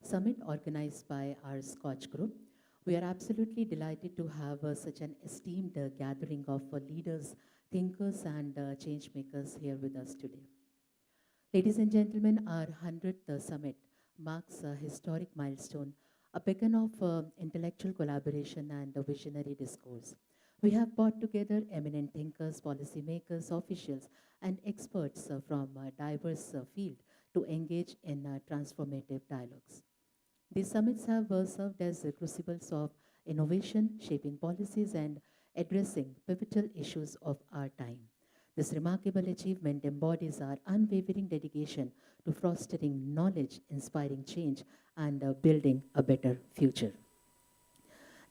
summit organized by our SKOCH Group. We are absolutely delighted to have such an esteemed gathering of leaders, thinkers, and change makers here with us today. Ladies and gentlemen, our 100th summit marks a historic milestone, a beacon of intellectual collaboration and a visionary discourse. We have brought together eminent thinkers, policymakers, officials, and experts from a diverse field to engage in transformative dialogues. These summits have served as crucibles of innovation, shaping policies, and addressing pivotal issues of our time. This remarkable achievement embodies our unwavering dedication to fostering knowledge, inspiring change, and building a better future.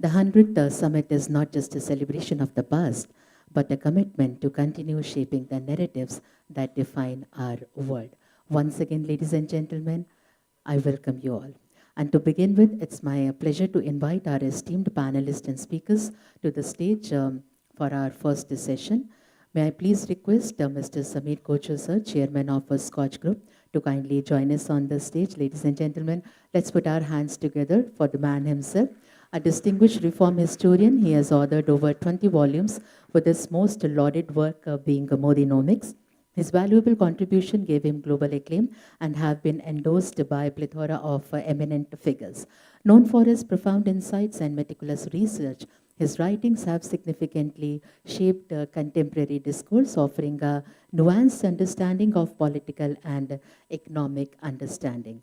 The 100th Summit is not just a celebration of the past, but a commitment to continue shaping the narratives that define our world. Once again, ladies and gentlemen, I welcome you all. And to begin with, it's my pleasure to invite our esteemed panelists and speakers to the stage for our first session. May I please request Mr. Sameer Kochhar, sir, Chairman of SKOCH Group, to kindly join us on the stage. Ladies and gentlemen, let's put our hands together for the man himself. A distinguished reform historian, he has authored over 20 volumes, with his most lauded work being Modinomics. His valuable contribution gave him global acclaim and have been endorsed by a plethora of eminent figures. Known for his profound insights and meticulous research, his writings have significantly shaped contemporary discourse, offering a nuanced understanding of political and economic understanding.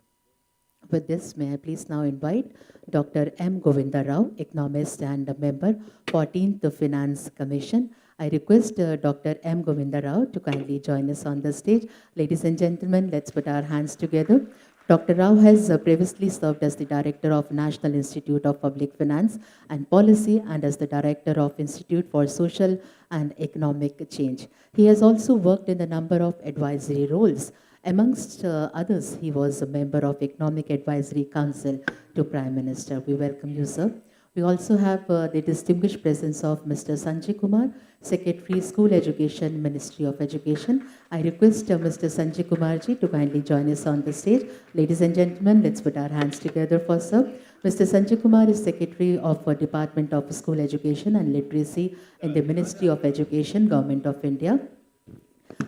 With this, may I please now invite Dr. M. Govinda Rao, economist and a member, 14th Finance Commission. I request Dr. M. Govinda Rao to kindly join us on the stage. Ladies and gentlemen, let's put our hands together. Dr. Rao has previously served as the Director of National Institute of Public Finance and Policy and as the Director of Institute for Social and Economic Change. He has also worked in a number of advisory roles. Amongst others, he was a member of Economic Advisory Council to Prime Minister. We welcome you, sir. We also have the distinguished presence of Mr. Sanjay Kumar, Secretary, School Education, Ministry of Education. I request Mr. Sanjay Kumarji to kindly join us on the stage. Ladies and gentlemen, let's put our hands together for sir. Mr. Sanjay Kumar is Secretary of Department of School Education and Literacy in the Ministry of Education, Government of India.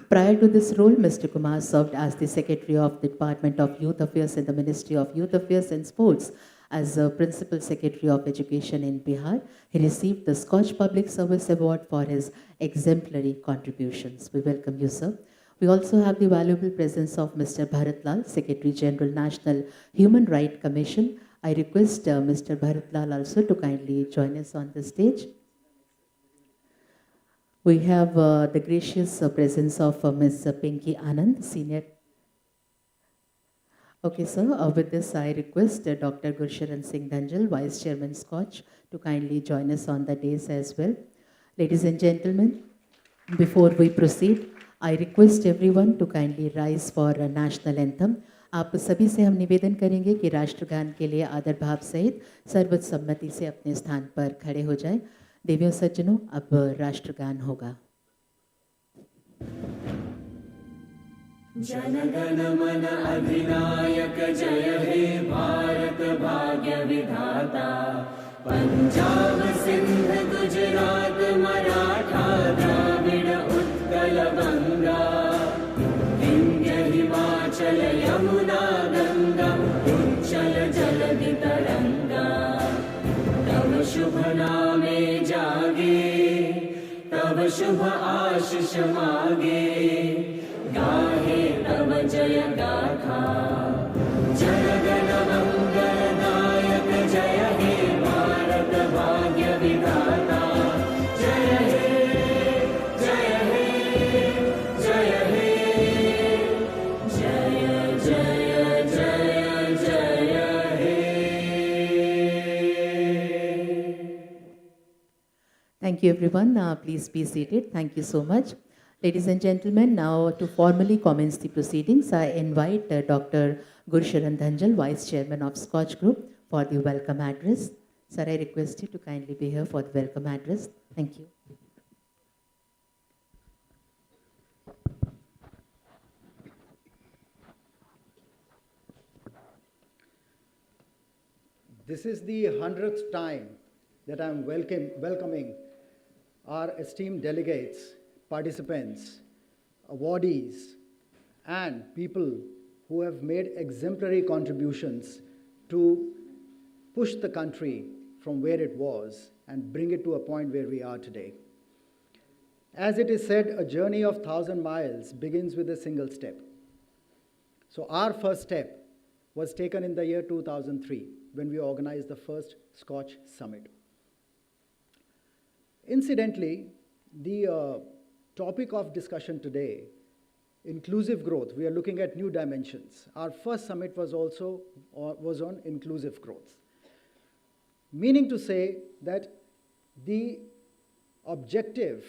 Prior to this role, Mr. Kumar served as the Secretary of the Department of Youth Affairs in the Ministry of Youth Affairs and Sports. As a Principal Secretary of Education in Bihar, he received the SKOCH Public Service Award for his exemplary contributions. We welcome you, sir. We also have the valuable presence of Mr. Bharat Lal, Secretary General, National Human Rights Commission. I request Mr. Bharat Lal also to kindly join us on the stage. We have the gracious presence of Ms. Pinky Anand, Senior. Okay, sir. With this, I request Dr. Gursharan Singh Dhanjal, Vice Chairman SKOCH, to kindly join us on the dais as well. Ladies and gentlemen, before we proceed, I request everyone to kindly rise for a national anthem. आप सभी से हम निवेदन करेंगे कि राष्ट्रगान के लिए आदर भाव सहित सर्वसम्मति से अपने स्थान पर खड़े हो जाएं। देवियों सज्जनों, अब राष्ट्रगान होगा। जनगण मन अधिनायक जय हे भारत भाग्य विधाता पंजाब सिंध गुजरात मराठा द्राविड़ उत्कल गंगा विंध्य हिमाचल यमुना गंगा उच्चल जलधि तरंगा तव शुभ नामे जागे तव शुभ आशीष मागे गाहे तव जय गाथा जनगण मंगलदायक जय हे भारत भाग्य विधाता जय हे जय हे जय हे जय जय जय जय हे। Thank you, everyone. Please be seated. Thank you so much. Ladies and gentlemen, now to formally commence the proceedings, I invite Dr. Gursharan Dhanjal, Vice Chairman of SKOCH Group, for the welcome address. Sir, I request you to kindly be here for the welcome address. Thank you. This is the 100th time that I'm welcoming our esteemed delegates, participants, awardees, and people who have made exemplary contributions to push the country from where it was and bring it to a point where we are today. As it is said, a journey of 1,000 miles begins with a single step. So our first step was taken in the year 2003 when we organized the first SKOCH Summit. Incidentally, the topic of discussion today, inclusive growth, we are looking at new dimensions. Our first summit was on inclusive growth. Meaning to say that the objective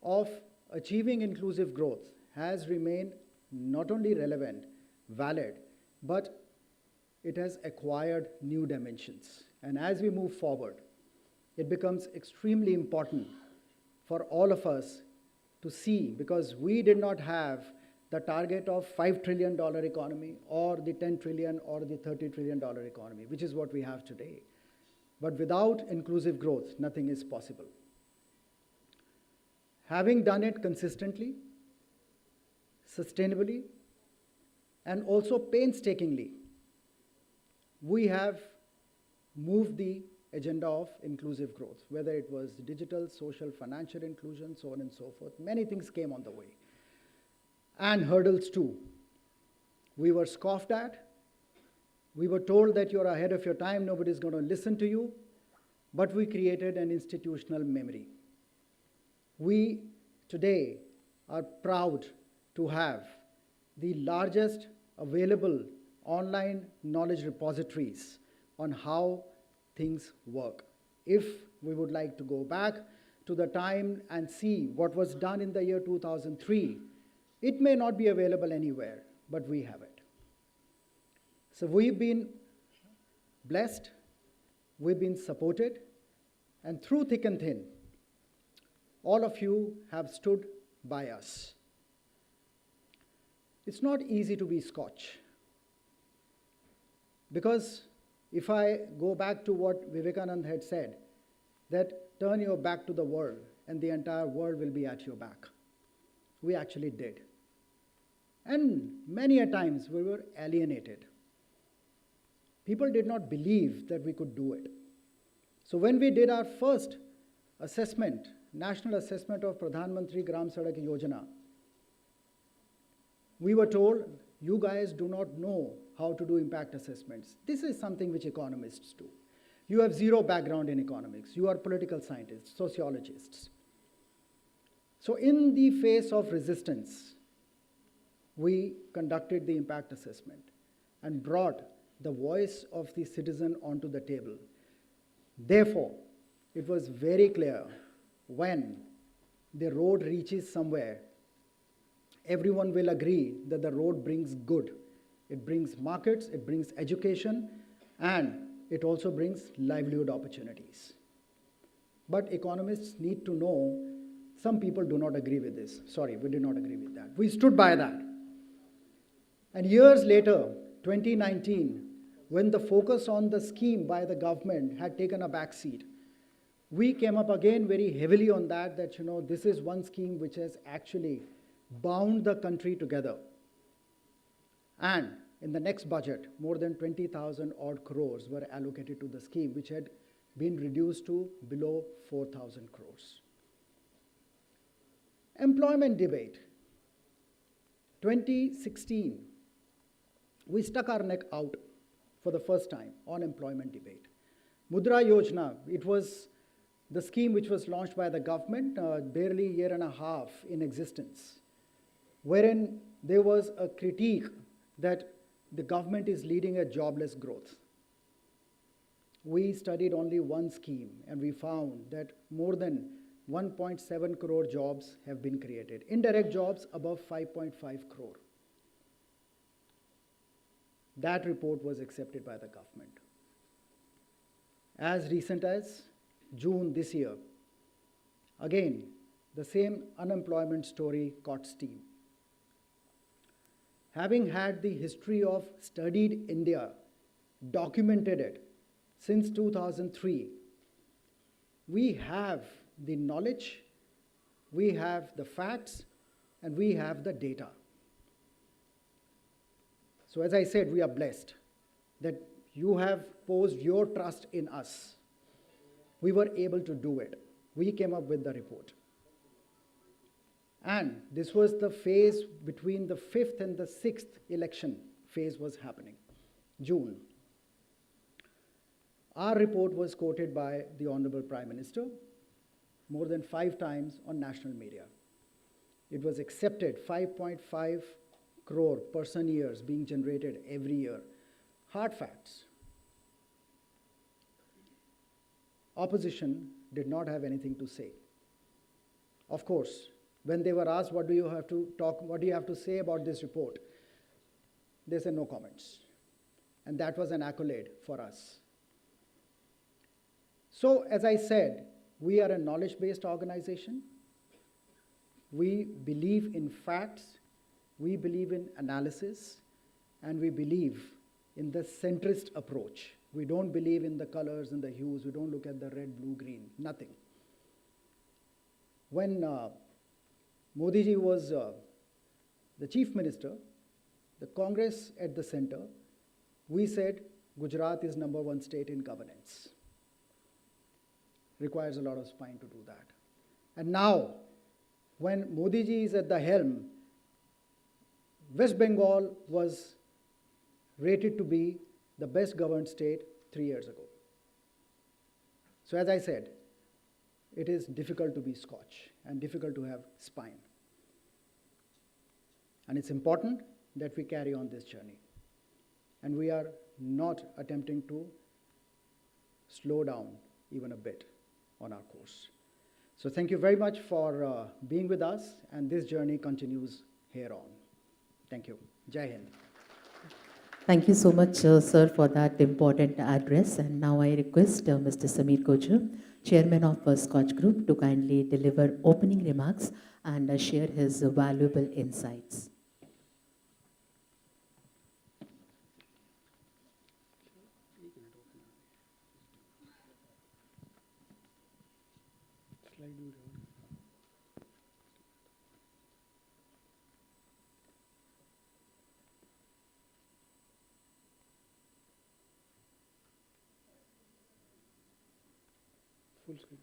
of achieving inclusive growth has remained not only relevant, valid, but it has acquired new dimensions. And as we move forward, it becomes extremely important for all of us to see, because we did not have the target of $5 trillion economy or the 10 trillion or the $30 trillion economy, which is what we have today. But without inclusive growth, nothing is possible. Having done it consistently, sustainably, and also painstakingly, we have moved the agenda of inclusive growth, whether it was digital, social, financial inclusion, so on and so forth. Many things came on the way. And hurdles too. We were scoffed at. We were told that you're ahead of your time, nobody's going to listen to you. But we created an institutional memory. We today are proud to have the largest available online knowledge repositories on how things work. If we would like to go back to the time and see what was done in the year 2003, it may not be available anywhere, but we have it. So we've been blessed, we've been supported, and through thick and thin, all of you have stood by us. It's not easy to be Scotch, because if I go back to what Vivekananda had said, that turn your back to the world and the entire world will be at your back. We actually did. And many a times we were alienated. People did not believe that we could do it. So when we did our first assessment, national assessment of Pradhan Mantri Gram Sadak Yojana, we were told, you guys do not know how to do impact assessments. This is something which economists do. You have zero background in economics. You are political scientists, sociologists. So in the face of resistance, we conducted the impact assessment and brought the voice of the citizen onto the table. Therefore, it was very clear when the road reaches somewhere, everyone will agree that the road brings good. It brings markets, it brings education, and it also brings livelihood opportunities. But economists need to know, some people do not agree with this. Sorry, we did not agree with that. We stood by that. And years later, 2019, when the focus on the scheme by the government had taken a back seat, we came up again very heavily on that, this is one scheme which has actually bound the country together. And in the next budget, more than 20,000 odd crores were allocated to the scheme, which had been reduced to below 4,000 crores. Employment debate. 2016, we stuck our neck out for the first time on employment debate. Mudra Yojana, it was the scheme which was launched by the government, barely a year and a half in existence, wherein there was a critique that the government is leading a jobless growth. We studied only one scheme, and we found that more than 1.7 crore jobs have been created. Indirect jobs above 5.5 crore. That report was accepted by the government. As recent as June this year, again, the same unemployment story caught steam. Having had the history of studied India, documented it, since 2003, we have the knowledge, we have the facts, and we have the data. So as I said, we are blessed that you have posed your trust in us. We were able to do it. We came up with the report. And this was the phase between the 5th and the 6th election phase was happening, June. Our report was quoted by the Honorable Prime Minister more than 5 times on national media. It was accepted, 5.5 crore person years being generated every year. Hard facts. Opposition did not have anything to say. Of course, when they were asked, what do you have to say about this report? They said no comments. And that was an accolade for us. So, as I said, we are a knowledge-based organization. We believe in facts, we believe in analysis, and we believe in the centrist approach. We don't believe in the colors and the hues. We don't look at the red, blue, green, nothing. When Modi ji was the chief minister, the Congress at the center, we said Gujarat is #1 state in governance. Requires a lot of spine to do that. And now, when Modi ji is at the helm, West Bengal was rated to be the best governed state 3 years ago. So as I said, it is difficult to be Scotch and difficult to have spine. And it's important that we carry on this journey. And we are not attempting to slow down even a bit on our course. So thank you very much for being with us, and this journey continues here on. Thank you. Jai Hind. Thank you so much, sir, for that important address. And now I request Mr. Sameer Kochhar, Chairman of SKOCH Group, to kindly deliver opening remarks and share his valuable insights. Full screen.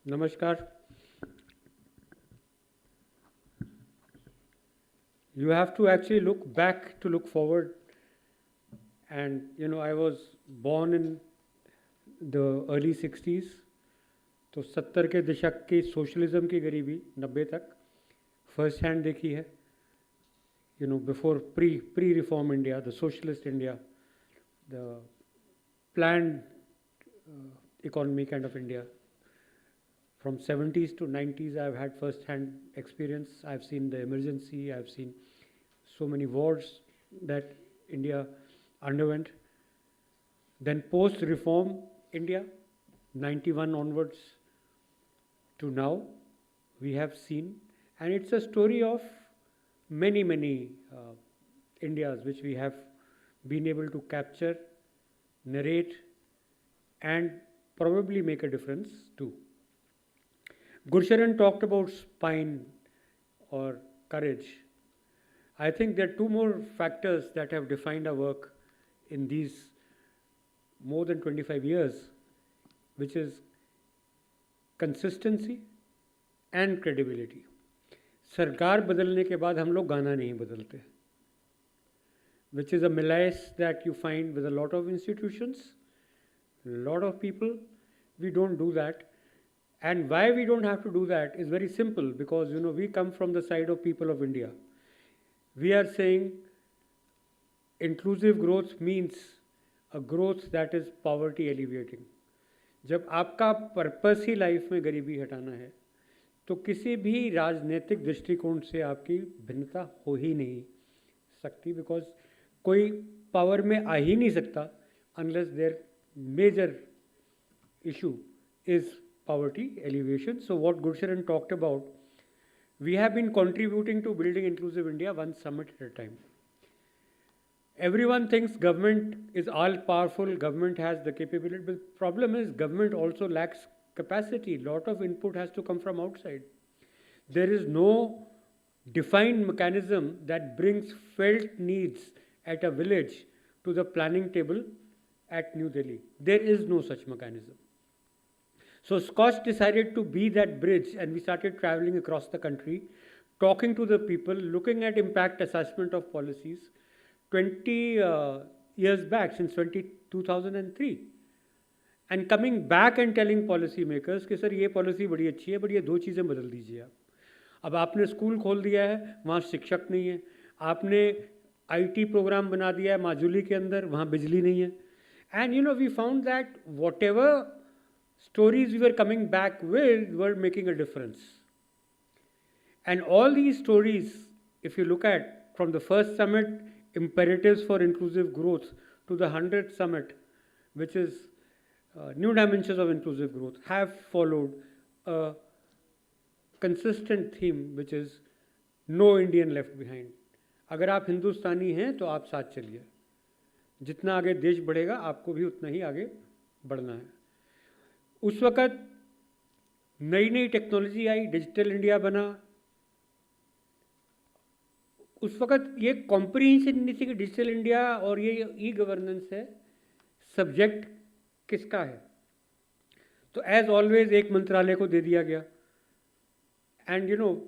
Namaskar. You have to actually look back to look forward. And, I was born in the early 60s. तो 70 के दशक की socialism की गरीबी 90 तक first hand देखी है. Before pre-reform India, the socialist India, the planned economy kind of India. From 70s to 90s, I've had first-hand experience. I've seen the emergency. I've seen so many wars that India underwent. Then post-reform India, 91 onwards to now, we have seen. And it's a story of many Indias which we have been able to capture, narrate, and probably make a difference too. Gursharan talked about spine or courage. I think there are 2 more factors that have defined our work in these more than 25 years, which is consistency and credibility. सरकार बदलने के बाद हम लोग गाना नहीं बदलते, which is a malaise that you find with a lot of institutions, a lot of people. We don't do that. And why we don't have to do that is very simple, because we come from the side of people of India. We are saying inclusive growth means a growth that is poverty alleviating. जब आपका purpose ही life में गरीबी हटाना है, तो किसी भी राजनीतिक दृष्टिकोण से आपकी भिन्नता हो ही नहीं सकती, बिकॉज कोई पावर में आ ही नहीं सकता unless their major issue is poverty alleviation. So what Gurcharan talked about, we have been contributing to building inclusive India one summit at a time. Everyone thinks government is all powerful, government has the capability, but the problem is government also lacks capacity. Lot of input has to come from outside. There is no defined mechanism that brings felt needs at a village to the planning table at New Delhi. There is no such mechanism. So SKOCH decided to be that bridge, and we started traveling across the country, talking to the people, looking at impact assessment of policies 20 years back, since 2003. And coming back and telling policymakers कि sir ये policy बड़ी अच्छी है, but ये दो चीज़ें बदल दीजिए आप. अब आपने स्कूल खोल दिया है, वहाँ शिक्षक नहीं है. आपने IT प्रोग्राम बना दिया है माजुली के अंदर, वहाँ बिजली नहीं है. And we found that whatever stories we were coming back with were making a difference. And all these stories, if you look at from the first summit, imperatives for inclusive growth, to the 100th summit, which is new dimensions of inclusive growth, have followed a consistent theme, which is no Indian left behind. अगर आप हिंदुस्तानी हैं तो आप साथ चलिए. जितना आगे देश बढ़ेगा आपको भी उतना ही आगे बढ़ना है. उस वक़्त नई नई टेक्नोलॉजी आई, डिजिटल इंडिया बना. उस वक़्त ये कॉम्प्रिहेंशन नहीं थी कि डिजिटल इंडिया और ये ई गवर्नेंस है, सब्जेक्ट किसका है. तो एज ऑलवेज एक मंत्रालय को दे दिया गया. And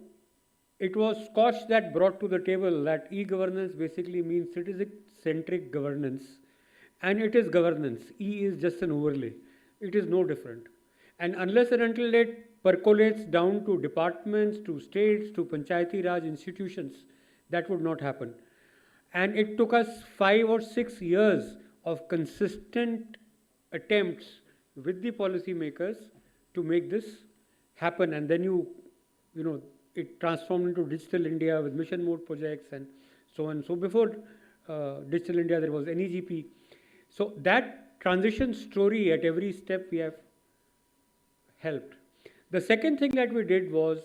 it was SKOCH that brought to the table that e-governance basically means citizen-centric governance, and it is governance. E is just an overlay. It is no different. And unless and until it percolates down to departments, to states, to Panchayati Raj institutions, that would not happen. And it took us 5 or 6 years of consistent attempts with the policymakers to make this happen. And then it transformed into Digital India with mission mode projects and so on. So before Digital India, there was NEGP. So that transition story at every step we have helped. The second thing that we did was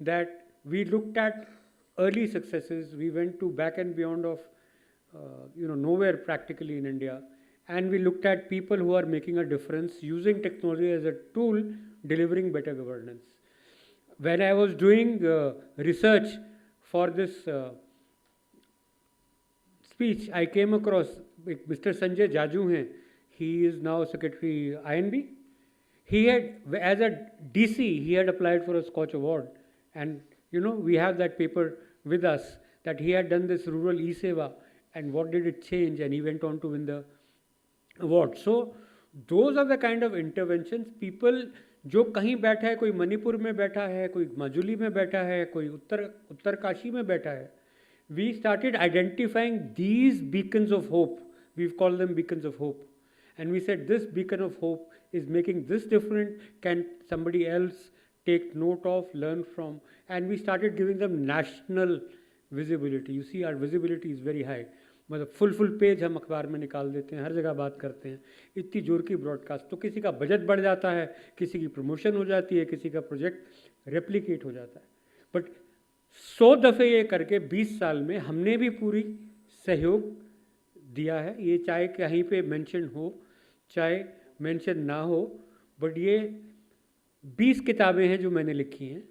that we looked at early successes. We went to back and beyond of nowhere practically in India, and we looked at people who are making a difference using technology as a tool, delivering better governance. When I was doing research for this speech, I came across Mr. Sanjay Jaju hain. He is now Secretary INB. He had, as a DC, he had applied for a SKOCH award, and we have that paper with us that he had done this rural e-seva, and what did it change, and he went on to win the award. So those are the kind of interventions. People जो कहीं बैठा है, कोई मणिपुर में बैठा है, कोई माजुली में बैठा है, कोई उत्तरकाशी में बैठा है, we started identifying these beacons of hope. We've called them beacons of hope, and we said this beacon of hope is making this different. Can somebody else take note of, learn from? And we started giving them national visibility. You see, our visibility is very high. मतलब full page हम अखबार में निकाल देते हैं, हर जगह बात करते हैं, इतनी जोर की ब्रॉडकास्ट. तो किसी का बजट बढ़ जाता है, किसी की प्रमोशन हो जाती है, किसी का प्रोजेक्ट रेप्लिकेट हो जाता है. बट 100 दफ़े ये करके 20 साल में हमने भी पूरी सहयोग दिया है. ये चाहे कहीं पे मेंशन हो, चाहे मेंशन ना हो, बट ये 20 किताबें हैं जो मैंने लिखी हैं,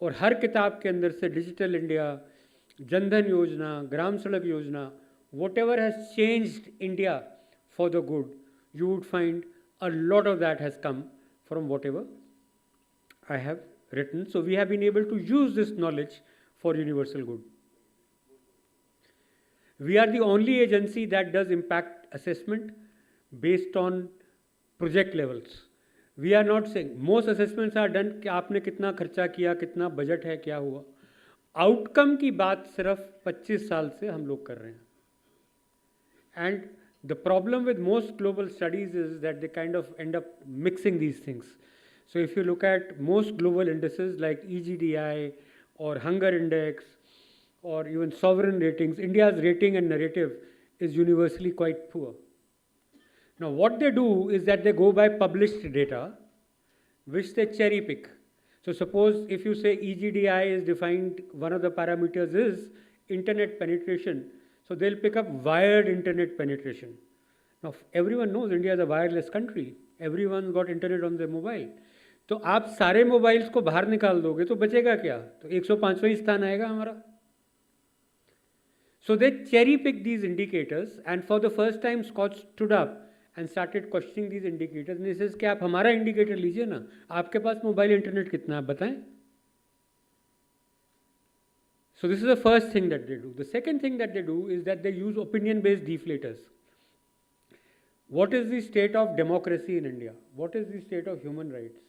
और हर किताब के अंदर से डिजिटल इंडिया, जनधन योजना, ग्राम सड़क योजना, whatever has changed India for the good, you would find a lot of that has come from whatever I have written. So we have been able to use this knowledge for universal good. We are the only agency that does impact assessment based on project levels. We are not saying, most assessments are done कि आपने कितना खर्चा किया, कितना budget है, क्या हुआ. Outcome की बात सिर्फ 25 साल से हम लोग कर रहे हैं. And the problem with most global studies is that they kind of and up mixing these things. So if you look at most global indices like EGDI or hunger index or even sovereign ratings, India's rating and narrative is universally quite poor. Now what they do is that they go by published data, which they cherry pick. So suppose if you say EGDI is defined, one of the parameters is internet penetration. So they'll pick up wired internet penetration. Now everyone knows India is a wireless country. Everyone's got internet on their mobile. तो आप सारे mobiles को बाहर निकाल दोगे तो बचेगा क्या? तो 105वां स्थान आएगा हमारा. So they cherry pick these indicators, and for the first time Scotch stood up and started questioning these indicators. And he says कि आप हमारा इंडिकेटर लीजिए ना, आपके पास मोबाइल इंटरनेट कितना है बताएं. So this is the first thing that they do. The second thing that they do is that they use opinion-based deflators. What is the state of democracy in India? What is the state of human rights?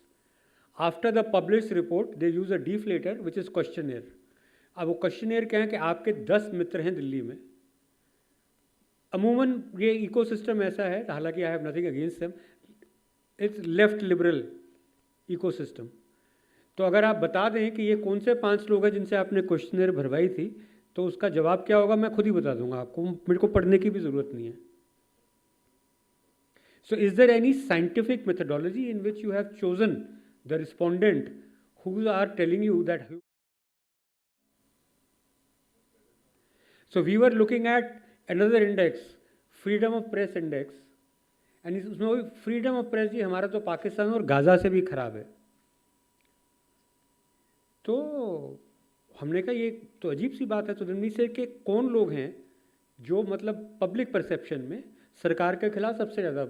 After the published report, they use a deflator, which is questionnaire. अब वो questionnaire क्या है कि आपके 10 मित्र हैं दिल्ली में. अमूमन ये इकोसिस्टम ऐसा है, हालांकि I have nothing against them, it's left liberal ecosystem. तो अगर आप बता दें कि ये कौन से 5 लोग हैं जिनसे आपने क्वेश्चनियर भरवाई थी, तो उसका जवाब क्या होगा मैं खुद ही बता दूंगा आपको, मेरे को पढ़ने की भी ज़रूरत नहीं है. So is there any scientific methodology in which you have chosen the respondent who are telling you that? So we were looking at another index, freedom of press index, and इसमें freedom of press जी हमारा तो पाकिस्तान और Gaza से भी खराब है. तो हमने कहा ये तो अजीब सी बात है. तो दिन से कि कौन लोग हैं जो मतलब पब्लिक परसेप्शन में सरकार के खिलाफ सबसे ज़्यादा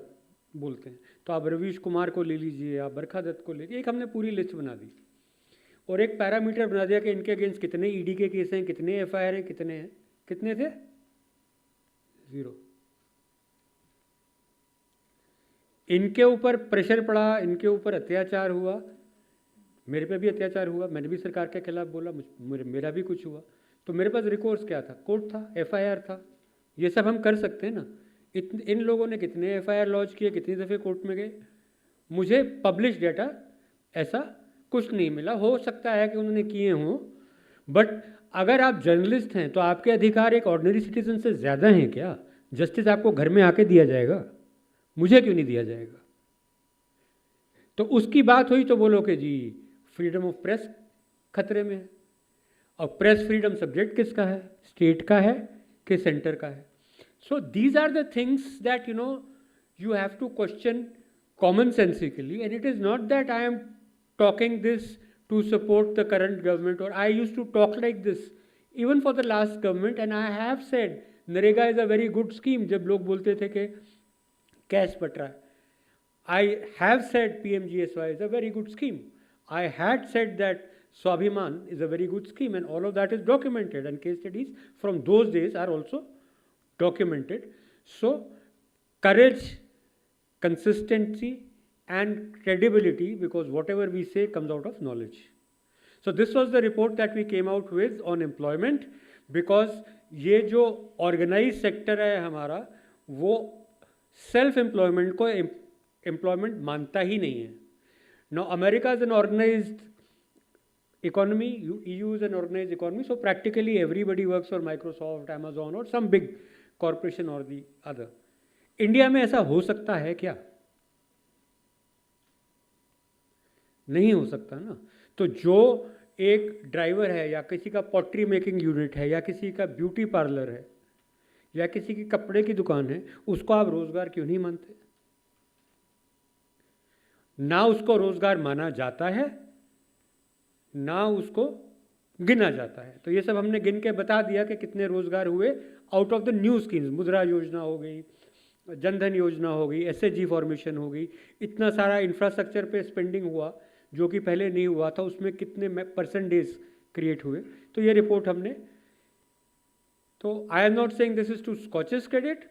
बोलते हैं. तो आप रवीश कुमार को ले लीजिए, आप बरखा दत्त को ले लीजिए. एक हमने पूरी लिस्ट बना दी और एक पैरामीटर बना दिया कि इनके अगेंस्ट कितने ईडी के केस हैं, कितने एफआईआर हैं, कितने हैं. कितने थे? 0. इनके ऊपर प्रेशर पड़ा, इनके ऊपर अत्याचार हुआ, मेरे पे भी अत्याचार हुआ, मैंने भी सरकार के खिलाफ बोला, मेरा भी कुछ हुआ. तो मेरे पास रिकॉर्ड्स क्या था? कोर्ट था, एफआईआर था. ये सब हम कर सकते हैं ना. इन लोगों ने कितने एफआईआर लॉन्च किए, कितनी दफ़े कोर्ट में गए. मुझे पब्लिश डेटा ऐसा कुछ नहीं मिला. हो सकता है कि उन्होंने किए हों, बट अगर आप जर्नलिस्ट हैं तो आपके अधिकार एक ऑर्डिनरी सिटीजन से ज़्यादा हैं क्या? जस्टिस आपको घर में आके दिया जाएगा, मुझे क्यों नहीं दिया जाएगा? तो उसकी बात हुई तो बोलो कि जी फ्रीडम ऑफ प्रेस खतरे में है. और प्रेस फ्रीडम सब्जेक्ट किसका है? स्टेट का है कि सेंटर का है? So these are the things that you have to question commonsensically, and it is not that I am talking this to support the current government, or I used to talk like this even for the last government, and I have said NREGA is a very good scheme. जब लोग बोलते थे कि cash but रहा है, I have said PMGSY is a very good scheme. I had said that Swabhiman is a very good scheme, and all of that is documented, and case studies from those days are also documented. So courage, consistency and credibility, because whatever we say comes out of knowledge. So this was the report that we came out with on employment, because ये जो organized sector है हमारा, वो self employment को employment मानता ही नहीं है. Now America is an organized economy, EU is an organized economy, so practically everybody works for Microsoft, Amazon or some big corporation और दी अदर. इंडिया में ऐसा हो सकता है क्या? नहीं हो सकता ना. तो जो एक ड्राइवर है, या किसी का पॉटरी मेकिंग यूनिट है, या किसी का ब्यूटी पार्लर है, या किसी की कपड़े की दुकान है, उसको आप रोजगार क्यों नहीं मानते? ना उसको रोजगार माना जाता है, ना उसको गिना जाता है. तो ये सब हमने गिन के बता दिया कि कितने रोजगार हुए out of the new schemes. मुद्रा योजना हो गई, जनधन योजना हो गई, एसएचजी फॉर्मेशन हो गई, इतना सारा इंफ्रास्ट्रक्चर पे स्पेंडिंग हुआ जो कि पहले नहीं हुआ था. उसमें कितने परसेंटेज क्रिएट हुए. तो ये रिपोर्ट हमने, तो I am not saying this is to Skoch's credit,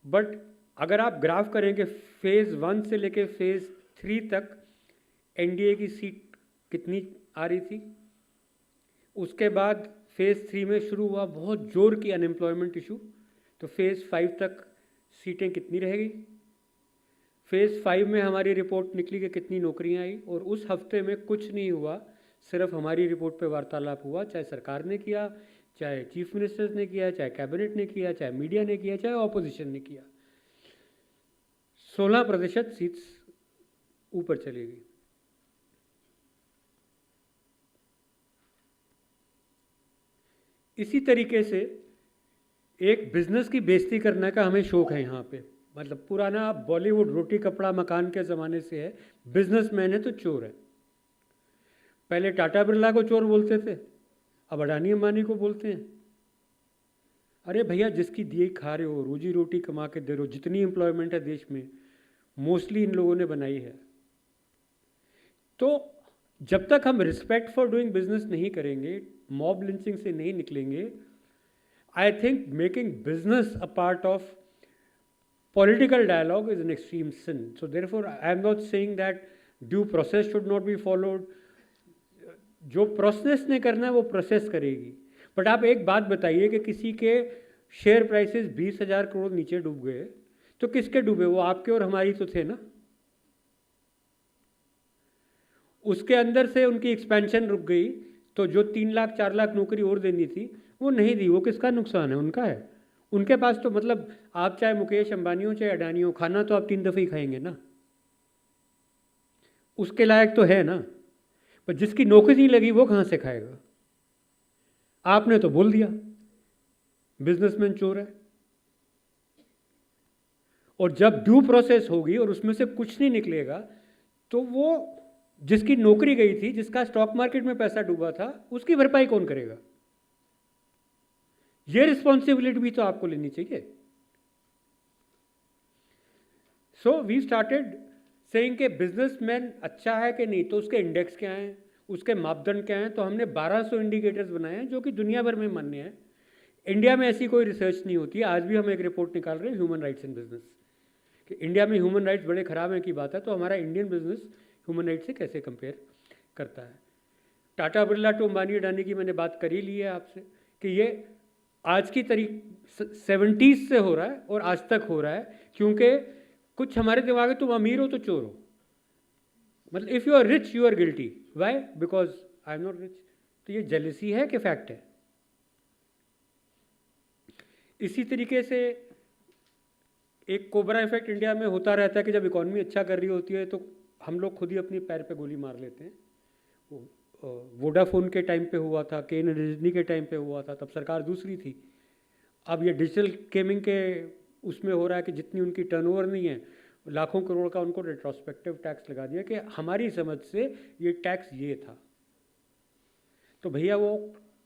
but अगर आप ग्राफ करेंगे फेज़ 1 से लेके फेज़ 3 तक एनडीए की सीट कितनी आ रही थी, उसके बाद फेज़ 3 में शुरू हुआ बहुत जोर की अनएम्प्लॉयमेंट इशू, तो फेज़ 5 तक सीटें कितनी रह गई, फेज़ 5 में हमारी रिपोर्ट निकली कि कितनी नौकरियां आई, और उस हफ्ते में कुछ नहीं हुआ, सिर्फ हमारी रिपोर्ट पे वार्तालाप हुआ, चाहे सरकार ने किया, चाहे चीफ मिनिस्टर्स ने किया, चाहे कैबिनेट ने किया, चाहे मीडिया ने किया, चाहे ऑपोजिशन ने किया। 16% सीट्स ऊपर चली गई। इसी तरीके से एक बिजनेस की बेइज्जती करने का हमें शौक है यहाँ पे, मतलब पुराना बॉलीवुड रोटी कपड़ा मकान के ज़माने से है, बिजनेसमैन है तो चोर है। पहले टाटा बिरला को चोर बोलते थे, अब अडानी अंबानी को बोलते हैं। अरे भैया, जिसकी दिए खा रहे हो, रोजी रोटी कमा के दे रहे हो, जितनी एम्प्लॉयमेंट है देश में मोस्टली इन लोगों ने बनाई है। तो जब तक हम रिस्पेक्ट फॉर डूइंग बिजनेस नहीं करेंगे, मॉब लिंचिंग से नहीं निकलेंगे, I think making business a part of political dialogue is an extreme sin. So therefore I am not saying that due process should not be followed. जो process ने करना है वो प्रोसेस करेगी। बट आप एक बात बताइए कि किसी के शेयर प्राइसेस 20,000 करोड़ नीचे डूब गए, तो किसके डूबे? वो आपके और हमारी तो थे ना। उसके अंदर से उनकी एक्सपेंशन रुक गई, तो जो 3 लाख 4 लाख नौकरी और देनी थी वो नहीं दी। वो किसका नुकसान है? उनका है। उनके पास तो मतलब आप चाहे मुकेश अंबानी हो चाहे अडानी हो, खाना तो आप 3 दफ़े ही खाएंगे ना, उसके लायक तो है ना। पर जिसकी नौकरी नहीं लगी वो कहाँ से खाएगा? आपने तो बोल दिया बिजनेसमैन चोर है। और जब ड्यू प्रोसेस होगी और उसमें से कुछ नहीं निकलेगा, तो वो जिसकी नौकरी गई थी, जिसका स्टॉक मार्केट में पैसा डूबा था, उसकी भरपाई कौन करेगा? ये रिस्पॉन्सिबिलिटी भी तो आपको लेनी चाहिए। सो वी स्टार्टेड सेइंग कि बिजनेसमैन अच्छा है कि नहीं, तो उसके इंडेक्स क्या हैं, उसके मापदंड क्या हैं। तो हमने 1200 इंडिकेटर्स बनाए हैं जो कि दुनिया भर में मान्य हैं। इंडिया में ऐसी कोई रिसर्च नहीं होती है। आज भी हम एक रिपोर्ट निकाल रहे हैं ह्यूमन राइट्स इन बिजनेस, कि इंडिया में ह्यूमन राइट्स बड़े खराब हैं की बात है, तो हमारा इंडियन बिजनेस ह्यूमन राइट्स से कैसे कंपेयर करता है। टाटा बिरला टू अंबानी अडानी की मैंने बात कर ही ली है आपसे, कि ये आज की तारीख 70s से हो रहा है और आज तक हो रहा है, क्योंकि कुछ हमारे दिमाग में तुम अमीर हो तो चोर हो। मतलब if you are rich you are guilty. Why? Because I am not rich. तो ये जेलसी है कि फैक्ट है? इसी तरीके से एक कोबरा इफेक्ट इंडिया में होता रहता है कि जब इकॉनमी अच्छा कर रही होती है तो हम लोग खुद ही अपनी पैर पे गोली मार लेते हैं। वोडाफोन के टाइम पे हुआ था, केन डिज्नी के टाइम पे हुआ था, तब सरकार दूसरी थी। अब ये डिजिटल गेमिंग के उसमें हो रहा है कि जितनी उनकी टर्नओवर नहीं है, लाखों करोड़ का उनको रेट्रोस्पेक्टिव टैक्स लगा दिया कि हमारी समझ से ये टैक्स ये था। तो भैया वो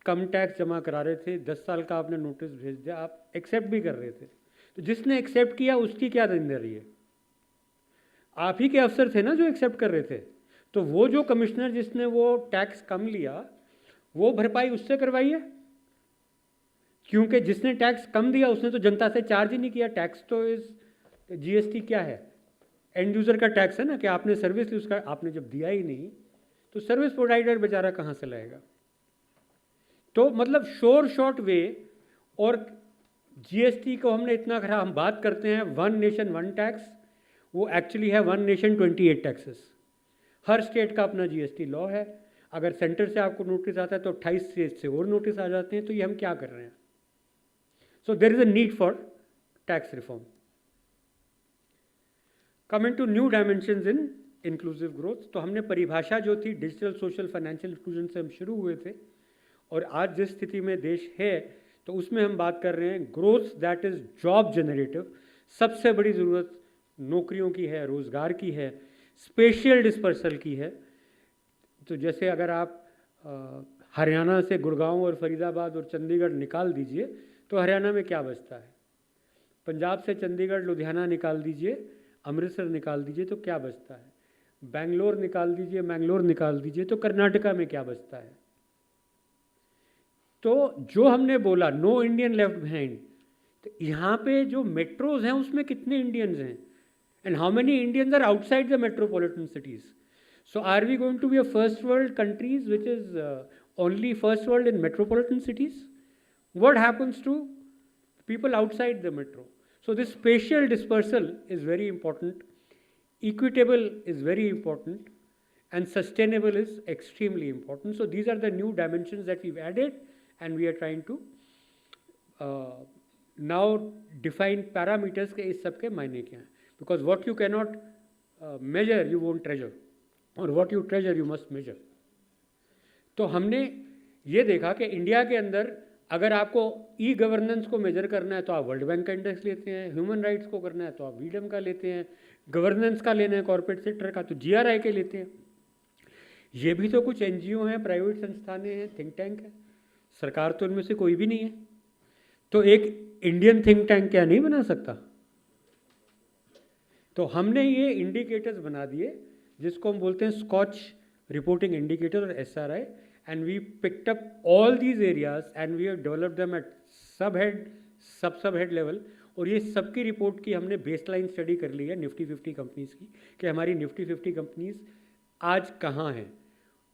कम टैक्स जमा करा रहे थे, 10 साल का आपने नोटिस भेज दिया, आप एक्सेप्ट भी कर रहे थे। तो जिसने एक्सेप्ट किया उसकी क्या जिम्मेदारी है? आप ही के अफसर थे ना जो एक्सेप्ट कर रहे थे। तो वो जो कमिश्नर जिसने वो टैक्स कम लिया, वो भरपाई उससे करवाइए, क्योंकि जिसने टैक्स कम दिया उसने तो जनता से चार्ज ही नहीं किया। टैक्स तो इस जीएसटी क्या है? एंड यूज़र का टैक्स है ना, कि आपने सर्विस ली, उसका आपने जब दिया ही नहीं तो सर्विस प्रोवाइडर बेचारा कहाँ से लाएगा? तो मतलब शॉर्ट वे। और जीएसटी को हमने इतना खराब, हम बात करते हैं 1 नेशन 1 टैक्स, वो एक्चुअली है 1 नेशन 28 टैक्सेस। हर स्टेट का अपना जीएसटी लॉ है। अगर सेंटर से आपको नोटिस आता है तो 28 स्टेट से और नोटिस आ जाते हैं। तो ये हम क्या कर रहे हैं? So there is a need for tax reform. Coming to new dimensions in inclusive growth, तो हमने परिभाषा जो थी डिजिटल सोशल फाइनेंशियल इंक्लूजन से हम शुरू हुए थे, और आज जिस स्थिति में देश है तो उसमें हम बात कर रहे हैं growth that is job generative. सबसे बड़ी ज़रूरत नौकरियों की है, रोज़गार की है, स्पेशियल डिस्पर्सल की है। तो जैसे अगर आप हरियाणा से गुड़गांव और फरीदाबाद और चंडीगढ़ निकाल दीजिए तो हरियाणा में क्या बचता है? पंजाब से चंडीगढ़ लुधियाना निकाल दीजिए, अमृतसर निकाल दीजिए तो क्या बचता है? बेंगलोर निकाल दीजिए, मैंगलोर निकाल दीजिए तो कर्नाटका में क्या बचता है? तो जो हमने बोला नो इंडियन लेफ्ट बिहाइंड, तो यहाँ पे जो मेट्रोज हैं उसमें कितने इंडियंस हैं? And how many Indians are outside the metropolitan cities? So are we going to be a first world countries which is only first world in metropolitan cities? What happens to people outside the metro? So this spatial dispersal is very important equitable is very important, and sustainable is extremely important. So these are the new dimensions that we've added, and we are trying to now define parameters के इस सब के मायने क्या हैं. Because what you cannot measure, you won't treasure, और what you treasure, you must measure. तो हमने ये देखा कि इंडिया के अंदर अगर आपको ई गवर्नेंस को मेजर करना है तो आप वर्ल्ड बैंक का इंडेक्स लेते हैं, ह्यूमन राइट्स को करना है तो आप वीडम का लेते हैं, गवर्नेंस का लेना है कॉर्पोरेट सेक्टर का तो जीआरआई के लेते हैं. ये भी तो कुछ एनजीओ हैं, प्राइवेट संस्थानें हैं, थिंक टैंक है, सरकार तो इनमें से कोई भी नहीं है. तो एक इंडियन थिंक टैंक क्या नहीं बना सकता? तो हमने ये इंडिकेटर्स बना दिए जिसको हम बोलते हैं स्कॉच रिपोर्टिंग इंडिकेटर और SRI, and we picked up all these areas and we have developed them at sub-head level. और ये सबकी रिपोर्ट की हमने बेसलाइन स्टडी कर ली है निफ्टी 50 कंपनीज़ की कि हमारी निफ्टी 50 कंपनीज़ आज कहाँ हैं.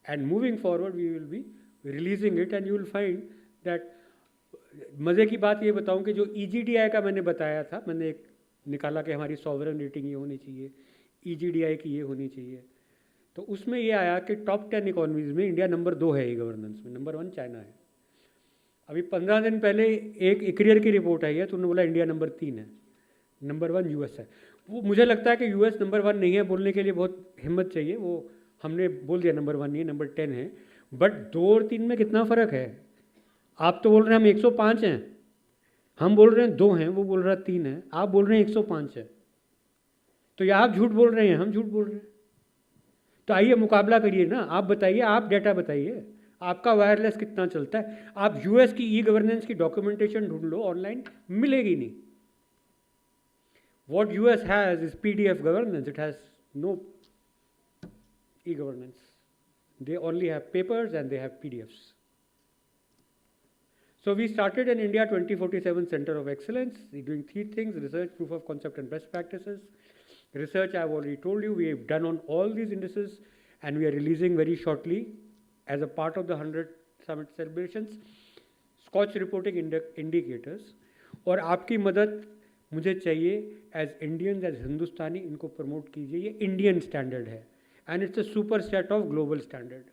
And moving forward we will be releasing it and you will find that. मज़े की बात ये बताऊं कि जो EGDI का मैंने बताया था, मैंने एक निकाला कि हमारी सॉवरन रेटिंग ये होनी चाहिए, EGDI की ये होनी चाहिए, तो उसमें ये आया कि टॉप 10 इकोनॉमीज़ में इंडिया नंबर 2 है ई गवर्नेंस में, नंबर 1 चाइना है. अभी 15 दिन पहले एक इक्रियर की रिपोर्ट आई है तो उन्होंने बोला इंडिया नंबर 3 है, नंबर 1 यूएस है. वो मुझे लगता है कि यूएस नंबर 1 नहीं है, बोलने के लिए बहुत हिम्मत चाहिए. वो हमने बोल दिया नंबर 1 नहीं है, नंबर 10 है. बट 2 और 3 में कितना फ़र्क है? आप तो बोल रहे हैं हम 105 हैं, हम बोल रहे हैं 2 हैं, वो बोल रहा है 3 है, आप बोल रहे हैं 105 है. तो या आप झूठ बोल रहे हैं, हम झूठ बोल रहे हैं. तो आइए मुकाबला करिए ना. आप बताइए, आप डेटा बताइए, आपका वायरलेस कितना चलता है. आप यूएस की ई गवर्नेंस की डॉक्यूमेंटेशन ढूंढ लो, ऑनलाइन मिलेगी नहीं. What US has is PDF governance, it has no e governance. They only have papers and they have PDFs. So we started an India 2047 Center of Excellence, doing 3 things: research, proof of concept and best practices. Research, I've already told you, we have done on all these indices and we are releasing very shortly as a part of the 100 Summit celebrations, Scotch reporting indicators. और आपकी मदद मुझे चाहिए as Indians, as हिंदुस्तानी, इनको promote कीजिए. ये Indian standard है and it's a super set of global standard.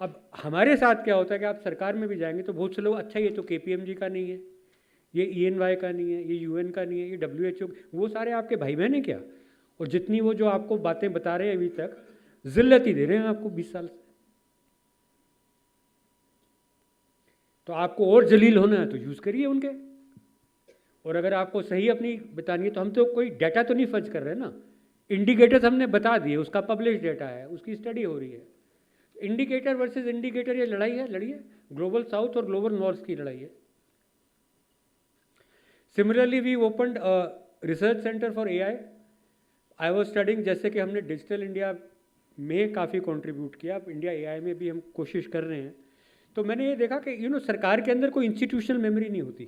अब हमारे साथ क्या होता है कि आप सरकार में भी जाएंगे तो बहुत से लोग, अच्छा ये तो KPMG का नहीं है, ये ENY का नहीं है, ये UN का नहीं है, ये WHO, वो सारे आपके भाई बहन हैं क्या? और जितनी वो जो आपको बातें बता रहे हैं अभी तक, जिल्लत ही दे रहे हैं आपको 20 साल से. तो आपको और जलील होना है तो यूज़ करिए उनके. और अगर आपको सही अपनी बतानी है तो हम तो कोई डाटा तो नहीं फर्ज कर रहे ना. इंडिकेटर्स हमने बता दिए, उसका पब्लिश डाटा है, उसकी स्टडी हो रही है. इंडिकेटर वर्सेस इंडिकेटर ये लड़ाई है, लड़िए. ग्लोबल साउथ और ग्लोबल नॉर्थ की लड़ाई है. Similarly we opened research centre for AI. I was studying, जैसे कि हमने डिजिटल इंडिया में काफ़ी कंट्रीब्यूट किया, अब इंडिया AI में भी हम कोशिश कर रहे हैं. तो मैंने ये देखा कि सरकार के अंदर कोई इंस्टीट्यूशनल मेमोरी नहीं होती.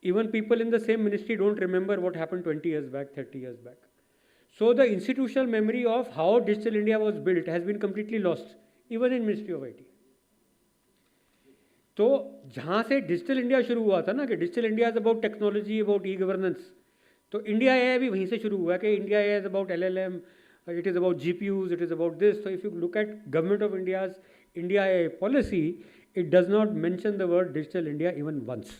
Even people in the same ministry don't remember what happened 20 years back, 30 years back. So the institutional memory of how digital India was built has been completely lost even in ministry of IT. तो जहाँ से digital India शुरू हुआ था ना कि digital India is about technology, about e governance, तो India AI भी वहीं से शुरू हुआ कि India AI is about LLM, it is about GPUs, it is about this. तो if you look at government of India's India AI policy, it does not mention the word digital India even once.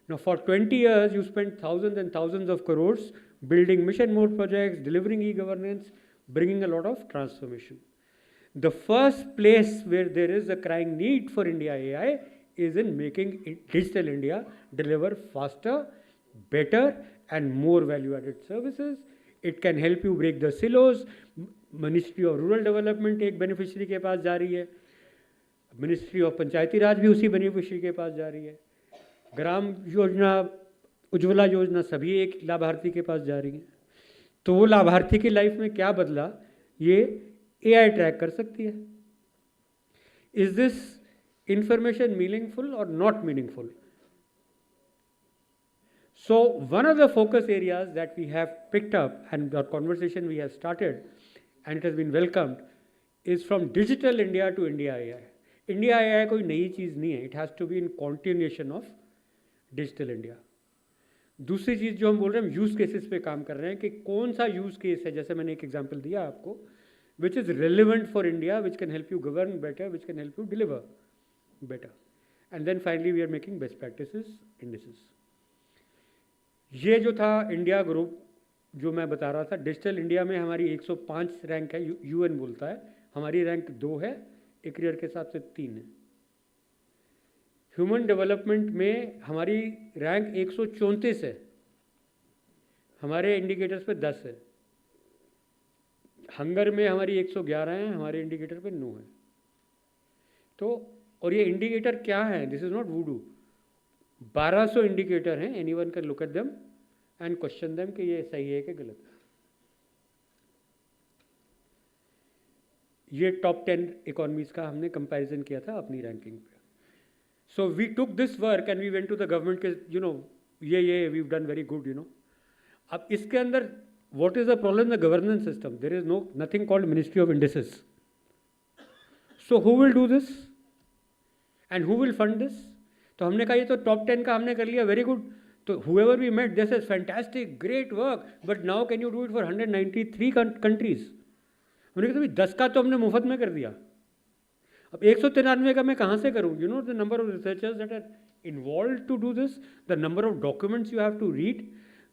Now for 20 years you spent thousands and thousands of crores building mission mode projects, delivering e-governance, bringing a lot of transformation. The first place where there is a crying need for India AI is in making digital India deliver faster, better and more value-added services. It can help you break the silos. Ministry of Rural Development एक beneficiary के पास जा रही है, Ministry of पंचायती राज भी उसी beneficiary के पास जा रही है, ग्राम योजना, उज्ज्वला योजना सभी एक लाभार्थी के पास जा रही है. तो वो लाभार्थी की लाइफ में क्या बदला ये AI ट्रैक कर सकती है. Is this information meaningful or not meaningful? So one of the focus areas that we have picked up and the conversation we have started and it has been welcomed is from digital India to India AI. India AI कोई नई चीज़ नहीं है. It has to be in continuation of digital India. दूसरी चीज़ जो हम बोल रहे हैं, हम यूज़ केसेस पे काम कर रहे हैं कि कौन सा यूज़ केस है, जैसे मैंने एक एग्जांपल दिया आपको, which is relevant for India, which can help you govern better, which can help you deliver better, and then finally we are making best practices indices. ये जो था इंडिया ग्रुप जो मैं बता रहा था, डिजिटल इंडिया में हमारी 105 रैंक है, यूएन बोलता है, हमारी रैंक 2 है, एक ईयर के हिसाब से 3 है। ह्यूमन डेवलपमेंट में हमारी रैंक 134 है, हमारे इंडिकेटर्स पे 10 है। हंगर में हमारी 111 है, हमारे इंडिकेटर पे 9 है। तो और ये इंडिकेटर क्या है, this is not voodoo, 1200 indicator हैं, anyone can look at them and question them कि ये सही है कि गलत है। ये टॉप 10 इकोनॉमीज का हमने कंपैरिजन किया था अपनी रैंकिंग पे। So we took this work and we went to the government के, यू नो ये we done very good, you know. अब इसके अंदर what is the problem, the governance system, there is nothing called ministry of indices. So who will do this and who will fund this? तो हमने कहा ये तो top 10 का हमने कर लिया, वेरी गुड। तो whoever we met, this is fantastic, great work, but now can you do it for 193 countries? हमने कहा 10 का तो हमने मुफ्त में कर दिया, अब 193 का मैं कहाँ से करूँ? You know the number of researchers that are involved to do this, the number of documents you have to read,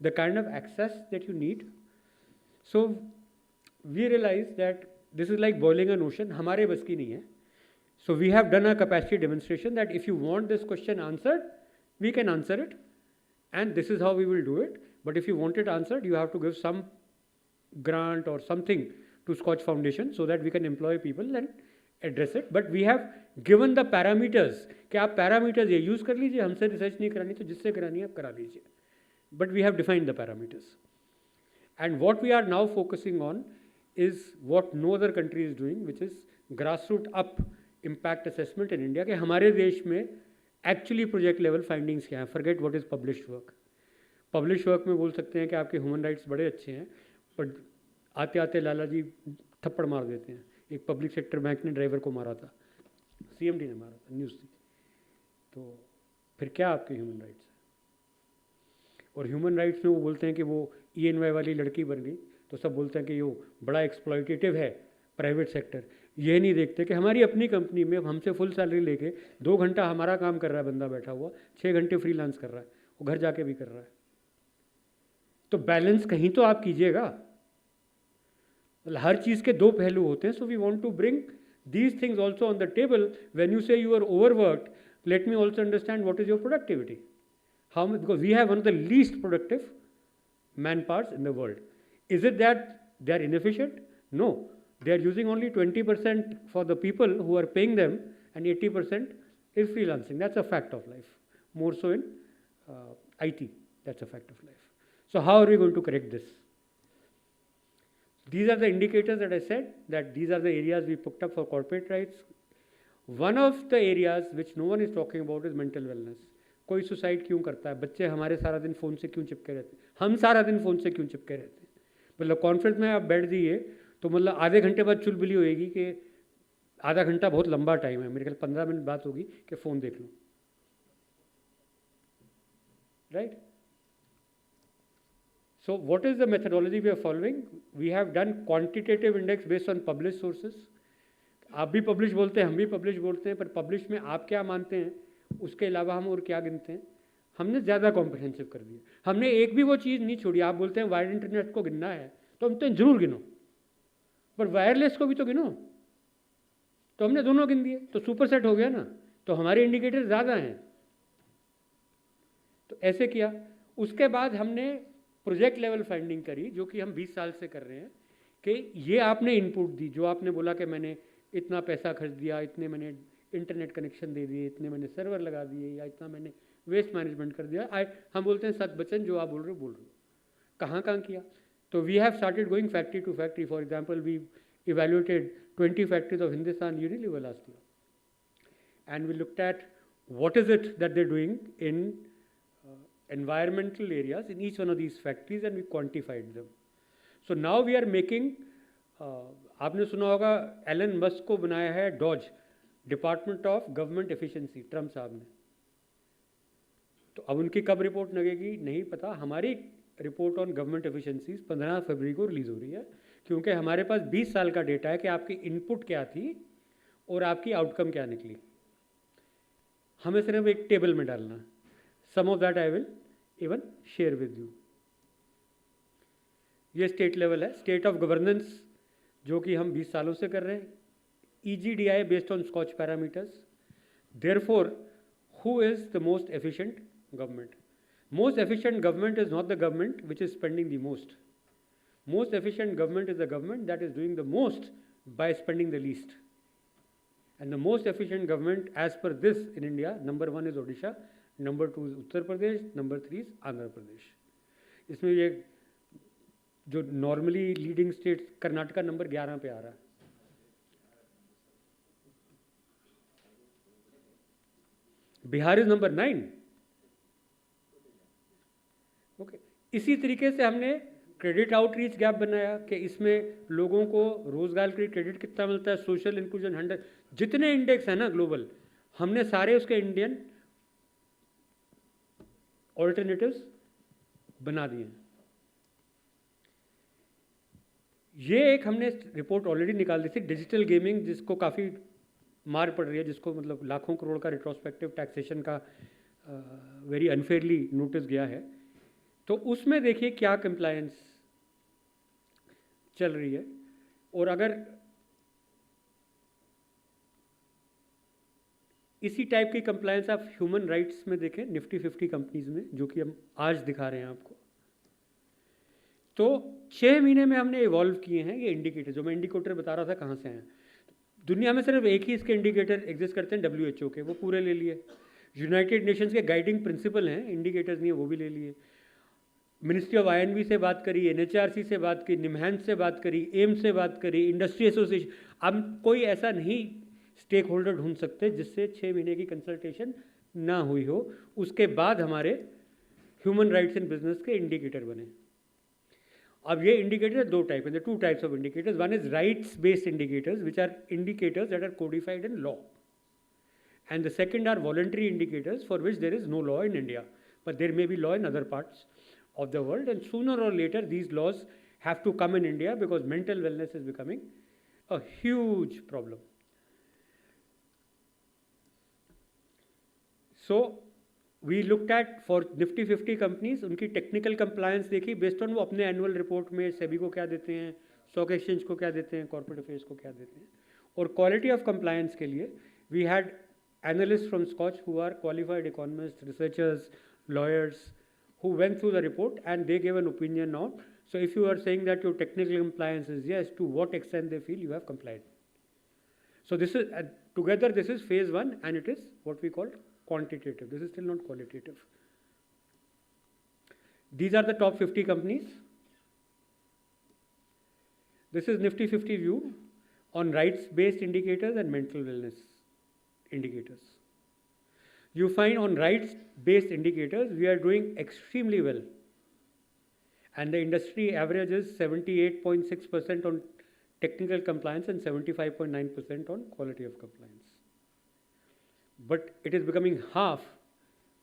the kind of access that you need. So we realized that this is like boiling an ocean, हमारे बस की नहीं है. So we have done a capacity demonstration that if you want this question answered, we can answer it, and this is how we will do it. But if you want it answered, you have to give some grant or something to Scotch Foundation so that we can employ people and address it. But we have given the parameters कि आप parameters ये use कर लीजिए, हमसे research नहीं करानी तो जिससे करानी है आप करा लीजिए. But we have defined the parameters. And what we are now focusing on is what no other country is doing, which is grassroots up impact assessment in India. कि हमारे देश में actually project level findings क्या हैं. Forget what is published work. Published work में बोल सकते हैं कि आपके human rights बड़े अच्छे हैं, but आते आते लाला जी थप्पड़ मार देते हैं. एक पब्लिक सेक्टर बैंक ने ड्राइवर को मारा था, सीएमडी ने मारा था, न्यूज़ थी. तो फिर क्या आपके ह्यूमन राइट्स हैं? और ह्यूमन राइट्स में वो बोलते हैं कि वो ENY वाली लड़की बन गई तो सब बोलते हैं कि वो बड़ा एक्सप्लॉयटेटिव है प्राइवेट सेक्टर. ये नहीं देखते कि हमारी अपनी कंपनी में हमसे फुल सैलरी लेके 2 घंटा हमारा काम कर रहा है बंदा बैठा हुआ, 6 घंटे फ्रीलांस कर रहा है, वो घर जाके भी कर रहा है. तो बैलेंस कहीं तो आप कीजिएगा. हर चीज़ के 2 पहलू होते हैं. So we want to bring these things also on the table. When you say you are overworked, let me also understand what is your productivity. How much, because we have one of the least productive manpowers in the world. Is it that they are inefficient? No. They are using only 20% for the people who are paying them and 80% is freelancing. That's a fact of life. More so in IT. That's a fact of life. So how are we going to correct this? These are the indicators that I said, that these are the areas we picked up for corporate rights. One of the areas which no one is talking about is mental wellness. कोई suicide क्यों करता है? बच्चे हमारे सारा दिन phone से क्यों चिपके रहते हैं? हम सारा दिन फ़ोन से क्यों चिपके रहते हैं? मतलब कॉन्फ्रेंस में आप बैठ जाइए तो मतलब आधे घंटे बाद चुलबुली होएगी कि आधा घंटा बहुत लंबा टाइम है, मेरे ख्याल 15 मिनट बात होगी कि फ़ोन देख लो, right? So what is the methodology we are following? We have done quantitative index based on published sources. आप भी पब्लिश बोलते हैं, हम भी पब्लिश बोलते हैं, पर पब्लिश में आप क्या मानते हैं, उसके अलावा हम और क्या गिनते हैं, हमने ज़्यादा कॉम्प्रिहेंसिव कर दिया. हमने एक भी वो चीज़ नहीं छोड़ी. आप बोलते हैं वायर्ड इंटरनेट को गिनना है तो हम तो जरूर गिनो, पर वायरलेस को भी तो गिनो. तो हमने दोनों गिन दिए, तो सुपर सेट हो गया ना. तो हमारे इंडिकेटर ज़्यादा हैं. तो ऐसे किया. उसके बाद हमने प्रोजेक्ट लेवल फाइंडिंग करी, जो कि हम 20 साल से कर रहे हैं, कि ये आपने इनपुट दी, जो आपने बोला कि मैंने इतना पैसा खर्च दिया, इतने मैंने इंटरनेट कनेक्शन दे दिए, इतने मैंने सर्वर लगा दिए, या इतना मैंने वेस्ट मैनेजमेंट कर दिया. हम बोलते हैं सत बचन, जो आप बोल रहे हो. कहाँ किया? तो we have started going factory to factory. For example, we evaluated 20 factories of Hindustan Unilever last year, and we looked at what is it that they're doing in environmental areas in each one of these factories, and we quantified them. So now we are making, आपने सुना होगा Elon Musk को बनाया है DOGE, department of government efficiency, Trump साहब ने. तो अब उनकी कब रिपोर्ट लगेगी नहीं पता। हमारी रिपोर्ट ऑन गवर्नमेंट एफिशिएंसीज 15 फरवरी को रिलीज़ हो रही है, क्योंकि हमारे पास 20 साल का डेटा है कि आपकी इनपुट क्या थी और आपकी आउटकम क्या निकली। हमें सिर्फ एक टेबल में डालना। Some of that I will even share with you. ये स्टेट लेवल है, स्टेट ऑफ गवर्नेंस, जो कि हम 20 सालों से कर रहे हैं। EGDI based on Skoch parameters. Therefore who is the most efficient government? Most efficient government is not the government which is spending the most. Most efficient government is the government that is doing the most by spending the least. And the most efficient government as per this in India, number 1 is Odisha, number 2 is Uttar Pradesh, number 3 is Andhra Pradesh. इसमें ये जो normally leading states, Karnataka number 11 पे आ रहा है। Bihar is number 9। Okay, इसी तरीके से हमने क्रेडिट आउटरीच गैप बनाया कि इसमें लोगों को रोजगार के लिए क्रेडिट कितना मिलता है, सोशल इंक्लूजन 100, जितने इंडेक्स है ना ग्लोबल, हमने सारे उसके इंडियन ऑल्टरनेटिव्स बना दिए। ये एक हमने रिपोर्ट ऑलरेडी निकाल दी थी, डिजिटल गेमिंग, जिसको काफ़ी मार पड़ रही है, जिसको मतलब लाखों करोड़ का रिट्रोस्पेक्टिव टैक्सेशन का वेरी अनफेयरली नोटिस गया है। तो उसमें देखिए क्या कंप्लायंस चल रही है। और अगर इसी टाइप की कंप्लायंस आप ह्यूमन राइट्स में देखें, निफ्टी 50 कंपनीज में, जो कि हम आज दिखा रहे हैं आपको, तो 6 महीने में हमने इवॉल्व किए हैं ये इंडिकेटर। जो मैं इंडिकेटर बता रहा था कहाँ से आए हैं, दुनिया में सिर्फ एक ही इसके इंडिकेटर एग्जिस्ट करते हैं, WHO के, वो पूरे ले लिए। यूनाइटेड नेशंस के गाइडिंग प्रिंसिपल हैं, इंडिकेटर्स नहीं है, वो भी ले लिए। मिनिस्ट्री ऑफ INV से बात करी, NHRC से बात की, निमहैंस से बात करी, एम्स से बात करी, इंडस्ट्री एसोसिएशन। अब कोई ऐसा नहीं स्टेक होल्डर ढूंढ सकते जिससे 6 महीने की कंसल्टेशन ना हुई हो, उसके बाद हमारे ह्यूमन राइट्स इन बिजनेस के इंडिकेटर बने। अब ये इंडिकेटर दो टाइप हैं, two types of indicators. One is rights based indicators which are indicators that are codified in law, and the second are voluntary indicators for which there is no law in India, but there may be law in other parts of the world, and sooner or later these laws have to come in India because mental wellness is becoming a huge problem. So we looked at for Nifty 50 companies, उनकी technical compliance देखी based on वो अपने annual report में SEBI को क्या देते हैं, stock exchange को क्या देते हैं, corporate affairs को क्या देते हैं। और quality of compliance के लिए we had analysts from Scotch who are qualified economists, researchers, lawyers, who went through the report and they gave an opinion on. So if you are saying that your technical compliance is yes, to what extent they feel you have complied. So this is together this is phase 1 and it is what we call quantitative. This is still not qualitative. These are the top 50 companies. This is Nifty 50 view on rights-based indicators and mental wellness indicators. You find on rights-based indicators we are doing extremely well, and the industry average is 78.6% on technical compliance and 75.9% on quality of compliance. But it is becoming half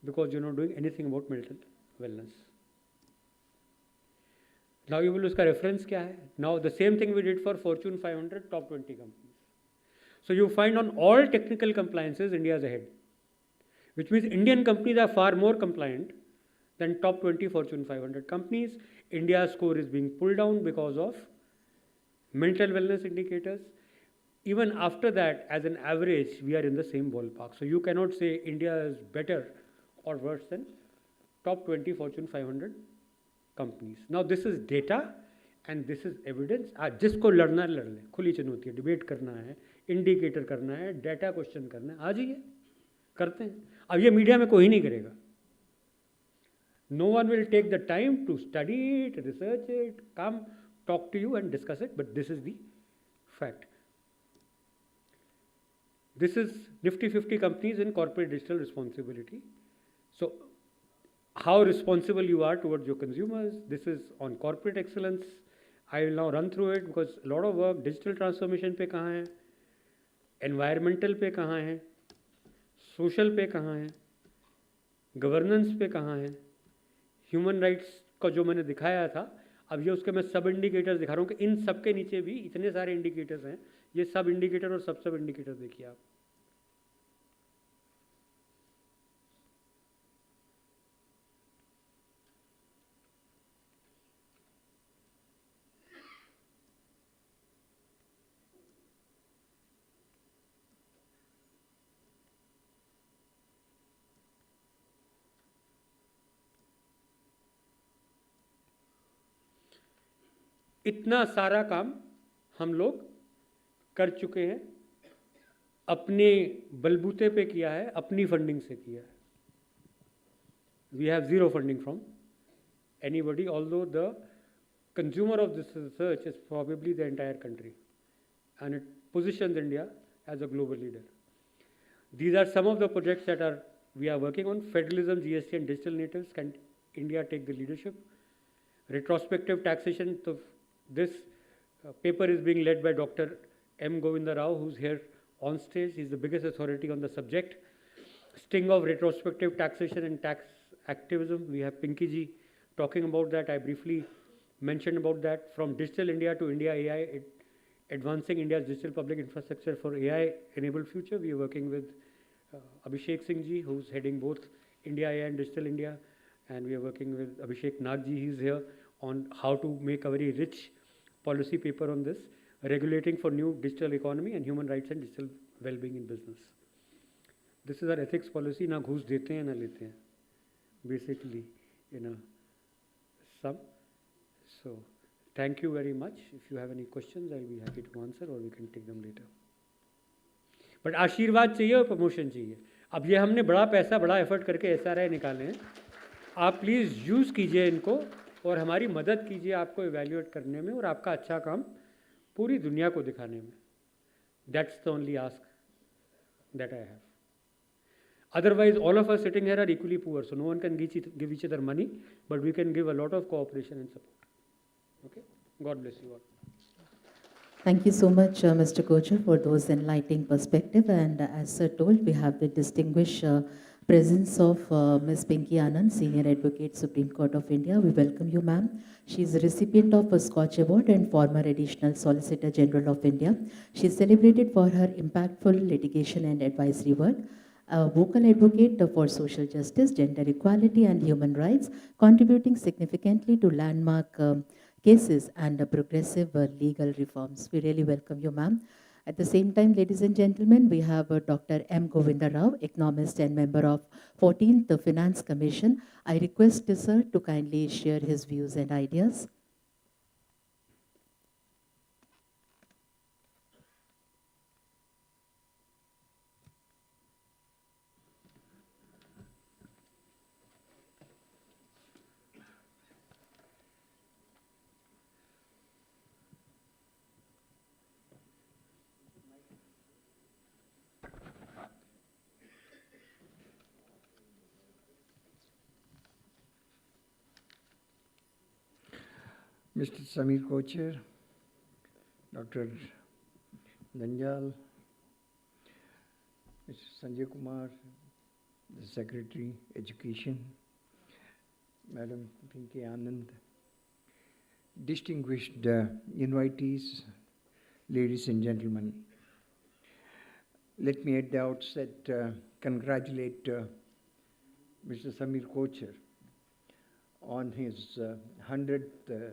because you're not doing anything about mental wellness. Now you will use का reference क्या है? Now the same thing we did for Fortune 500 top 20 companies. So you find on all technical compliances India is ahead, which means Indian companies are far more compliant than top 20 Fortune 500 companies. India's score is being pulled down because of mental wellness indicators. Even after that, as an average, we are in the same ballpark. So you cannot say India is better or worse than top 20 Fortune 500 companies. Now this is data and this is evidence. आज जिसको लड़ना लड़ ले, खुली चुनौती है, debate करना है, इंडिकेटर करना है, डाटा क्वेश्चन करना है, आ जाइए, करते हैं। अब ये मीडिया में कोई नहीं करेगा. No one will take the time to study it, research it, come talk to you and discuss it, but this is the fact. This is Nifty 50 companies in corporate digital responsibility. So how responsible you are towards your consumers. This is on corporate excellence. I will now run through it because a lot of work, digital transformation पे कहाँ है, environmental पे कहाँ है, social पे कहाँ है, governance पे कहाँ हैं, ह्यूमन राइट्स का जो मैंने दिखाया था, अब ये उसके मैं सब इंडिकेटर्स दिखा रहा हूँ कि इन सब के नीचे भी इतने सारे इंडिकेटर्स हैं, ये सब इंडिकेटर और सब इंडिकेटर देखिए आप। इतना सारा काम हम लोग कर चुके हैं, अपने बलबूते पे किया है, अपनी फंडिंग से किया है। We have zero funding from anybody, although the consumer of this research is probably the entire country, and it positions India as a global leader. These are some of the projects that we are working on. Federalism, GST and digital natives, can India take the leadership? Retrospective taxation, so this paper is being led by Dr. M. Govinda Rao, who's here on stage. He's the biggest authority on the subject. Sting of retrospective taxation and tax activism. We have Pinky ji talking about that. I briefly mentioned about that. From Digital India to India AI, advancing India's digital public infrastructure for AI-enabled future. We are working with Abhishek Singh ji, who's heading both India AI and Digital India. And we are working with Abhishek Nag ji, he's here, on how to make a very rich policy paper on this, regulating for new digital economy and human rights and digital well-being in business. This is our ethics policy. Na घूस देते हैं ना लेते हैं, basically, sum. So thank you very much. If you have any questions, I'll be happy to answer, or we can take them later. But आशीर्वाद चाहिए और promotion चाहिए. अब ये हमने बड़ा पैसा, बड़ा एफर्ट करके SRI निकाले हैं. आप प्लीज़ यूज़ कीजिए इनको और हमारी मदद कीजिए आपको इवैल्यूएट करने में और आपका अच्छा काम पूरी दुनिया को दिखाने में. That's the only ask that I have. Otherwise, all of us sitting here are equally poor, so no one can give each other money, but we can give a lot of cooperation and support. Okay? God bless you all. Thank you so much, Mr. Kocher, for those enlightening perspective. And as Sir told, we have the distinguished presence of Ms. Pinky Anand, Senior Advocate, Supreme Court of India. We welcome you, ma'am. She is a recipient of a SKOCH Award and former Additional Solicitor General of India. She is celebrated for her impactful litigation and advisory work. A vocal advocate for social justice, gender equality, and human rights, contributing significantly to landmark cases and progressive legal reforms. We really welcome you, ma'am. At the same time, ladies and gentlemen, we have Dr. M. Govinda Rao, economist and member of 14th Finance Commission. I request sir to kindly share his views and ideas. Mr. Samir Kocher, Dr. Danjal, Mr. Sanjay Kumar, the Secretary, Education, Madam Pinky Anand, distinguished invitees, ladies and gentlemen. Let me at the outset congratulate Mr. Samir Kocher on his 100th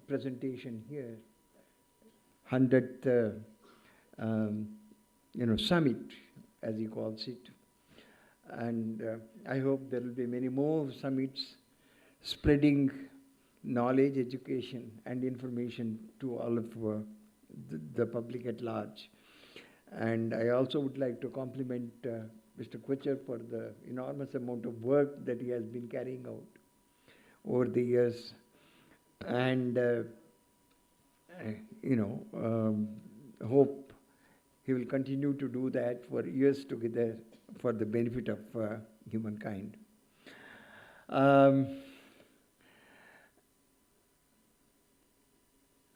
presentation here, 100th summit, as he calls it. And I hope there will be many more summits spreading knowledge, education, and information to all of the public at large. And I also would like to compliment Mr. Kocher for the enormous amount of work that he has been carrying out over the years. And, hope he will continue to do that for years together for the benefit of humankind. I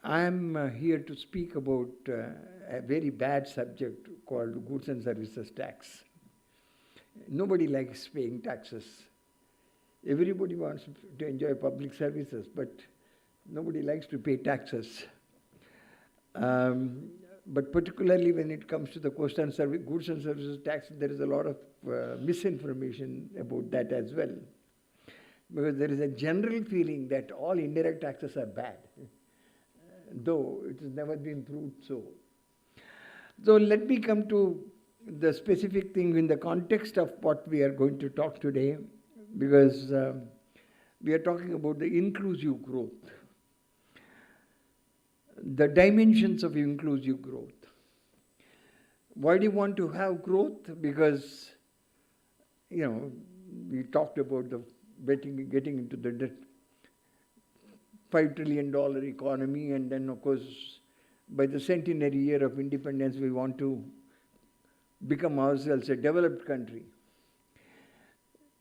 am here to speak about a very bad subject called goods and services tax. Nobody likes paying taxes, Everybody wants to enjoy public services, but nobody likes to pay taxes. But particularly when it comes to the goods and services tax, there is a lot of misinformation about that as well. Because there is a general feeling that all indirect taxes are bad, though it has never been proved so. So let me come to the specific thing in the context of what we are going to talk today, because we are talking about the inclusive growth, the dimensions of inclusive growth. Why do you want to have growth? Because, we talked about the getting into the $5 trillion economy, and then, of course, by the centenary year of independence, we want to become ourselves a developed country.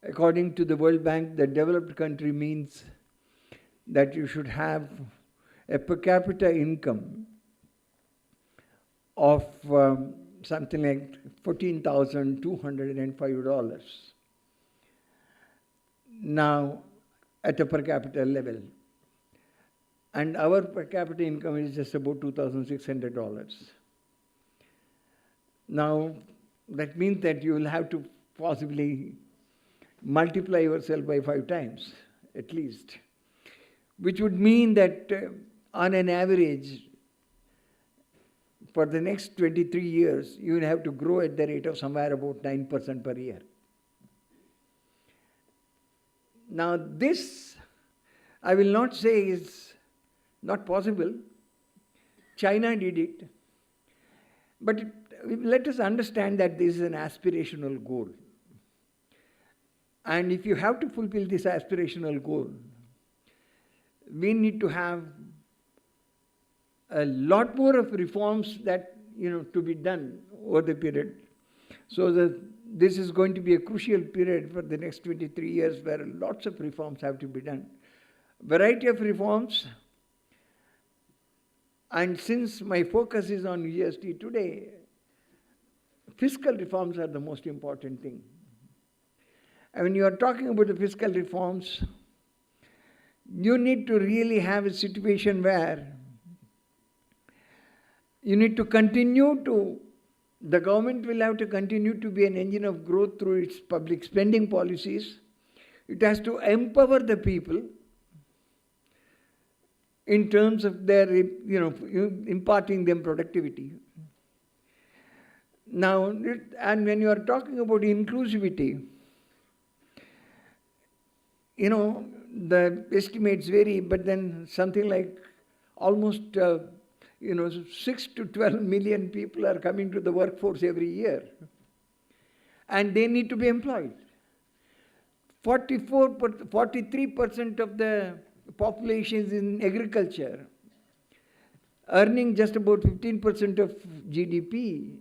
According to the World Bank, the developed country means that you should have a per capita income of something like $14,205 now at a per capita level. And our per capita income is just about $2,600. Now, that means that you will have to possibly multiply yourself by 5 times, at least, which would mean that on an average, for the next 23 years, you will have to grow at the rate of somewhere about 9% per year. Now, this, I will not say is not possible. China did it. But let us understand that this is an aspirational goal. And if you have to fulfill this aspirational goal, we need to have a lot more of reforms that, to be done over the period. So this is going to be a crucial period for the next 23 years where lots of reforms have to be done. Variety of reforms. And since my focus is on GST today, fiscal reforms are the most important thing. And when you are talking about the fiscal reforms, you need to really have a situation where you need to the government will have to continue to be an engine of growth through its public spending policies. It has to empower the people in terms of their, imparting them productivity. Now, and when you are talking about inclusivity, the estimates vary, but then something like almost 6 to 12 million people are coming to the workforce every year. And they need to be employed. 43% of the population is in agriculture, earning just about 15% of GDP.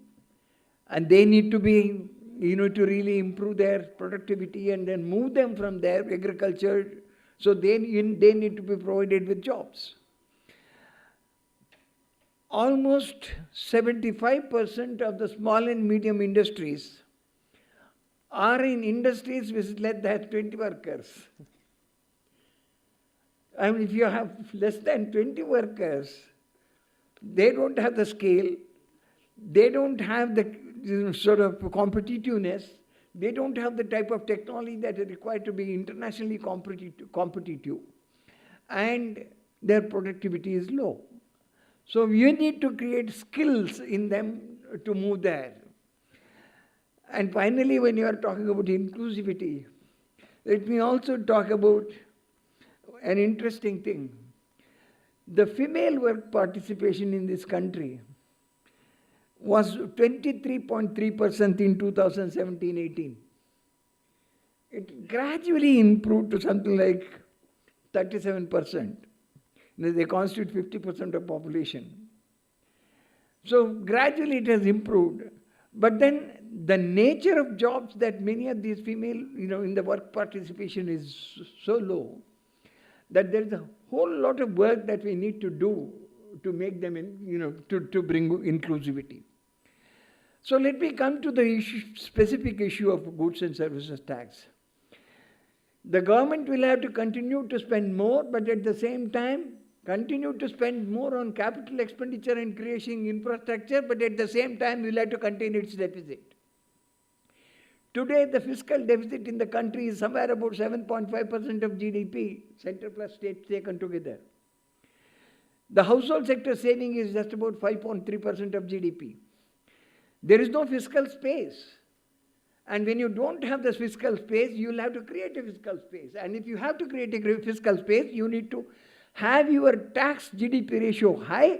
And they need to be, to really improve their productivity and then move them from their agriculture. So they need to be provided with jobs. Almost 75% of the small and medium industries are in industries which less than 20 workers. I mean, if you have less than 20 workers, they don't have the scale, they don't have the sort of competitiveness, they don't have the type of technology that is required to be internationally competitive, and their productivity is low. So you need to create skills in them to move there. And finally, when you are talking about inclusivity, let me also talk about an interesting thing. The female work participation in this country was 23.3% in 2017-18. It gradually improved to something like 37%. They constitute 50% of population. So gradually it has improved. But then the nature of jobs that many of these female, in the work participation is so low that there is a whole lot of work that we need to do to make them, to bring inclusivity. So let me come to the specific issue of goods and services tax. The government will have to continue to spend more, but at the same time, continue to spend more on capital expenditure and creating infrastructure, but at the same time, will have to contain its deficit. Today, the fiscal deficit in the country is somewhere about 7.5% of GDP, central plus states taken together. The household sector saving is just about 5.3% of GDP. There is no fiscal space. And when you don't have this fiscal space, you will have to create a fiscal space. And if you have to create a fiscal space, you need to have your tax GDP ratio high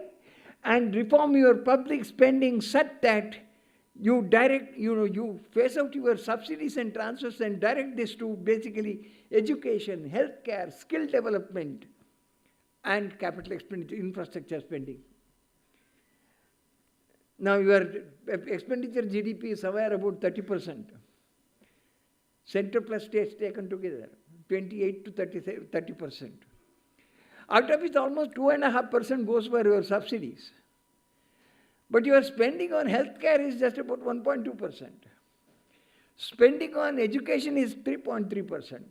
and reform your public spending such that you direct, you phase out your subsidies and transfers and direct this to basically education, healthcare, skill development, and capital expenditure, infrastructure spending. Now your expenditure GDP is somewhere about 30%. Central plus states taken together, 28 to 30%. Out of which almost 2.5% goes for your subsidies. But your spending on healthcare is just about 1.2%. Spending on education is 3.3%.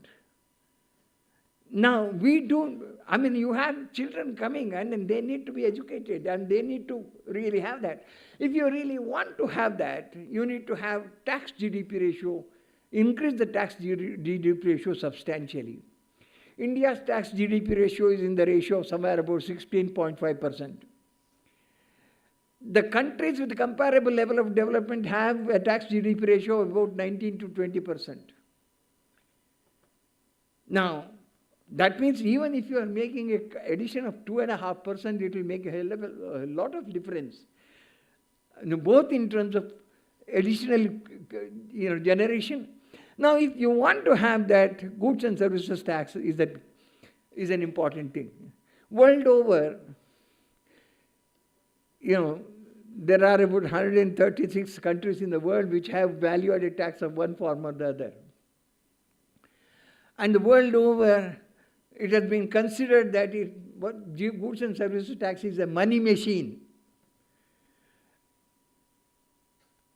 Now, you have children coming and they need to be educated and they need to really have that. If you really want to have that, you need to have tax GDP ratio, increase the tax GDP ratio substantially. India's tax GDP ratio is in the ratio of somewhere about 16.5%. The countries with comparable level of development have a tax GDP ratio of about 19 to 20%. Now, that means even if you are making an addition of 2.5%, it will make a lot of difference. Both in terms of additional generation. Now, if you want to have that, goods and services tax is an important thing. World over, there are about 136 countries in the world which have value-added tax of one form or the other. And the world over, it has been considered that goods and services tax is a money machine.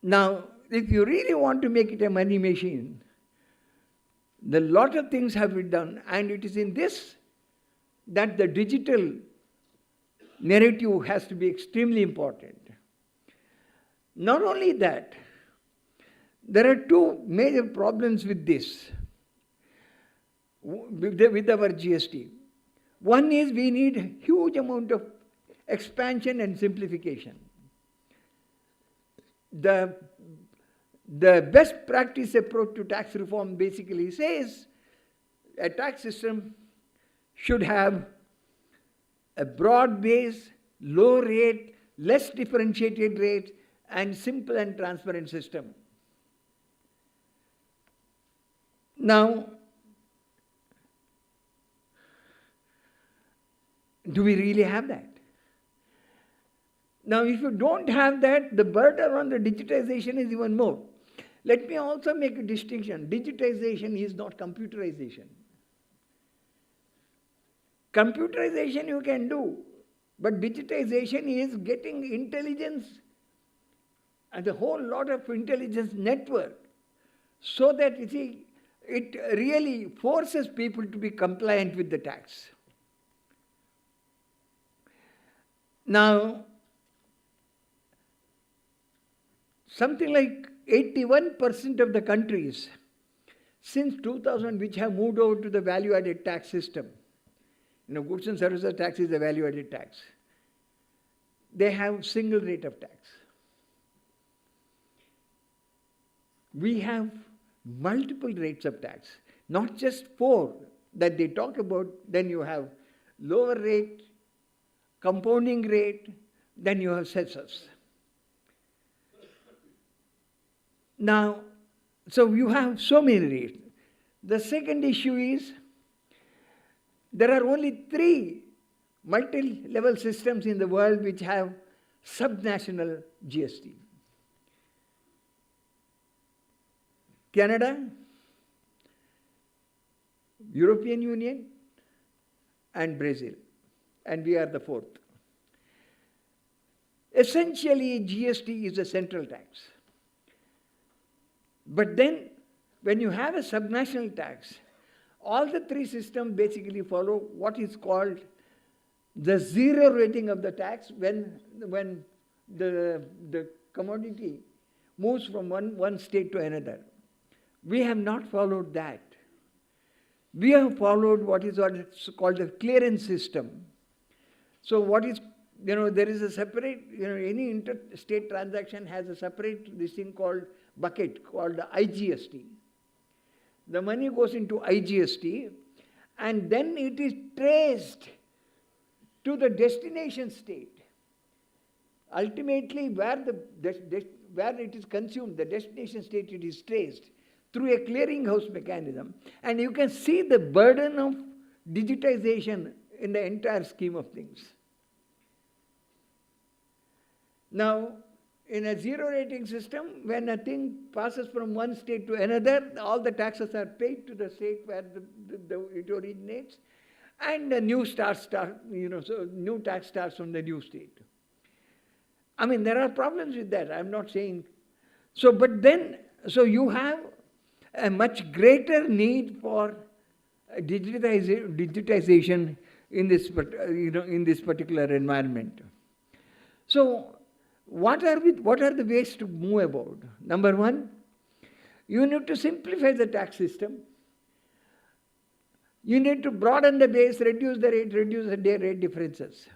Now, if you really want to make it a money machine, a lot of things have been done, and it is in this that the digital narrative has to be extremely important. Not only that, there are two major problems with this, with our GST. One is we need a huge amount of expansion and simplification. The best practice approach to tax reform basically says a tax system should have a broad base, low rate, less differentiated rates, and simple and transparent system. Now, do we really have that? Now, if you don't have that, the burden on the digitization is even more. Let me also make a distinction. Digitization is not computerization. Computerization you can do, but digitization is getting intelligence and a whole lot of intelligence network so that, it really forces people to be compliant with the tax. Now, something like 81% of the countries since 2000 which have moved over to the value-added tax system, goods and services tax is a value-added tax, they have single rate of tax. We have multiple rates of tax, not just four that they talk about. Then you have lower rate, compounding rate, then you have cessors. Now, so you have so many rates. The second issue is there are only 3 multi-level systems in the world which have subnational GST. Canada, European Union, and Brazil. And we are the 4th. Essentially, GST is a central tax. But then, when you have a subnational tax, All the three systems basically follow what is called the zero rating of the tax when the commodity moves from one state to another. We have not followed that. We have followed what is called the clearance system. So what is, there is a separate, any interstate transaction has a separate this thing called bucket called the IGST. The money goes into IGST and then it is traced to the destination state. Ultimately, where it is consumed, the destination state, it is traced through a clearinghouse mechanism. And you can see the burden of digitization in the entire scheme of things. Now, in a zero rating system, when a thing passes from one state to another, all the taxes are paid to the state where it originates, and a new new tax starts from the new state. I mean, there are problems with that. I'm not saying so, but then you have a much greater need for digitization in this in this particular environment. So, what are the ways to move about? Number one, you need to simplify the tax system. You need to broaden the base, reduce the rate, reduce the rate differences.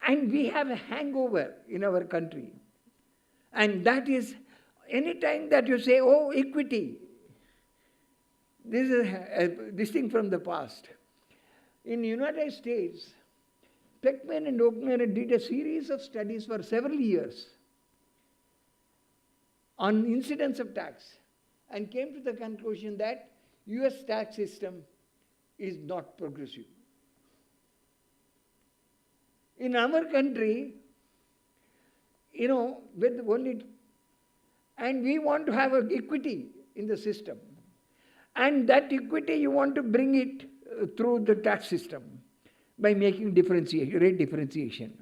And we have a hangover in our country. And that is, any time that you say, oh, equity, this is this thing from the past. In the United States, Peckman and Oakner did a series of studies for several years on incidence of tax and came to the conclusion that US tax system is not progressive. In our country, with only, and we want to have an equity in the system. And that equity you want to bring it through the tax system by making rate differentiation.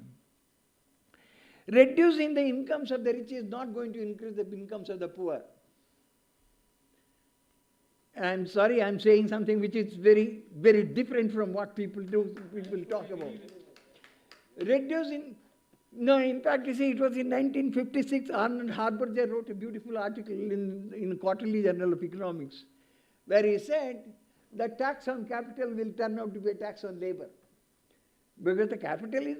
Reducing the incomes of the rich is not going to increase the incomes of the poor. I'm sorry, I'm saying something which is very, very different from what people talk about. Reducing, no, in fact, you see, it was in 1956, Arnold Harberger wrote a beautiful article in Quarterly Journal of Economics, where he said the tax on capital will turn out to be a tax on labor. Because the capital is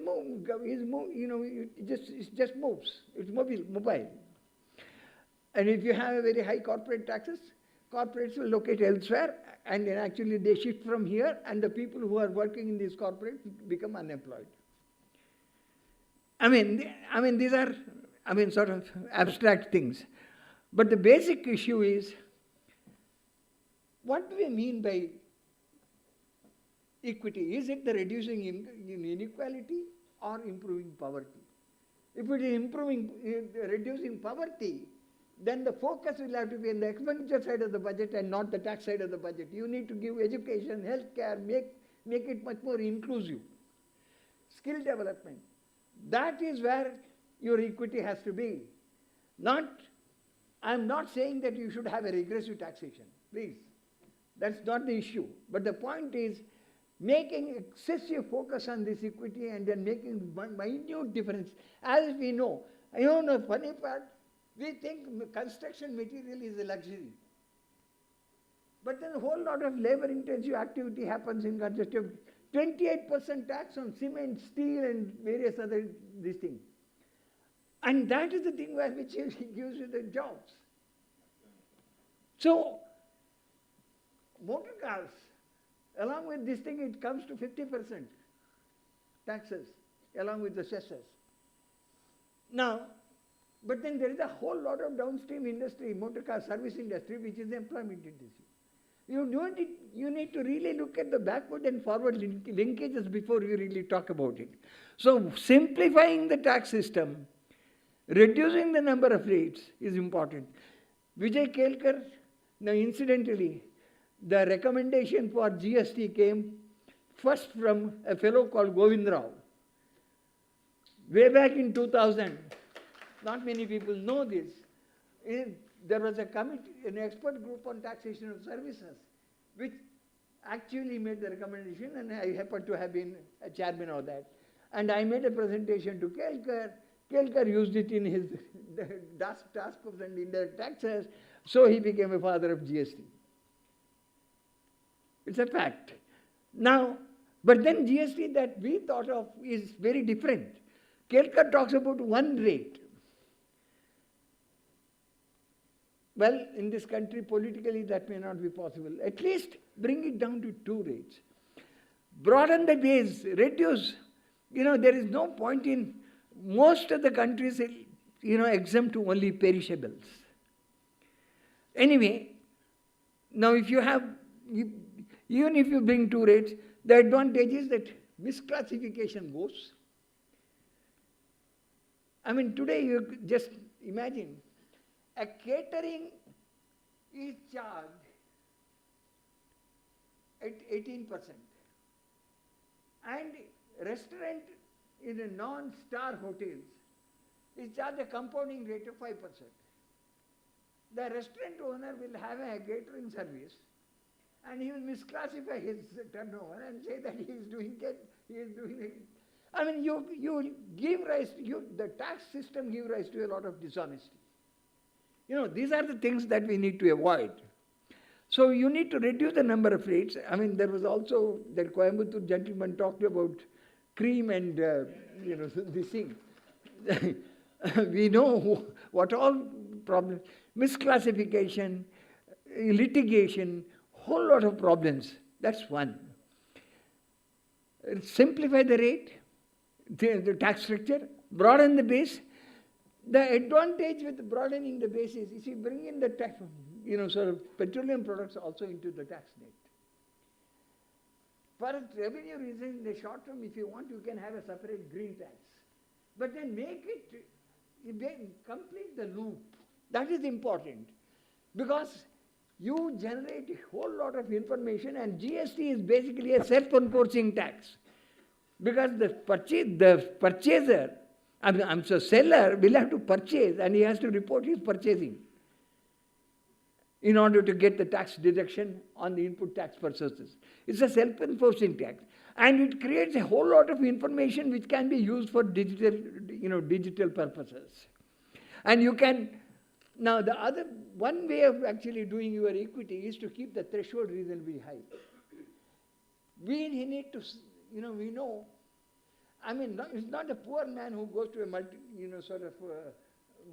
it just moves. It's mobile. And if you have very high corporate taxes, corporates will locate elsewhere, and then actually they shift from here, and the people who are working in these corporates become unemployed. I mean, these are, sort of abstract things. But the basic issue is, what do we mean by equity? Is it the reducing inequality or improving poverty? If it is reducing poverty, then the focus will have to be on the expenditure side of the budget and not the tax side of the budget. You need to give education, healthcare, make it much more inclusive. Skill development. That is where your equity has to be. I'm not saying that you should have a regressive taxation, please. That's not the issue. But the point is, making excessive focus on this equity and then making minute difference. As we know, the funny part, we think construction material is a luxury. But then a whole lot of labor-intensive activity happens in construction. 28% tax on cement, steel, and various other these things. And that is the thing which gives you the jobs. So, motor cars, along with this thing, it comes to 50% taxes, along with the cessors. Now, but then there is a whole lot of downstream industry, motor car service industry, which is employment intensive. You need to really look at the backward and forward linkages before you really talk about it. So simplifying the tax system, reducing the number of rates is important. Vijay Kelkar, now incidentally, the recommendation for GST came first from a fellow called Govind Rao. Way back in 2000, not many people know this, there was a committee, an expert group on taxation of services, which actually made the recommendation, and I happened to have been a chairman of that. And I made a presentation to Kelkar. Kelkar used it in his task force and indirect taxes, so he became a father of GST. It's a fact. Now, but then GST that we thought of is very different. Kelkar talks about one rate. Well, in this country, politically, that may not be possible. At least bring it down to 2 rates. Broaden the base, reduce. There is no point in most of the countries, exempt to only perishables. Anyway, now if you have, even if you bring 2 rates, the advantage is that misclassification goes. I mean, today you just imagine, a catering is charged at 18%. And restaurant in a non-star hotels is charged a compounding rate of 5%. The restaurant owner will have a catering service and he will misclassify his turnover and say that he is doing it. I mean, you give rise, the tax system gives rise to a lot of dishonesty. These are the things that we need to avoid. So you need to reduce the number of rates. I mean, there was also that Coimbatore gentleman talked about cream and, this thing. We know what all problems, misclassification, litigation, whole lot of problems. That's one. Simplify the rate, the tax structure, broaden the base. The advantage with broadening the base is if you bring in the tax, sort of petroleum products also into the tax net. For revenue reasons, in the short term, if you want, you can have a separate green tax. But then complete the loop. That is important. Because you generate a whole lot of information, and GST is basically a self-enforcing tax. Because the purchaser, seller will have to purchase, and he has to report his purchasing in order to get the tax deduction on the input tax purchases. It's a self-enforcing tax. And it creates a whole lot of information which can be used for digital purposes. And you can, now the other, one way of actually doing your equity is to keep the threshold reasonably high. We need to, we know, I mean, it's not a poor man who goes to a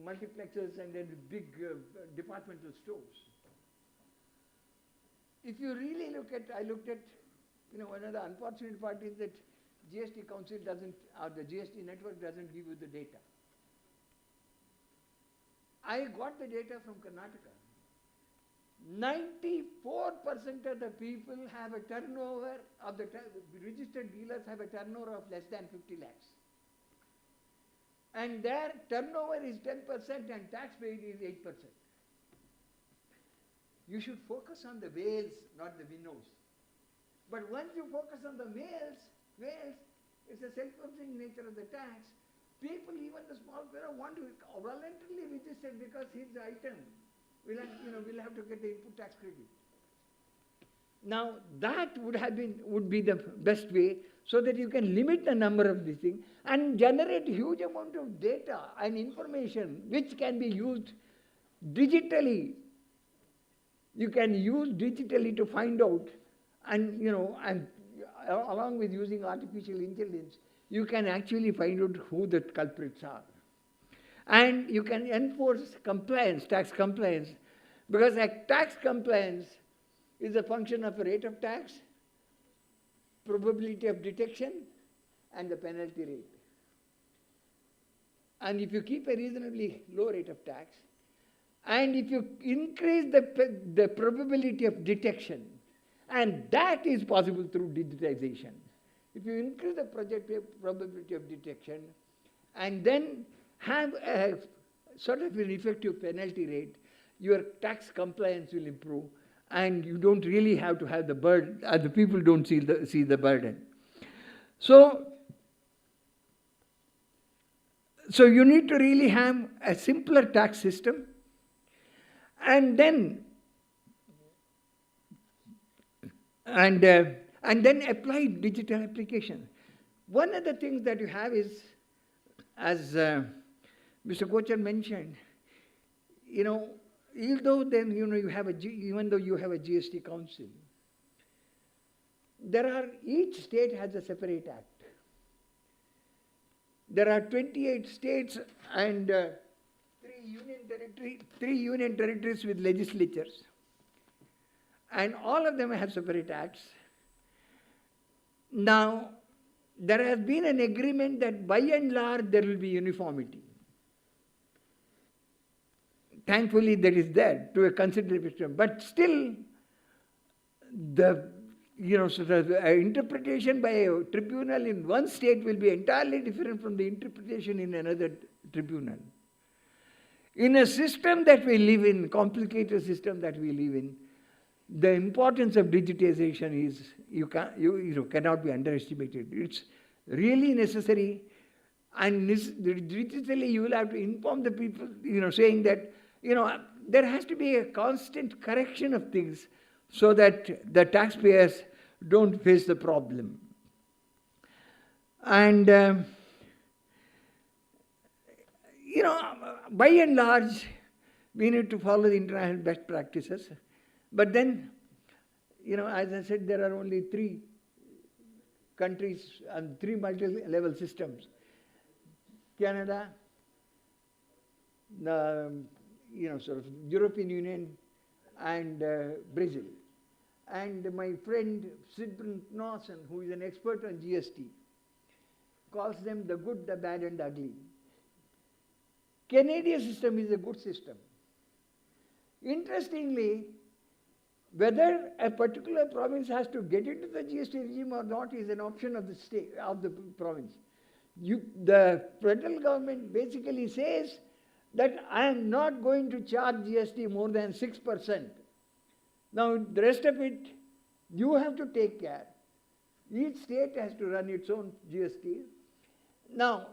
multiplexes and then big departmental stores. If you really look at, I looked at, one of the unfortunate part is that GST Council doesn't, or the GST network doesn't give you the data. I got the data from Karnataka. 94% of the people have a turnover of the registered dealers have a turnover of less than 50 lakhs. And their turnover is 10% and tax paid is 8%. You should focus on the whales, not the winnows. But once you focus on the whales, it's a self-fulfilling nature of the tax. People, even the small player, want to voluntarily register because his item will have to get the input tax credit. Now that would be the best way, so that you can limit the number of these things and generate huge amount of data and information which can be used digitally. You can use digitally to find out, and and along with using artificial intelligence, you can actually find out who the culprits are. And you can enforce compliance, tax compliance, because a tax compliance is a function of a rate of tax, probability of detection, and the penalty rate. And if you keep a reasonably low rate of tax, and if you increase the probability of detection, and that is possible through digitization. If you increase the probability of detection, and then have a sort of an effective penalty rate, your tax compliance will improve, and you don't really have to have the burden, and the people don't see the burden. So you need to really have a simpler tax system, and then and then apply digital application. One of the things that you have is, as Mr. Kochar mentioned, even though then you have even though you have a GST council, each state has a separate act. There are 28 states and 3 union territories with legislatures, and all of them have separate acts. Now, there has been an agreement that by and large there will be uniformity. Thankfully, that is there to a considerable extent, but still, the interpretation by a tribunal in one state will be entirely different from the interpretation in another tribunal. In a system that we live in, complicated system that we live in, the importance of digitization is cannot be underestimated. It's really necessary, and digitally you will have to inform the people, saying that there has to be a constant correction of things so that the taxpayers don't face the problem. And by and large, we need to follow the international best practices. But then, as I said, there are only 3 countries and 3 multi-level systems: Canada, the European Union, and Brazil. And my friend Sidbrand Knudsen, who is an expert on GST, calls them the good, the bad, and the ugly. Canadian system is a good system. Interestingly, whether a particular province has to get into the GST regime or not is an option of the state, of the province. The federal government basically says that I am not going to charge GST more than 6%. Now, the rest of it, you have to take care. Each state has to run its own GST. Now,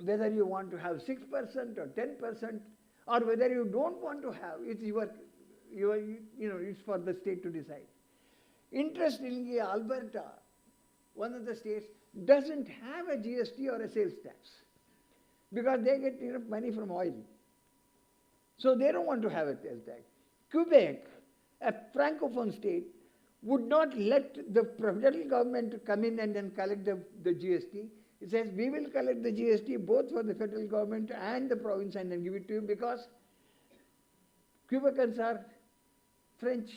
whether you want to have 6% or 10%, or whether you don't want to have, it's it's for the state to decide. Interestingly, Alberta, one of the states, doesn't have a GST or a sales tax because they get enough money from oil. So they don't want to have a sales tax. Quebec, a francophone state, would not let the federal government come in and then collect the GST. It says, we will collect the GST both for the federal government and the province and then give it to you because Quebecans are French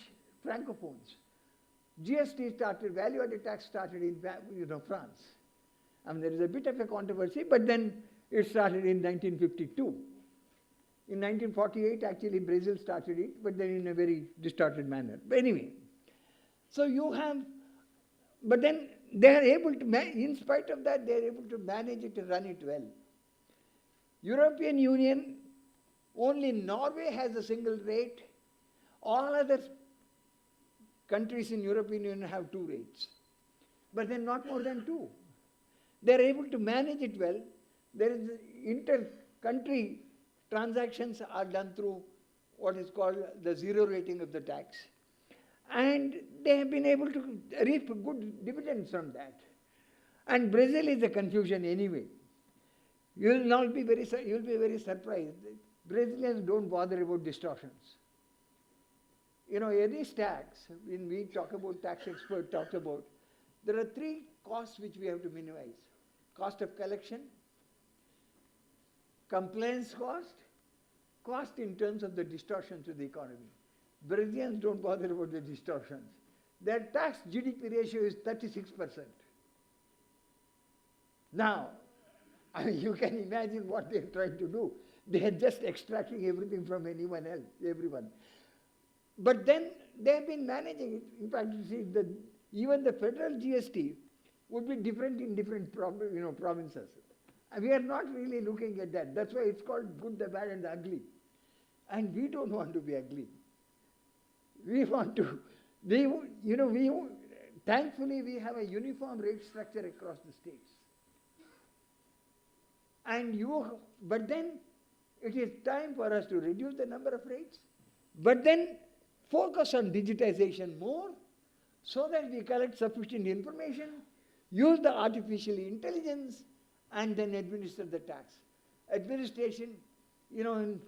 francophones. GST started, value-added tax started in France. I mean, there is a bit of a controversy, but then it started in 1952. In 1948, actually, Brazil started it, but then in a very distorted manner. But anyway, so you have, but then they are able to, in spite of that, they are able to manage it and run it well. European Union, only Norway has a single rate. All other countries in European Union have 2 rates, but then not more than 2. They are able to manage it well. There is inter-country transactions are done through what is called the 0 rating of the tax. And they have been able to reap good dividends from that. And Brazil is a confusion anyway. You will be very surprised. Brazilians don't bother about distortions. Any tax, when we talk about, tax expert talked about, there are 3 costs which we have to minimize. Cost of collection, compliance cost in terms of the distortions to the economy. Brazilians don't bother about the distortions. Their tax GDP ratio is 36%. Now, you can imagine what they're trying to do. They are just extracting everything from everyone. But then they have been managing it. In fact, you see, even the federal GST would be different in different provinces. We are not really looking at that. That's why it's called good, the bad, and the ugly. And we don't want to be ugly. We want to, thankfully we have a uniform rate structure across the states. But then it is time for us to reduce the number of rates, but then focus on digitization more so that we collect sufficient information, use the artificial intelligence, and then administer the tax. Administration, in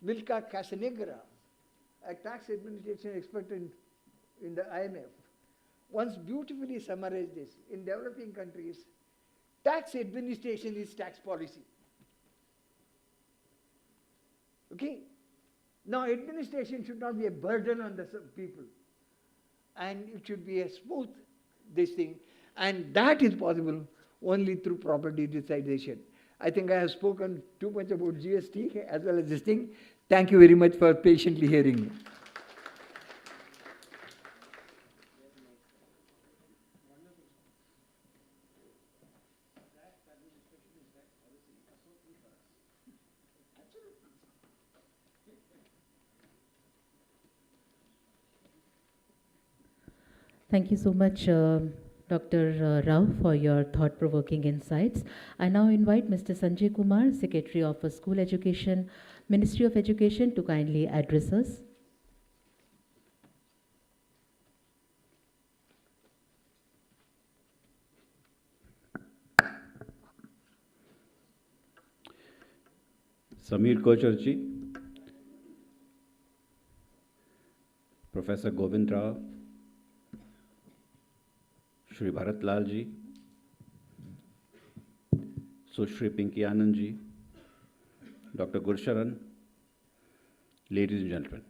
Milka Casanegra, a tax administration expert in the IMF, once beautifully summarized this. In developing countries, tax administration is tax policy. Okay? Now, administration should not be a burden on the people. And it should be a smooth, this thing. And that is possible only through proper digitization. I think I have spoken too much about GST as well as this thing. Thank you very much for patiently hearing me. Thank you so much, Dr. Rao, for your thought-provoking insights. I now invite Mr. Sanjay Kumar, Secretary of School Education, Ministry of Education, to kindly address us. Sameer Kocharji, Professor Govind Rao, Shri Bharat Lal ji, Sushri Pinky Anand ji, Dr. Gursharan, ladies and gentlemen.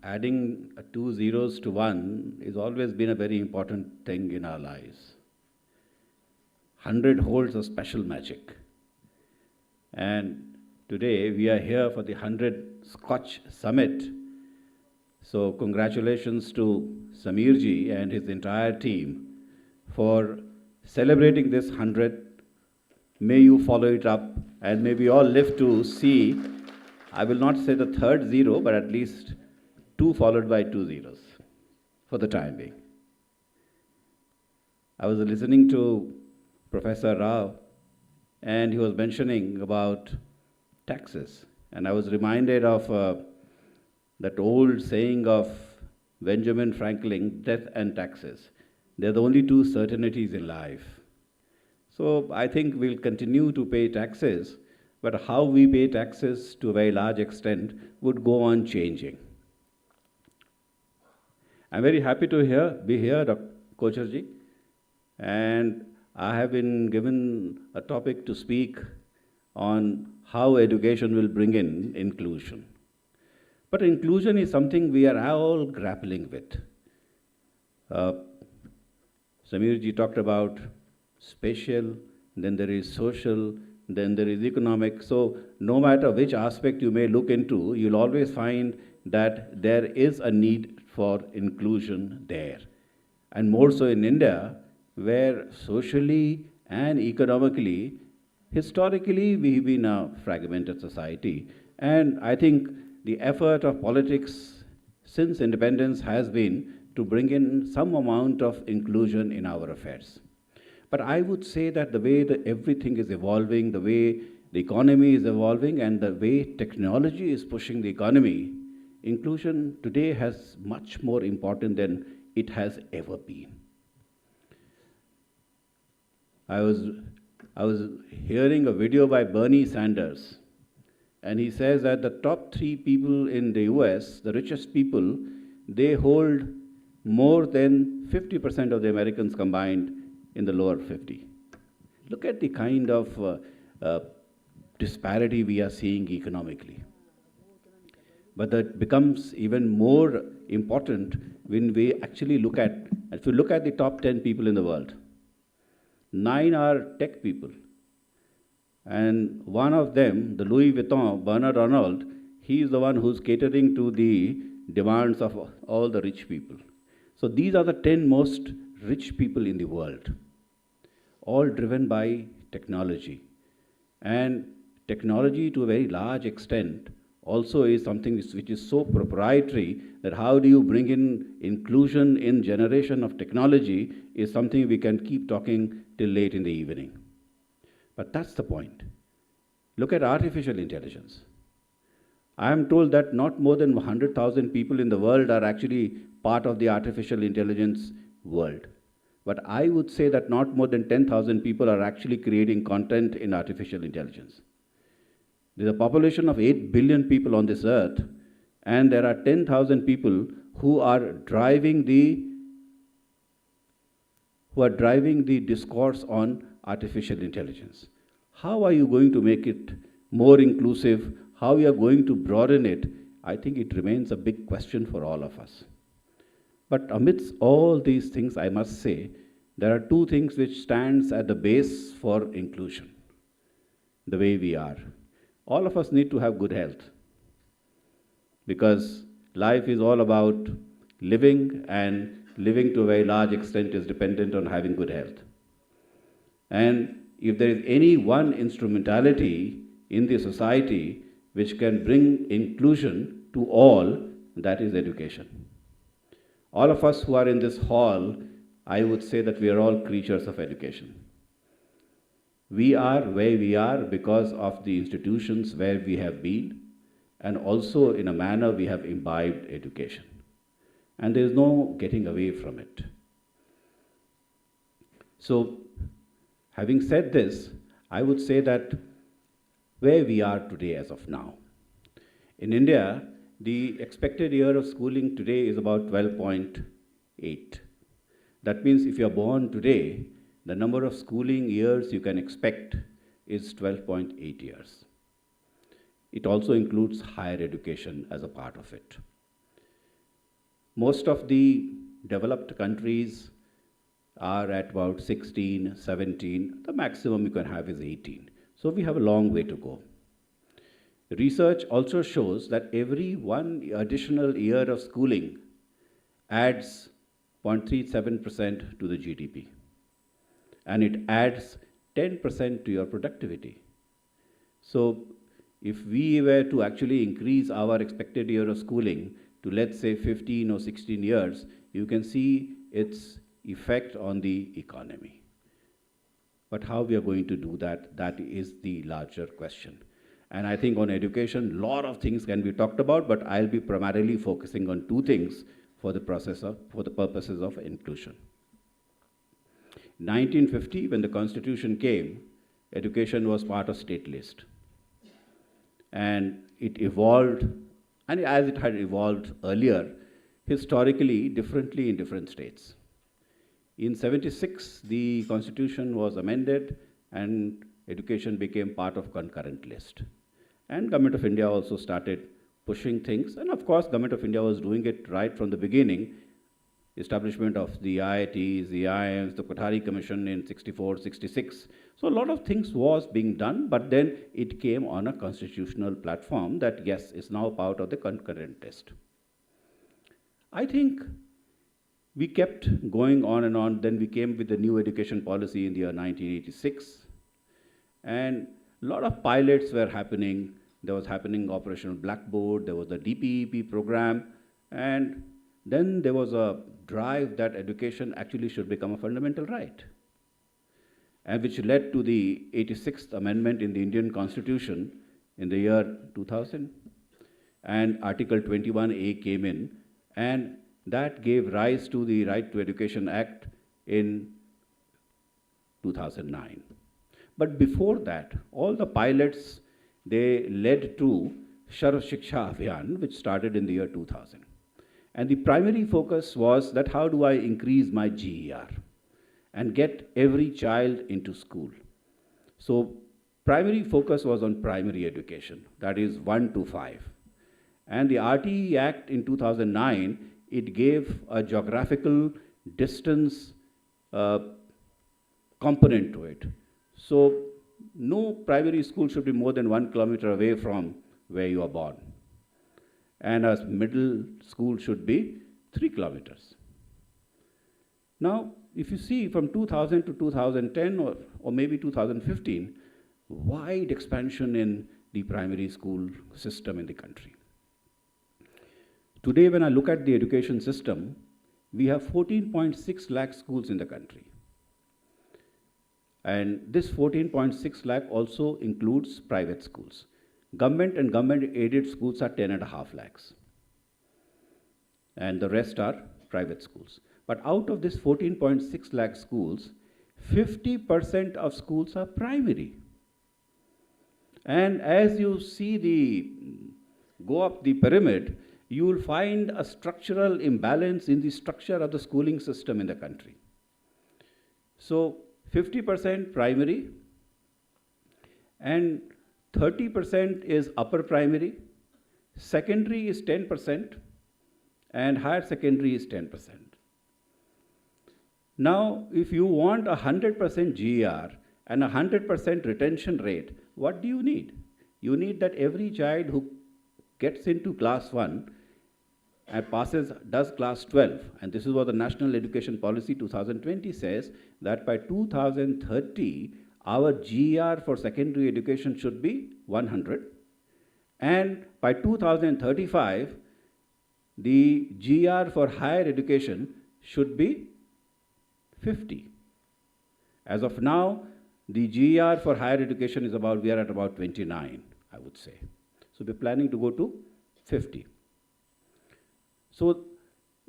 Adding 2 zeros to 1 has always been a very important thing in our lives. 100 holds a special magic. And today we are here for the 100 SKOCH Summit. So congratulations to Sameer ji and his entire team for celebrating this 100. May you follow it up and may we all live to see, I will not say the 3rd zero, but at least 2 followed by 2 zeros for the time being. I was listening to Professor Rao and he was mentioning about taxes. And I was reminded of that old saying of Benjamin Franklin, death and taxes. They're the only 2 certainties in life. So I think we'll continue to pay taxes, but how we pay taxes to a very large extent would go on changing. I'm very happy to be here, Dr. Kocharji, and I have been given a topic to speak on how education will bring in inclusion. But inclusion is something we are all grappling with. Sameer ji talked about spatial, then there is social, then there is economic. So no matter which aspect you may look into, you'll always find that there is a need for inclusion there. And more so in India, where socially and economically, historically, we've been a fragmented society. And I think the effort of politics since independence has been to bring in some amount of inclusion in our affairs. But I would say that the way that everything is evolving, the way the economy is evolving, and the way technology is pushing the economy, inclusion today has much more important than it has ever been. I was hearing a video by Bernie Sanders, and he says that the top 3 people in the US, the richest people, they hold more than 50% of the Americans combined in the lower 50. Look at the kind of disparity we are seeing economically. But that becomes even more important when we actually look at, if you look at the top 10 people in the world, 9 are tech people. And one of them, the Louis Vuitton, Bernard Arnault, he is the one who's catering to the demands of all the rich people. So these are the 10 most rich people in the world, all driven by technology. And technology, to a very large extent, also is something which is so proprietary that how do you bring in inclusion in generation of technology is something we can keep talking till late in the evening. But that's the point. Look at artificial intelligence. I am told that not more than 100,000 people in the world are actually part of the artificial intelligence world. But I would say that not more than 10,000 people are actually creating content in artificial intelligence. There's a population of 8 billion people on this earth, and there are 10,000 people who are driving the discourse on artificial intelligence. How are you going to make it more inclusive? How you are going to broaden it? I think it remains a big question for all of us. But amidst all these things, I must say, there are two things which stands at the base for inclusion, the way we are. All of us need to have good health, because life is all about living, and living to a very large extent is dependent on having good health. And if there is any one instrumentality in the society which can bring inclusion to all, that is education. All of us who are in this hall, I would say that we are all creatures of education. We are where we are because of the institutions where we have been, and also in a manner we have imbibed education. And there is no getting away from it. So, having said this, I would say that where we are today as of now. In India, the expected year of schooling today is about 12.8. That means if you are born today, the number of schooling years you can expect is 12.8 years. It also includes higher education as a part of it. Most of the developed countries are at about 16, 17. The maximum you can have is 18. So we have a long way to go. Research also shows that every one additional year of schooling adds 0.37% to the GDP. And it adds 10% to your productivity. So if we were to actually increase our expected year of schooling to, let's say, 15 or 16 years, you can see its effect on the economy. But how we are going to do that, that is the larger question. And I think on education, a lot of things can be talked about, but I'll be primarily focusing on two things for the purposes of inclusion. 1950, when the Constitution came, education was part of state list. And it evolved, and as it had evolved earlier, historically differently in different states. In 76, the Constitution was amended and education became part of concurrent list. And Government of India also started pushing things. And of course, Government of India was doing it right from the beginning. Establishment of the IITs, the IIMs, the Kothari Commission in 64, 66. So a lot of things was being done, but then it came on a constitutional platform that, yes, is now part of the concurrent list. I think we kept going on and on. Then we came with the new education policy in the year 1986. And a lot of pilots were happening. There was happening Operational Blackboard, there was the DPEP program, and then there was a drive that education actually should become a fundamental right, and which led to the 86th Amendment in the Indian Constitution in the year 2000. And Article 21A came in, and that gave rise to the Right to Education Act in 2009. But before that, all the pilots, they led to Sarv Shiksha Abhiyan, which started in the year 2000. And the primary focus was that how do I increase my GER and get every child into school. So primary focus was on primary education, that is 1 to 5. And the RTE Act in 2009, it gave a geographical distance component to it. So no primary school should be more than 1 kilometer away from where you are born. And a middle school should be 3 kilometers. Now, if you see from 2000 to 2010 or maybe 2015, wide expansion in the primary school system in the country. Today, when I look at the education system, we have 14.6 lakh schools in the country. And this 14.6 lakh also includes private schools. Government and government-aided schools are 10.5 lakhs. And the rest are private schools. But out of this 14.6 lakh schools, 50% of schools are primary. And as you go up the pyramid, you will find a structural imbalance in the structure of the schooling system in the country. So 50% primary, and 30% is upper primary, secondary is 10%, and higher secondary is 10%. Now, if you want 100% GER and 100% retention rate, what do you need? You need that every child who gets into class 1 and does class 12, and this is what the National Education Policy 2020 says, that by 2030, our GER for secondary education should be 100, and by 2035, the GER for higher education should be 50. As of now, the GER for higher education is we are at about 29, I would say. So we're planning to go to 50. So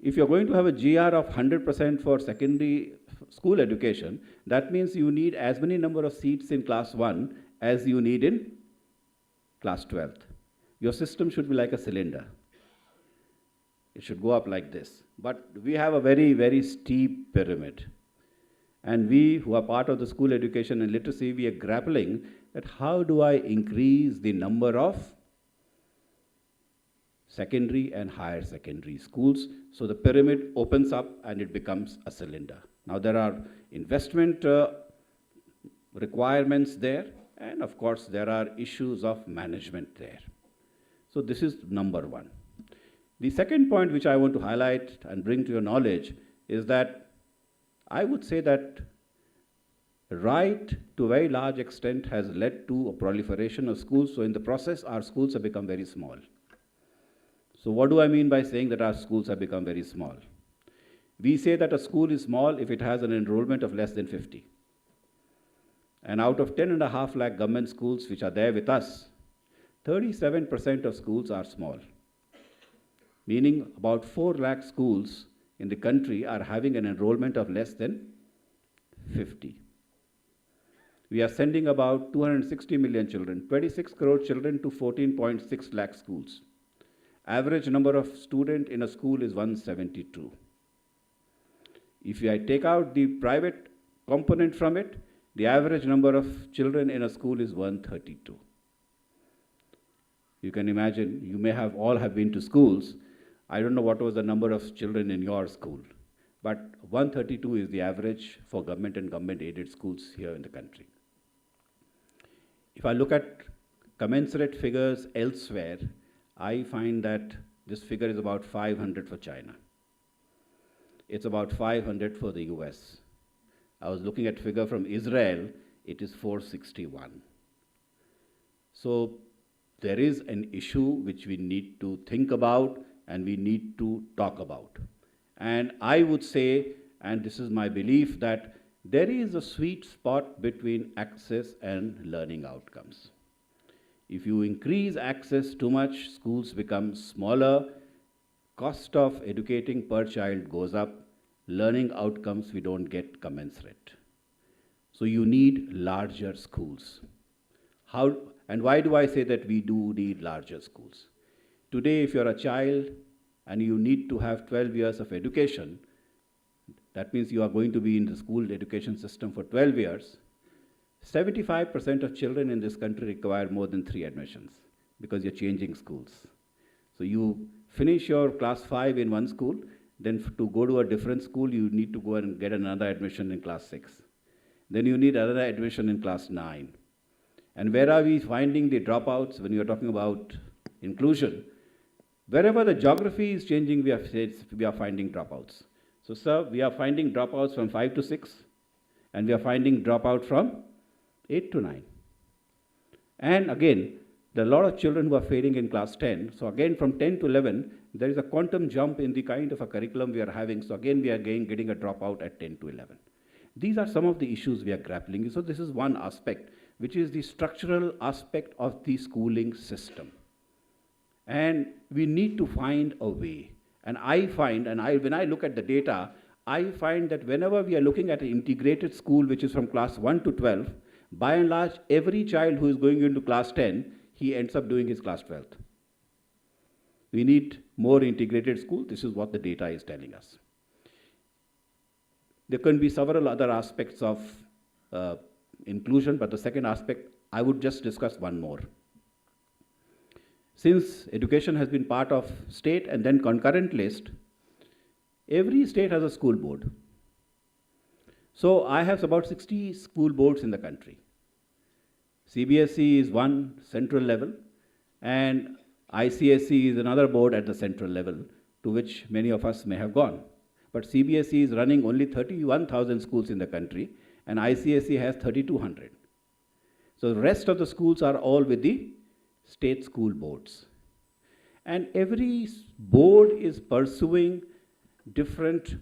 if you're going to have a GR of 100% for secondary school education, that means you need as many number of seats in class 1 as you need in class 12th. Your system should be like a cylinder. It should go up like this. But we have a very, very steep pyramid. And we, who are part of the school education and literacy, we are grappling at how do I increase the number of secondary and higher secondary schools so the pyramid opens up and it becomes a cylinder. Now there are investment requirements there, and of course there are issues of management there. So this is number one. The second point which I want to highlight and bring to your knowledge is that I would say that right to a very large extent has led to a proliferation of schools. So in the process, our schools have become very small. So what do I mean by saying that our schools have become very small? We say that a school is small if it has an enrollment of less than 50. And out of 10.5 lakh government schools which are there with us, 37% of schools are small. Meaning about 4 lakh schools in the country are having an enrollment of less than 50. We are sending about 260 million children, 26 crore children to 14.6 lakh schools. Average number of students in a school is 172. If I take out the private component from it, the average number of children in a school is 132. You can imagine, you may have all have been to schools. I don't know what was the number of children in your school, but 132 is the average for government and government-aided schools here in the country. If I look at commensurate figures elsewhere, I find that this figure is about 500 for China. It's about 500 for the US. I was looking at figure from Israel, it is 461. So there is an issue which we need to think about and we need to talk about. And I would say, and this is my belief, that there is a sweet spot between access and learning outcomes. If you increase access too much, schools become smaller, cost of educating per child goes up, learning outcomes we don't get commensurate. So you need larger schools. How, and why do I say that we do need larger schools? Today, if you're a child and you need to have 12 years of education, that means you are going to be in the school education system for 12 years. 75% of children in this country require more than 3 admissions because you're changing schools. So you finish your class 5 in one school, then to go to a different school, you need to go and get another admission in class 6. Then you need another admission in class 9. And where are we finding the dropouts when you're talking about inclusion? Wherever the geography is changing, we are finding dropouts. So, sir, we are finding dropouts from 5 to 6, and we are finding dropout from 8 to 9. And again, there are a lot of children who are failing in class 10. So again, from 10 to 11, there is a quantum jump in the kind of a curriculum we are having. So again, we are getting a dropout at 10 to 11. These are some of the issues we are grappling with. So this is one aspect which is the structural aspect of the schooling system. And we need to find a way. And I find, when I look at the data, I find that whenever we are looking at an integrated school, which is from class 1 to 12, by and large, every child who is going into class 10, he ends up doing his class 12th. We need more integrated school. This is what the data is telling us. There can be several other aspects of inclusion, but the second aspect, I would just discuss one more. Since education has been part of state and then concurrent list, every state has a school board. So I have about 60 school boards in the country. CBSE is one central level, and ICSE is another board at the central level, to which many of us may have gone. But CBSE is running only 31,000 schools in the country, and ICSE has 3,200. So the rest of the schools are all with the state school boards. And every board is pursuing different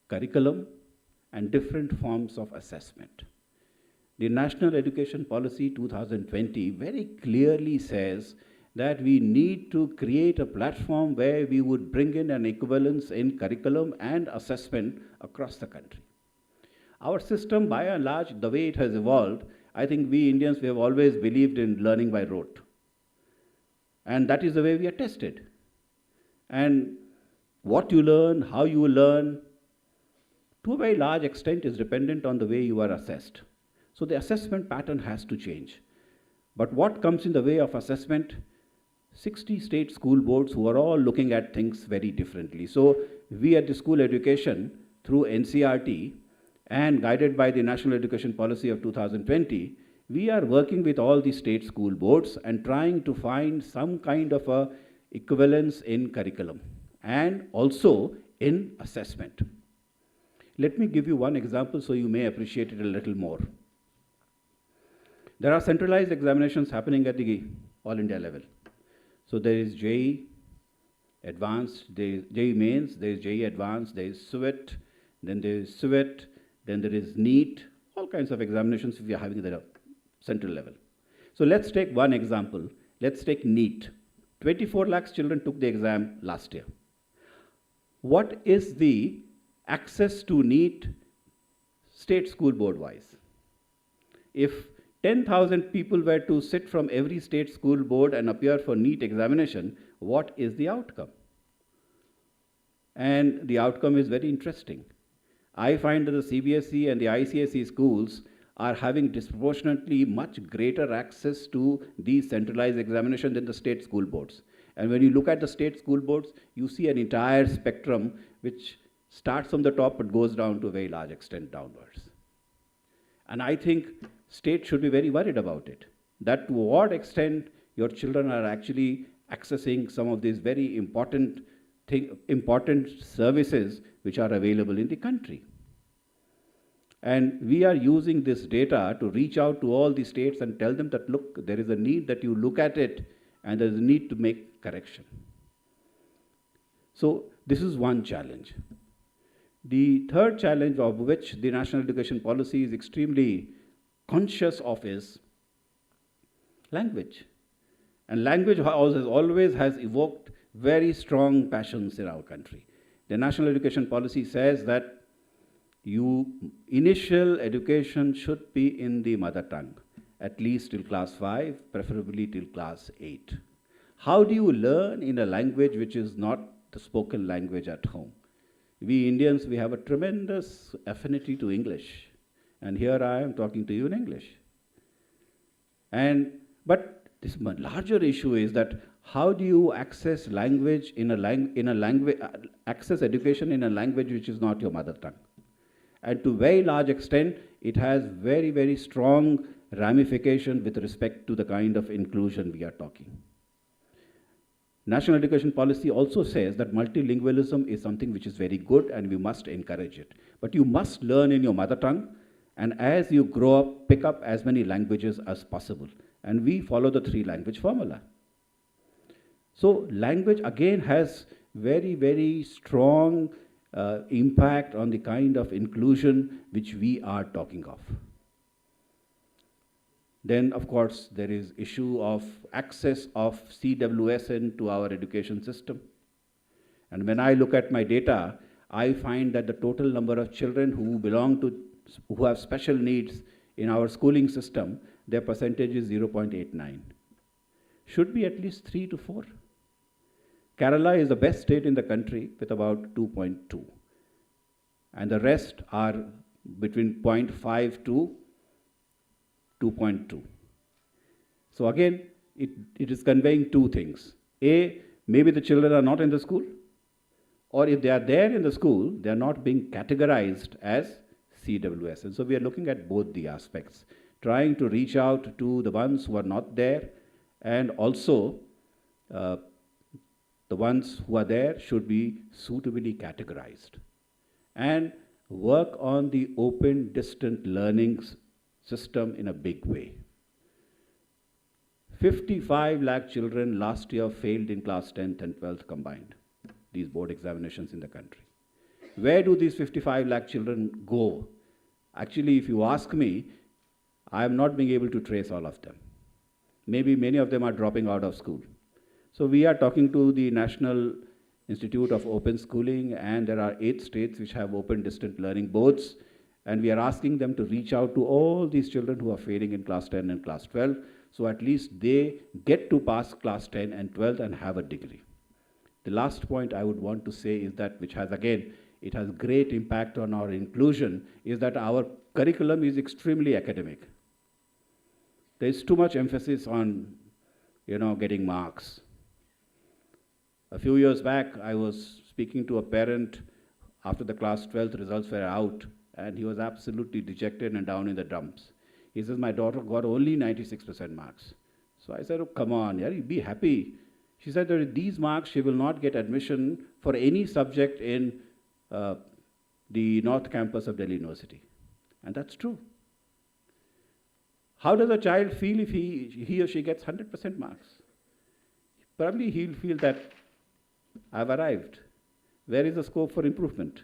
curriculum and different forms of assessment. The National Education Policy 2020 very clearly says that we need to create a platform where we would bring in an equivalence in curriculum and assessment across the country. Our system, by and large, the way it has evolved, I think we Indians, we have always believed in learning by rote. And that is the way we are tested. And what you learn, how you learn, to a very large extent is dependent on the way you are assessed. So the assessment pattern has to change. But what comes in the way of assessment? 60 state school boards who are all looking at things very differently. So we at the School Education, through NCRT and guided by the National Education Policy of 2020, we are working with all the state school boards and trying to find some kind of a equivalence in curriculum and also in assessment. Let me give you one example so you may appreciate it a little more. There are centralized examinations happening at the All India level. So there is JEE Advanced, there is JEE Mains, there is JEE Advanced, there is SUET, then there is SUET, then there is NEET, all kinds of examinations we are having at the central level. So let's take one example. Let's take NEET. 24 lakhs children took the exam last year. What is the access to NEET state school board wise? If 10,000 people were to sit from every state school board and appear for NEET examination, what is the outcome? And the outcome is very interesting. I find that the CBSE and the ICSE schools are having disproportionately much greater access to these centralized examinations than the state school boards. And when you look at the state school boards, you see an entire spectrum which starts from the top but goes down to a very large extent downwards. And I think state should be very worried about it, that to what extent your children are actually accessing some of these very important services which are available in the country. And we are using this data to reach out to all the states and tell them that, look, there is a need that you look at it and there is a need to make correction. So this is one challenge. The third challenge of which the National Education Policy is extremely conscious of is language. And language always has evoked very strong passions in our country. The National Education Policy says that initial education should be in the mother tongue, at least till class 5, preferably till class 8. How do you learn in a language which is not the spoken language at home? We Indians, we have a tremendous affinity to English. And here I am talking to you in English. But this larger issue is that how do you access language access education in a language which is not your mother tongue? And to a very large extent, it has very, very strong ramification with respect to the kind of inclusion we are talking. National Education Policy also says that multilingualism is something which is very good and we must encourage it. But you must learn in your mother tongue, and as you grow up, pick up as many languages as possible. And we follow the 3-language formula. So language again has very, very strong impact on the kind of inclusion which we are talking of. Then, of course, there is issue of access of CWSN to our education system. And when I look at my data, I find that the total number of children who have special needs in our schooling system, their percentage is 0.89. Should be at least 3 to 4. Kerala is the best state in the country with about 2.2. And the rest are between 0.5 to 2.2. So again, it is conveying two things. A, maybe the children are not in the school, or if they are there in the school, they are not being categorized as CWS. And so we are looking at both the aspects, trying to reach out to the ones who are not there, and also the ones who are there should be suitably categorized. And work on the open distant learning system in a big way. 55 lakh children last year failed in class 10th and 12th combined, these board examinations in the country. Where do these 55 lakh children go? Actually, if you ask me, I am not being able to trace all of them. Maybe many of them are dropping out of school. So we are talking to the National Institute of Open Schooling, and there are 8 states which have open distant learning boards, and we are asking them to reach out to all these children who are failing in class 10 and class 12, so at least they get to pass class 10 and 12 and have a degree. The last point I would want to say is that, which has again, it has great impact on our inclusion, is that our curriculum is extremely academic. There is too much emphasis on, getting marks. A few years back, I was speaking to a parent after the class 12th results were out, and he was absolutely dejected and down in the dumps. He says, my daughter got only 96% marks. So I said, oh, come on, yeah, be happy. She said that with these marks, she will not get admission for any subject in the North Campus of Delhi University. And that's true. How does a child feel if he or she gets 100% marks? Probably he'll feel that I've arrived. Where is the scope for improvement?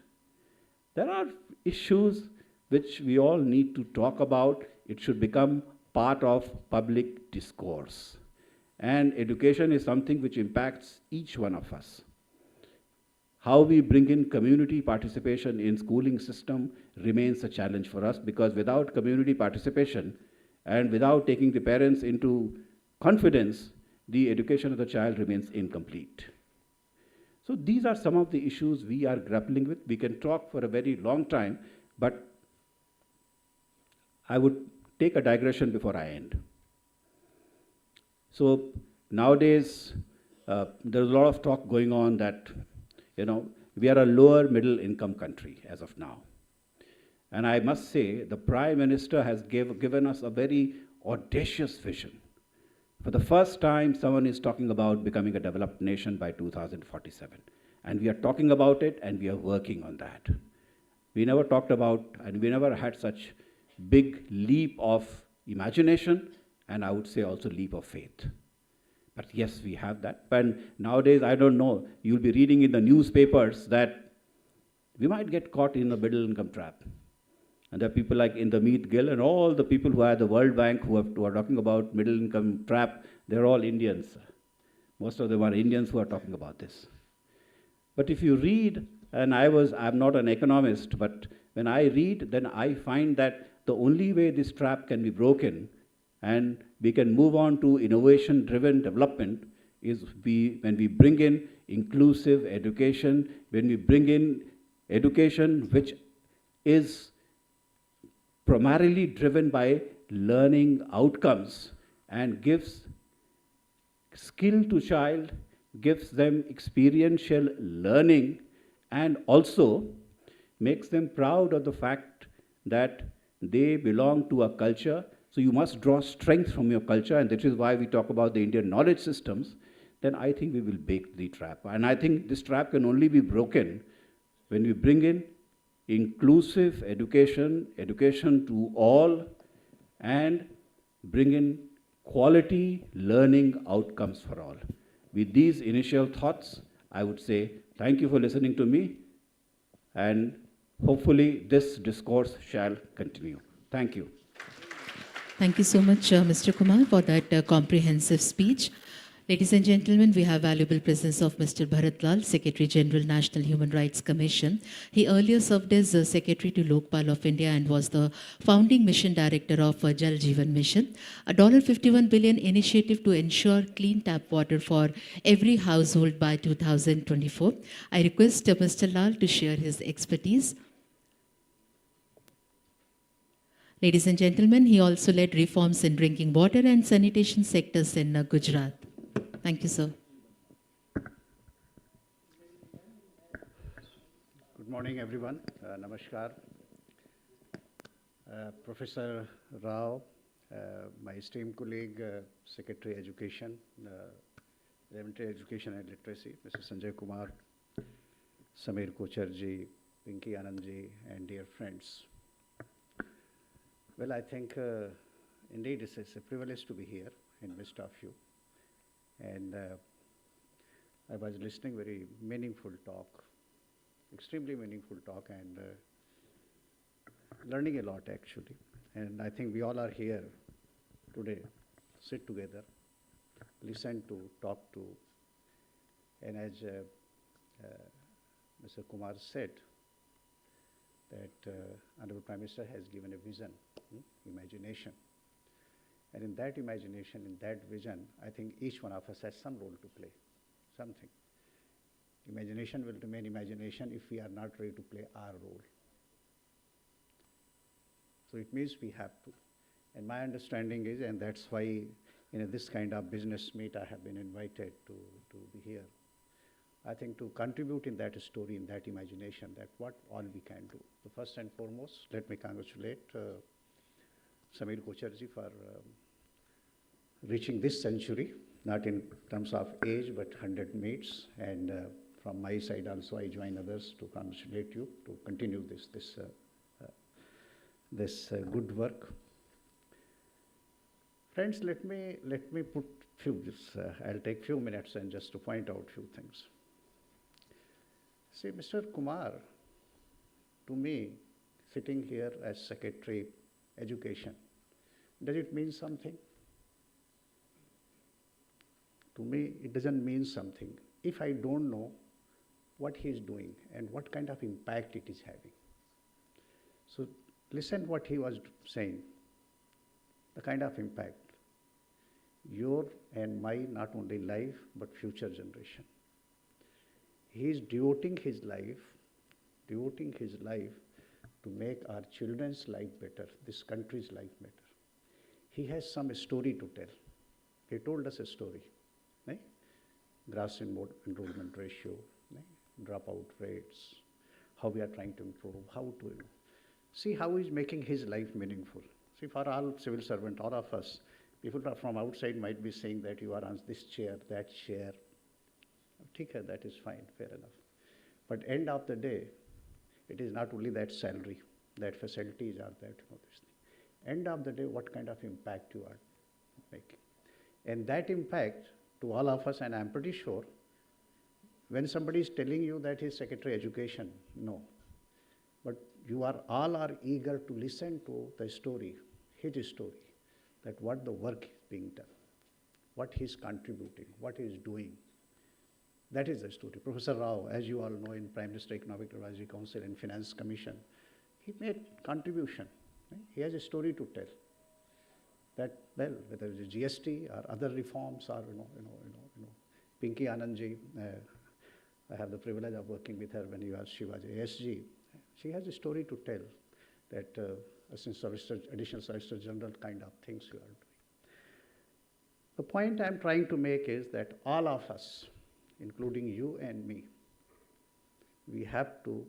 There are issues which we all need to talk about. It should become part of public discourse. And education is something which impacts each one of us. How we bring in community participation in schooling system remains a challenge for us, because without community participation and without taking the parents into confidence, the education of the child remains incomplete. So these are some of the issues we are grappling with. We can talk for a very long time, but I would take a digression before I end. So nowadays, there's a lot of talk going on that, we are a lower middle income country as of now. And I must say, the Prime Minister has given us a very audacious vision. For the first time, someone is talking about becoming a developed nation by 2047. And we are talking about it, and we are working on that. We never talked about, and we never had such big leap of imagination, and I would say also leap of faith. But yes, we have that. And nowadays, I don't know, you'll be reading in the newspapers that we might get caught in a middle income trap. And there are people like Indermeet Gill and all the people who are at the World Bank who are talking about middle income trap. They're all Indians. Most of them are Indians who are talking about this. But if you read, and I'm not an economist, but when I read, then I find that the only way this trap can be broken and we can move on to innovation-driven development is when we bring in inclusive education, when we bring in education which is primarily driven by learning outcomes and gives skill to child, gives them experiential learning, and also makes them proud of the fact that they belong to a culture. So you must draw strength from your culture, and this is why we talk about the Indian knowledge systems. Then I think we will break the trap. And I think this trap can only be broken when we bring in inclusive education, education to all, and bring in quality learning outcomes for all. With these initial thoughts, I would say thank you for listening to me, and hopefully this discourse shall continue. Thank you. Thank you so much, Mr. Kumar, for that comprehensive speech. Ladies and gentlemen, we have valuable presence of Mr. Bharat Lal, Secretary General, National Human Rights Commission. He earlier served as Secretary to Lokpal of India and was the founding mission director of Jal Jeevan Mission, a $51 billion initiative to ensure clean tap water for every household by 2024. I request Mr. Lal to share his expertise. Ladies and gentlemen, he also led reforms in drinking water and sanitation sectors in Gujarat. Thank you, sir. Good morning, everyone. Namaskar. Professor Rao, my esteemed colleague, Secretary Education, Elementary Education and Literacy, Mr. Sanjay Kumar, Samir Kocharji, Pinky Anandji, and dear friends. Well, I think indeed it's a privilege to be here in midst of you. And I was listening very meaningful talk, extremely meaningful talk, and learning a lot actually. And I think we all are here today, sit together, listen to, talk to, and as Mr. Kumar said, that Honorable Prime Minister has given a vision, imagination. And in that imagination, in that vision, I think each one of us has some role to play, something. Imagination will remain imagination if we are not ready to play our role. So it means we have to. And my understanding is, and that's why this kind of business meet I have been invited to be here, I think to contribute in that story, in that imagination, that what all we can do. So first and foremost, let me congratulate Samir Kocharji for reaching this century, not in terms of age, but 100 meets. And from my side also, I join others to congratulate you to continue this good work. Friends, let me put I'll take few minutes and just to point out few things. See, Mr. Kumar, to me, sitting here as Secretary Education, does it mean something? To me, it doesn't mean something if I don't know what he is doing and what kind of impact it is having. So listen what he was saying, the kind of impact, your and my not only life, but future generation. He is devoting his life to make our children's life better, this country's life better. He has some story to tell. He told us a story. Right? Gross enrollment ratio, right? Dropout rates, how we are trying to improve, how to see how he is making his life meaningful. See, for all civil servants, all of us, people from outside might be saying that you are on this chair, that chair. Okay, that is fine, fair enough. But end of the day, it is not only that salary, that facilities are that, this thing. End of the day, what kind of impact you are making. And that impact to all of us, and I'm pretty sure, when somebody is telling you that he's Secretary Education, no. But you are all are eager to listen to the story, his story, that what the work is being done, what he's contributing, what he's doing. That is the story. Professor Rao, as you all know, in Prime Minister Economic Advisory Council and Finance Commission, he made contribution. Right? He has a story to tell. That, well, whether it's GST or other reforms or, Pinky Anandji, I have the privilege of working with her when she was ASG. She has a story to tell that additional Solicitor General kind of things you are doing. The point I'm trying to make is that all of us, including you and me, we have to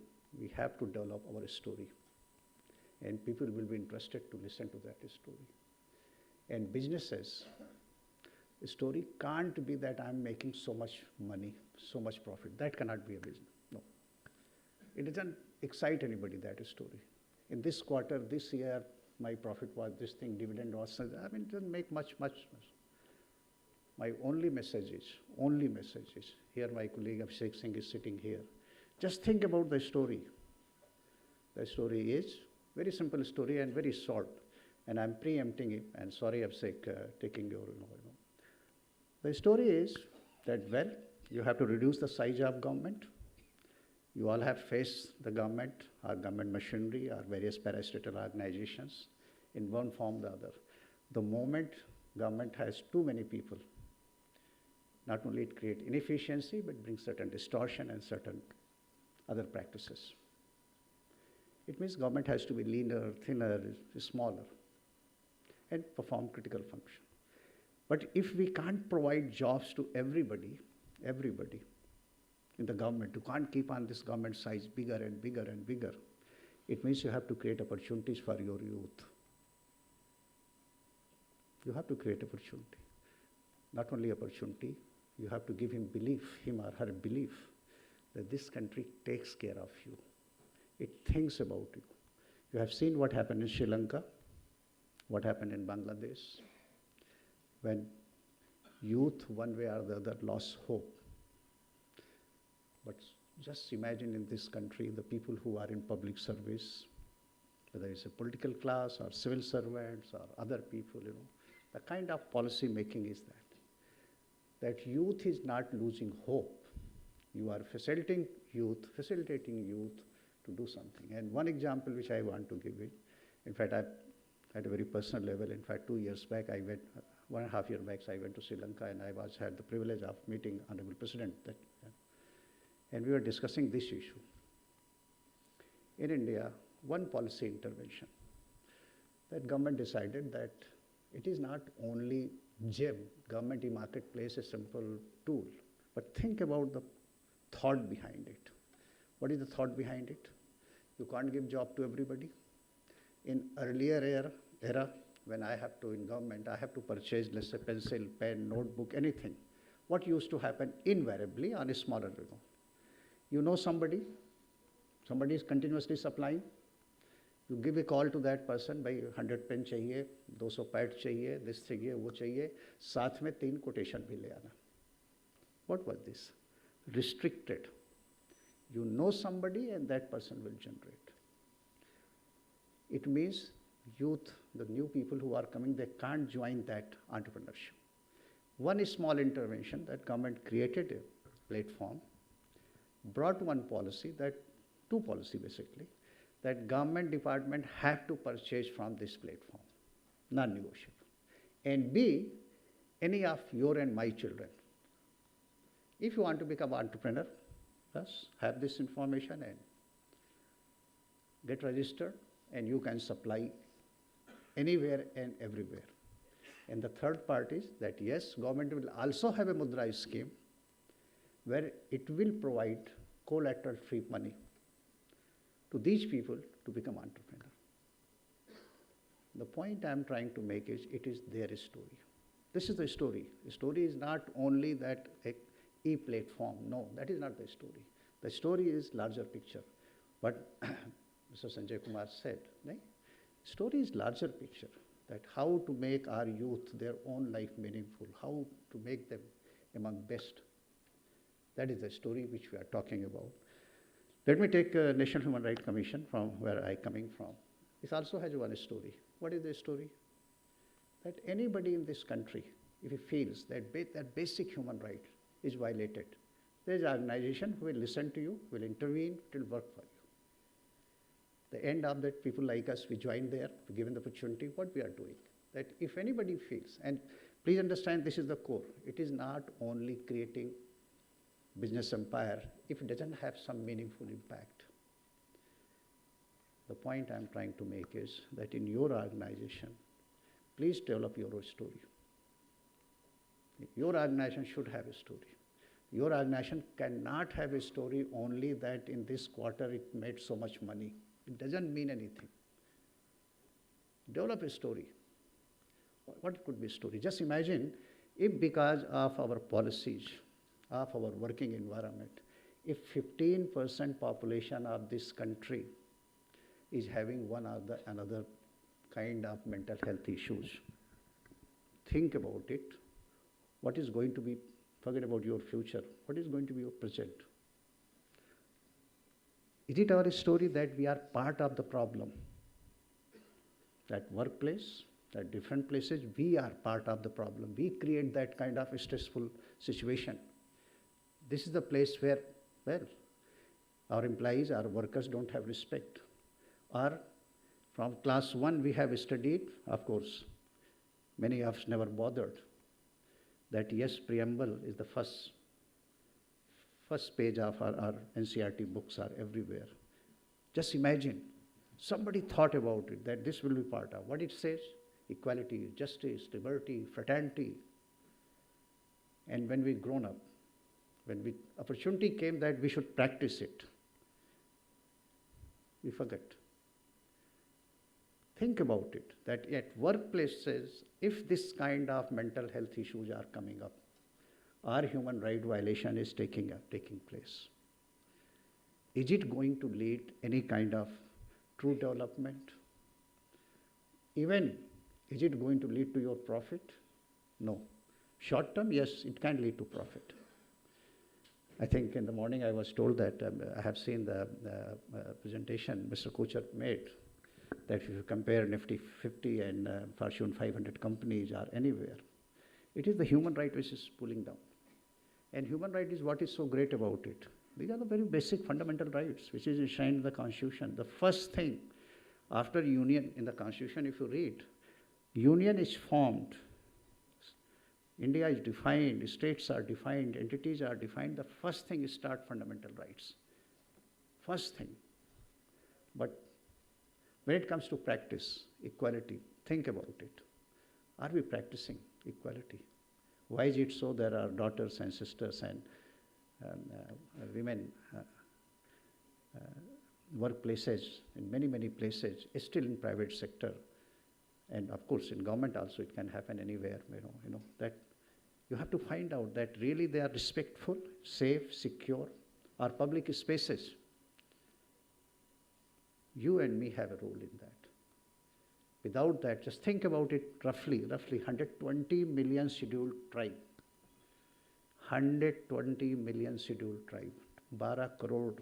develop our story. And people will be interested to listen to that story. And businesses, the story can't be that I'm making so much money, so much profit. That cannot be a business, no. It doesn't excite anybody, that story. In this quarter, this year, my profit was this thing, dividend was, it doesn't make much. My only message is, here my colleague Abhishek Singh is sitting here. Just think about the story. The story is very simple story and very short. And I'm preempting it, and sorry I'm taking your, The story is that, well, you have to reduce the size of government. You all have faced the government, our government machinery, our various parastatal organizations in one form or the other. The moment government has too many people, not only it creates inefficiency, but brings certain distortion and certain other practices. It means government has to be leaner, thinner, smaller, and perform critical function. But if we can't provide jobs to everybody in the government, you can't keep on this government size bigger and bigger and bigger, it means you have to create opportunities for your youth. You have to create opportunity. Not only opportunity, you have to give him or her belief that this country takes care of you. It thinks about you. You have seen what happened in Sri Lanka, what happened in Bangladesh, when youth, one way or the other, lost hope. But just imagine in this country, the people who are in public service, whether it's a political class or civil servants or other people, the kind of policy making is that youth is not losing hope. You are facilitating youth to do something. And one example which I want to give it, in fact, at a very personal level, in fact, 2 years back, 1.5 years back, I went to Sri Lanka and I had the privilege of meeting Honorable President. And we were discussing this issue. In India, one policy intervention, that government decided that it is not only GEM, government e-marketplace, a simple tool, but think about the thought behind it. What is the thought behind it? You can't give job to everybody. In earlier era, when I have to, in government, I have to purchase, let's say, pencil, pen, notebook, anything. What used to happen invariably on a smaller level? You know somebody is continuously supplying. You give a call to that person, by 100 pen chahiye, 200 pad chahiye, this chahiye, wo chahiye, साथ में 3 quotation भी ले आना. What was this? Restricted. You know somebody and that person will generate. It means youth, the new people who are coming, they can't join that entrepreneurship. One small intervention that government created a platform, brought one policy, two policy basically, that government department have to purchase from this platform, non-negotiable. And B, any of your and my children. If you want to become an entrepreneur, just have this information and get registered, and you can supply anywhere and everywhere. And the third part is that yes, government will also have a Mudra scheme where it will provide collateral-free money to these people to become entrepreneur. The point I'm trying to make is it is their story. This is the story. The story is not only that e-platform. No, that is not the story. The story is larger picture. But Mr. Sanjay Kumar said, right? Story is larger picture, that how to make our youth their own life meaningful, how to make them among best. That is the story which we are talking about. Let me take National Human Rights Commission from where I'm coming from. This also has one story. What is the story? That anybody in this country, if he feels that that basic human right is violated, there is an organization who will listen to you, will intervene, will work for you. The end of that, people like us, we join there, we given the opportunity, what we are doing. That if anybody feels, and please understand this is the core, it is not only creating business empire if it doesn't have some meaningful impact. The point I'm trying to make is that in your organization, please develop your own story. Your organization should have a story. Your organization cannot have a story only that in this quarter it made so much money. It doesn't mean anything. Develop a story. What could be a story? Just imagine if because of our policies, of our working environment, if 15% population of this country is having one or another kind of mental health issues, think about it. What is going to be, forget about your future, what is going to be your present? Is it our story that we are part of the problem? that workplace, that different places, we are part of the problem. We create that kind of stressful situation. This is the place where, well, our employees, our workers don't have respect. Or from class 1 we have studied, of course, many of us never bothered, that yes, preamble is the first page of our NCERT books are everywhere. Just imagine, somebody thought about it, that this will be part of what it says: equality, justice, liberty, fraternity. And when we grown up, when the opportunity came that we should practice it, we forget. Think about it, that at workplaces, if this kind of mental health issues are coming up, or human right violation is taking place, is it going to lead any kind of true development? Even, is it going to lead to your profit? No. Short term, yes, it can lead to profit. I think in the morning I was told that I have seen the presentation Mr. Kocher made, that if you compare Nifty 50 and Fortune 500 companies or anywhere, it is the human right which is pulling down. And human right is what is so great about it. These are the very basic fundamental rights which is enshrined in the Constitution. The first thing after union in the Constitution, if you read, union is formed, India is defined, states are defined, entities are defined. The first thing is start fundamental rights. First thing. But when it comes to practice, equality, think about it. Are we practicing equality? Why is it so there are daughters and sisters and women workplaces in many, many places, still in private sector, and of course in government also it can happen anywhere, you know, that you have to find out that really they are respectful, safe, secure, or public spaces. You and me have a role in that. Without that, just think about it, roughly 120 million scheduled tribe. 120 million scheduled tribe, 12 crore.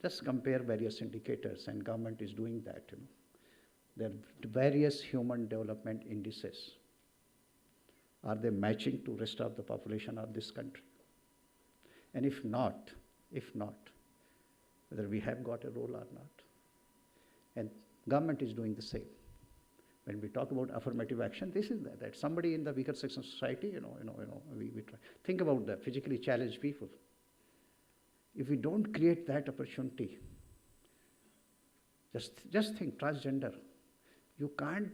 Just compare various indicators, and government is doing that. You know. There are various human development indices. Are they matching to rest of the population of this country? And if not, whether we have got a role or not. And government is doing the same. When we talk about affirmative action, this is that somebody in the weaker section of society, we try. Think about the physically challenged people. If we don't create that opportunity, just think, transgender. You can't,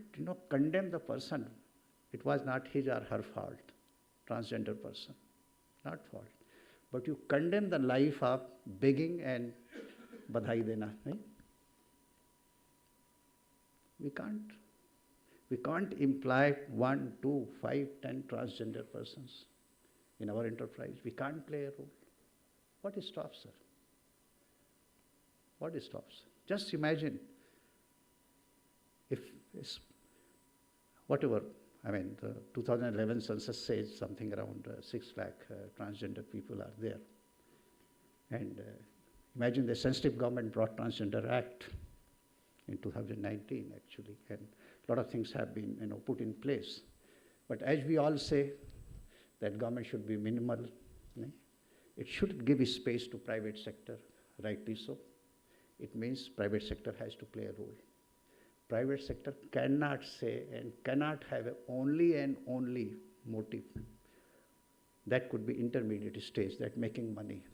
condemn the person. It was not his or her fault, transgender person, not fault. But you condemn the life of begging and badhai dena, right? We can't imply 1, 2, 5, 10 transgender persons in our enterprise. We can't play a role. What stops her? What stops? Just imagine if whatever, the 2011 census says something around 6 lakh transgender people are there. And imagine the sensitive government brought Transgender Act in 2019 actually, and a lot of things have been put in place. But as we all say, that government should be minimal. It should give space to private sector, rightly so. It means private sector has to play a role. Private sector cannot say and cannot have only and only motive. That could be intermediate stage, that making money.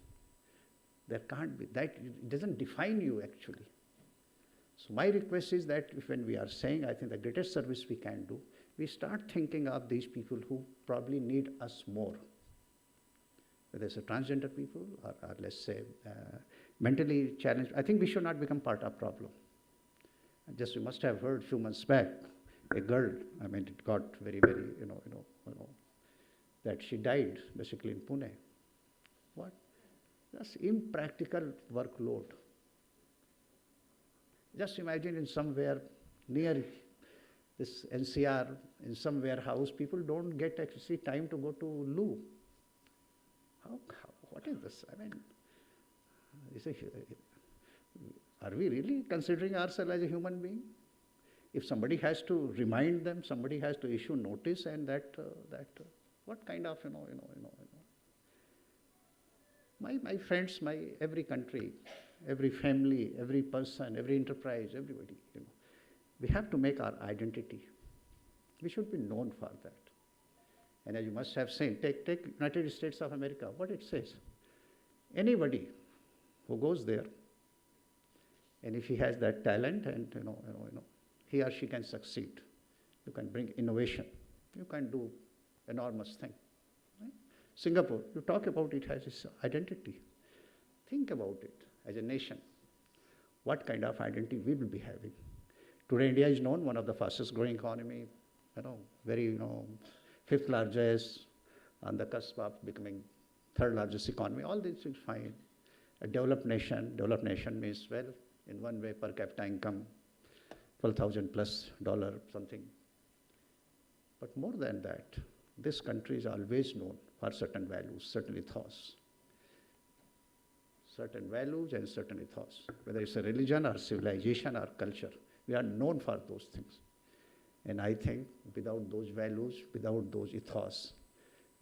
There can't be, that it doesn't define you actually. So my request is that when we are saying, I think the greatest service we can do, we start thinking of these people who probably need us more. Whether it's a transgender people or let's say mentally challenged, I think we should not become part of problem. Just you must have heard a few months back, a girl, it got very, very, that she died basically in Pune. What? Just impractical workload. Just imagine in somewhere near this NCR, in some warehouse, people don't get actually time to go to loo. What is this? Are we really considering ourselves as a human being? If somebody has to remind them, somebody has to issue notice, and what kind of, My friends, every country, every family, every person, every enterprise, everybody, we have to make our identity. We should be known for that. And as you must have seen, take United States of America, what it says. Anybody who goes there, and if he has that talent and he or she can succeed, you can bring innovation, you can do enormous thing. Right? Singapore, you talk about it as its identity. Think about it as a nation. What kind of identity we will be having? Today, India is known one of the fastest growing economy, very, fifth largest, on the cusp of becoming third largest economy. All this is fine. A developed nation means, well, in one way, per capita income, $12,000+ something. But more than that, this country is always known for certain values, certain ethos. Certain values and certain ethos. Whether it's a religion or civilization or culture, we are known for those things. And I think without those values, without those ethos,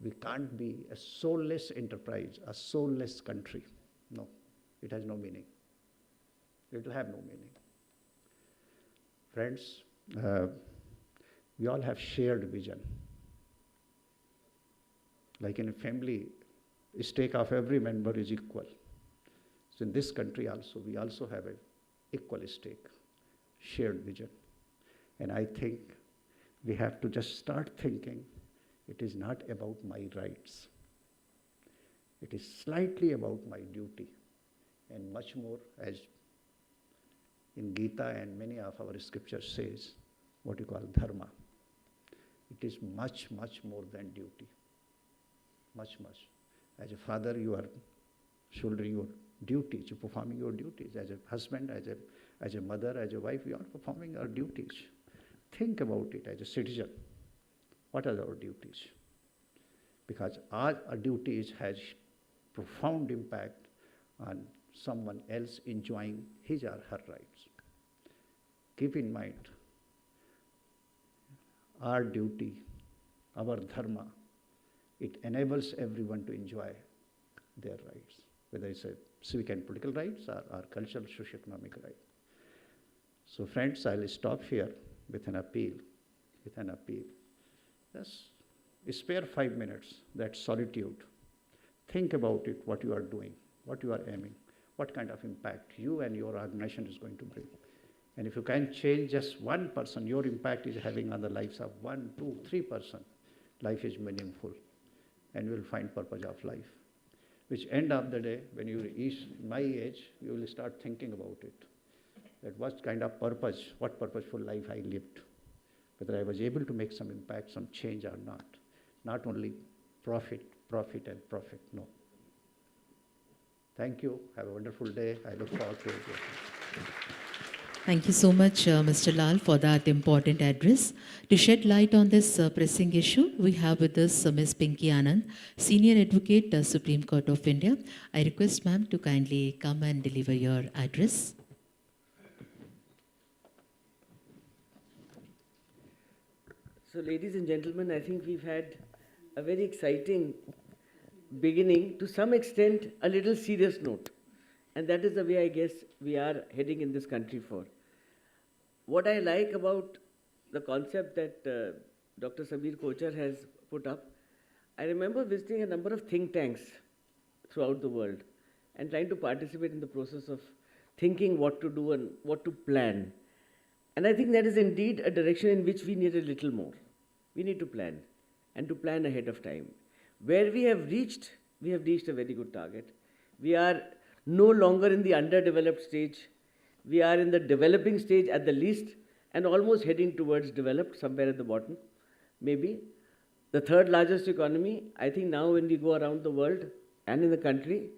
we can't be a soulless enterprise, a soulless country. No, it has no meaning. It will have no meaning. Friends, we all have shared vision. Like in a family, the stake of every member is equal. So in this country also, we also have an equal stake, shared vision. And I think we have to just start thinking it is not about my rights. It is slightly about my duty, and much more, as in Gita and many of our scriptures says, what you call dharma. It is much, much more than duty. Much, much. As a father, you are shouldering your duties, you're performing your duties. As a husband, as a mother, as a wife, we are performing our duties. Think about it as a citizen. What are our duties? Because our duties has profound impact on someone else enjoying his or her rights. Keep in mind, our duty, our dharma, it enables everyone to enjoy their rights, whether it's a civic and political rights or cultural, socio-economic rights. So friends, I'll stop here with an appeal. Just spare 5 minutes, that solitude. Think about it, what you are doing, what you are aiming, what kind of impact you and your organization is going to bring. And if you can change just one person, your impact is having on the lives of 1, 2, 3%. Life is meaningful, and you will find purpose of life. Which end of the day, when you reach my age, you will start thinking about it. That what kind of purpose, what purposeful life I lived. Whether I was able to make some impact, some change or not. Not only profit, no. Thank you. Have a wonderful day. I look forward to it. Thank you so much, Mr. Lal, for that important address. To shed light on this pressing issue, we have with us Ms. Pinky Anand, Senior Advocate, Supreme Court of India. I request ma'am to kindly come and deliver your address. So ladies and gentlemen, I think we've had a very exciting beginning, to some extent a little serious note. And that is the way I guess we are heading in this country for. What I like about the concept that Dr. Samir Kochar has put up, I remember visiting a number of think tanks throughout the world and trying to participate in the process of thinking what to do and what to plan. And I think that is indeed a direction in which we need a little more. We need to plan, and to plan ahead of time. Where we have reached a very good target. We are no longer in the underdeveloped stage. We are in the developing stage at the least, and almost heading towards developed, somewhere at the bottom, maybe. The third largest economy, I think now when we go around the world and in the country,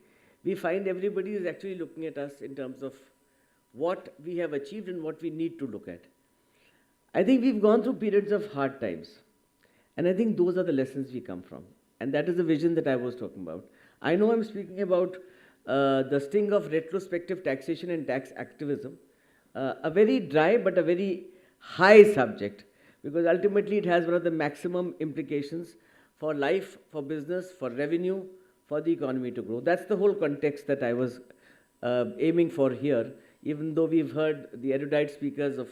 we find everybody is actually looking at us in terms of what we have achieved and what we need to look at. I think we've gone through periods of hard times, and I think those are the lessons we come from. And that is the vision that I was talking about. I know I'm speaking about the sting of retrospective taxation and tax activism, a very dry but a very high subject, because ultimately it has one of the maximum implications for life, for business, for revenue, for the economy to grow. That's the whole context that I was aiming for here, even though we've heard the erudite speakers of,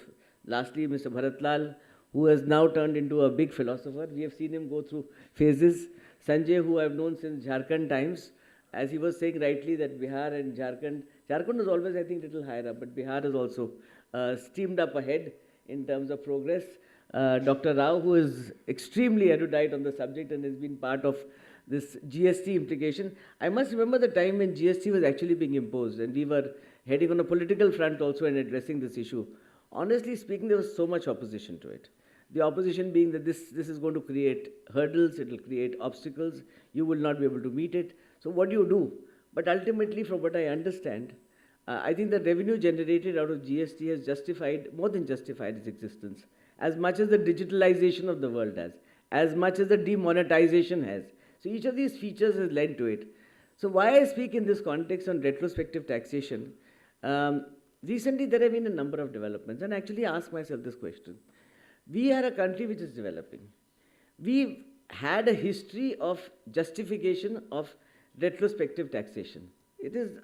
lastly, Mr. Bharatlal, who has now turned into a big philosopher. We have seen him go through phases. Sanjay, who I've known since Jharkhand times, as he was saying rightly that Bihar and Jharkhand was always, I think, a little higher up, but Bihar is also steamed up ahead in terms of progress. Dr. Rao, who is extremely erudite on the subject and has been part of this GST implication. I must remember the time when GST was actually being imposed, and we were heading on a political front also and addressing this issue. Honestly speaking, there was so much opposition to it. The opposition being that this is going to create hurdles, it will create obstacles, you will not be able to meet it. So what do you do? But ultimately, from what I understand, I think the revenue generated out of GST has justified, more than justified its existence, as much as the digitalization of the world has, as much as the demonetization has. So each of these features has led to it. So why I speak in this context on retrospective taxation, recently there have been a number of developments, and I actually ask myself this question. We are a country which is developing. We've had a history of justification of retrospective taxation. It is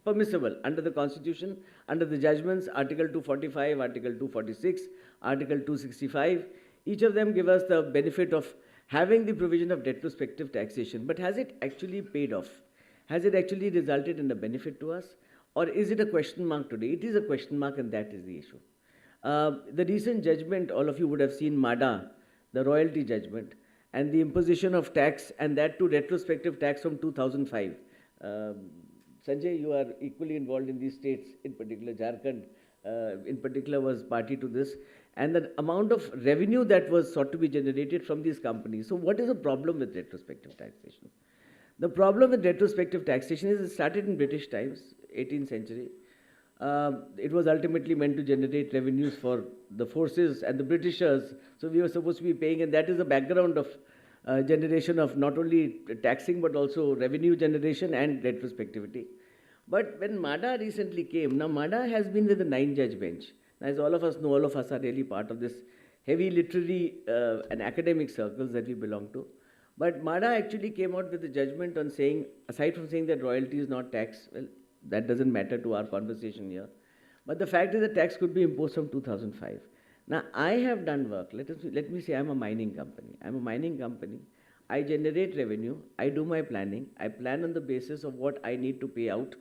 permissible under the Constitution, under the judgments, Article 245, Article 246, Article 265. Each of them give us the benefit of having the provision of retrospective taxation. But has it actually paid off? Has it actually resulted in a benefit to us? Or is it a question mark today? It is a question mark, and that is the issue. The recent judgment, all of you would have seen MADA, the royalty judgment, and the imposition of tax, and that too retrospective tax from 2005. Sanjay, you are equally involved in these states, in particular Jharkhand, in particular was party to this, and the amount of revenue that was sought to be generated from these companies. So what is the problem with retrospective taxation? The problem with retrospective taxation is it started in British times, 18th century. It was ultimately meant to generate revenues for the forces and the Britishers. So we were supposed to be paying, and that is the background of generation of not only taxing but also revenue generation and retrospectivity. But when MADA recently came, now MADA has been with the 9-judge bench. Now, as all of us know, all of us are really part of this heavy literary and academic circles that we belong to. But MADA actually came out with a judgment on saying, aside from saying that royalty is not tax, well, that doesn't matter to our conversation here. But the fact is that tax could be imposed from 2005. Now, I have done work. Let me say I'm a mining company. I'm a mining company. I generate revenue. I do my planning. I plan on the basis of what I need to pay out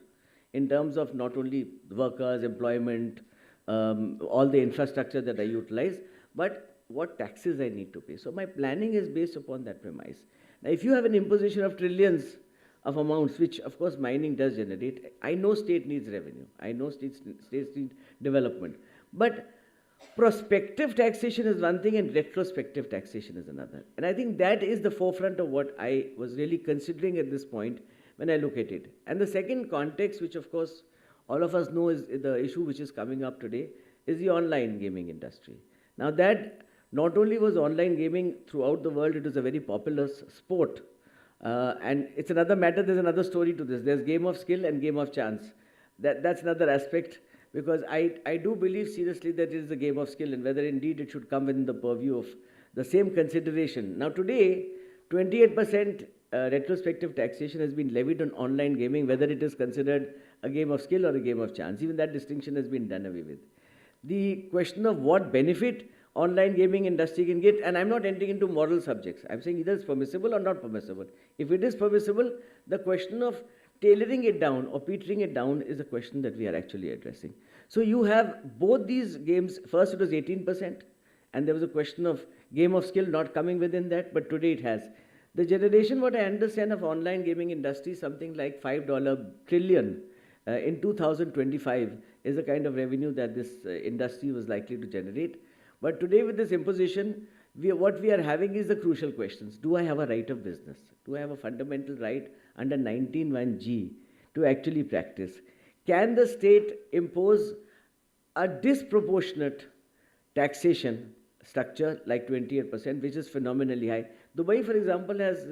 in terms of not only workers, employment, all the infrastructure that I utilize, but what taxes I need to pay. So my planning is based upon that premise. Now, if you have an imposition of trillions of amounts, which of course mining does generate, I know state needs revenue. I know states need development. But prospective taxation is one thing and retrospective taxation is another. And I think that is the forefront of what I was really considering at this point when I look at it. And the second context, which of course all of us know is the issue which is coming up today, is the online gaming industry. Now that not only was online gaming throughout the world, it is a very popular sport. And it's another matter, there's another story to this. There's game of skill and game of chance. That's another aspect, because I do believe seriously that it is a game of skill and whether indeed it should come within the purview of the same consideration. Now today, 28% retrospective taxation has been levied on online gaming, whether it is considered a game of skill or a game of chance. Even that distinction has been done away with. The question of what benefit online gaming industry can get, and I'm not entering into moral subjects. I'm saying either it's permissible or not permissible. If it is permissible, the question of tailoring it down or petering it down is a question that we are actually addressing. So you have both these games. First it was 18%, and there was a question of game of skill not coming within that, but today it has. The generation, what I understand of online gaming industry, something like $5 trillion in 2025 is the kind of revenue that this industry was likely to generate. But today with this imposition, what we are having is the crucial questions. Do I have a right of business? Do I have a fundamental right under 19(1)(g) to actually practice? Can the state impose a disproportionate taxation structure like 28%, which is phenomenally high? Dubai, for example, has,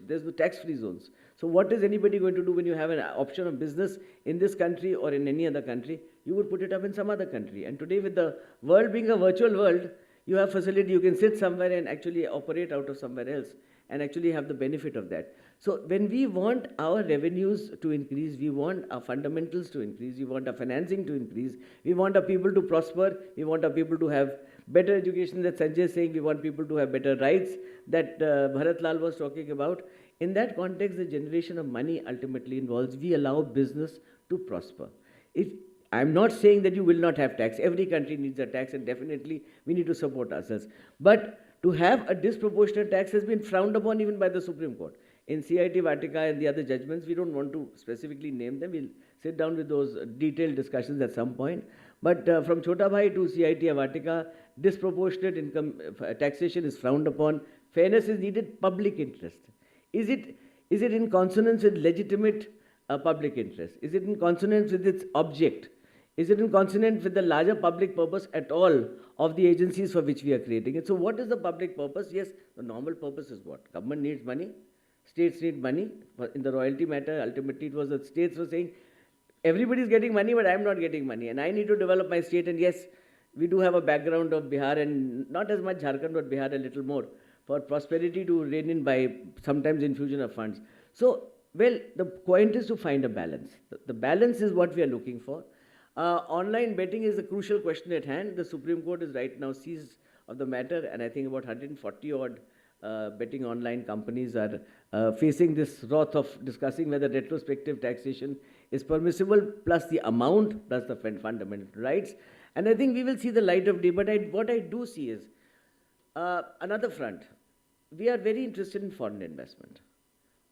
there's no tax-free zones. So what is anybody going to do when you have an option of business in this country or in any other country? You would put it up in some other country. And today, with the world being a virtual world, you have facility, you can sit somewhere and actually operate out of somewhere else and actually have the benefit of that. So when we want our revenues to increase, we want our fundamentals to increase, we want our financing to increase, we want our people to prosper, we want our people to have better education that Sanjay is saying, we want people to have better rights that Bharat Lal was talking about. In that context, the generation of money ultimately involves, we allow business to prosper. I'm not saying that you will not have tax. Every country needs a tax, and definitely we need to support ourselves. But to have a disproportionate tax has been frowned upon even by the Supreme Court. In CIT Vatika and the other judgments, we don't want to specifically name them. We'll sit down with those detailed discussions at some point. But from Chota Bhai to CIT Vatika, disproportionate income taxation is frowned upon. Fairness is needed. Public interest. Is it in consonance with legitimate public interest? Is it in consonance with its object? Is it in consonance with the larger public purpose at all of the agencies for which we are creating it? So what is the public purpose? Yes, the normal purpose is what? Government needs money. States need money. In the royalty matter, ultimately it was the states were saying, everybody is getting money, but I am not getting money. And I need to develop my state. And yes, we do have a background of Bihar, and not as much Jharkhand, but Bihar a little more, for prosperity to reign in by sometimes infusion of funds. So, well, the point is to find a balance. The balance is what we are looking for. Online betting is a crucial question at hand. The Supreme Court is right now seized of the matter, and I think about 140 odd betting online companies are facing this wrath of discussing whether retrospective taxation is permissible, plus the amount, plus the fundamental rights. And I think we will see the light of day. But what I do see is another front. We are very interested in foreign investment.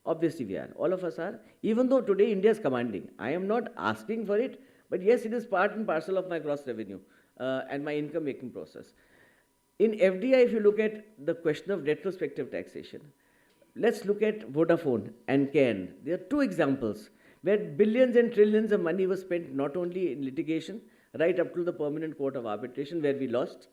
Obviously we are. All of us are. Even though today India is commanding. I am not asking for it, but yes, it is part and parcel of my gross revenue and my income making process. In FDI, if you look at the question of retrospective taxation, let's look at Vodafone and Cairn. There are two examples where billions and trillions of money was spent not only in litigation, right up to the permanent court of arbitration where we lost,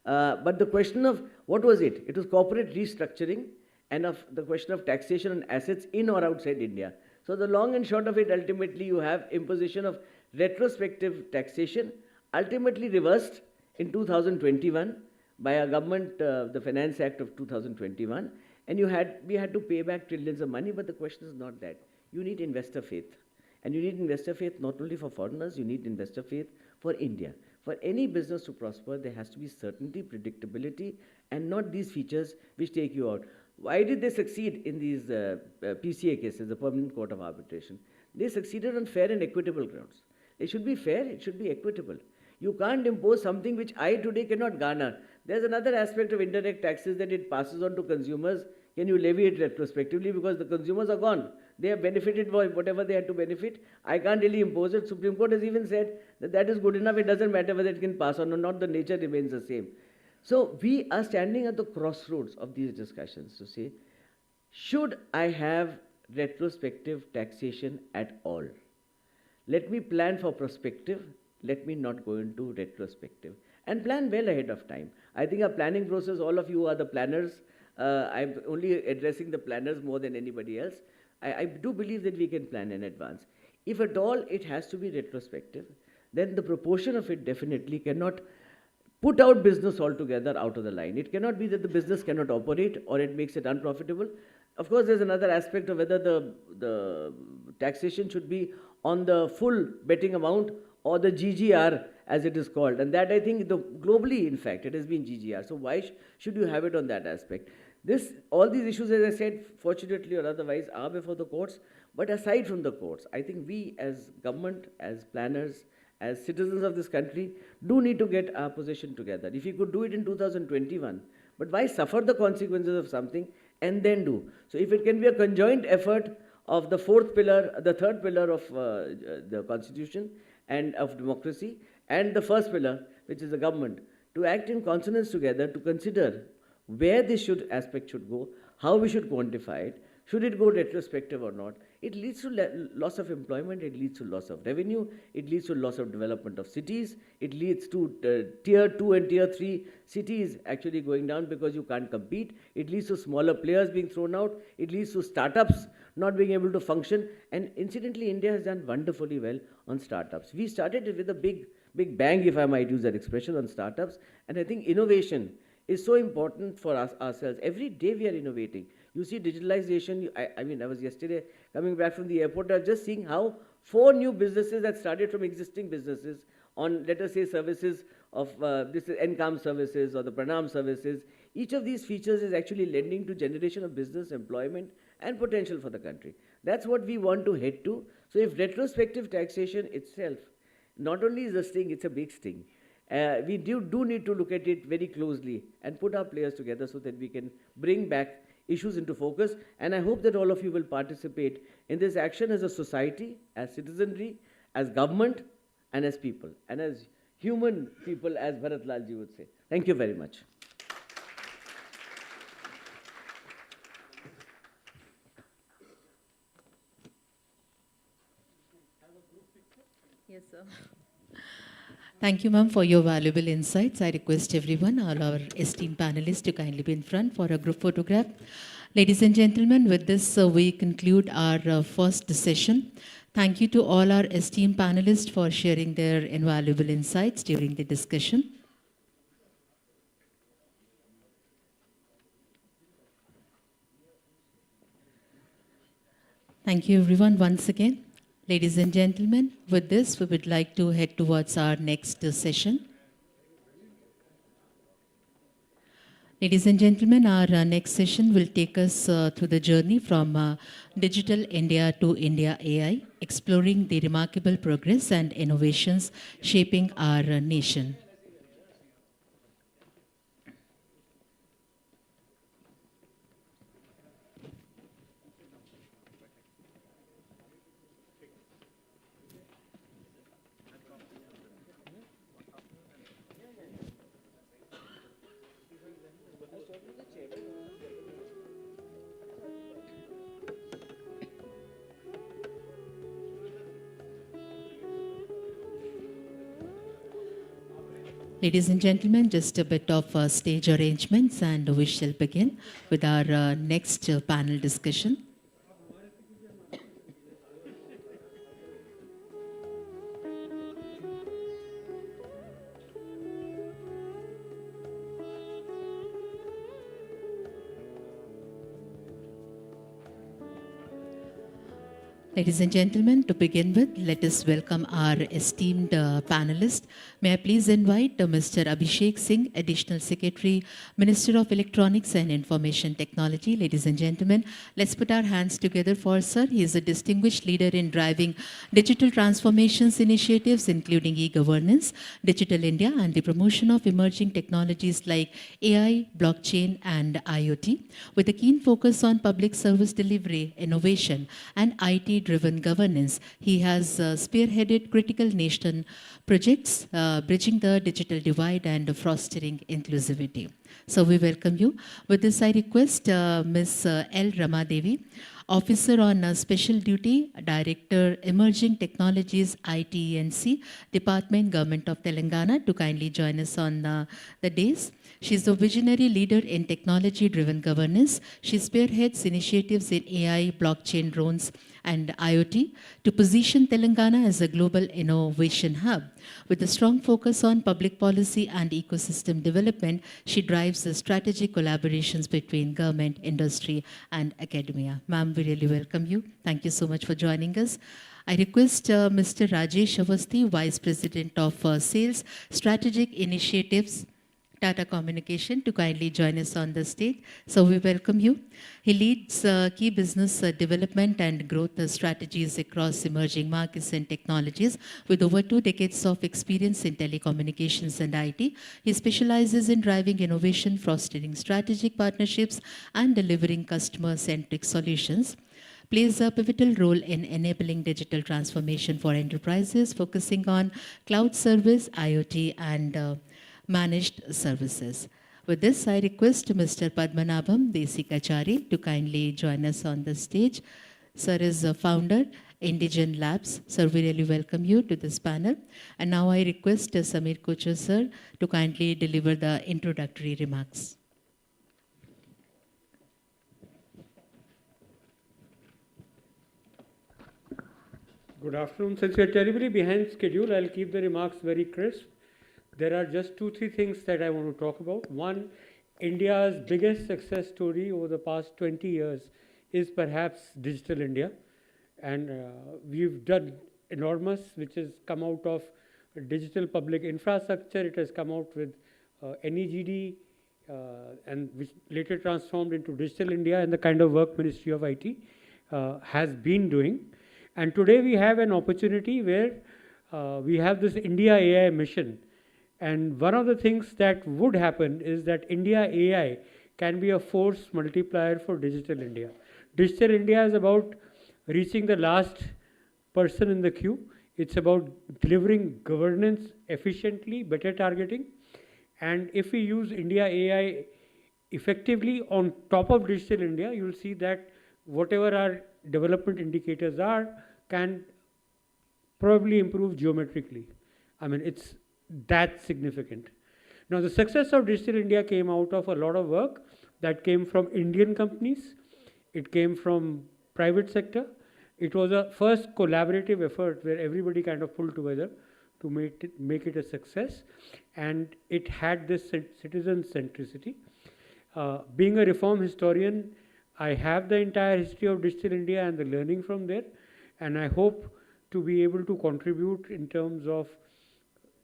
but the question of, what was it? It was corporate restructuring and of the question of taxation on assets in or outside India. So the long and short of it, ultimately you have imposition of retrospective taxation, ultimately reversed in 2021 by our government, the Finance Act of 2021, and we had to pay back trillions of money, but the question is not that. You need investor faith. And you need investor faith not only for foreigners, you need investor faith for India. For any business to prosper, there has to be certainty, predictability, and not these features which take you out. Why did they succeed in these PCA cases, the Permanent Court of Arbitration? They succeeded on fair and equitable grounds. It should be fair, it should be equitable. You can't impose something which I today cannot garner. There's another aspect of indirect taxes that it passes on to consumers. Can you levy it retrospectively? Because the consumers are gone. They have benefited for whatever they had to benefit. I can't really impose it. Supreme Court has even said that that is good enough. It doesn't matter whether it can pass on or not. The nature remains the same. So we are standing at the crossroads of these discussions to say, should I have retrospective taxation at all? Let me plan for prospective. Let me not go into retrospective. And plan well ahead of time. I think our planning process, all of you are the planners. I'm only addressing the planners more than anybody else. I do believe that we can plan in advance. If at all it has to be retrospective, then the proportion of it definitely cannot put out business altogether out of the line. It cannot be that the business cannot operate or it makes it unprofitable. Of course, there's another aspect of whether the taxation should be on the full betting amount or the GGR as it is called. And that I think globally, in fact, it has been GGR. So why should you have it on that aspect? All these issues, as I said, fortunately or otherwise, are before the courts. But aside from the courts, I think we as government, as planners, as citizens of this country, do need to get our position together. If we could do it in 2021, but why suffer the consequences of something and then do? So if it can be a conjoint effort of the third pillar of the Constitution and of democracy, and the first pillar, which is the government, to act in consonance together, to consider where this aspect should go, how we should quantify it, should it go retrospective or not? It leads to loss of employment, it leads to loss of revenue, it leads to loss of development of cities, it leads to tier 2 and tier 3 cities actually going down because you can't compete, it leads to smaller players being thrown out, it leads to startups not being able to function. And incidentally, India has done wonderfully well on startups. We started it with a big bang, if I might use that expression, on startups. And I think innovation is so important for us ourselves. Every day we are innovating. You see digitalization. I mean, I was yesterday coming back from the airport, I was just seeing how 4 new businesses that started from existing businesses on, let us say, services of this is NCAM services or the Pranam services. Each of these features is actually lending to generation of business, employment, and potential for the country. That's what we want to head to. So if retrospective taxation itself not only is a sting, it's a big sting. We do need to look at it very closely and put our players together so that we can bring back issues into focus. And I hope that all of you will participate in this action as a society, as citizenry, as government, and as people, and as human people, as Bharat Lalji would say. Thank you very much. Yes, sir. Thank you, ma'am, for your valuable insights. I request everyone, all our esteemed panelists, to kindly be in front for a group photograph. Ladies and gentlemen, with this, we conclude our first session. Thank you to all our esteemed panelists for sharing their invaluable insights during the discussion. Thank you, everyone, once again. Ladies and gentlemen, with this, we would like to head towards our next session. Ladies and gentlemen, our next session will take us through the journey from Digital India to India AI, exploring the remarkable progress and innovations shaping our nation. Ladies and gentlemen, just a bit of stage arrangements and we shall begin with our next panel discussion. Ladies and gentlemen, to begin with, let us welcome our esteemed panelists. May I please invite Mr. Abhishek Singh, Additional Secretary, Minister of Electronics and Information Technology. Ladies and gentlemen, let's put our hands together for sir. He is a distinguished leader in driving digital transformations initiatives, including e-governance, Digital India, and the promotion of emerging technologies like AI, blockchain, and IoT, with a keen focus on public service delivery, innovation, and IT-driven governance. He has spearheaded critical nation projects, bridging the digital divide and fostering inclusivity. So we welcome you. With this, I request Ms. L. Ramadevi, Officer on Special Duty, Director, Emerging Technologies, ITENC, Department, Government of Telangana, to kindly join us on the days. She is a visionary leader in technology-driven governance. She spearheads initiatives in AI, blockchain, drones, and IoT to position Telangana as a global innovation hub. With a strong focus on public policy and ecosystem development, she drives the strategic collaborations between government, industry, and academia. Ma'am, we really welcome you. Thank you so much for joining us. I request Mr. Rajesh Avasthi, Vice President of Sales, Strategic Initiatives, Tata Communication, to kindly join us on the stage. So we welcome you. He leads key business development and growth strategies across emerging markets and technologies. With over 2 decades of experience in telecommunications and IT, he specializes in driving innovation, fostering strategic partnerships, and delivering customer-centric solutions. Plays a pivotal role in enabling digital transformation for enterprises, focusing on cloud service, IoT, and managed services. With this, I request Mr. Padmanabham Desikachari to kindly join us on the stage. Sir is a founder, Indigen Labs. Sir, we really welcome you to this panel. And now I request Samir Kochar, sir, to kindly deliver the introductory remarks. Good afternoon. Since we are terribly behind schedule, I'll keep the remarks very crisp. There are just 2-3 things that I want to talk about. One, India's biggest success story over the past 20 years is perhaps Digital India. And we've done enormous, which has come out of digital public infrastructure. It has come out with NEGD, and which later transformed into Digital India, and the kind of work Ministry of IT has been doing. And today we have an opportunity where we have this India AI mission. And one of the things that would happen is that India AI can be a force multiplier for Digital India. Digital India is about reaching the last person in the queue. It's about delivering governance efficiently, better targeting. And if we use India AI effectively on top of Digital India, you'll see that whatever our development indicators are can probably improve geometrically. I mean, it's that significant. Now, the success of Digital India came out of a lot of work that came from Indian companies. It came from private sector. It was a first collaborative effort where everybody kind of pulled together to make it a success. And it had this citizen centricity. Being a reform historian, I have the entire history of Digital India and the learning from there. And I hope to be able to contribute in terms of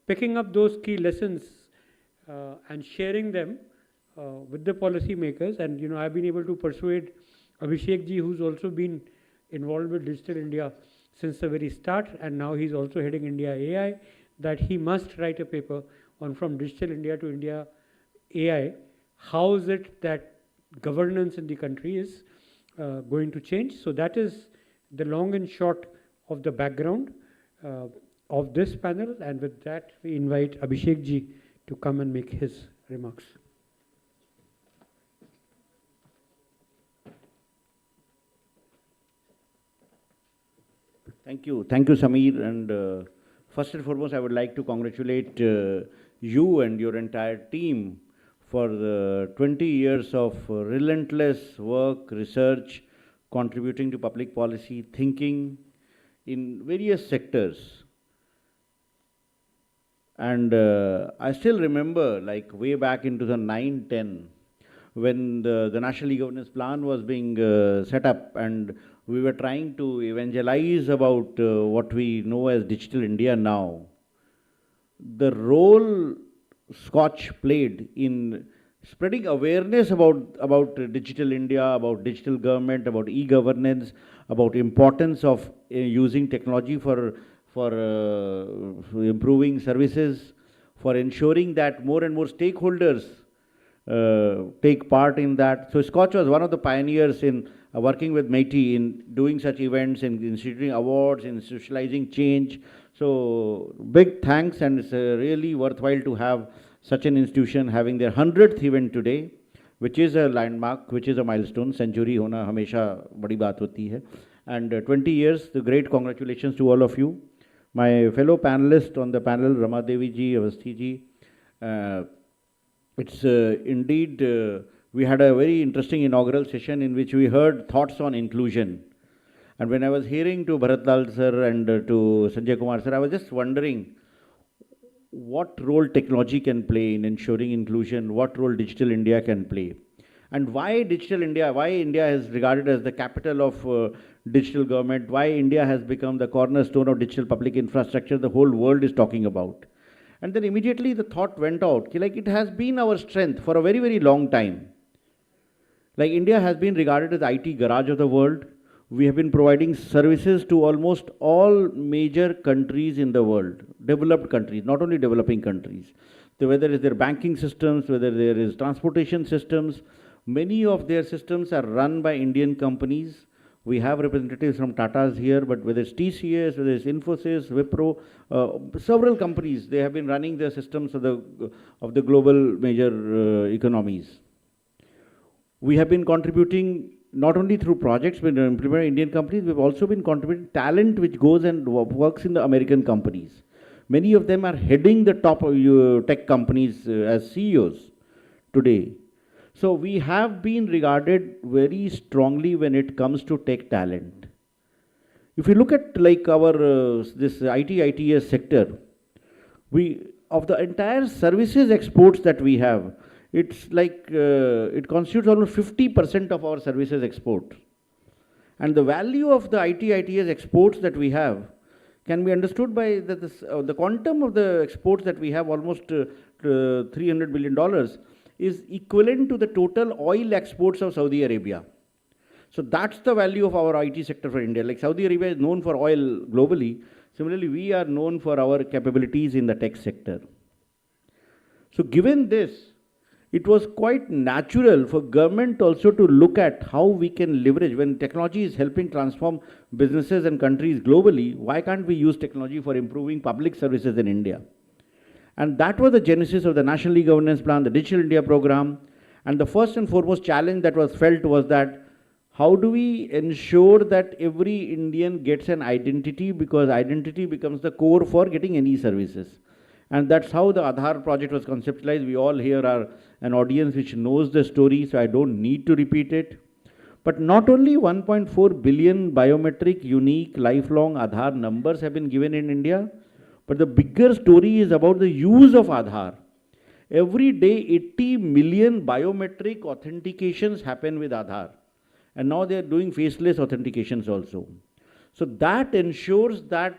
picking up those key lessons and sharing them with the policymakers. And, I've been able to persuade Abhishek ji, who's also been involved with Digital India since the very start, and now he's also heading India AI, that he must write a paper on from Digital India to India AI. How is it that governance in the country is going to change? So that is the long and short of the background of this panel, and with that we invite Abhishek ji to come and make his remarks. Thank you, Samir. And first and foremost, I would like to congratulate you and your entire team for the 20 years of relentless work, research, contributing to public policy thinking in various sectors. And I still remember, like way back in 2009-10, when the National E-Governance Plan was being set up, and we were trying to evangelize about what we know as Digital India now. The role SKOCH played in spreading awareness about Digital India, about digital government, about e-governance, about importance of using technology for improving services, for ensuring that more and more stakeholders take part in that. So SKOCH was one of the pioneers in working with MeitY in doing such events, in instituting awards, in socializing change. So big thanks, and it's really worthwhile to have such an institution having their 100th event today, which is a landmark, which is a milestone. Century hona hamesha badi baat hoti hai. And 20 years, the great congratulations to all of you. My fellow panelists on the panel, Rama Devi ji, Avasthi ji, it's indeed, we had a very interesting inaugural session in which we heard thoughts on inclusion. And when I was hearing to Bharat Lal sir and to Sanjay Kumar sir, I was just wondering what role technology can play in ensuring inclusion, what role Digital India can play. And why Digital India, why India is regarded as the capital of digital government, why India has become the cornerstone of digital public infrastructure the whole world is talking about. And then immediately the thought went out, like it has been our strength for a very, very long time. Like India has been regarded as the IT garage of the world. We have been providing services to almost all major countries in the world, developed countries, not only developing countries. So whether it's their banking systems, whether there is transportation systems, many of their systems are run by Indian companies We have representatives from Tata's here, but whether it's TCS, whether it's Infosys, Wipro, several companies, they have been running their systems of the global major economies. We have been contributing not only through projects when implementing Indian companies, we've also been contributing talent which goes and works in the American companies. Many of them are heading the top tech companies as CEOs today. So we have been regarded very strongly when it comes to tech talent. If you look at like our this ITS sector, of the entire services exports that we have, it's like it constitutes almost 50% of our services export. And the value of the ITS exports that we have can be understood by the quantum of the exports that we have, almost $300 billion, is equivalent to the total oil exports of Saudi Arabia. So that's the value of our IT sector for India. Like Saudi Arabia is known for oil globally. Similarly, we are known for our capabilities in the tech sector. So given this, it was quite natural for government also to look at how we can leverage when technology is helping transform businesses and countries globally. Why can't we use technology for improving public services in India? And that was the genesis of the National E-Governance Plan, the Digital India program. And the first and foremost challenge that was felt was that how do we ensure that every Indian gets an identity, because identity becomes the core for getting any services. And that's how the Aadhaar project was conceptualized. We all here are an audience which knows the story, so I don't need to repeat it. But not only 1.4 billion biometric, unique, lifelong Aadhaar numbers have been given in India, but the bigger story is about the use of Aadhaar. Every day, 80 million biometric authentications happen with Aadhaar. And now they are doing faceless authentications also. So that ensures that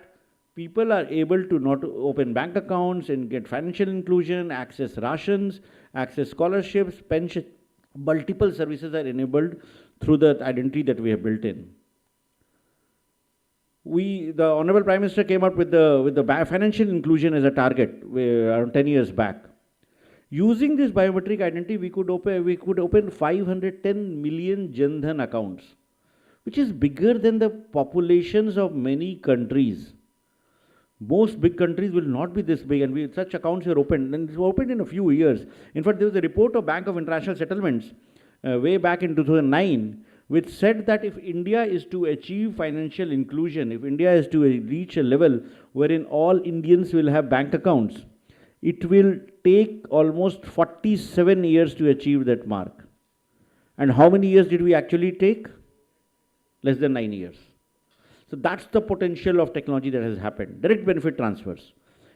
people are able to not open bank accounts and get financial inclusion, access rations, access scholarships, pension. Multiple services are enabled through the identity that we have built in. The Honorable Prime Minister came up with the financial inclusion as a target around 10 years back. Using this biometric identity, we could open 510 million Jan Dhan accounts, which is bigger than the populations of many countries. Most big countries will not be this big, and such accounts are opened, and it's opened in a few years. In fact, there was a report of Bank of International Settlements way back in 2009, which said that if India is to achieve financial inclusion, if India is to reach a level wherein all Indians will have bank accounts, it will take almost 47 years to achieve that mark. And how many years did we actually take? Less than 9 years. So that's the potential of technology that has happened. Direct benefit transfers.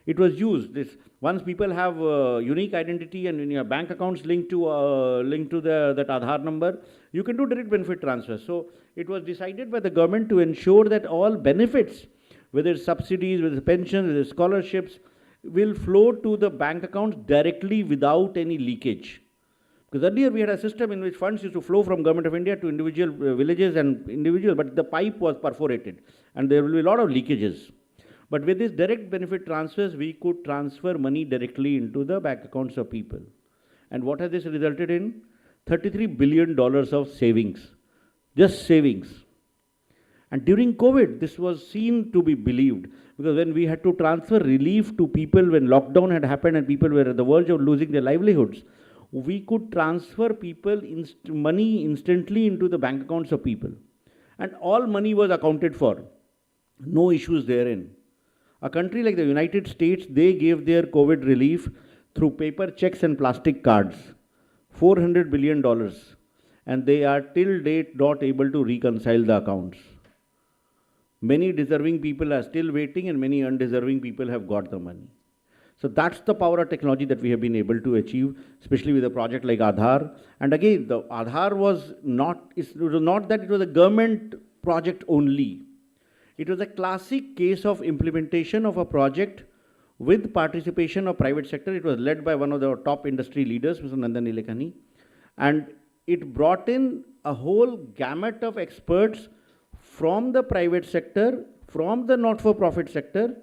It was used. Once people have unique identity and in your bank accounts linked to that Aadhaar number, you can do direct benefit transfers. So it was decided by the government to ensure that all benefits, whether it's subsidies, whether it's pensions, whether it's scholarships, will flow to the bank accounts directly without any leakage. Because earlier we had a system in which funds used to flow from Government of India to individual villages and individual, but the pipe was perforated and there will be a lot of leakages. But with this direct benefit transfers, we could transfer money directly into the bank accounts of people. And what has this resulted in? $33 billion of savings, just savings. And during COVID, this was seen to be believed, because when we had to transfer relief to people when lockdown had happened and people were at the verge of losing their livelihoods, we could transfer people money instantly into the bank accounts of people. And all money was accounted for. No issues therein. A country like the United States, they gave their COVID relief through paper checks and plastic cards. $400 billion. And they are till date not able to reconcile the accounts. Many deserving people are still waiting and many undeserving people have got the money. So that's the power of technology that we have been able to achieve, especially with a project like Aadhaar. And again, the Aadhaar was not that it was a government project only. It was a classic case of implementation of a project with participation of private sector. It was led by one of the top industry leaders, Mr. Nandan Nilekani. And it brought in a whole gamut of experts from the private sector, from the not-for-profit sector,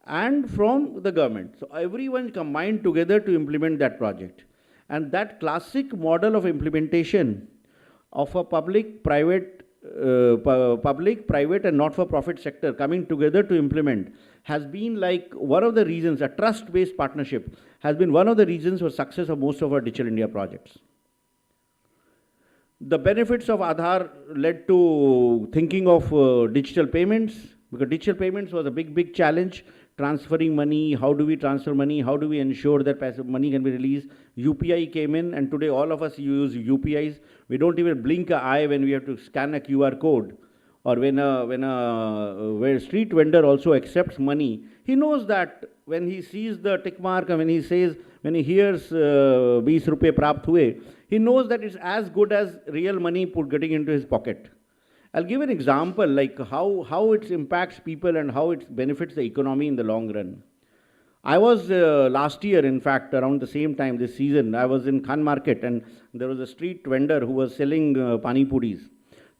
and from the government. So everyone combined together to implement that project. And that classic model of implementation of a public-private public, private and not-for-profit sector coming together to implement has been like one of the reasons, a trust-based partnership has been one of the reasons for success of most of our Digital India projects. The benefits of Aadhaar led to thinking of digital payments, because digital payments was a big challenge. Transferring money, how do we transfer money, how do we ensure that money can be released. UPI came in, and today all of us use UPIs. We don't even blink an eye when we have to scan a QR code, or when a street vendor also accepts money. He knows that when he sees the tick mark, and when he hears 20 rupees prapt hue, he knows that it's as good as real money getting into his pocket. I'll give an example like how it impacts people and how it benefits the economy in the long run. I was last year, in fact, around the same time this season, I was in Khan Market, and there was a street vendor who was selling pani puris.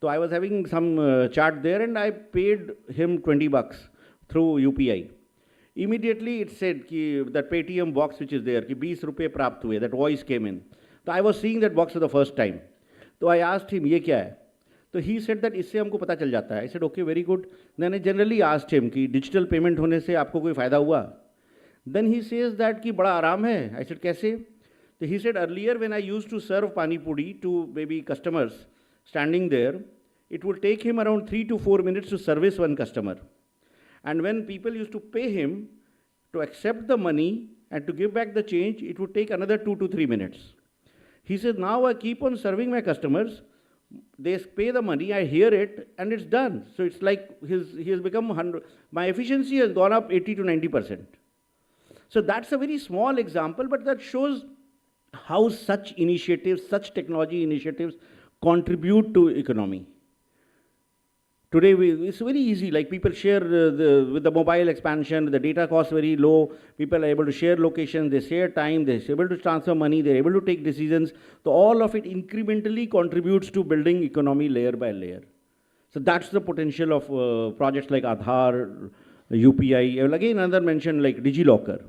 So I was having some chat there, and I paid him 20 bucks through UPI. Immediately it said that Paytm box which is there, 20 rupees prapt hue, that voice came in. So I was seeing that box for the first time. So I asked him, ye kya hai? So he said that इससे हमको पता चल जाता है. I said, okay, very good. Then I generally asked him कि digital payment होने से आपको कोई फ़ायदा हुआ? Then he says that कि बड़ा आराम है. I said, कैसे? So he said, earlier when I used to serve pani puri to maybe customers standing there, it would take him around 3 to 4 minutes to service one customer. And when people used to pay him to accept the money and to give back the change, it would take another 2 to 3 minutes. He said, now I keep on serving my customers. They pay the money, I hear it, and it's done. So it's like he has become 100. My efficiency has gone up 80 to 90%. So that's a very small example, but that shows how such initiatives, such technology initiatives contribute to economy. Today, it's very easy, like people share with the mobile expansion, the data cost very low, people are able to share locations, they share time, they're able to transfer money, they're able to take decisions. So all of it incrementally contributes to building economy layer by layer. So that's the potential of projects like Aadhaar, UPI. I will again another mention like DigiLocker.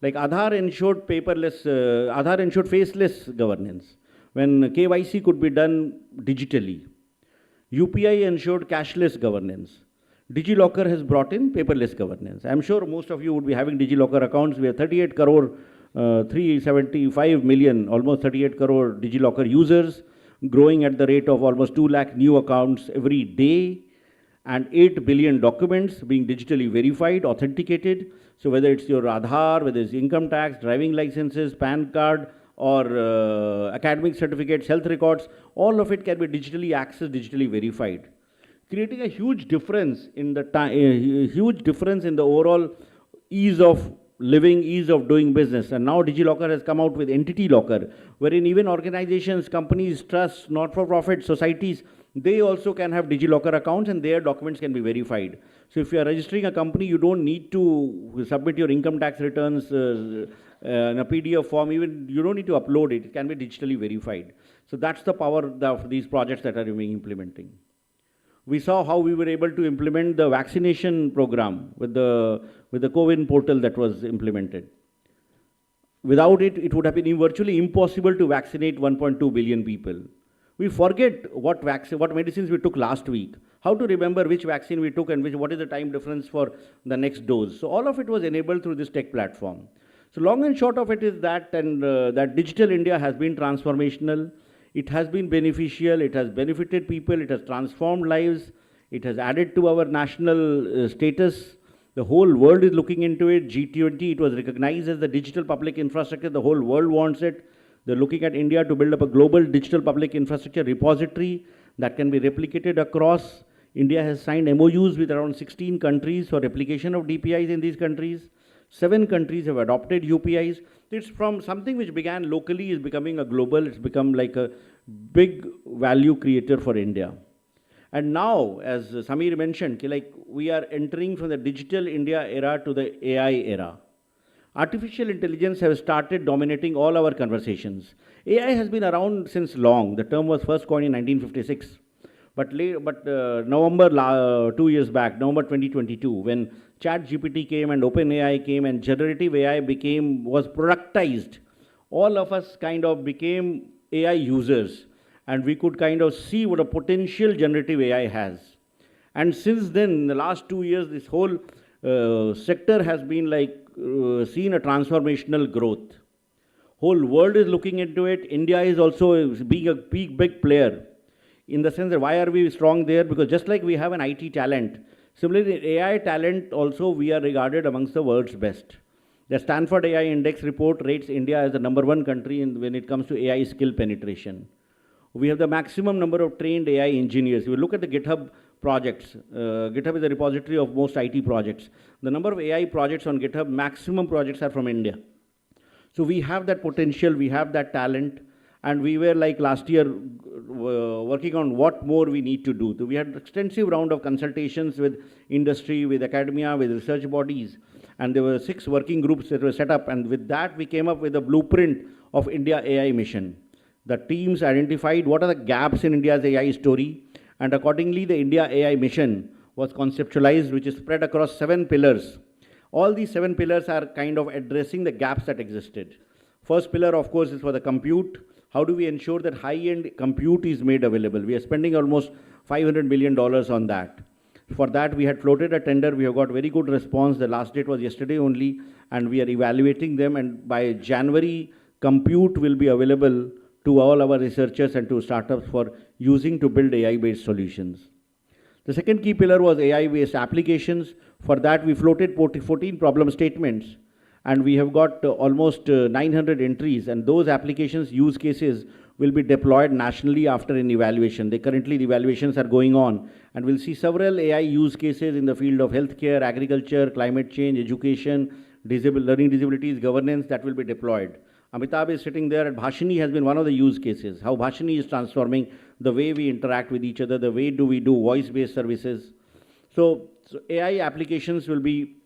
Like Aadhaar ensured Aadhaar ensured faceless governance, when KYC could be done digitally. UPI ensured cashless governance. DigiLocker has brought in paperless governance. I'm sure most of you would be having DigiLocker accounts. We have 38 crore, 375 million, almost 38 crore DigiLocker users, growing at the rate of almost 2 lakh new accounts every day, and 8 billion documents being digitally verified, authenticated. So whether it's your Aadhaar, whether it's income tax, driving licenses, PAN card, or academic certificates, health records, all of it can be digitally accessed, digitally verified, creating a huge difference in the overall ease of living, ease of doing business. And now DigiLocker has come out with Entity Locker, wherein even organizations, companies, trusts, not-for-profit societies, they also can have DigiLocker accounts and their documents can be verified. So if you are registering a company, you don't need to submit your income tax returns in a PDF form. Even you don't need to upload it. It can be digitally verified. So that's the power of these projects that are being implementing. We saw how we were able to implement the vaccination program with the COVID portal that was implemented. Without it, it would have been virtually impossible to vaccinate 1.2 billion people. We forget what medicines we took last week, how to remember which vaccine we took and what is the time difference for the next dose. So all of it was enabled through this tech platform. So long and short of it is that, and that Digital India has been transformational. It has been beneficial. It has benefited people. It has transformed lives. It has added to our national status. The whole world is looking into it. G20, it was recognized as the digital public infrastructure. The whole world wants it. They're looking at India to build up a global digital public infrastructure repository that can be replicated across. India has signed MOUs with around 16 countries for replication of DPIs in these countries. 7 countries have adopted UPIs. It's from something which began locally is becoming a global. It's become like a big value creator for India. And now, as Samir mentioned, like we are entering from the Digital India era to the AI era. Artificial intelligence has started dominating all our conversations. AI has been around since long. The term was first coined in 1956. But 2 years back, November 2022, when ChatGPT came and OpenAI came and generative AI was productized, all of us kind of became AI users. and we could kind of see what a potential generative AI has. And since then, in the last 2 years, this whole sector has been like seen a transformational growth. Whole world is looking into it. India is also being a big player, in the sense that why are we strong there? Because just like we have an IT talent, similarly AI talent also we are regarded amongst the world's best. The Stanford AI Index report rates India as the #1 country when it comes to AI skill penetration. We have the maximum number of trained AI engineers. If you look at the GitHub projects, GitHub is a repository of most IT projects. The number of AI projects on GitHub, maximum projects are from India. So we have that potential, we have that talent, and we were like last year working on what more we need to do. So we had extensive round of consultations with industry, with academia, with research bodies, and there were 6 working groups that were set up, and with that we came up with a blueprint of India AI mission. The teams identified what are the gaps in India's AI story, and accordingly the India AI mission was conceptualized, which is spread across 7 pillars. All these 7 pillars are kind of addressing the gaps that existed. First pillar, of course, is for the compute. How do we ensure that high-end compute is made available? We are spending almost $500 million on that. For that, we had floated a tender. We have got very good response. The last date was yesterday only, and we are evaluating them. And by January, compute will be available to all our researchers and to startups for using to build AI-based solutions. The second key pillar was AI-based applications. For that, we floated 14 problem statements, and we have got almost 900 entries, and those applications, use cases, will be deployed nationally after an evaluation. Currently, the evaluations are going on, and we'll see several AI use cases in the field of healthcare, agriculture, climate change, education, learning disabilities, governance that will be deployed. Amitabh is sitting there, and Bhashini has been one of the use cases, how Bhashini is transforming the way we interact with each other, the way we do voice-based services. So AI applications will be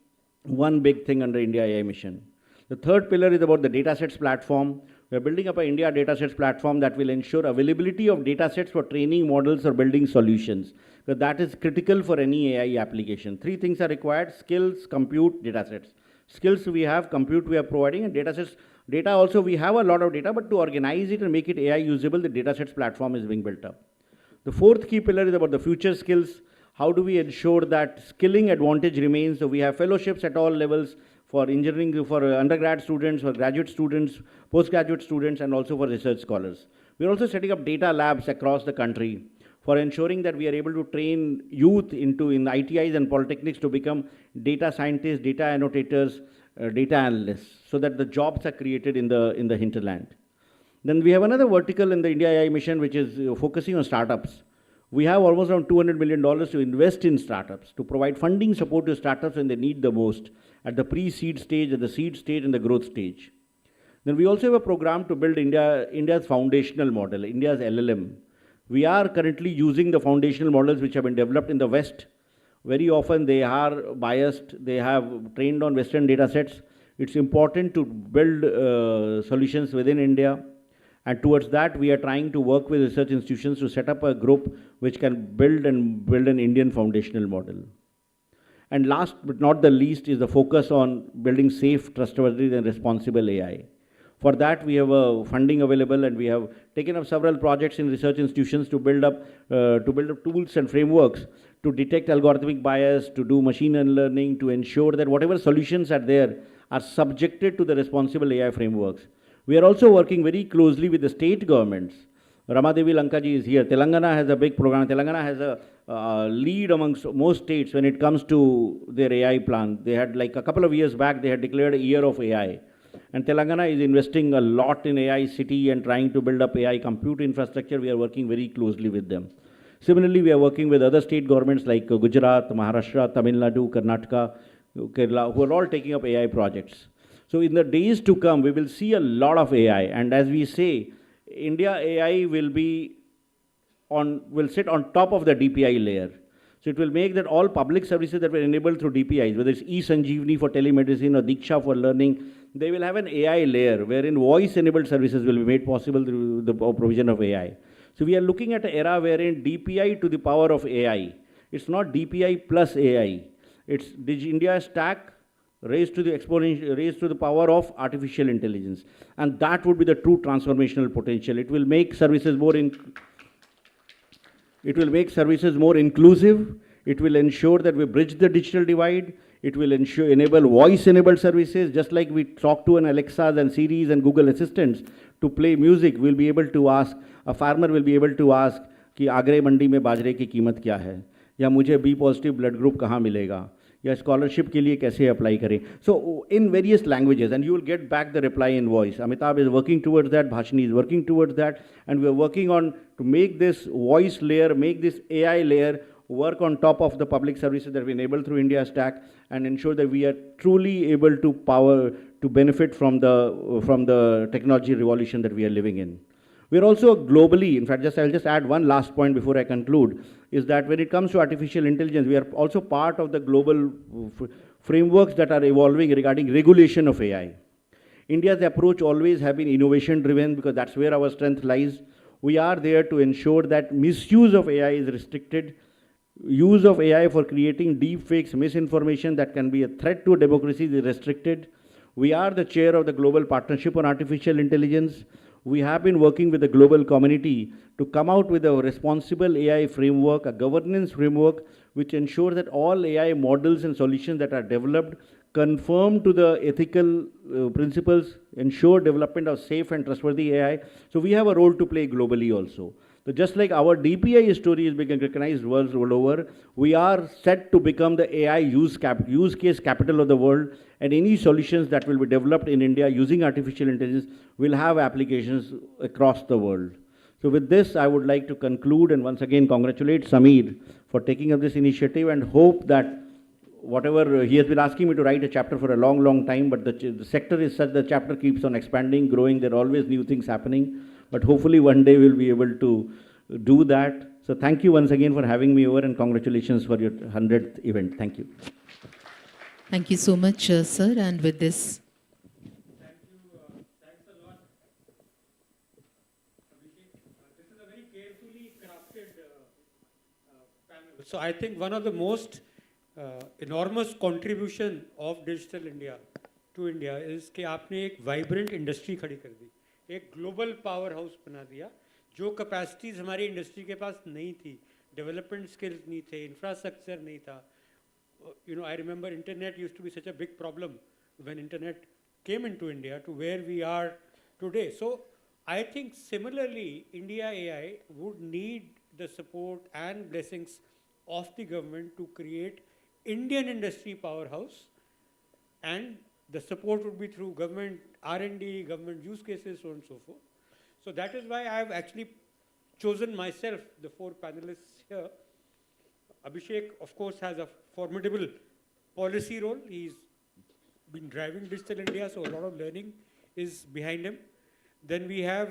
one big thing under India AI mission. The third pillar is about the datasets platform. We are building up an India datasets platform that will ensure availability of datasets for training models or building solutions. So that is critical for any AI application. 3 things are required: skills, compute, datasets. Skills we have, compute we are providing, and datasets. Data also, we have a lot of data, but to organize it and make it AI usable, the datasets platform is being built up. The fourth key pillar is about the future skills. How do we ensure that skilling advantage remains? So we have fellowships at all levels for engineering, for undergrad students, for graduate students, postgraduate students, and also for research scholars. We are also setting up data labs across the country for ensuring that we are able to train youth in ITIs and polytechnics to become data scientists, data annotators, data analysts, so that the jobs are created in the hinterland. Then we have another vertical in the India AI mission, which is focusing on startups. We have almost around $200 million to invest in startups, to provide funding support to startups when they need the most, at the pre-seed stage, at the seed stage, and the growth stage. Then we also have a program to build India's foundational model, India's LLM. We are currently using the foundational models which have been developed in the West. Very often they are biased, they have trained on Western data sets. It's important to build solutions within India. And towards that, we are trying to work with research institutions to set up a group which can build an Indian foundational model. And last but not the least is the focus on building safe, trustworthy, and responsible AI. For that, we have funding available, and we have taken up several projects in research institutions to build up tools and frameworks to detect algorithmic bias, to do machine learning, to ensure that whatever solutions are there are subjected to the responsible AI frameworks. We are also working very closely with the state governments. Ramadevi Lankaji is here. Telangana has a big program. Telangana has a lead amongst most states when it comes to their AI plan. They had, like a couple of years back, they had declared a year of AI. And Telangana is investing a lot in AI city and trying to build up AI compute infrastructure. We are working very closely with them. Similarly, we are working with other state governments like Gujarat, Maharashtra, Tamil Nadu, Karnataka, Kerala, who are all taking up AI projects. So in the days to come, we will see a lot of AI. And as we say, India AI will sit on top of the DPI layer. So it will make that all public services that were enabled through DPIs, whether it's eSanjeevani for telemedicine or Diksha for learning, they will have an AI layer wherein voice-enabled services will be made possible through the provision of AI. So we are looking at an era wherein DPI to the power of AI. It's not DPI plus AI. It's India stack raised to the power of artificial intelligence. And that would be the true transformational potential. It will make services more It will make services more inclusive. It will ensure that we bridge the digital divide. It will enable voice-enabled services, just like we talk to an Alexas and Siris and Google Assistants to play music. We'll be able to ask, a farmer will be able to ask कि आगरे मंडी में बाजरे की कीमत क्या है, या मुझे बी पॉजिटिव ब्लड ग्रुप कहाँ मिलेगा, या स्कॉलरशिप के लिए कैसे अप्लाई करें. So in various languages and you will get back the reply in voice. Amitabh is working towards that, Bhashini is working towards that, and we are working on to make this voice layer, make this AI layer work on top of the public services that we enable through India Stack, and ensure that we are truly able to benefit from the technology revolution that we are living in. We are also globally, in fact, I'll just add one last point before I conclude, is that when it comes to artificial intelligence, we are also part of the global frameworks that are evolving regarding regulation of AI. India's approach always have been innovation driven, because that's where our strength lies. We are there to ensure that misuse of AI is restricted. Use of AI for creating deep fakes, misinformation that can be a threat to democracy is restricted. We are the chair of the Global Partnership on Artificial Intelligence. We have been working with the global community to come out with a responsible AI framework, a governance framework, which ensures that all AI models and solutions that are developed conform to the ethical principles, ensure development of safe and trustworthy AI. So we have a role to play globally also. So just like our DPI story is being recognized world over, we are set to become the AI use case capital of the world, and any solutions that will be developed in India using artificial intelligence will have applications across the world. So with this, I would like to conclude and once again congratulate Sameer for taking up this initiative, and hope that whatever he has been asking me to write a chapter for a long, long time, but the sector is such, the chapter keeps on expanding, growing, there are always new things happening. But hopefully one day we'll be able to do that. So thank you once again for having me over, and congratulations for your 100th event. Thank you. Thank you so much, sir. And with this, Thank you. Thanks a lot, Abhishek. This is a very carefully crafted panel. So I think one of the most enormous contribution of Digital India to India is कि आपने एक vibrant industry खड़ी कर दी, एक global power house बना दिया. जो capacities हमारी इंडस्ट्री के पास नहीं थी, डेवलपमेंट स्किल्स नहीं थे, इंफ्रास्ट्रक्चर नहीं था. You know, I remember internet used to be such a big problem when internet came into India to where we are today. So I think similarly, India AI would need the support and blessings of the government to create Indian industry powerhouse, and the support would be through government R&D, government use cases, so on and so forth. So that is why I have actually chosen myself, the 4 panelists here. Abhishek, of course, has a formidable policy role. He's been driving Digital India, so a lot of learning is behind him. Then we have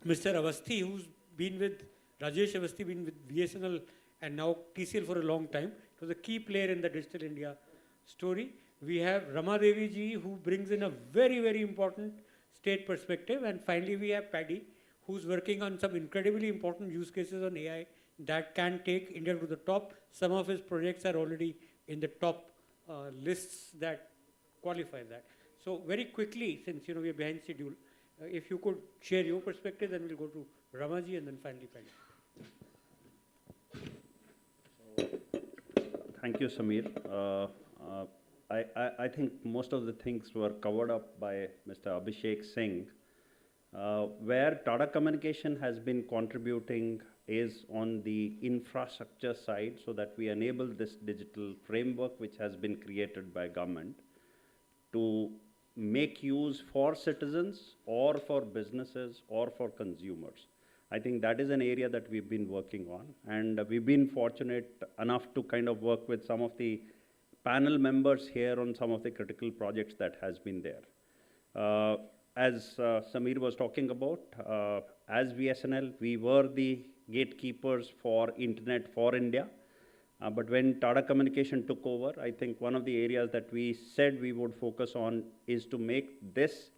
Mr. Awasthi, who's been with, Rajesh Awasthi, been with BSNL and now TCL for a long time. He was a key player in the Digital India story. We have Rama Devi ji, who brings in a very, very important state perspective. And finally, we have Paddy, who's working on some incredibly important use cases on AI that can take India to the top. Some of his projects are already in the top lists that qualify that. So very quickly, since we are behind schedule, if you could share your perspective, then we'll go to Ramaji and then finally Paddy. Thank you, Sameer. I think most of the things were covered up by Mr. Abhishek Singh. Where Tata Communication has been contributing is on the infrastructure side, so that we enable this digital framework which has been created by government to make use for citizens or for businesses or for consumers. I think that is an area that we've been working on, and we've been fortunate enough to kind of work with some of the panel members here on some of the critical projects that has been there. As Sameer was talking about, as BSNL, we were the gatekeepers for Internet for India. But when Tata Communication took over, I think one of the areas that we said we would focus on is to make this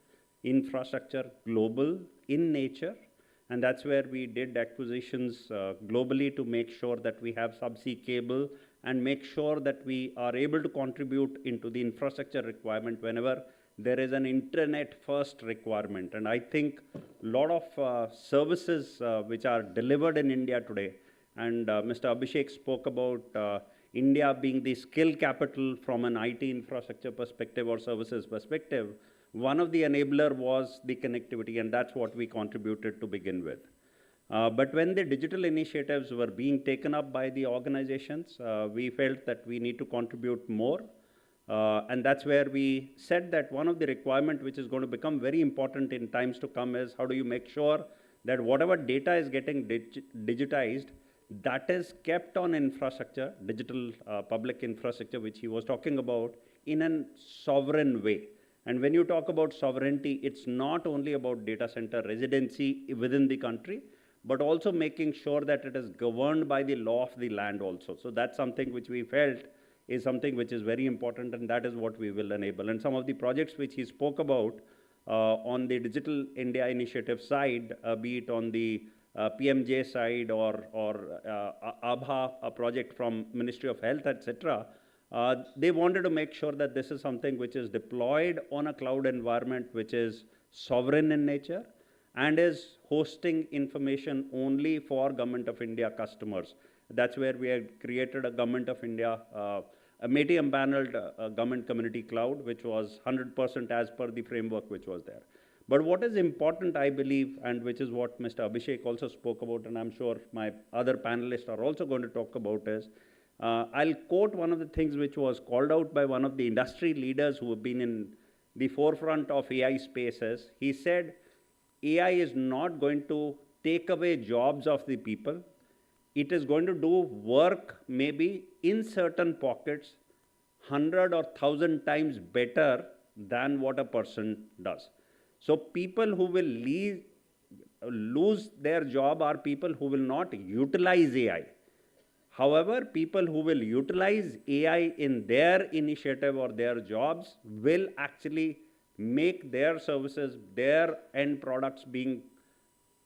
infrastructure global in nature. And that's where we did acquisitions globally to make sure that we have subsea cable and make sure that we are able to contribute into the infrastructure requirement whenever there is an internet first requirement. And I think a lot of services which are delivered in India today, and Mr. Abhishek spoke about India being the skill capital from an IT infrastructure perspective or services perspective. One of the enabler was the connectivity, and that's what we contributed to begin with. But when the digital initiatives were being taken up by the organizations, we felt that we need to contribute more. And that's where we said that one of the requirements which is going to become very important in times to come is how do you make sure that whatever data is getting digitized, that is kept on infrastructure, digital public infrastructure, which he was talking about, in a sovereign way. And when you talk about sovereignty, it's not only about data center residency within the country, but also making sure that it is governed by the law of the land also. So that's something which we felt is something which is very important, and that is what we will enable. And some of the projects which he spoke about on the Digital India Initiative side, be it on the PMJ side or ABHA, a project from Ministry of Health, etc., they wanted to make sure that this is something which is deployed on a cloud environment which is sovereign in nature and is hosting information only for Government of India customers. That's where we had created a Government of India, a METI empaneled government community cloud, which was 100% as per the framework which was there. But what is important, I believe, and which is what Mr. Abhishek also spoke about, and I'm sure my other panelists are also going to talk about is, I'll quote one of the things which was called out by one of the industry leaders who have been in the forefront of AI spaces. He said, AI is not going to take away jobs of the people. It is going to do work maybe in certain pockets 100 or 1,000 times better than what a person does. So people who will lose their job are people who will not utilize AI. However, people who will utilize AI in their initiative or their jobs will actually make their services, their end products being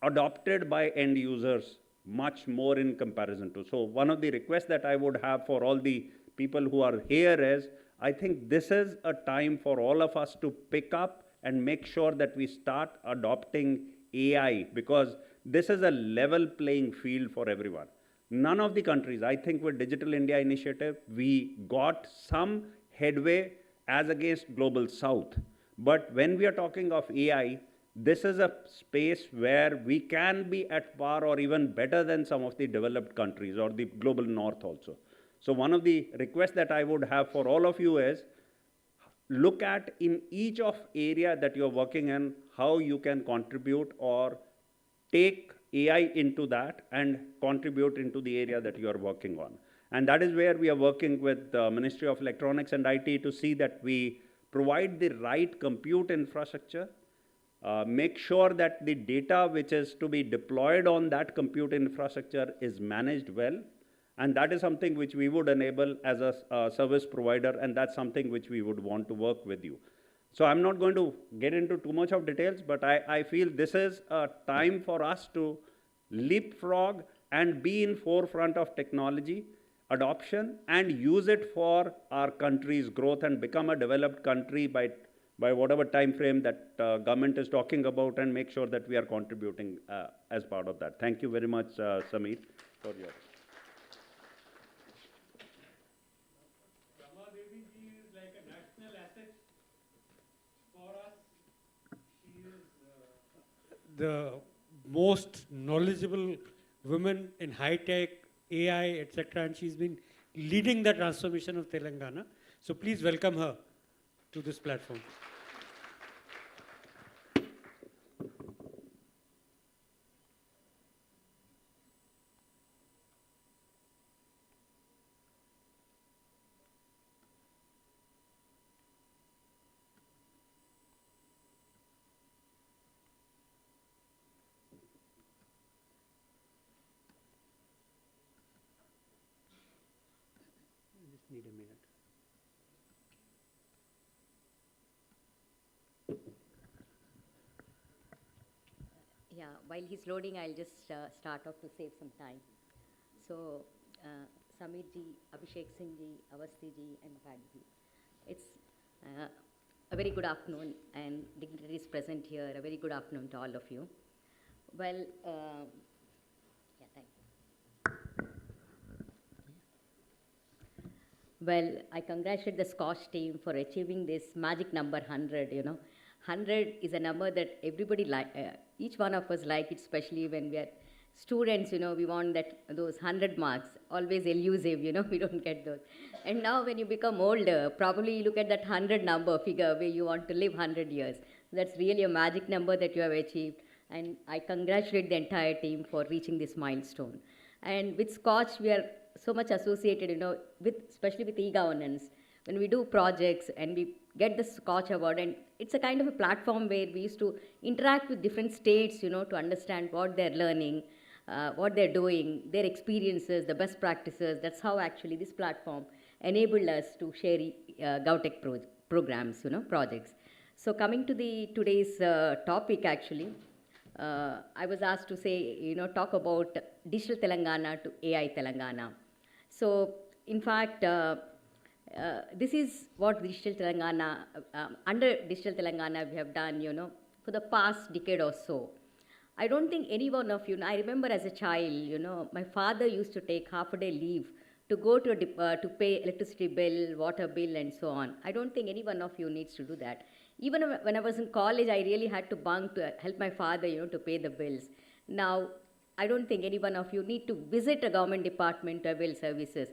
adopted by end users much more in comparison to. So one of the requests that I would have for all the people who are here is, I think this is a time for all of us to pick up and make sure that we start adopting AI, because this is a level playing field for everyone. None of the countries, I think with Digital India Initiative, we got some headway as against Global South. But when we are talking of AI, this is a space where we can be at par or even better than some of the developed countries or the global north also. So one of the requests that I would have for all of you is, look at in each of area that you're working in, how you can contribute or take AI into that and contribute into the area that you are working on. And that is where we are working with the Ministry of Electronics and IT to see that we provide the right compute infrastructure, make sure that the data which is to be deployed on that compute infrastructure is managed well. And that is something which we would enable as a service provider, and that's something which we would want to work with you. So I'm not going to get into too much of details, but I feel this is a time for us to leapfrog and be in forefront of technology adoption and use it for our country's growth and become a developed country by whatever time frame that government is talking about, and make sure that we are contributing as part of that. Thank you very much, Samir, for your... The most knowledgeable women in high-tech, AI, etc., and she's been leading the transformation of Telangana. So please welcome her to this platform. Need a minute. Yeah, while he's loading, I'll just start off to save some time. So, Samir ji, Abhishek Singh ji, Avasthi ji, and Paddy ji. It's A very good afternoon, and dignitaries present here, a very good afternoon to all of you. Well, yeah, thank you. Well, I congratulate the SKOCH team for achieving this magic number 100, 100 is a number that everybody each one of us like it, especially when we are students, we want those 100 marks, always elusive, we don't get those. And now when you become older, probably you look at that 100 number figure where you want to live 100 years. That's really a magic number that you have achieved. And I congratulate the entire team for reaching this milestone. And with SKOCH, we are so much associated, especially with e-governance. When we do projects and we get the SKOCH award, and it's a kind of a platform where we used to interact with different states, to understand what they're learning, what they're doing, their experiences, the best practices. That's how actually this platform enabled us to share GovTech programs, projects. So coming to today's topic, actually, I was asked to say, talk about Digital Telangana to AI Telangana. So, in fact, this is what Digital Telangana, under Digital Telangana we have done, for the past decade or so. I don't think any one of you, I remember as a child, my father used to take half a day leave to go to pay electricity bill, water bill, and so on. I don't think any one of you needs to do that. Even when I was in college, I really had to bunk to help my father, to pay the bills. Now, I don't think any one of you need to visit a government department to avail services.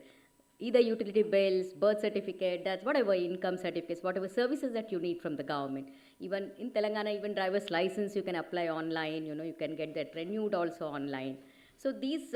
Either utility bills, birth certificate, that's whatever, income certificates, whatever services that you need from the government. Even in Telangana, even driver's license you can apply online, you can get that renewed also online. So these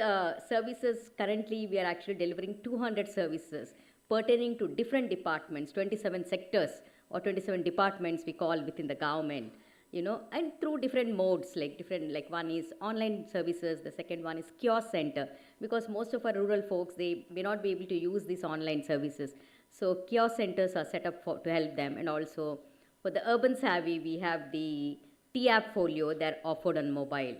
services, currently we are actually delivering 200 services pertaining to different departments, 27 sectors or 27 departments we call within the government, and through different modes, like one is online services, the second one is kiosk center, because most of our rural folks, they may not be able to use these online services. So kiosk centers are set up to help them, and also for the urban savvy, we have the T-app folio that are offered on mobile.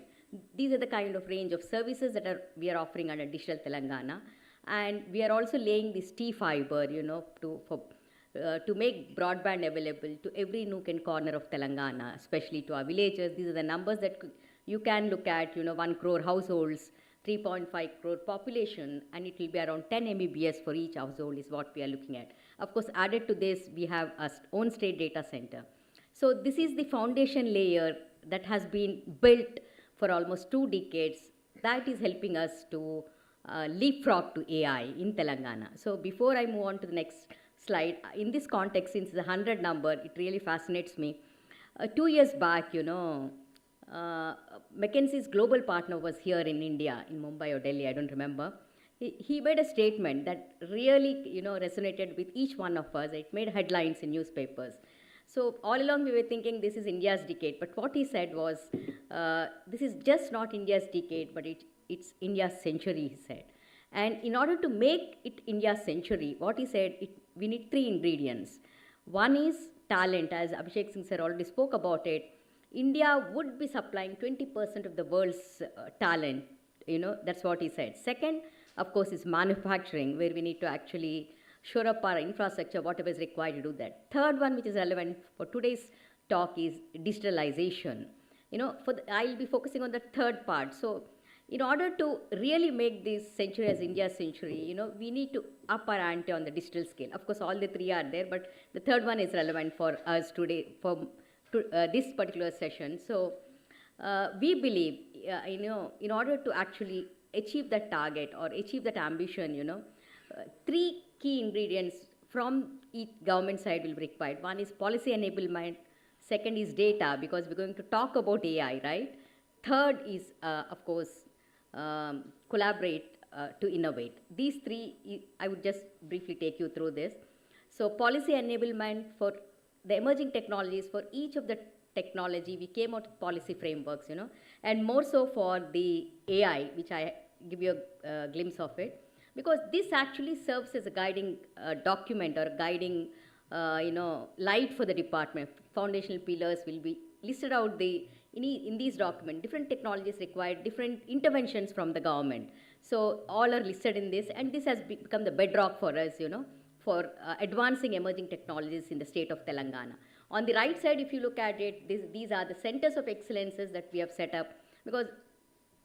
These are the kind of range of services that we are offering under Digital Telangana, and we are also laying this T-fiber, to make broadband available to every nook and corner of Telangana, especially to our villages. These are the numbers that you can look at, 1 crore households, 3.5 crore population, and it will be around 10 Mbps for each household is what we are looking at. Of course, added to this, we have our own state data center. So this is the foundation layer that has been built for almost 2 decades that is helping us to leapfrog to AI in Telangana. So before I move on to the next slide, in this context, since the 100 number, it really fascinates me. 2 years back, McKinsey's global partner was here in India, in Mumbai or Delhi, I don't remember. He made a statement that really, resonated with each one of us. It made headlines in newspapers. So all along we were thinking this is India's decade, but what he said was, this is just not India's decade, but it's India's century, he said. And in order to make it India's century, what he said, we need 3 ingredients. One is talent, as Abhishek Singh sir already spoke about it. India would be supplying 20% of the world's talent, that's what he said. Second, of course, is manufacturing, where we need to actually shore up our infrastructure, whatever is required to do that. Third one, which is relevant for today's talk, is digitalization. I'll be focusing on the third part. So, in order to really make this century as India's century, we need to up our ante on the digital scale. Of course, all the 3 are there, but the third one is relevant for us today, for this particular session. So, we believe, in order to actually achieve that target or achieve that ambition, 3 key ingredients from each government side will be required. One is policy enablement. Second is data, because we're going to talk about AI, right? Third is, of course, collaborate to innovate. These 3, I would just briefly take you through this. So policy enablement for the emerging technologies, for each of the technology, we came out with policy frameworks, and more so for the AI, which I give you a glimpse of it, because this actually serves as a guiding document or guiding, light for the department. Foundational pillars will be listed out in these documents. Different technologies require different interventions from the government. So all are listed in this, and this has become the bedrock for us, for advancing emerging technologies in the state of Telangana. On the right side, if you look at it, these are the centers of excellences that we have set up, because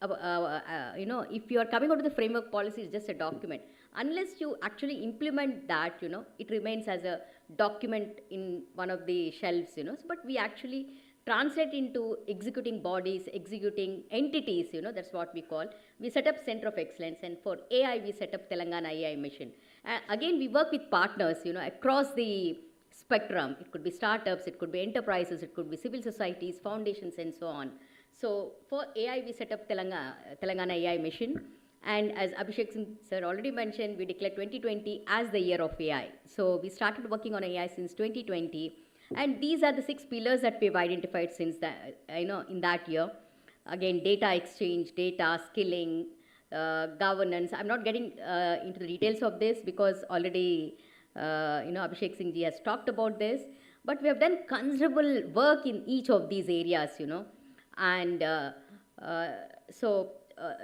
if you are coming out of the framework policy, it's just a document. Unless you actually implement that, it remains as a document in one of the shelves, but we actually translate into executing bodies, executing entities, that's what we call. We set up Center of Excellence, and for AI, we set up Telangana AI Mission. Again, we work with partners, across the spectrum. It could be startups, it could be enterprises, it could be civil societies, foundations, and so on. So for AI, we set up Telangana AI Mission. And as Abhishek sir already mentioned, we declared 2020 as the year of AI. So we started working on AI since 2020. And these are the 6 pillars that we've identified since that, in that year. Again, data exchange, data, skilling, governance. I'm not getting into the details of this because already, Abhishek Singh ji has talked about this. But we have done considerable work in each of these areas, And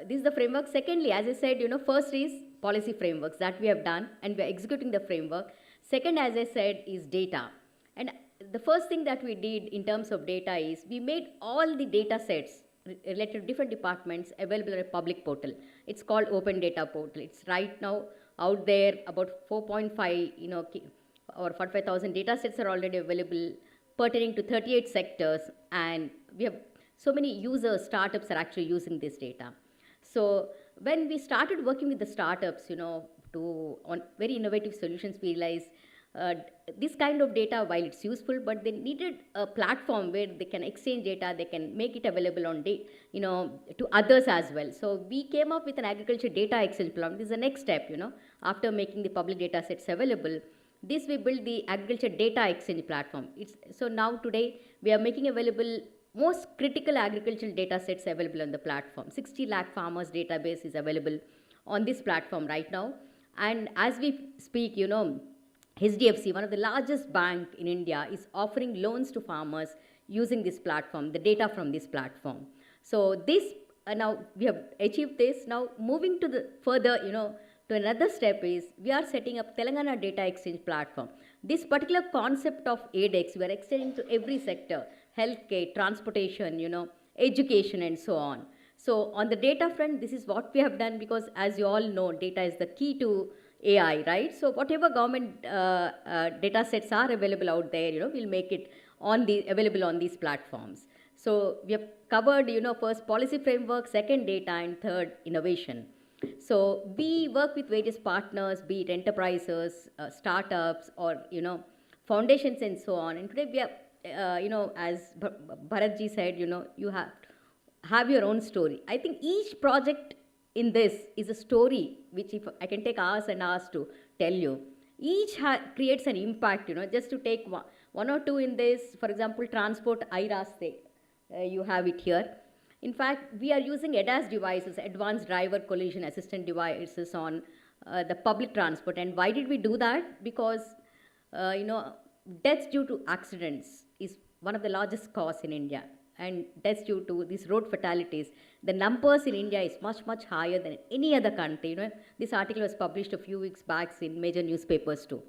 this is the framework. Secondly, as I said, first is policy frameworks that we have done, and we are executing the framework. Second, as I said, is data. And the first thing that we did in terms of data is we made all the data sets related to different departments available on a public portal. It's called Open Data Portal. It's right now out there, about 4.5, or 45,000 data sets are already available, pertaining to 38 sectors, and we have so many users, startups are actually using this data. So when we started working with the startups, on very innovative solutions, we realized this kind of data, while it's useful, but they needed a platform where they can exchange data, they can make it available on to others as well. So we came up with an agriculture data exchange platform. This is the next step, after making the public data sets available. This we built the agriculture data exchange platform. So now today we are making available most critical agricultural data sets available on the platform. 60 lakh farmers database is available on this platform right now. And as we speak, HDFC, one of the largest bank in India, is offering loans to farmers using this platform, the data from this platform. So this, now we have achieved this. Now moving to the further, to another step is we are setting up Telangana Data Exchange Platform. This particular concept of ADEX, we are extending to every sector, healthcare, transportation, education, and so on. So on the data front, this is what we have done, because as you all know, data is the key to AI, right? So whatever government data sets are available out there, we'll make it available on these platforms. So we have covered, first policy framework, second data, and third innovation. So we work with various partners, be it enterprises, startups, or foundations, and so on. And today we are, as Bharatji said, you have your own story. I think each project in this is a story which, if I can take hours and hours to tell you, each creates an impact. Just to take one or two in this, for example, transport iRaste, you have it here. In fact, we are using ADAS devices, advanced driver collision assistant devices, on the public transport. And why did we do that? Because, deaths due to accidents is one of the largest causes in India. And deaths due to these road fatalities, the numbers in India is much, much higher than any other country. This article was published a few weeks back in major newspapers too.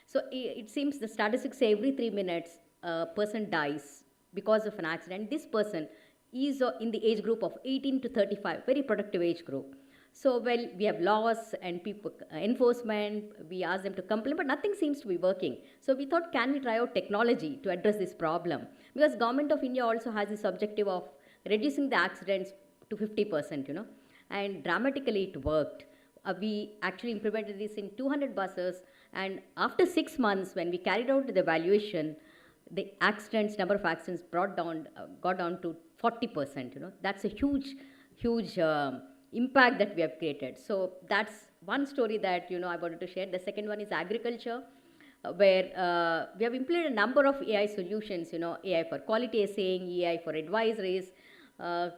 So it seems the statistics say every 3 minutes a person dies because of an accident. This person is in the age group of 18 to 35, very productive age group. So, well, we have laws and people enforcement, we ask them to comply, but nothing seems to be working. So we thought, can we try out technology to address this problem? Because Government of India also has this objective of reducing the accidents to 50%, and dramatically it worked. We actually implemented this in 200 buses, and after 6 months, when we carried out the evaluation, the number of accidents got down to 40%. That's a huge impact that we have created. So that's one story that I wanted to share. The second one is agriculture, where we have implemented a number of AI solutions. AI for quality assaying, AI for advisories,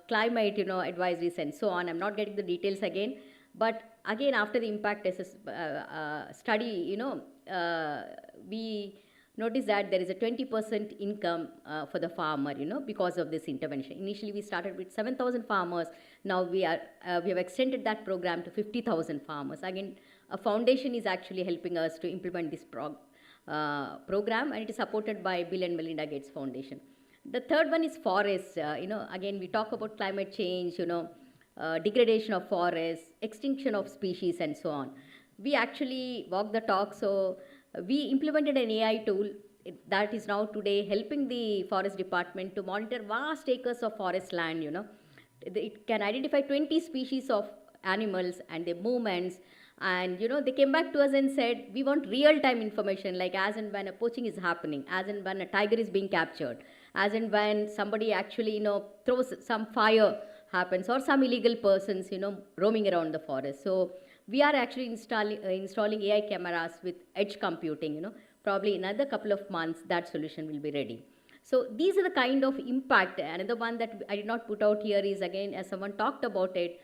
climate advisories, and so on. I'm not getting the details again, but again, after the impact study, we notice that there is a 20% income for the farmer, because of this intervention. Initially, we started with 7,000 farmers. Now we have extended that program to 50,000 farmers. Again, a foundation is actually helping us to implement this program, and it is supported by Bill and Melinda Gates Foundation. The third one is forest. Again, we talk about climate change, degradation of forests, extinction of species, and so on. We actually walk the talk, so we implemented an AI tool that is now today helping the forest department to monitor vast acres of forest land. It can identify 20 species of animals and their movements, and they came back to us and said, we want real-time information, like as and when a poaching is happening, as and when a tiger is being captured, as and when somebody actually throws some fire happens, or some illegal persons roaming around the forest. So we are actually installing AI cameras with edge computing. Probably in another couple of months that solution will be ready. So these are the kind of impact. Another one that I did not put out here is, again, as someone talked about it,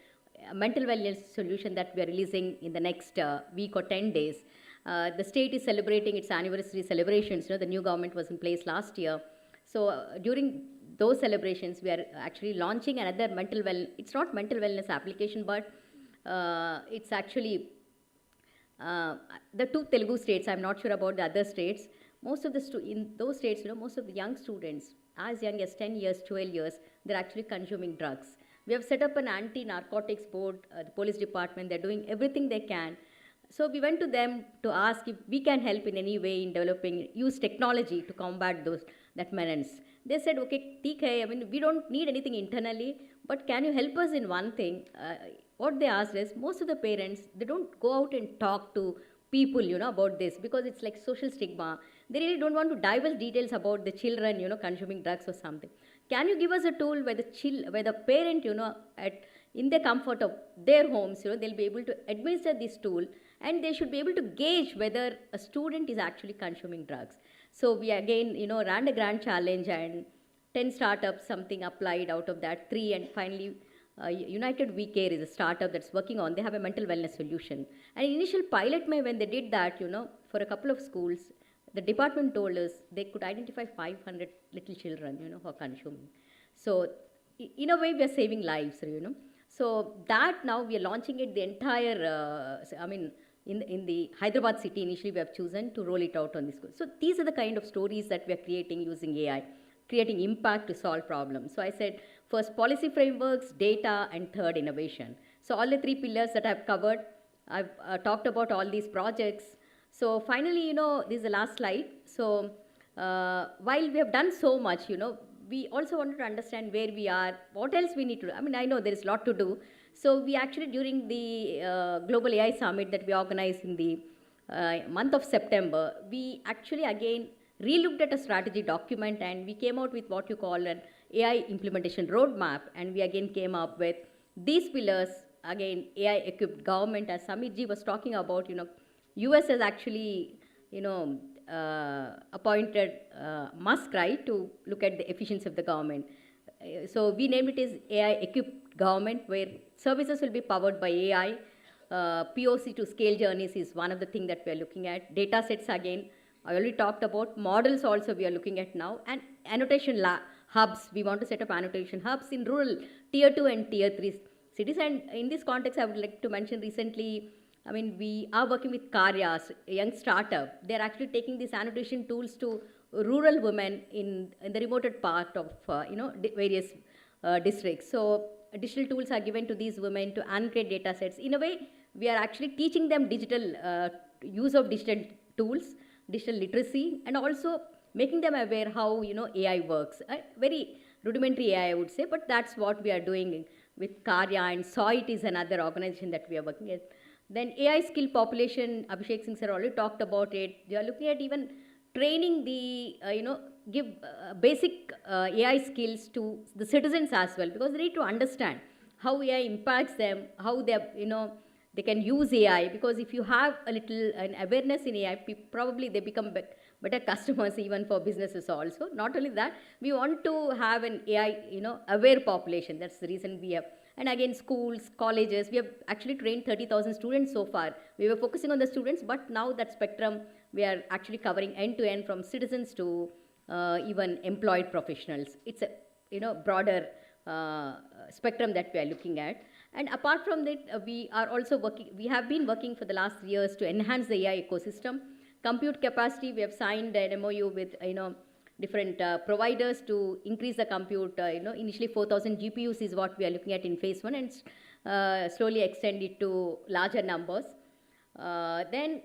a mental wellness solution that we are releasing in the next week or 10 days. The state is celebrating its anniversary celebrations. The new government was in place last year. So during those celebrations, we are actually launching another it's not mental wellness application, but it's actually the two Telugu states. I'm not sure about the other states. Most of in those states, most of the young students, as young as 10 years, 12 years, they're actually consuming drugs. We have set up an anti-narcotics board, the police department, they're doing everything they can. So we went to them to ask if we can help in any way in developing, use technology to combat that menace. They said, okay, theek hai, we don't need anything internally, but can you help us in one thing? What they asked is, most of the parents, they don't go out and talk to people, about this, because it's like social stigma. They really don't want to divulge details about the children, consuming drugs or something. Can you give us a tool where the parent, in the comfort of their homes, they'll be able to administer this tool, and they should be able to gauge whether a student is actually consuming drugs. So we again, ran a grand challenge, and 10 startups, something applied out of that, 3, and finally United We Care is a startup that's working on, they have a mental wellness solution. And initial pilot, when they did that, for a couple of schools, the department told us they could identify 500 little children, who are consuming. So in a way, we are saving lives, So that now we are launching it, the entire, in the Hyderabad city, initially we have chosen to roll it out on the school. So these are the kind of stories that we are creating using AI, creating impact to solve problems. So I said, first, policy frameworks, data, and third, innovation. So all the 3 pillars that I've covered, I've talked about all these projects. So finally, this is the last slide. So while we have done so much, we also wanted to understand where we are, what else we need to do. I know there is a lot to do. So we actually, during the Global AI Summit that we organized in the month of September, we actually again relooked at a strategy document, and we came out with what you call an AI implementation roadmap, and we again came up with these pillars. Again, AI-equipped government, as Samitji was talking about, US has actually, appointed Musk, right, to look at the efficiency of the government. So we named it as AI-equipped government, where services will be powered by AI. POC to scale journeys is one of the things that we are looking at. Data sets, again, I already talked about. Models also we are looking at now. And annotation hubs. We want to set up annotation hubs in rural tier 2 and tier 3 cities. And in this context, I would like to mention recently, we are working with Karyas, a young startup. They're actually taking these annotation tools to rural women in the remote part of, various districts. So digital tools are given to these women to annotate data sets. In a way, we are actually teaching them use of digital tools, digital literacy, and also making them aware how, AI works. Very rudimentary AI, I would say, but that's what we are doing with Karya, and SOIT is another organization that we are working with. Then AI skill population, Abhishek Singh sir already talked about it. They are looking at even training the, give basic AI skills to the citizens as well, because they need to understand how AI impacts them, how they, they can use AI, because if you have a little an awareness in AI, probably they become better customers even for businesses also. Not only that, we want to have an AI, aware population. That's the reason we have. And again, schools, colleges, we have actually trained 30,000 students so far. We were focusing on the students, but now that spectrum, we are actually covering end-to-end from citizens to even employed professionals. It's a, broader spectrum that we are looking at. And apart from that, we are also working, we have been working for the last 3 years to enhance the AI ecosystem. Compute capacity, we have signed an MOU with, different providers to increase the compute. Initially 4,000 GPUs is what we are looking at in phase 1, and slowly extend it to larger numbers. Then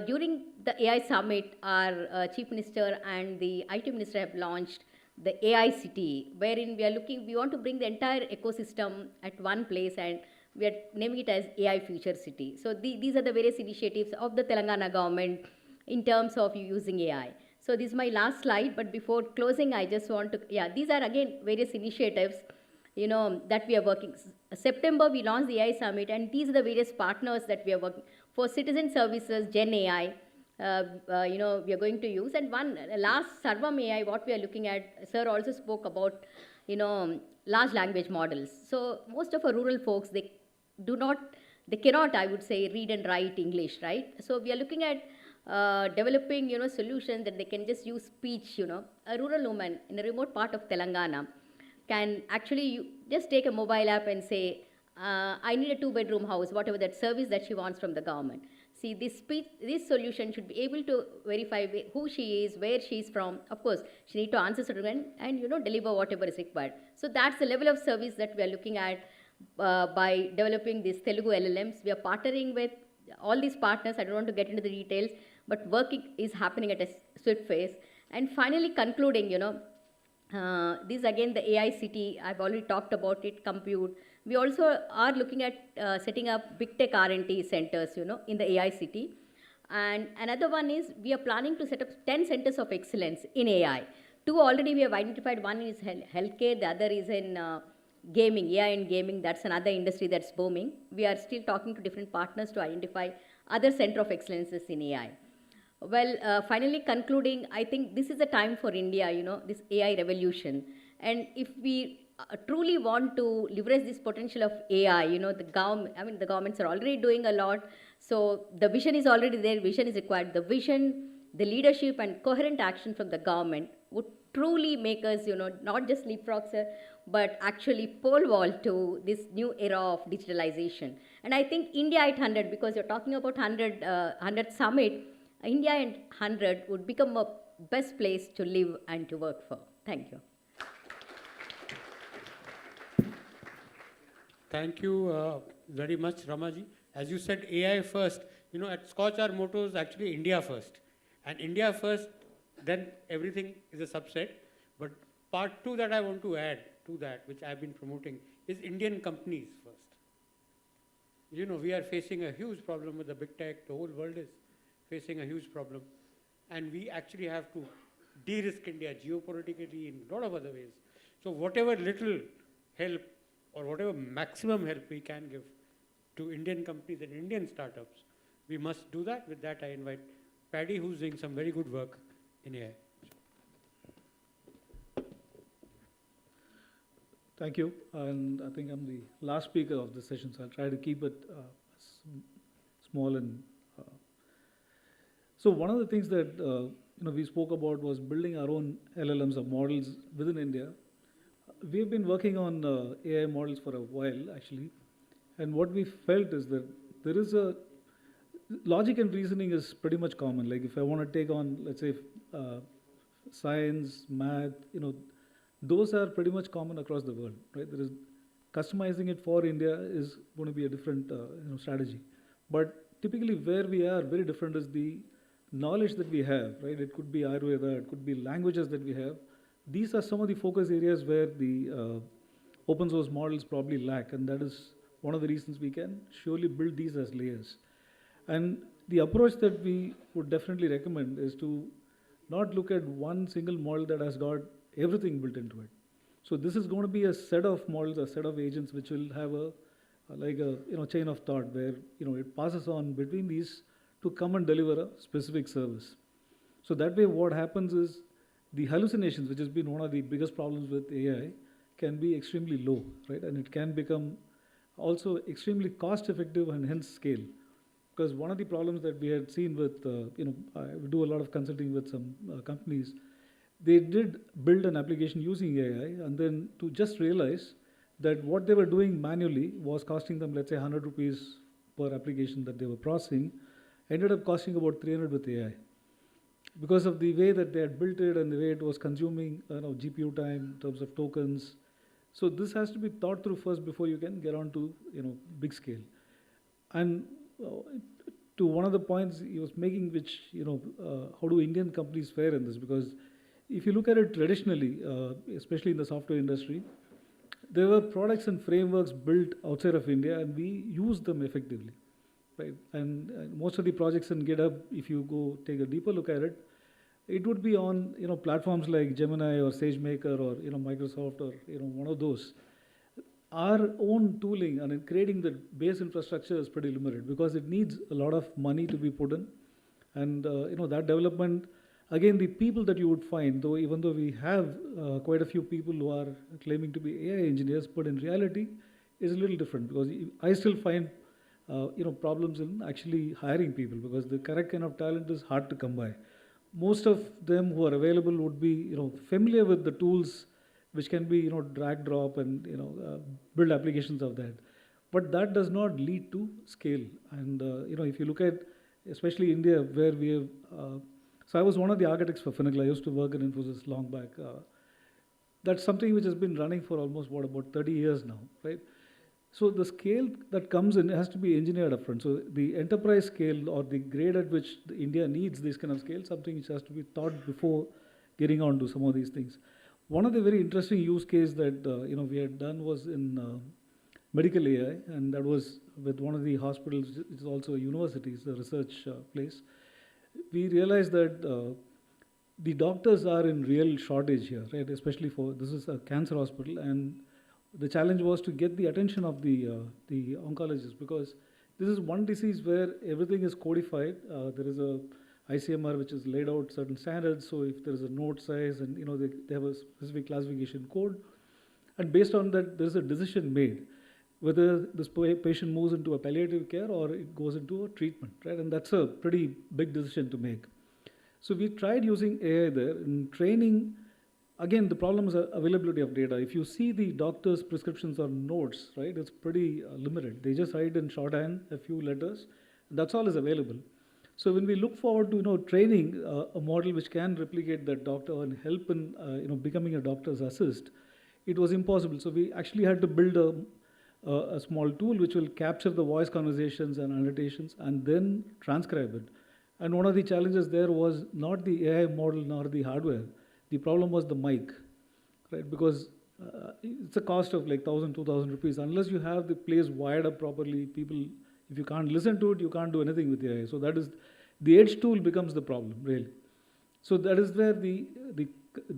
during the AI summit, our Chief Minister and the IT Minister have launched the AI City, wherein we want to bring the entire ecosystem at one place, and we are naming it as AI Future City. So these are the various initiatives of the Telangana government in terms of using AI. So this is my last slide, but before closing, I just want to, these are again various initiatives, that we are working. September, we launched the AI Summit, and these are the various partners that we are working. For citizen services, Gen AI, we are going to use. And one last Sarvam AI, what we are looking at, sir also spoke about, large language models. So most of our rural folks, they cannot, I would say, read and write English, right? So we are looking at developing, solutions that they can just use speech, A rural woman in a remote part of Telangana can actually just take a mobile app and say, I need a 2-bedroom house, whatever that service that she wants from the government. See, this solution should be able to verify who she is, where she is from. Of course, she need to answer certain and deliver whatever is required. So that's the level of service that we are looking at by developing these Telugu LLMs. We are partnering with all these partners. I don't want to get into the details, but work is happening at a swift phase. And finally, concluding, this again the AI city. I've already talked about it. Compute. We also are looking at setting up big tech R&D centers, in the AI city. And another one is we are planning to set up 10 centers of excellence in AI. 2 already we have identified. One is healthcare, the other is in gaming, AI and gaming. That's another industry that's booming. We are still talking to different partners to identify other center of excellences in AI. Well, finally concluding, I think this is the time for India, this AI revolution. And if we truly want to leverage this potential of AI, the governments are already doing a lot. So the vision is already there, vision is required. The vision, the leadership and coherent action from the government would truly make us, not just leapfrogs, but actually pole vault to this new era of digitalization. And I think India at 100, because you're talking about 100 summit, India at 100 would become a best place to live and to work for. Thank you. Thank you very much, Ramaji. As you said, AI first. At Scotch, our motto is actually India first. And India first, then everything is a subset. But part 2 that I want to add to that, which I've been promoting, is Indian companies first. We are facing a huge problem with the big tech. The whole world is facing a huge problem. And we actually have to de-risk India geopolitically in a lot of other ways. So whatever little help or whatever maximum help we can give to Indian companies and Indian startups, we must do that. With that, I invite Paddy, who's doing some very good work in AI. Thank you. And I think I'm the last speaker of this session, so I'll try to keep it small. And so one of the things that we spoke about was building our own LLMs or models within India. We've been working on AI models for a while, actually. And what we felt is that there is a logic and reasoning is pretty much common. Like if I want to take on, let's say, science, math, those are pretty much common across the world, right? There is customizing it for India is going to be a different strategy. But typically where we are very different is the knowledge that we have, right? It could be Ayurveda, it could be languages that we have. These are some of the focus areas where the open source models probably lack, and that is one of the reasons we can surely build these as layers. And the approach that we would definitely recommend is to not look at one single model that has got everything built into it. So this is going to be a set of models, a set of agents which will have a chain of thought where it passes on between these to come and deliver a specific service. So that way what happens is the hallucinations, which has been one of the biggest problems with AI, can be extremely low, right? And it can become also extremely cost effective and hence scale. Because one of the problems that we had seen with, I do a lot of consulting with some companies, they did build an application using AI and then to just realize that what they were doing manually was costing them, let's say, 100 rupees per application that they were processing, ended up costing about 300 with AI. because of the way that they had built it and the way it was consuming GPU time in terms of tokens. So this has to be thought through first before you can get on to big scale. And to one of the points he was making, which how do Indian companies fare in this? Because if you look at it traditionally, especially in the software industry, there were products and frameworks built outside of India, and we use them effectively, right? And most of the projects in GitHub, if you go take a deeper look at it, it would be on platforms like Gemini or SageMaker or Microsoft or one of those. Our own tooling and in creating the base infrastructure is pretty limited because it needs a lot of money to be put in, and that development. Again, the people that you would find, even though we have quite a few people who are claiming to be AI engineers, but in reality, is a little different because I still find problems in actually hiring people because the correct kind of talent is hard to come by. Most of them who are available would be familiar with the tools which can be drag drop and build applications of that, but that does not lead to scale. And if you look at especially India, where we have so I was one of the architects for Finacle. I used to work in Infosys long back. That's something which has been running for almost about 30 years now, right? So the scale that comes in has to be engineered upfront. So the enterprise scale or the grade at which India needs this kind of scale, something which has to be thought before getting on to some of these things. One of the very interesting use case that we had done was in medical AI, and that was with one of the hospitals. It's also a university, it's a research place. We realized that the doctors are in real shortage here, right? Especially for, this is a cancer hospital, and the challenge was to get the attention of the oncologists, because this is one disease where everything is codified. There is a ICMR which has laid out certain standards, so if there is a note size and they have a specific classification code, and based on that there is a decision made whether this patient moves into a palliative care or it goes into a treatment, right? And that's a pretty big decision to make. So we tried using AI there in training. Again, the problem is availability of data. If you see the doctor's prescriptions or notes, right, it's pretty limited. They just write in shorthand a few letters, and that's all is available. So when we look forward to training a model which can replicate that doctor and help in becoming a doctor's assist, it was impossible. So we actually had to build a small tool which will capture the voice conversations and annotations and then transcribe it. And one of the challenges there was not the AI model nor the hardware. The problem was the mic, right? Because it's a cost of like 1,000, 2,000 rupees. Unless you have the place wired up properly, people, if you can't listen to it, you can't do anything with the AI. So that is, the edge tool becomes the problem, really. So that is where the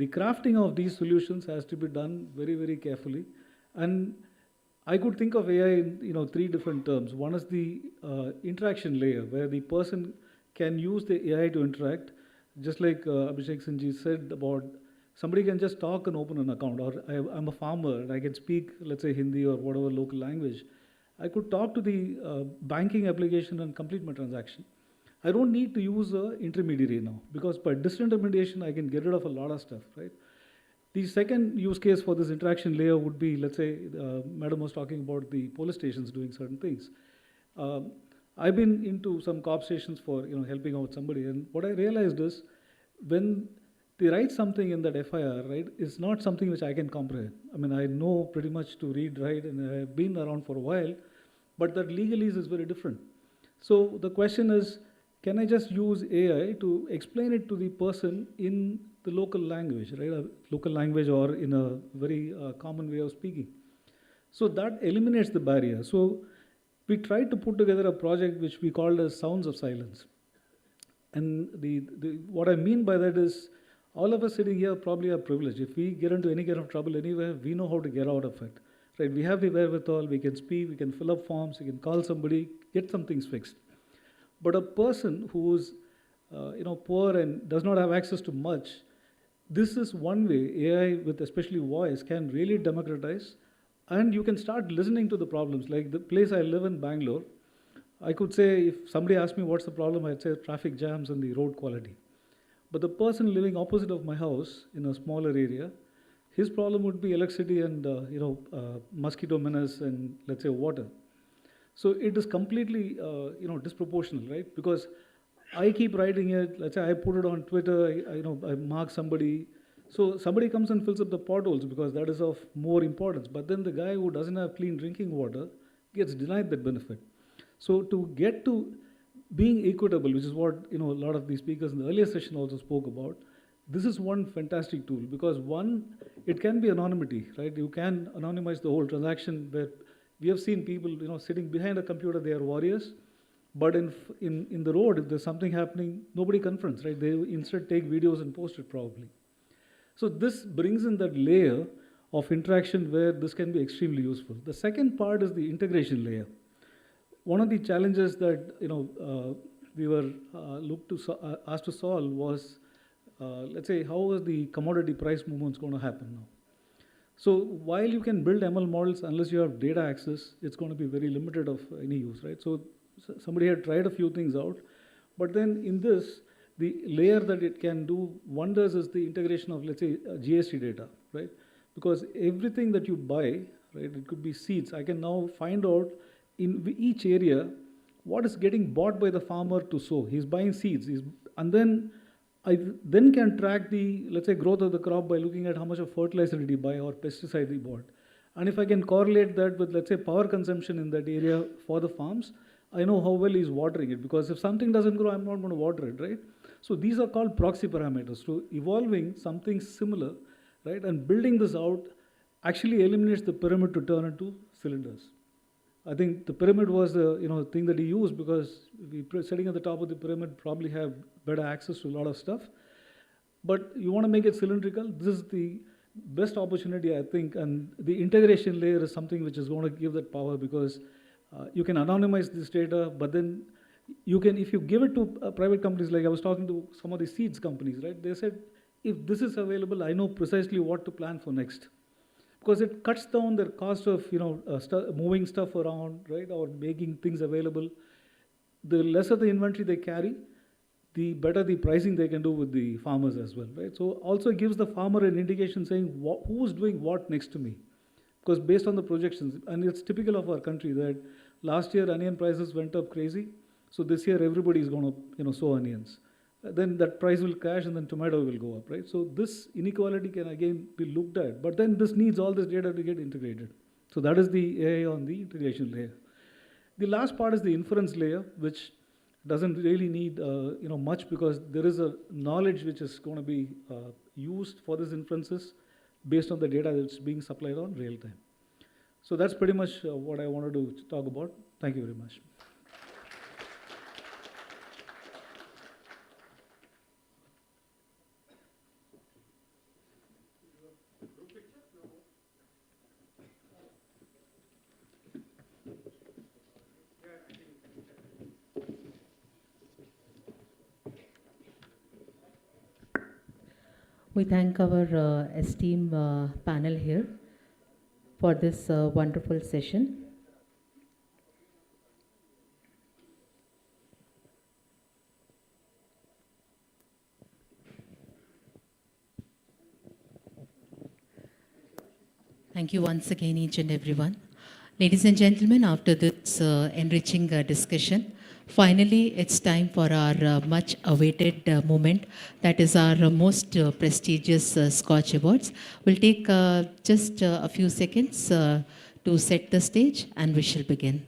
crafting of these solutions has to be done very, very carefully. And I could think of AI in three different terms. One is the interaction layer, where the person can use the AI to interact, just like Abhishek Singhji said about somebody can just talk and open an account, or I'm a farmer and I can speak, let's say, Hindi or whatever local language. I could talk to the banking application and complete my transaction. I don't need to use an intermediary now, because by disintermediation, I can get rid of a lot of stuff, right? The second use case for this interaction layer would be, let's say, Madam was talking about the police stations doing certain things. I've been into some cop stations for helping out somebody, and what I realized is when they write something in that FIR, right, it's not something which I can comprehend. I mean, I know pretty much to read, write, and I've been around for a while, but that legalese is very different. So the question is, can I just use AI to explain it to the person in the local language, right? A local language or in a very common way of speaking. So that eliminates the barrier. So we tried to put together a project which we called as Sounds of Silence. And what I mean by that is, all of us sitting here probably are privileged. If we get into any kind of trouble anywhere, we know how to get out of it, right? We have the wherewithal, we can speak, we can fill up forms, we can call somebody, get some things fixed. But a person who's poor and does not have access to much, this is one way AI with especially voice can really democratize, and you can start listening to the problems. Like the place I live in, Bangalore, I could say, if somebody asked me what's the problem, I'd say traffic jams and the road quality. But the person living opposite of my house in a smaller area, his problem would be electricity and mosquito menace and, let's say, water. So it is completely disproportional, right? Because I keep writing it. Let's say I put it on Twitter. I mark somebody. So somebody comes and fills up the potholes because that is of more importance. But then the guy who doesn't have clean drinking water gets denied that benefit. So to get to being equitable, which is what a lot of these speakers in the earlier session also spoke about, this is one fantastic tool because one, it can be anonymity, right? You can anonymize the whole transaction where we have seen people sitting behind a computer, they are warriors, but in the road, if there's something happening, nobody confronts, right? They instead take videos and post it probably. So this brings in that layer of interaction where this can be extremely useful. The second part is the integration layer. One of the challenges that we were asked to solve was, let's say, how is the commodity price movements going to happen now? So while you can build ML models, unless you have data access, it's going to be very limited of any use, right? So somebody had tried a few things out, but then in this, the layer that it can do wonders is the integration of, let's say, GST data, right? Because everything that you buy, right, it could be seeds. I can now find out in each area what is getting bought by the farmer to sow. He's buying seeds, and then I then can track the, let's say, growth of the crop by looking at how much of fertilizer did he buy or pesticide he bought. And if I can correlate that with, let's say, power consumption in that area for the farms, I know how well he's watering it, because if something doesn't grow, I'm not going to water it, right? So these are called proxy parameters. So evolving something similar, right, and building this out actually eliminates the pyramid to turn into cylinders. I think the pyramid was the thing that he used because sitting at the top of the pyramid probably have better access to a lot of stuff. But you want to make it cylindrical. This is the best opportunity, I think, and the integration layer is something which is going to give that power, because you can anonymize this data, but then you can, if you give it to private companies, like I was talking to some of the seeds companies, right? They said, if this is available, I know precisely what to plan for next. Because it cuts down their cost of moving stuff around, right, or making things available. The lesser the inventory they carry, the better the pricing they can do with the farmers as well, right? So also gives the farmer an indication saying who's doing what next to me, because based on the projections, and it's typical of our country that last year onion prices went up crazy, so this year everybody is going to sow onions. Then that price will crash and then tomato will go up, right? So this inequality can again be looked at, but then this needs all this data to get integrated. So that is the AI on the integration layer. The last part is the inference layer, which doesn't really need much, because there is a knowledge which is going to be used for these inferences based on the data that's being supplied on real time. So that's pretty much what I wanted to talk about. Thank you very much. We thank our esteemed panel here for this wonderful session. Thank you once again, each and everyone. Ladies and gentlemen, after this enriching discussion, finally it's time for our much awaited moment, that is our most prestigious Scotch Awards. We'll take just a few seconds to set the stage, and we shall begin.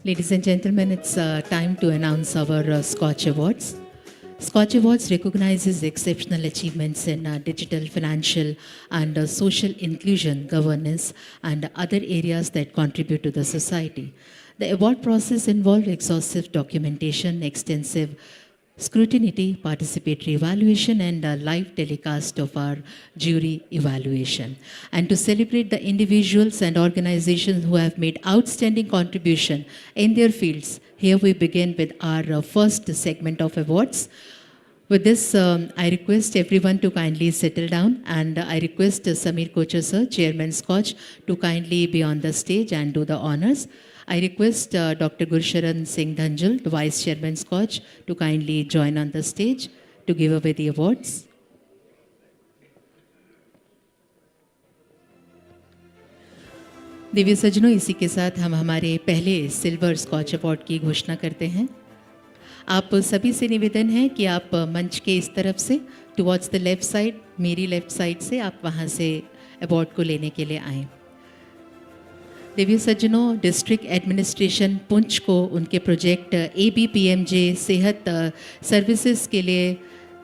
Ladies and gentlemen, it's time to announce our SKOCH Awards. SKOCH Awards recognizes exceptional achievements in digital, financial, and social inclusion, governance, and other areas that contribute to the society. The award process involved exhaustive documentation, extensive scrutiny, participatory evaluation, and a live telecast of our jury evaluation. And to celebrate the individuals and organizations who have made outstanding contribution in their fields, here we begin with our first segment of awards. With this, I request everyone to kindly settle down, and I request Samir Kochar sir, Chairman SKOCH, to kindly be on the stage and do the honors. I request Dr. Gursharan Singh Dhanjal, the Vice Chairman SKOCH, to kindly join on the stage to give away the awards. Divya सज्जनों, इसी के साथ हम हमारे पहले silver scotch award की घोषणा करते हैं. आप सभी से निवेदन है कि आप मंच के इस तरफ से टुवर्ड्स द लेफ़्ट साइड, मेरी लेफ़्ट साइड से आप वहाँ से अवार्ड को लेने के लिए आएँ. दिव्य सज्जनों, डिस्ट्रिक्ट एडमिनिस्ट्रेशन पुंछ को उनके प्रोजेक्ट ABPMJ सेहत सर्विसेज के लिए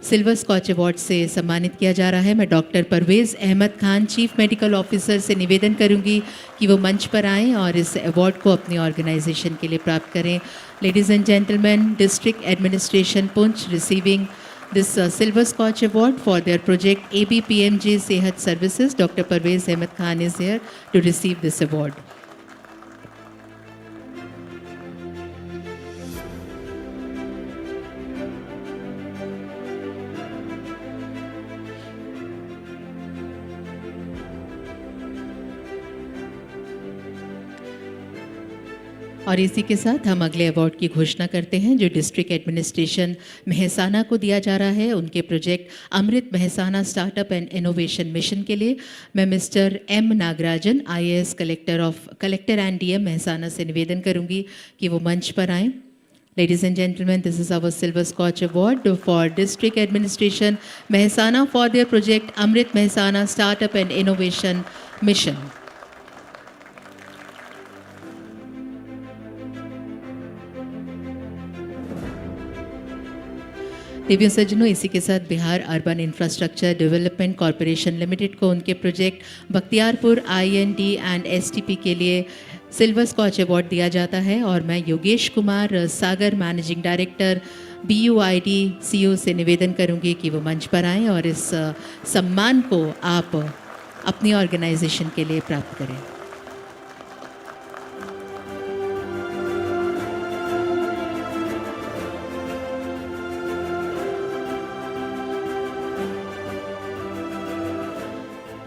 सिल्वर स्कॉच अवार्ड से सम्मानित किया जा रहा है. मैं doctor Parvez Ahmed Khan, chief medical officer, से निवेदन करूंगी कि वो मंच पर आएँ और इस अवार्ड को अपनी ऑर्गेनाइजेशन के लिए प्राप्त करें. Ladies and gentleman, district administration Poonch receiving this Silver Scotch Award for their project ABPMJ Sehat Services. Dr. Parvez Ahmed Khan is here to receive this award. और इसी के साथ हम अगले अवार्ड की घोषणा करते हैं जो डिस्ट्रिक्ट एडमिनिस्ट्रेशन मेहसाना को दिया जा रहा है उनके project Amrit Mehsana startup and innovation mission के लिए. मैं mister M Nagarajan, IAS collector and DM Mehsana से निवेदन करूंगी कि वो मंच पर आएँ. Ladies and gentlemen, this is our Silver Scotch Award for District Administration Mehsana for their project Amrit Mehsana Startup and Innovation Mission. Divya सज्जनों, इसी के साथ Bihar urban infrastructure development corporation limited को उनके project Bakhtiyarpur IND and STP के लिए silver scotch award दिया जाता है. और मैं Yogesh Kumar Sagar, managing director BUID CO से निवेदन करूंगी कि वो मंच पर आएँ और इस सम्मान को आप अपनी ऑर्गेनाइजेशन के लिए प्राप्त करें.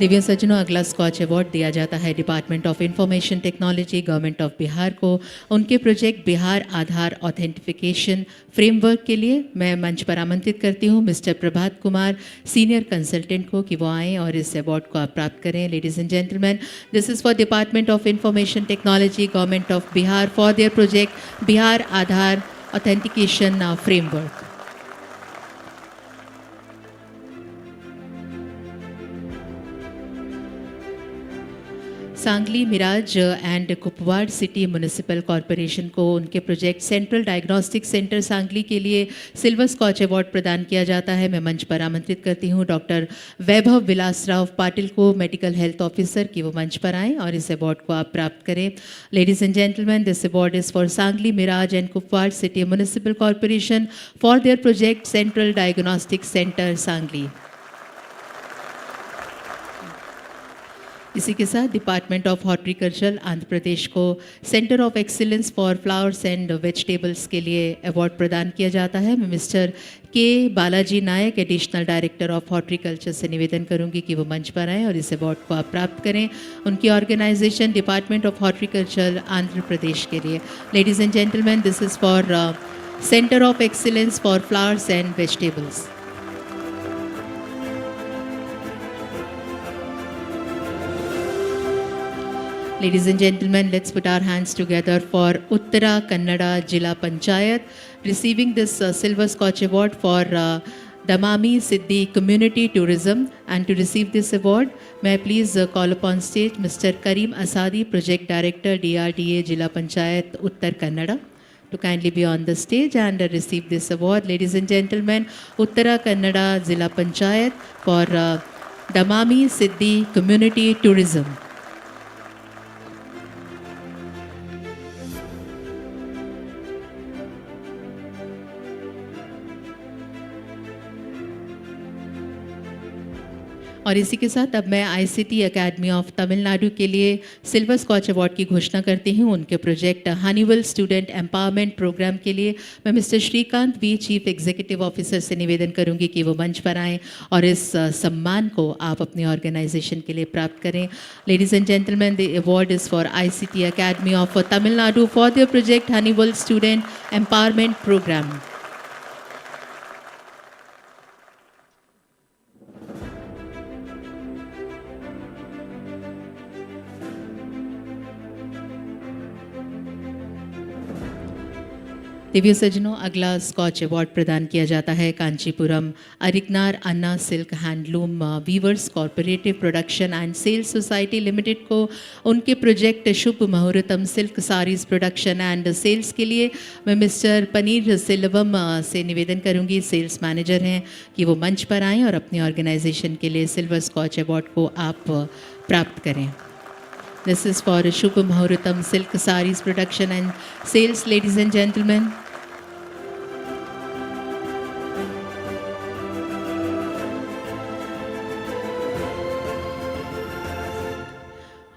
दिव्य सज्जनों, अगला स्कॉच अवार्ड दिया जाता है department of information technology government of Bihar को उनके प्रोजेक्ट बिहार आधार ऑथेंटिफिकेशन फ्रेमवर्क के लिए. मैं मंच पर आमंत्रित करती हूँ mister Prabhat Kumar, senior consultant को, कि वो आएँ और इस अवार्ड को आप प्राप्त करें. Ladies and gentleman, this is for department of information technology government of Bihar for their project Bihar Aadhaar authentication framework. Sangli, Miraj and Kupwad city municipal corporation को उनके project central diagnostic centre Sangli के लिए सिल्वर स्कॉच अवार्ड प्रदान किया जाता है. मैं मंच पर आमंत्रित करती हूँ डॉक्टर वैभव विलासराव पाटिल को, मेडिकल हेल्थ ऑफिसर, की वो मंच पर आएँ और इस अवार्ड को आप प्राप्त करें. Ladies and gentleman, this award is for Sangli, Miraj and Kupwad city municipal corporation for their project central diagnostic centre Sangli. इसी के साथ department of horticulture Andhra Pradesh को centre of excellence for flowers and vegetables के लिए अवार्ड प्रदान किया जाता है. मैं mister K Balaji Nayak, additional director of horticulture, से निवेदन करूंगी कि वो मंच पर आएँ और इस अवार्ड को आप प्राप्त करें उनकी organisation department of horticulture Andhra Pradesh के लिए. Ladies and gentleman, this is for centre of excellence for flowers and vegetables. Ladies and gentlemen, let's put our hands together for Uttara Kannada Jilla Panchayat receiving this Silver Scotch Award for Damami Siddhi Community Tourism. And to receive this award, may I please call upon stage Mr. Karim Asadi, Project Director, DRDA, Jila Panchayat, Uttar Kannada, to kindly be on the stage and receive this award. Ladies and gentlemen, Uttara Kannada Zilla Panchayat for Damami Siddhi Community Tourism. और इसी के साथ अब मैं ICT academy of Tamil Nadu के लिए silver scotch award की घोषणा करती हूँ। उनके project Honeywell student empowerment programme के लिए मैं mister Srikanth V, chief executive officer से निवेदन करूँगी कि वो मंच पर आएँ और इस सम्मान को आप अपनी ऑर्गेनाइजेशन के लिए प्राप्त करें। Ladies and gentleman, the award is for ICT academy of Tamil Nadu for their project Honeywell student empowerment programme. दिव्य सज्जनों, अगला स्कॉच अवार्ड प्रदान किया जाता है Kanchipuram Arignar Anna silk handloom weavers cooperative production and sales society limited को उनके project Shubh Muhurtham silk saris production and sales के लिए मैं मिस्टर पनीर सेल्वम से निवेदन करूंगी, सेल्स मैनेजर हैं, कि वो मंच पर आएँ और अपनी ऑर्गेनाइजेशन के लिए सिल्वर स्कॉच अवार्ड को आप प्राप्त करें। This is for Shubh Muhurtam Silk Sarees Production and Sales, ladies and gentlemen.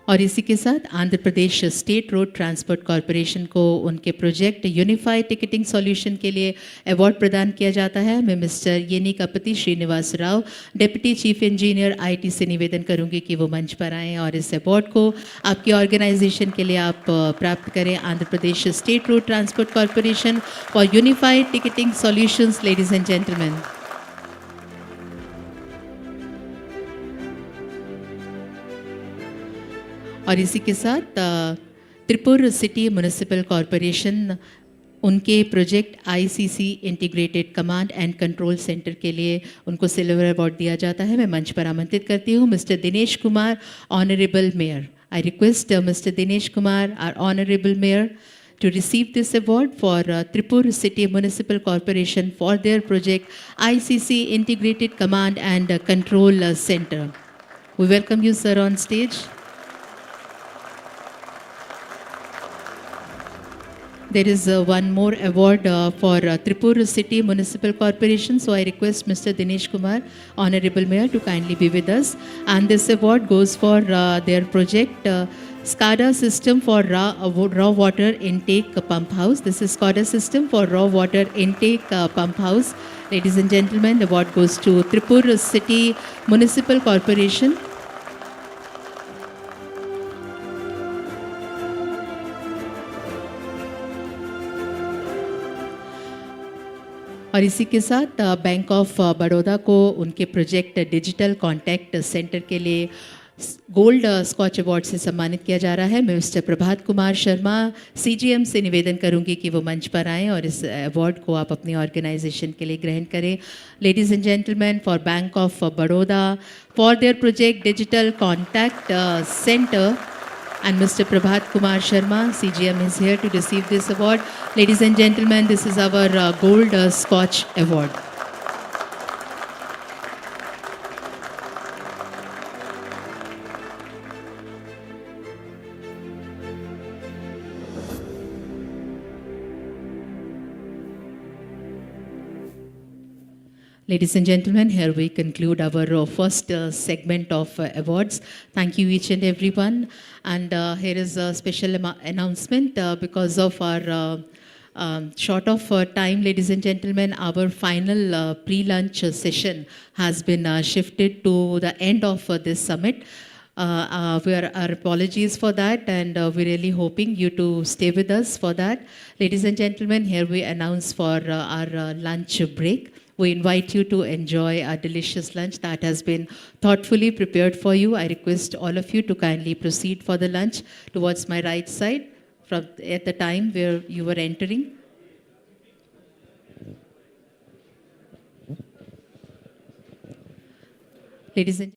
और इसी के साथ Andhra Pradesh state road transport corporation को उनके प्रोजेक्ट यूनिफाइड टिकटिंग सॉल्यूशन के लिए अवार्ड प्रदान किया जाता है। मैं mister Yenikapati Srinivas Rao, deputy chief engineer IT से निवेदन करूंगी कि वो मंच पर आएँ और इस अवार्ड को आपकी ऑर्गेनाइजेशन के लिए आप प्राप्त करें। Andhra Pradesh state road transport corporation for unified ticketing solutions, ladies and gentleman. और इसी के साथ त्रिपुर सिटी म्युनिसिपल कॉरपोरेशन उनके project ICC integrated command and control centre के लिए उनको सिल्वर अवार्ड दिया जाता है। मैं मंच पर आमंत्रित करती हूँ mister Dinesh Kumar, honourable mayor. I request mister Dinesh Kumar, our honourable mayor, to receive this award for Tripur City Municipal Corporation for their project ICC Integrated Command and Control Center. We welcome you, sir, on stage. There is one more award for Tripur City Municipal Corporation. So I request Mr. Dinesh Kumar, Honorable Mayor, to kindly be with us. And this award goes for their project SCADA system for raw water intake pump house. This is SCADA system for raw water intake pump house. Ladies and gentlemen, the award goes to Tripur City Municipal Corporation. और इसी के साथ bank of Baroda को उनके project digital contact centre के लिए gold scotch award से सम्मानित किया जा रहा है। मैं मिस्टर प्रभात कुमार शर्मा सीजीएम से निवेदन करूंगी कि वो मंच पर आएँ और इस अवार्ड को आप अपनी ऑर्गेनाइजेशन के लिए ग्रहण करें। Ladies and gentleman, for bank of Baroda for their project digital contact centre, and Mr. Prabhat Kumar Sharma, CGM, is here to receive this award. Ladies and gentlemen, this is our Gold Scotch Award. Ladies and gentlemen, here we conclude our first segment of awards. Thank you each and everyone. And here is a special announcement because of our short of time, ladies and gentlemen, our final pre-lunch session has been shifted to the end of this summit. Our apologies for that, and we're really hoping you to stay with us for that. Ladies and gentlemen, here we announce for our lunch break. We invite you to enjoy a delicious lunch that has been thoughtfully prepared for you. I request all of you to kindly proceed for the lunch towards my right side from at the time where you were entering. Ladies and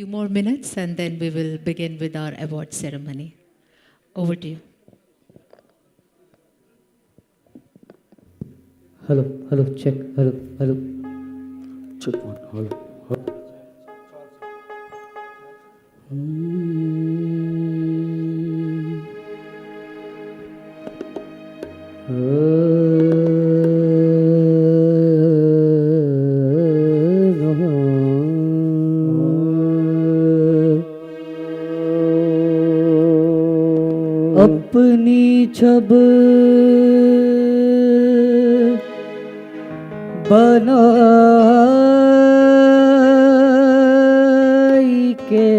Few more minutes and then we will begin with our award ceremony. Over to you. Hello, hello, check, hello, hello. Check one, hello, hello. अपनी छब बनाई के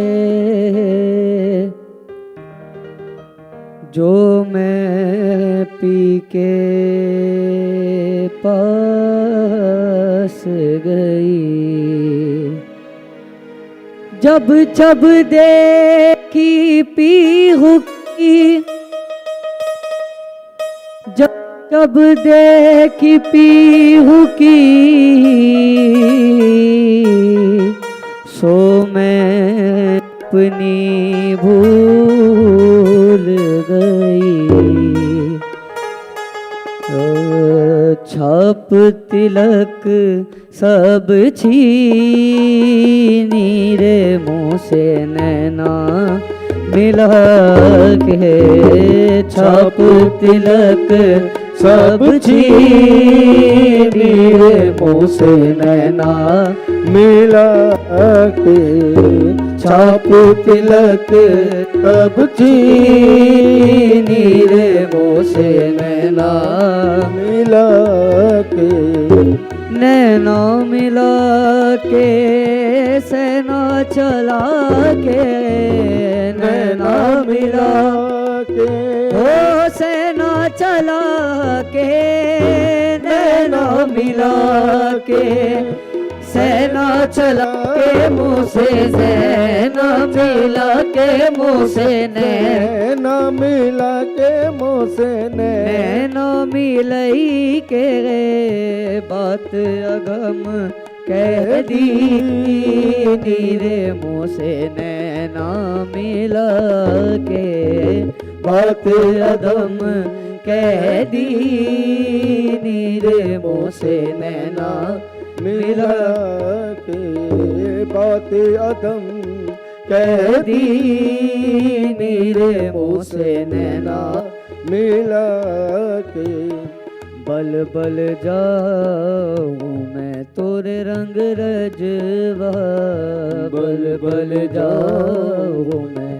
जो मैं P के पास गई जब जब देखी पीहू की जब जब देखी पीहू की सो मैं अपनी भूल गई छाप तिलक सब छीनी रे मुँह से नैना मिला के छाप तिलक सब छीनी रे मुँह से नैना मिला के छाप तिलक सब छीनी रे मुँह से नैना मिला के नैना मिला के सेना चला के नैना मिला के ओ सेना चला के नैना मिला के सेना चला के मुँह से नैना मिला के मुँह से नैना मिला के मुँह से नैना मिलई के बात अगम कह दी नीरे मुँह से नैना मिला के बात अगम कह दी नीरे मुँह से नैना मिला के बात अदम कह दी मेरे मुँह से नैना मिला के बल बल जाऊं मैं तोरे रंग रजवा बल बल जाऊं मैं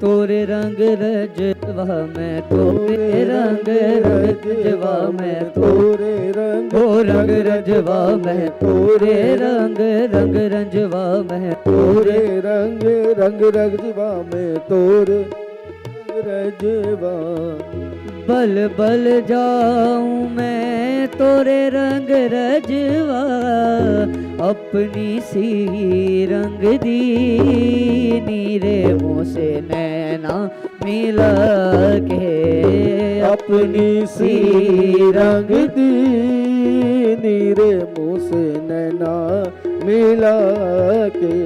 तोरे रंग रजवा मैं तोरे रंग रजवा मैं तोरे रंग रजवा मैं तोरे रंग रंजवा मैं तोरे रंग रजवा मैं तोरे रजवा बल बल जाऊं मैं तोरे रंग रजवा अपनी सी रंग दी नीरे मुँह से नैना मिला के अपनी सी रंग दी नीरे मुँह से नैना मिला के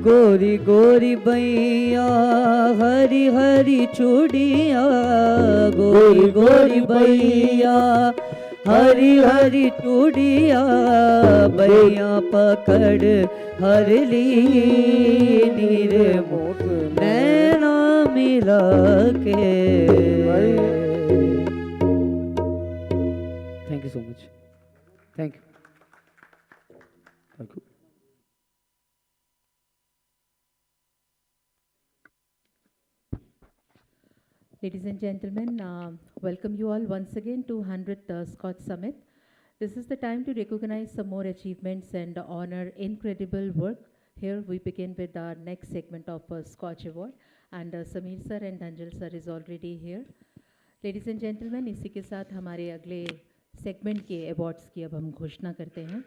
गोरी गोरी बैया हरी हरी चूड़िया गोरी गोरी बैया हरी हरी चूड़िया बैया पकड़ हर ली नीरे मुँह नैना मिला के thank you so much thank you thank you Ladies and gentlemen, welcome you all once again to 100th Scotch Summit. This is the time to recognize some more achievements and honor incredible work Here we begin with our next segment of Scotch Award, and Sameer sir and Dhanjal sir is already here. Ladies and gentlemen, इसी के साथ हमारे अगले segment के awards की अब हम घोषणा करते हैं।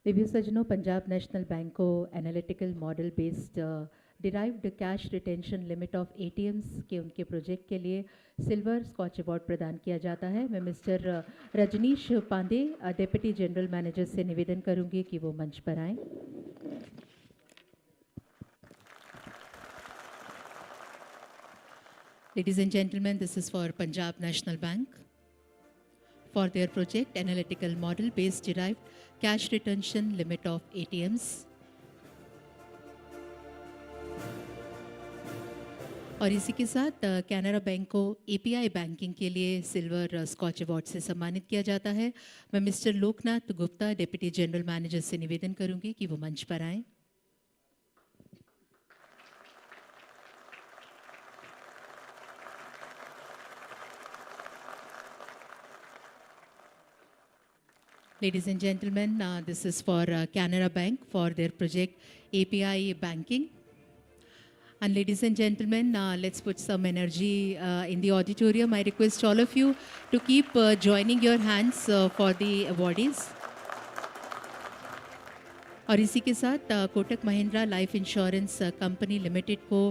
दिव्य सज्जनों, पंजाब नेशनल बैंक को analytical model based derived cash retention limit of ATMs के उनके प्रोजेक्ट के लिए सिल्वर स्कॉच अवार्ड प्रदान किया जाता है। मैं mister Rajnish Pandey, deputy general manager से निवेदन करूंगी कि वो मंच पर आएं। Ladies and gentlemen, this is for Punjab National Bank for their project analytical model based derived cash retention limit of ATMs. और इसी के साथ कैनरा बैंक को एपीआई बैंकिंग के लिए सिल्वर स्कॉच अवार्ड से सम्मानित किया जाता है। मैं mister Loknath Gupta, deputy general manager से निवेदन करूंगी कि वो मंच पर आएं। Ladies and gentlemen, this is for Canara Bank for their project API banking. And ladies and gentlemen, let's put some energy in the auditorium. I request all of you to keep joining your hands for the awardees. और इसी के साथ Kotak Mahindra life insurance company limited को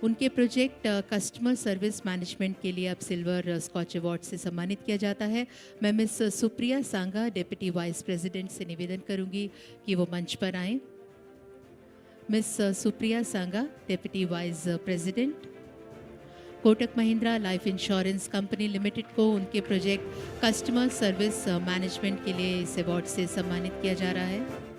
उनके project customer service management के लिए अब silver scotch award से सम्मानित किया जाता है। मैं miss Supriya Sanga, deputy vice president से निवेदन करूंगी कि वो मंच पर आएं। Miss Supriya Sanga, deputy vice president, Kotak Mahindra life insurance company limited को उनके प्रोजेक्ट कस्टमर सर्विस मैनेजमेंट के लिए इस अवार्ड से सम्मानित किया जा रहा है।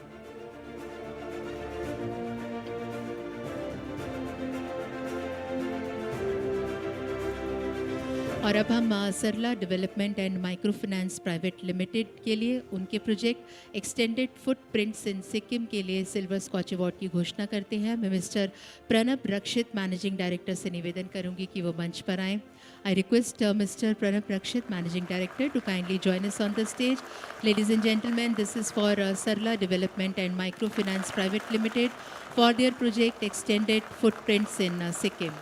और अब हम Sarala development and micro finance private limited के लिए उनके project extended footprints in Sikkim के लिए सिल्वर स्कॉच अवार्ड की घोषणा करते हैं। मैं mister Pranab Rakshit, managing director से निवेदन करूंगी कि वो मंच पर आएँ। I request mister Pranab Rakshit, managing director, to kindly join us on the stage. Ladies and gentleman, this is for Sarala development and micro finance private limited for their project extended footprints in Sikkim.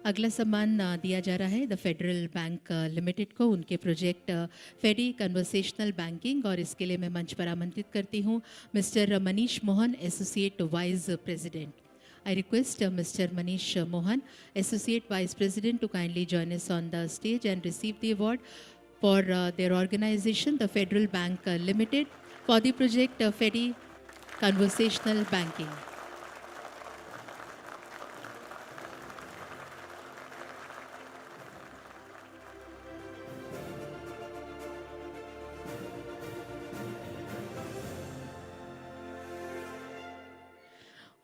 अगला सम्मान दिया जा रहा है द फेडरल बैंक लिमिटेड को उनके project फेडी conversational banking, और इसके लिए मैं मंच पर आमंत्रित करती हूँ mister Manish Mohan, associate vice president. I request Mr. Manish Mohan, Associate Vice President, to kindly join us on the stage and receive the award for their organization, the Federal Bank Limited, for the project FEDI Conversational Banking.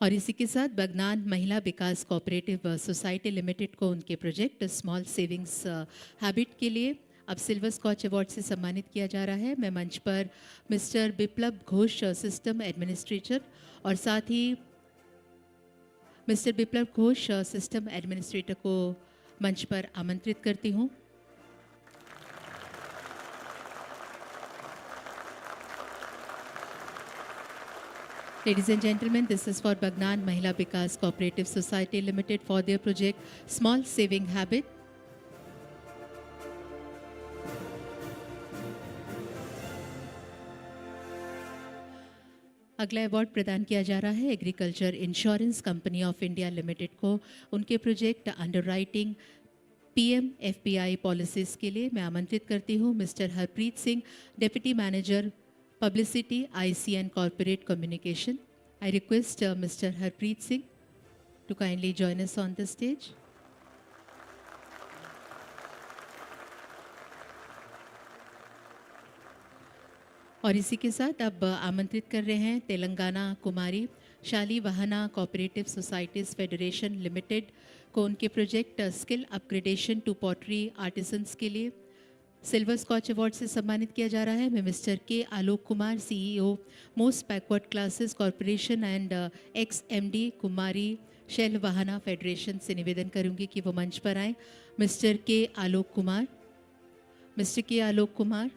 और इसी के साथ बगनान महिला विकास cooperative society limited को उनके project small savings habit के लिए अब सिल्वर स्कॉच अवार्ड से सम्मानित किया जा रहा है। मैं मंच पर mister Biplab Ghosh, system administrator, और साथ ही mister Biplab Ghosh, system administrator को मंच पर आमंत्रित करती हूँ। Ladies and gentlemen, this is for Bagnan Mahila Vikas Cooperative Society Limited for their project Small Saving Habit. अगला अवार्ड प्रदान किया जा रहा है agriculture insurance company of India limited को उनके project underwriting PM FPI policies के लिए। मैं आमंत्रित करती हूँ mister Harpreet Singh, deputy manager Publicity, IC and Corporate Communication. I request Mr. Harpreet Singh to kindly join us on the stage. और इसी के साथ अब आमंत्रित कर रहे हैं Telangana Kummari Shali Vahana cooperative societies federation limited को उनके project skill upgradation to pottery artisans के लिए सिल्वर स्कॉच अवार्ड से सम्मानित किया जा रहा है मैं mister K Alok Kumar, CEO most backward classes corporation and ex MD Kumari Shail Vahana federation से निवेदन करूंगी कि वो मंच पर आए। Mister K Alok Kumar, mister K Alok Kumar.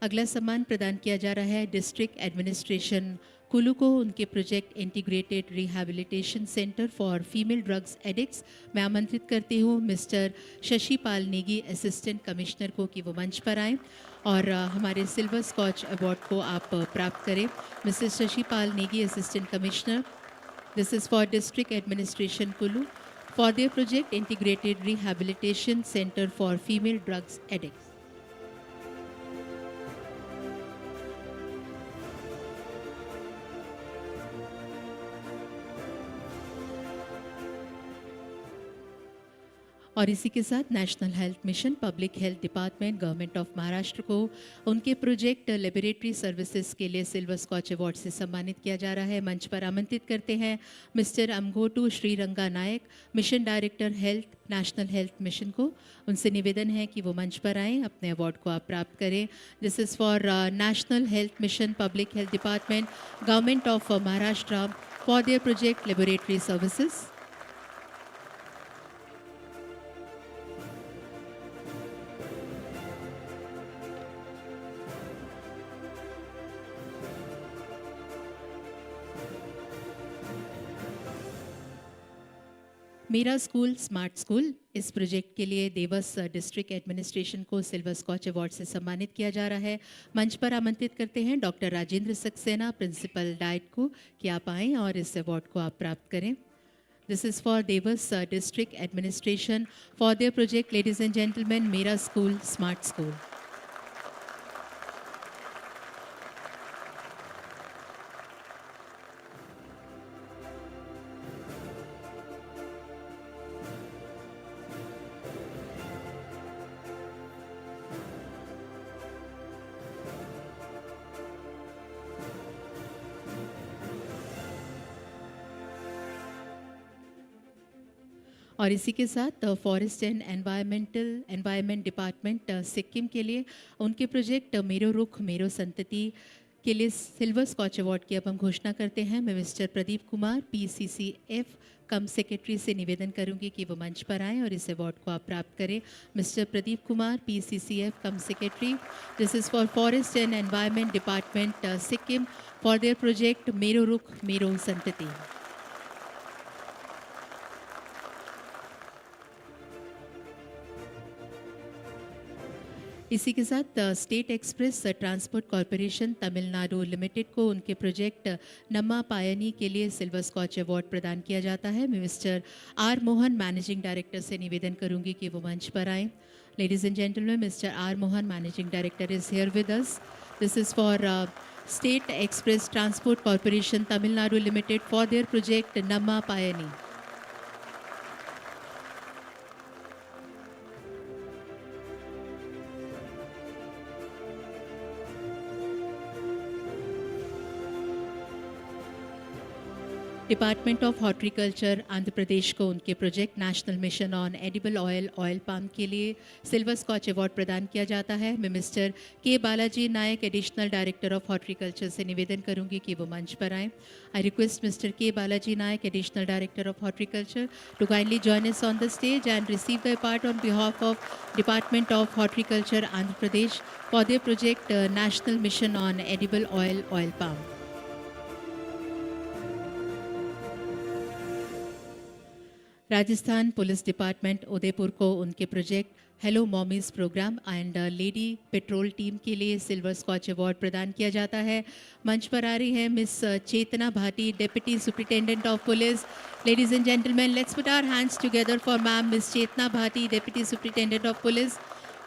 अगला सम्मान प्रदान किया जा रहा है डिस्ट्रिक्ट एडमिनिस्ट्रेशन कुल्लू को उनके project integrated rehabilitation centre for female drugs addicts. मैं आमंत्रित करती हूँ मिस्टर शशि पाल नेगी, असिस्टेंट कमिश्नर को, कि वो मंच पर आएँ और हमारे सिल्वर स्कॉच अवार्ड को आप प्राप्त करें। Mister Shashi Pal Negi, assistant commissioner, this is for district administration Kullu for their project integrated rehabilitation centre for female drugs addicts. और इसी के साथ national health mission, public health department, government of Maharashtra को उनके प्रोजेक्ट लेबोरेटरी सर्विसेज के लिए सिल्वर स्कॉच अवार्ड से सम्मानित किया जा रहा है। मंच पर आमंत्रित करते हैं mister Amgothu Sriranga Nayak, mission director health, national health mission को। उनसे निवेदन है कि वो मंच पर आएँ, अपने अवार्ड को आप प्राप्त करें। This is for national health mission, public health department, government of Maharashtra for their project laboratory services. मेरा स्कूल स्मार्ट स्कूल, इस प्रोजेक्ट के लिए देवस डिस्ट्रिक्ट एडमिनिस्ट्रेशन को सिल्वर स्कॉच अवार्ड से सम्मानित किया जा रहा है। मंच पर आमंत्रित करते हैं doctor Rajendra Saxena, principal DIET को, कि आप आएँ और इस अवार्ड को आप प्राप्त करें। This is for Dewas district administration for their project, ladies and gentleman, Mera school smart school. और इसी के साथ forest and environment department Sikkim के लिए उनके प्रोजेक्ट मेरो रुख मेरो संतति के लिए सिल्वर स्कॉच अवार्ड की अब हम घोषणा करते हैं। मैं मिस्टर प्रदीप कुमार, PCCF कम सेक्रेटरी से निवेदन करूंगी कि वो मंच पर आएँ और इस अवार्ड को आप प्राप्त करें। Mister Pradeep Kumar, PCCF come secretary, this is for forest and environment department Sikkim for their project मेरो रुख मेरो संतति। इसी के साथ state express transport corporation Tamil Nadu limited को उनके प्रोजेक्ट नम्मा पायनी के लिए सिल्वर स्कॉच अवार्ड प्रदान किया जाता है। मैं mister R Mohan, managing director से निवेदन करूंगी कि वो मंच पर आएँ। Ladies and gentleman, mister R Mohan, managing director, is here with us. This is for state express transport corporation Tamil Nadu limited for their project Namma Payani. Department of horticulture Andhra Pradesh को उनके project national mission on edible oil palm के लिए silver scotch award प्रदान किया जाता है। मैं mister K Balaji Nayak, additional director of horticulture से निवेदन करूंगी कि वो मंच पर आएँ। I request mister K Balaji Nayak, additional director of horticulture, to kindly join us on the stage and receive the award on behalf of department of horticulture Andhra Pradesh for their project national mission on edible oil palm. Rajasthan police department Udaipur को उनके project hello mommies programme and lady patrol team के लिए silver scotch award प्रदान किया जाता है। मंच पर आ रही है Mr Chetna Bhati, deputy superintendent of police. Ladies and gentleman, let's put our hands together for ma'am miss Chetna Bhati, deputy superintendent of police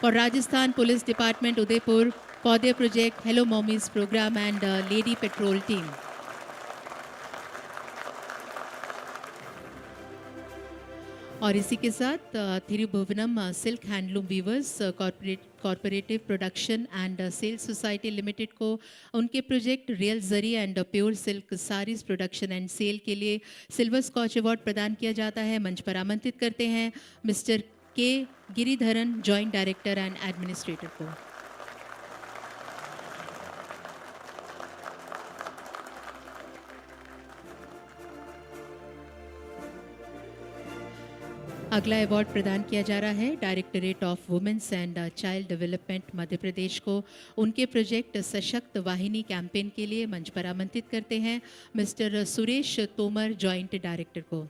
for Rajasthan police department Udaipur for their project hello mommies programme and lady patrol team. और इसी के साथ Thirubuvanam silk handloom weavers cooperative production and sales society limited को उनके project real zari and pure silk saris production and sale के लिए silver scotch award प्रदान किया जाता है। मंच पर आमंत्रित करते हैं mister K. Giridharan, Joint Director and Administrator को. अगला अवार्ड प्रदान किया जा रहा है directorate of women's and child development Madhya Pradesh को उनके प्रोजेक्ट सशक्त वाहिनी कैंपेन के लिए मंच पर आमंत्रित करते हैं mister Suresh Tomar, joint director को.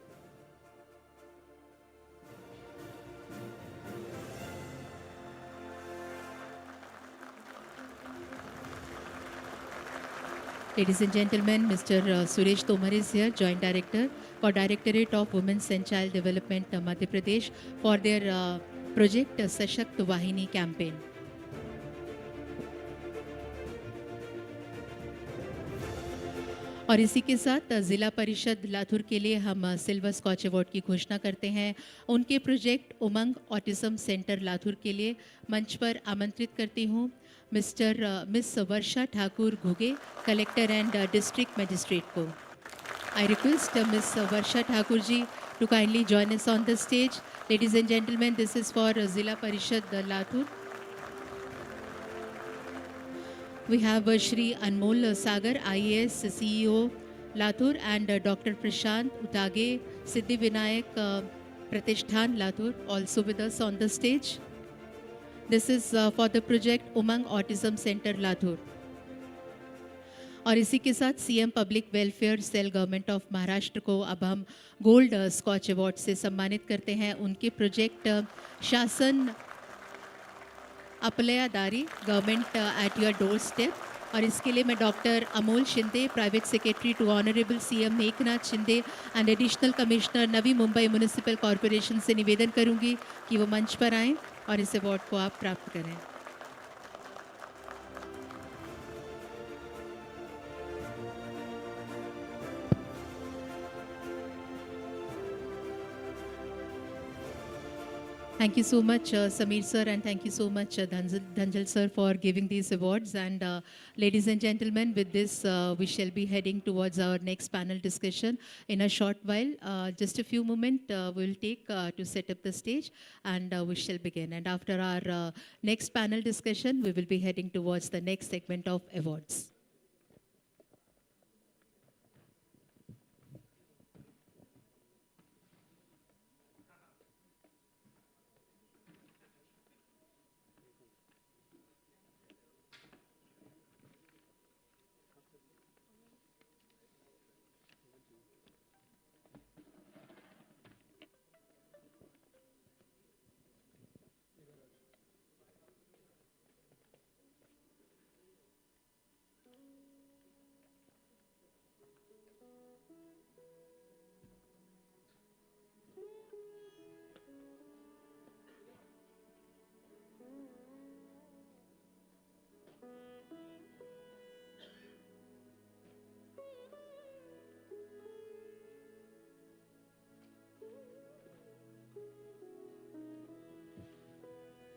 Ladies and gentlemen, Mr. Suresh Tomar is here, Joint Director for Directorate of Women's and Child Development, Madhya Pradesh, for their project Sashakt Vahini campaign. और इसी के साथ जिला परिषद लातूर के लिए हम सिल्वर स्कॉच अवार्ड की घोषणा करते हैं. उनके प्रोजेक्ट उमंग ऑटिज्म सेंटर लातूर के लिए मंच पर आमंत्रित करती हूँ miss Varsha Thakur Ghuge, collector and district magistrate को. I request Miss Varsha Thakur ji to kindly join us on the stage. Ladies and gentlemen, this is for Zila Parishad Latur. We have Shri Anmol Sagar, IAS CEO Latur, and Dr. Prashant Utage, Siddhi Vinayak Pratishthan Latur, also with us on the stage. This is for the project Umang Autism Center Latur. और इसी के साथ CM public welfare cell government of Maharashtra को अब हम gold scotch award से सम्मानित करते हैं. उनके project Shasan Aaplyadari government at your doorstep. और इसके लिए मैं doctor Amol Shinde, private secretary to honourable CM Meghnath Shinde and additional commissioner Navi Mumbai municipal corporation से निवेदन करूंगी कि वो मंच पर आएँ और इस अवार्ड को आप प्राप्त करें. Thank you so much, Sameer sir, and thank you so much, Dhanjal sir, for giving these awards. And ladies and gentlemen, with this, we shall be heading towards our next panel discussion in a short while. Just a few moments we'll take to set up the stage, and we shall begin. And after our next panel discussion, we will be heading towards the next segment of awards.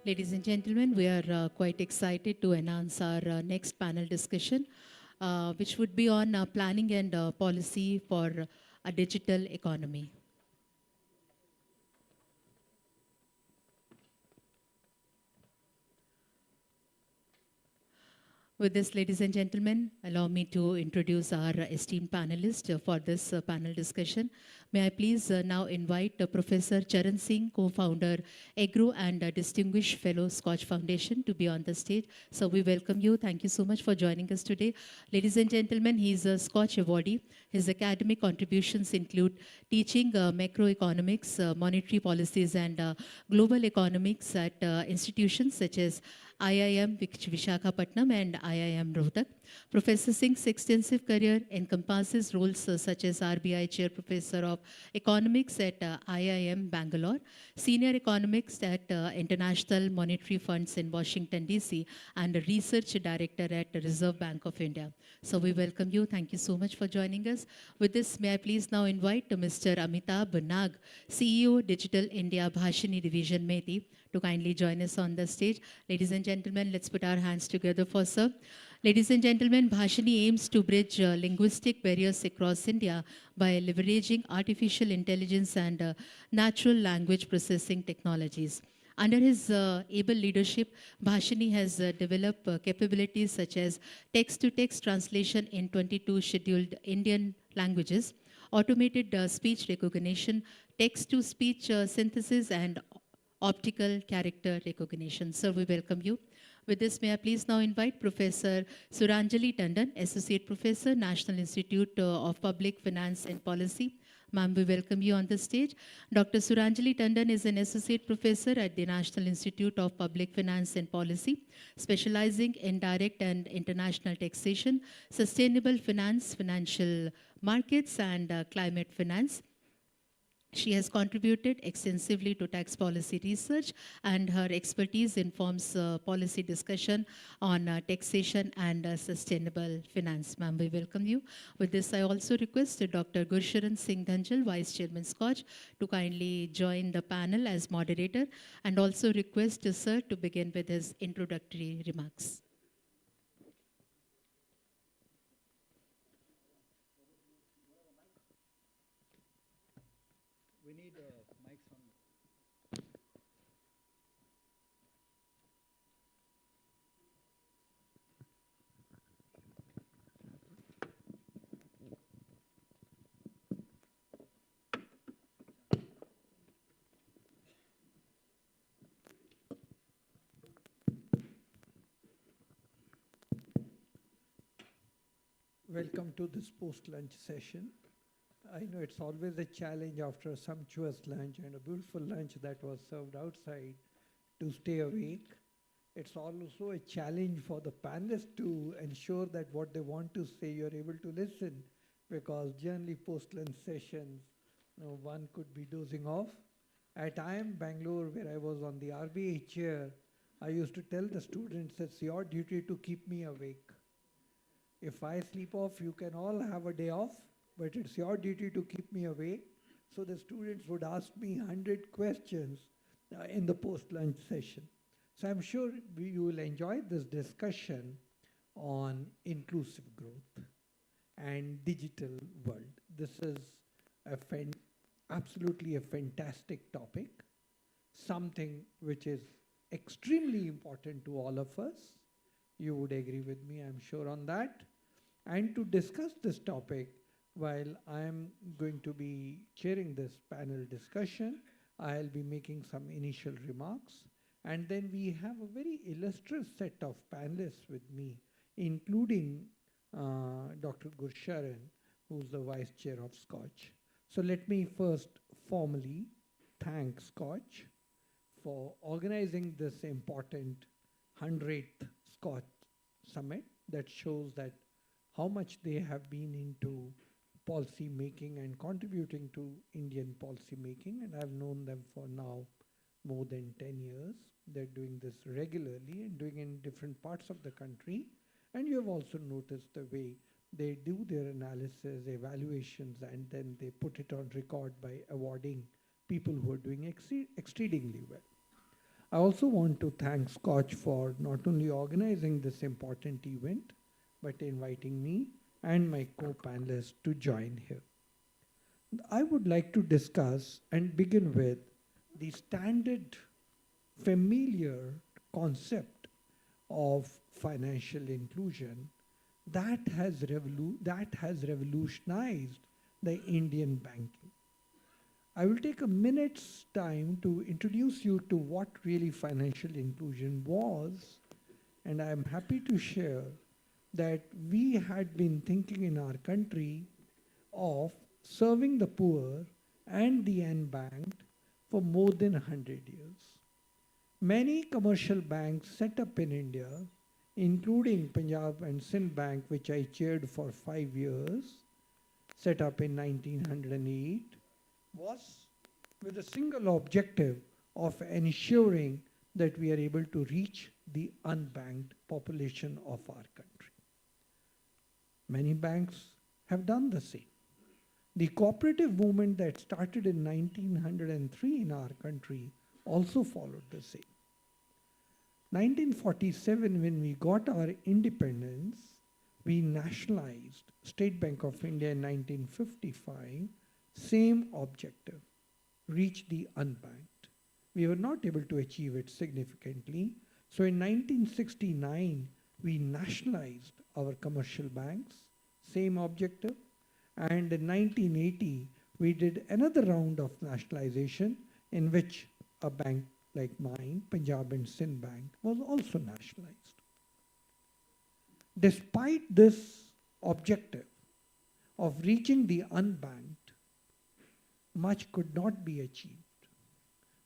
Ladies and gentlemen, we are quite excited to announce our next panel discussion, which would be on planning and policy for a digital economy. With this, ladies and gentlemen, allow me to introduce our esteemed panelists for this panel discussion. May I please now invite Professor Charan Singh, co-founder, Agro and Distinguished Fellow, Scotch Foundation, to be on the stage. So we welcome you. Thank you so much for joining us today. Ladies and gentlemen, he is a Scotch awardee. His academic contributions include teaching macroeconomics, monetary policies, and global economics at institutions such as IIM Vishakhapatnam and IIM Rohtak. Professor Singh's extensive career encompasses roles such as RBI Chair Professor of Economics at IIM Bangalore, Senior Economics at International Monetary Funds in Washington, D.C., and Research Director at Reserve Bank of India. So we welcome you. Thank you so much for joining us. With this, may I please now invite Mr. Amitabh Nag, CEO, Digital India Bhashini Division, Meti, to kindly join us on the stage. Ladies and gentlemen, let's put our hands together for sir. Ladies and gentlemen, Bhashini aims to bridge linguistic barriers across India by leveraging artificial intelligence and natural language processing technologies. Under his able leadership, Bhashini has developed capabilities such as text-to-text translation in 22 scheduled Indian languages, automated speech recognition, text-to-speech synthesis, and optical character recognition. Sir, we welcome you. With this, may I please now invite Professor Suranjali Tandon, Associate Professor, National Institute of Public Finance and Policy. Ma'am, we welcome you on the stage. Dr. Suranjali Tandon is an Associate Professor at the National Institute of Public Finance and Policy, specializing in direct and international taxation, sustainable finance, financial markets, and climate finance. She has contributed extensively to tax policy research, and her expertise informs policy discussion on taxation and sustainable finance. Ma'am, we welcome you. With this, I also request Dr. Gursharan Singh Dhanjal, Vice Chairman SKOCH, to kindly join the panel as moderator, and also request Sir to begin with his introductory remarks. We need mics on. Welcome to this post-lunch session. I know it's always a challenge after a sumptuous lunch and a beautiful lunch that was served outside to stay awake. It's also a challenge for the panelists to ensure that what they want to say, you're able to listen, because generally post-lunch sessions, one could be dozing off. At IIM Bangalore, where I was on the RBI chair, I used to tell the students, it's your duty to keep me awake. If I sleep off, you can all have a day off, but it's your duty to keep me awake. So the students would ask me 100 questions in the post-lunch session. So I'm sure you will enjoy this discussion on inclusive growth and digital world. This is absolutely a fantastic topic, something which is extremely important to all of us. You would agree with me, I'm sure, on that. And to discuss this topic, while I am going to be chairing this panel discussion, I'll be making some initial remarks. And then we have a very illustrious set of panelists with me, including Dr. Gursharan, who's the Vice Chair of SKOCH. So let me first formally thank SKOCH for organizing this important 100th SKOCH Summit that shows that how much they have been into policy making and contributing to Indian policy making. And I've known them for now more than 10 years. They're doing this regularly and doing it in different parts of the country. And you have also noticed the way they do their analysis, evaluations, and then they put it on record by awarding people who are doing exceedingly well. I also want to thank SKOCH for not only organizing this important event, but inviting me and my co-panelists to join here. I would like to discuss and begin with the standard familiar concept of financial inclusion that has revolutionized the Indian banking. I will take a minute's time to introduce you to what really financial inclusion was, and I am happy to share that we had been thinking in our country of serving the poor and the unbanked for more than 100 years. Many commercial banks set up in India, including Punjab and Sindh Bank, which I chaired for 5 years, set up in 1908, was with a single objective of ensuring that we are able to reach the unbanked population of our country. Many banks have done the same. The cooperative movement that started in 1903 in our country also followed the same. 1947, when we got our independence, we nationalized State Bank of India in 1955, same objective, reach the unbanked. We were not able to achieve it significantly. So in 1969, we nationalized our commercial banks, same objective. And in 1980, we did another round of nationalization in which a bank like mine, Punjab and Sindh Bank, was also nationalized. Despite this objective of reaching the unbanked, much could not be achieved.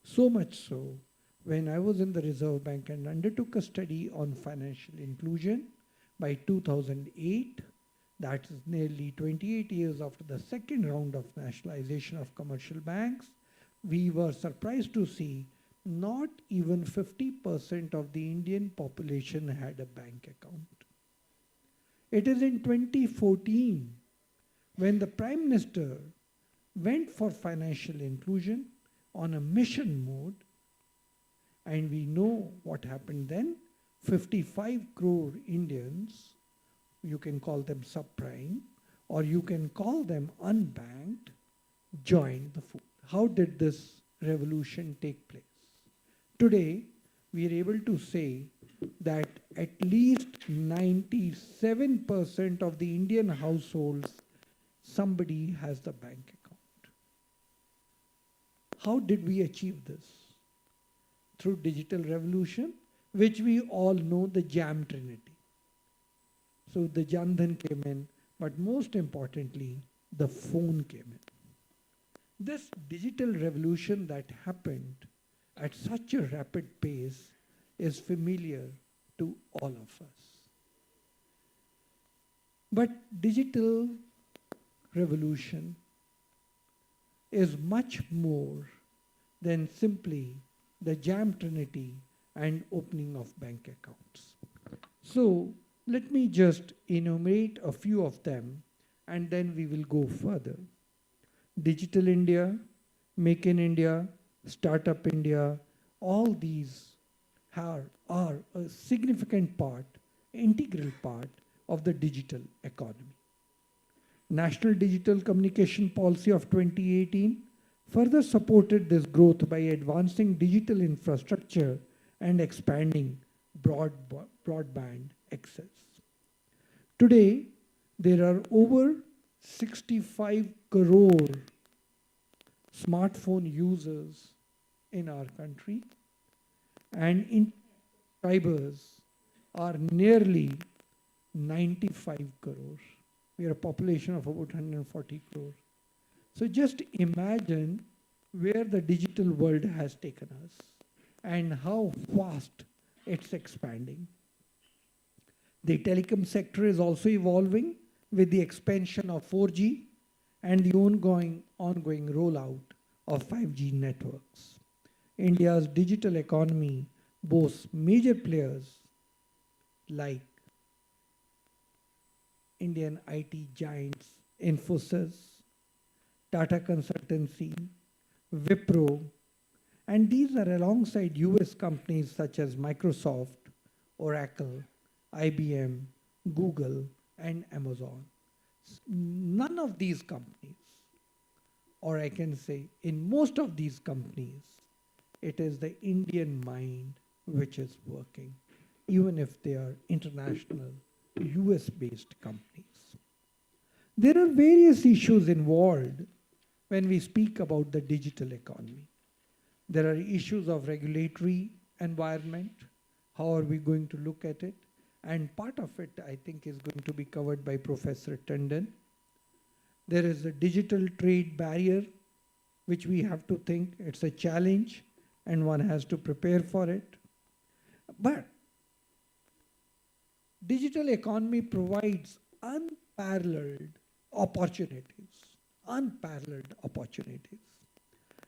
So much so, when I was in the Reserve Bank and undertook a study on financial inclusion, by 2008, that is nearly 28 years after the second round of nationalization of commercial banks, we were surprised to see not even 50% of the Indian population had a bank account. It is in 2014 when the Prime Minister went for financial inclusion on a mission mode, and we know what happened then. 55 crore Indians, you can call them subprime, or you can call them unbanked, joined the fold. How did this revolution take place? Today, we are able to say that at least 97% of the Indian households, somebody has the bank account. How did we achieve this? Through digital revolution, which we all know the Jam Trinity. So the Jan Dhan came in, but most importantly, the phone came in. This digital revolution that happened at such a rapid pace is familiar to all of us. But digital revolution is much more than simply the Jam Trinity and opening of bank accounts. So let me just enumerate a few of them, and then we will go further. Digital India, Make in India, Startup India, all these are a significant part, integral part of the digital economy. National Digital Communication Policy of 2018 further supported this growth by advancing digital infrastructure and expanding broadband access. Today, there are over 65 crore smartphone users in our country, and subscribers are nearly 95 crores. We are a population of about 140 crores. So just imagine where the digital world has taken us and how fast it's expanding. The telecom sector is also evolving with the expansion of 4G and the ongoing rollout of 5G networks. India's digital economy boasts major players like Indian IT giants Infosys, Tata Consultancy, Wipro, and these are alongside US companies such as Microsoft, Oracle, IBM, Google, and Amazon. None of these companies, or I can say in most of these companies, it is the Indian mind which is working, even if they are international, US-based companies. There are various issues involved when we speak about the digital economy. There are issues of regulatory environment. How are we going to look at it? And part of it, I think, is going to be covered by Professor Tandon. There is a digital trade barrier, which we have to think it's a challenge and one has to prepare for it. But digital economy provides unparalleled opportunities.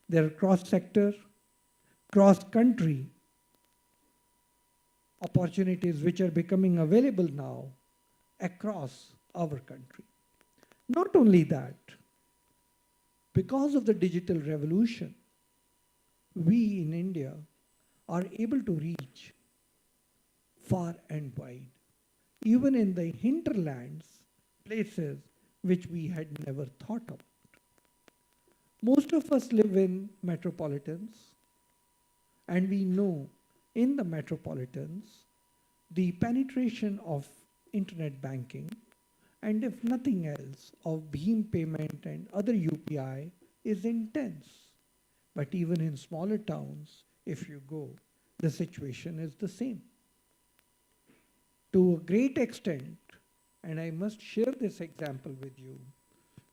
There are cross-sector, cross-country opportunities which are becoming available now across our country. Not only that, because of the digital revolution, we in India are able to reach far and wide, even in the hinterlands, places which we had never thought of. Most of us live in metropolitans, and we know in the metropolitans, the penetration of internet banking, and if nothing else, of Bheem payment and other UPI is intense. But even in smaller towns, if you go, the situation is the same. To a great extent, and I must share this example with you,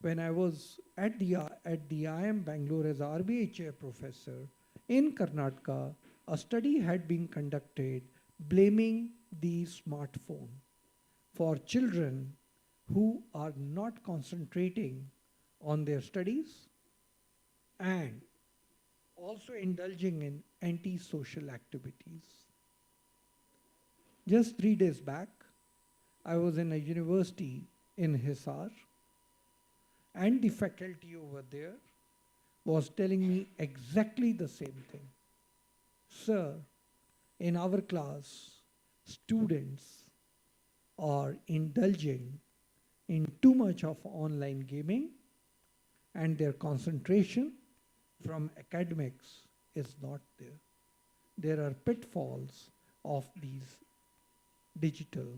when I was at the IIM Bangalore as RBI chair professor in Karnataka, a study had been conducted blaming the smartphone for children who are not concentrating on their studies and also indulging in antisocial activities. Just 3 days back, I was in a university in Hisar, and the faculty over there was telling me exactly the same thing. Sir, in our class, students are indulging in too much of online gaming, and their concentration from academics is not there. There are pitfalls of these digital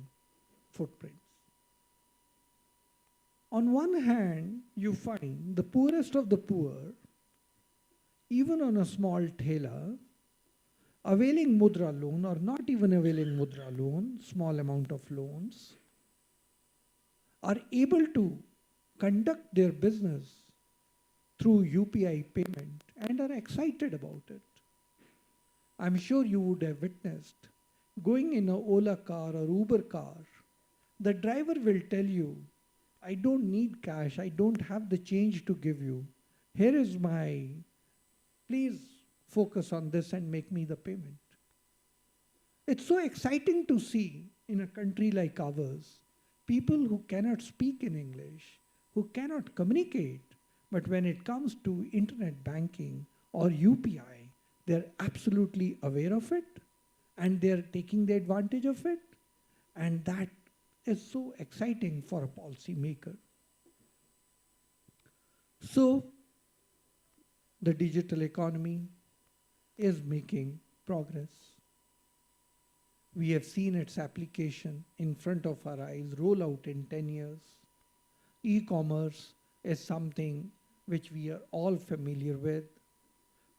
footprints. On one hand, you find the poorest of the poor, even on a small thela, availing mudra loan or not even availing mudra loan, small amount of loans, are able to conduct their business through UPI payment and are excited about it. I'm sure you would have witnessed going in a Ola car or Uber car, the driver will tell you, I don't need cash, I don't have the change to give you. Here is my, please focus on this and make me the payment. It's so exciting to see in a country like ours, people who cannot speak in English, who cannot communicate, but when it comes to internet banking or UPI, they're absolutely aware of it and they're taking the advantage of it. And that is so exciting for a policymaker. So, the digital economy is making progress. We have seen its application in front of our eyes roll out in 10 years. E-commerce is something which we are all familiar with.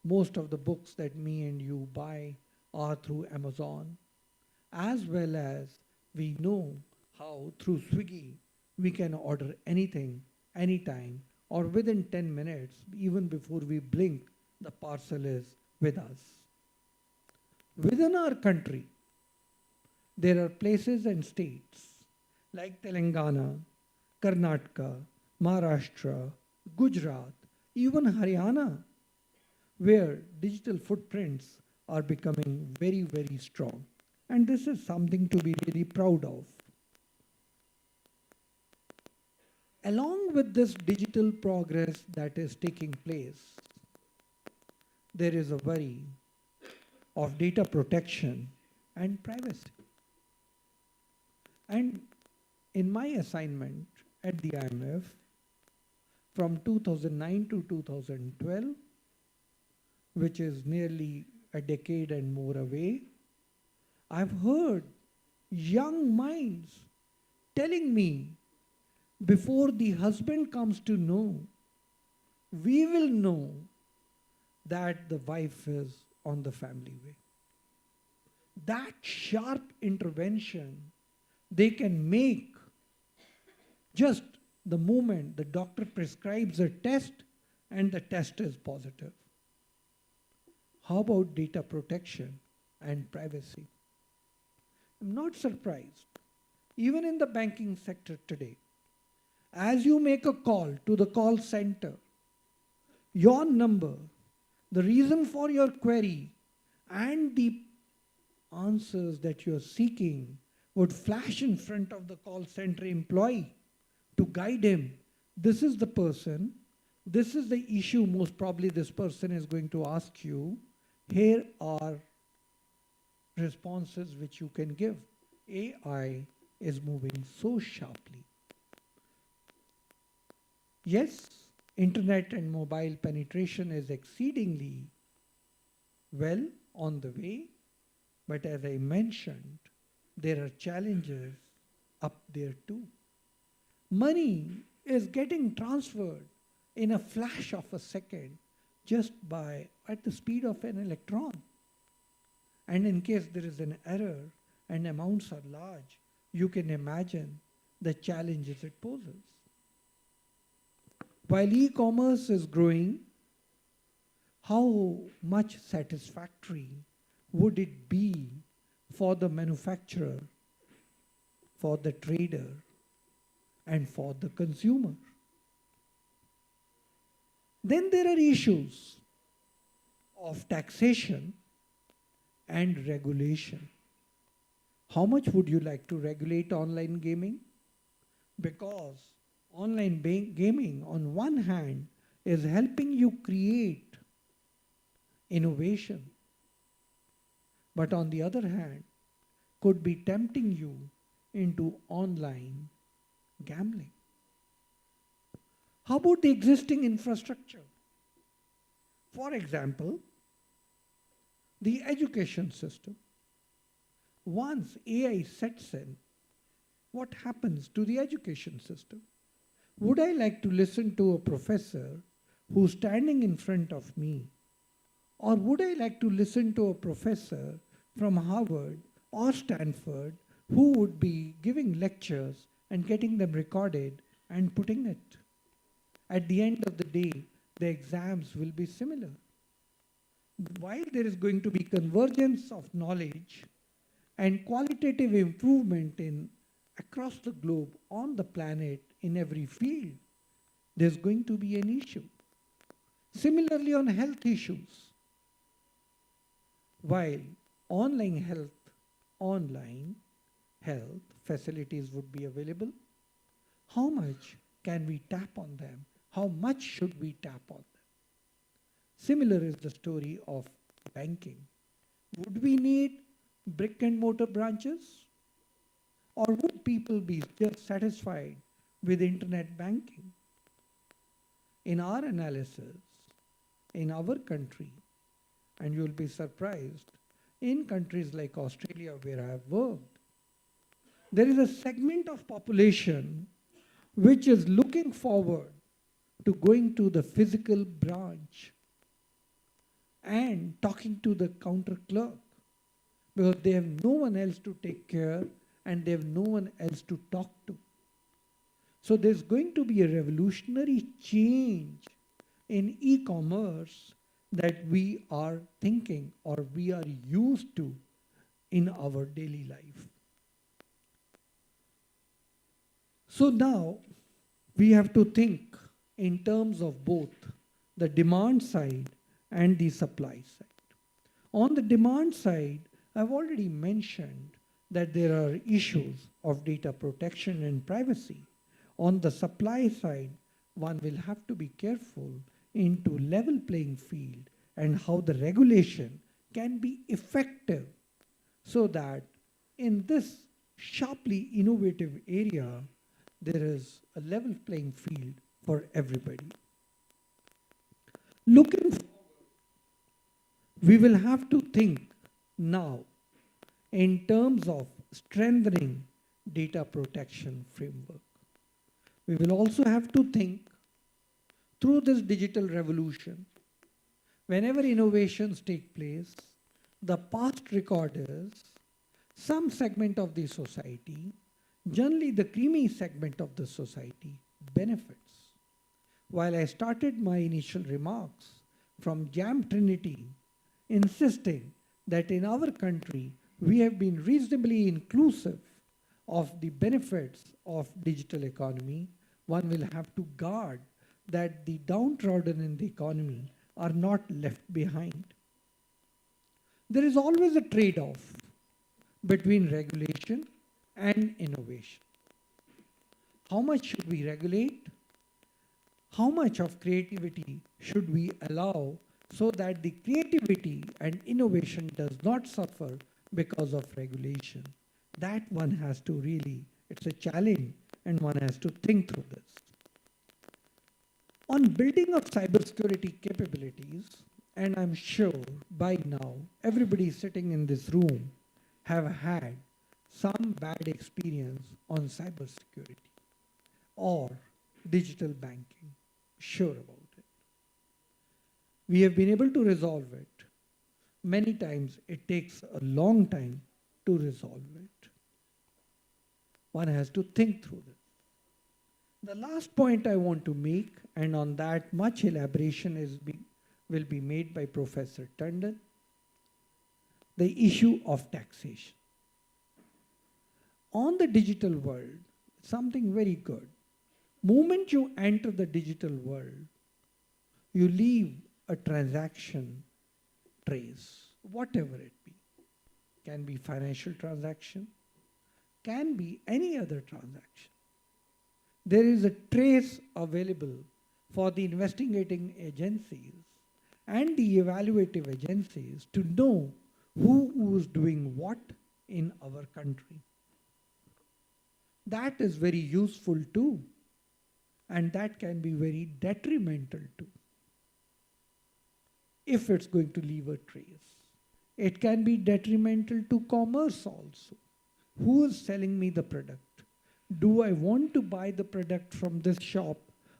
Most of the books that me and you buy are through Amazon, as well as we know how through Swiggy we can order anything, anytime, or within 10 minutes, even before we blink, the parcel is with us. Within our country, there are places and states like Telangana, Karnataka, Maharashtra, Gujarat, even Haryana, where digital footprints are becoming very, very strong. And this is something to be really proud of. Along with this digital progress that is taking place, there is a worry of data protection and privacy. And in my assignment at the IMF, from 2009 to 2012, which is nearly a decade and more away, I've heard young minds telling me, before the husband comes to know, we will know that the wife is on the family way. That sharp intervention they can make just the moment the doctor prescribes a test and the test is positive. How about data protection and privacy? I'm not surprised. Even in the banking sector today, as you make a call to the call center, your number, the reason for your query, and the answers that you're seeking would flash in front of the call center employee to guide him. This is the person, this is the issue most probably this person is going to ask you. Here are responses which you can give. AI is moving so sharply. Yes, internet and mobile penetration is exceedingly well on the way, but as I mentioned, there are challenges up there too. Money is getting transferred in a flash of a second just by at the speed of an electron. And in case there is an error and amounts are large, you can imagine the challenges it poses. While e-commerce is growing, how much satisfactory would it be for the manufacturer, for the trader, and for the consumer? Then there are issues of taxation and regulation. How much would you like to regulate online gaming? Because online gaming, on one hand, is helping you create innovation, but on the other hand, could be tempting you into online gambling. How about the existing infrastructure? For example, the education system. Once AI sets in, what happens to the education system? Would I like to listen to a professor who's standing in front of me? Or would I like to listen to a professor from Harvard or Stanford who would be giving lectures and getting them recorded and putting it? At the end of the day, the exams will be similar. While there is going to be convergence of knowledge and qualitative improvement in across the globe, on the planet, in every field, there's going to be an issue. Similarly, on health issues, while online health facilities would be available, how much can we tap on them? How much should we tap on them? Similar is the story of banking. Would we need brick and mortar branches? Or would people be just satisfied with internet banking? In our analysis, in our country, and you'll be surprised, in countries like Australia where I have worked, there is a segment of population which is looking forward to going to the physical branch and talking to the counter clerk, because they have no one else to take care and they have no one else to talk to. So there's going to be a revolutionary change in e-commerce that we are thinking or we are used to in our daily life. So now we have to think in terms of both the demand side and the supply side. On the demand side, I've already mentioned that there are issues of data protection and privacy. On the supply side, one will have to be careful into level playing field and how the regulation can be effective so that in this sharply innovative area, there is a level playing field for everybody. Looking forward, we will have to think now in terms of strengthening data protection framework. We will also have to think through this digital revolution. Whenever innovations take place, the past record is some segment of the society, generally the creamy segment of the society, benefits. While I started my initial remarks from Jam Trinity, insisting that in our country, we have been reasonably inclusive of the benefits of digital economy, one will have to guard that the downtrodden in the economy are not left behind. There is always a trade-off between regulation and innovation. How much should we regulate? How much of creativity should we allow so that the creativity and innovation does not suffer because of regulation? That one has to really, it's a challenge and one has to think through this. On building of cybersecurity capabilities, and I'm sure by now everybody sitting in this room have had some bad experience on cybersecurity or digital banking. Sure about it. We have been able to resolve it. Many times it takes a long time to resolve it. One has to think through this. The last point I want to make, and on that much elaboration will be made by Professor Tandon, the issue of taxation. On the digital world, something very good. Moment you enter the digital world, you leave a transaction trace, whatever it be. Can be financial transaction, can be any other transaction. There is a trace available for the investigating agencies and the evaluative agencies to know who is doing what in our country. That is very useful too, and that can be very detrimental too. If it's going to leave a trace, it can be detrimental to commerce also. Who is selling me the product? Do I want to buy the product from this shop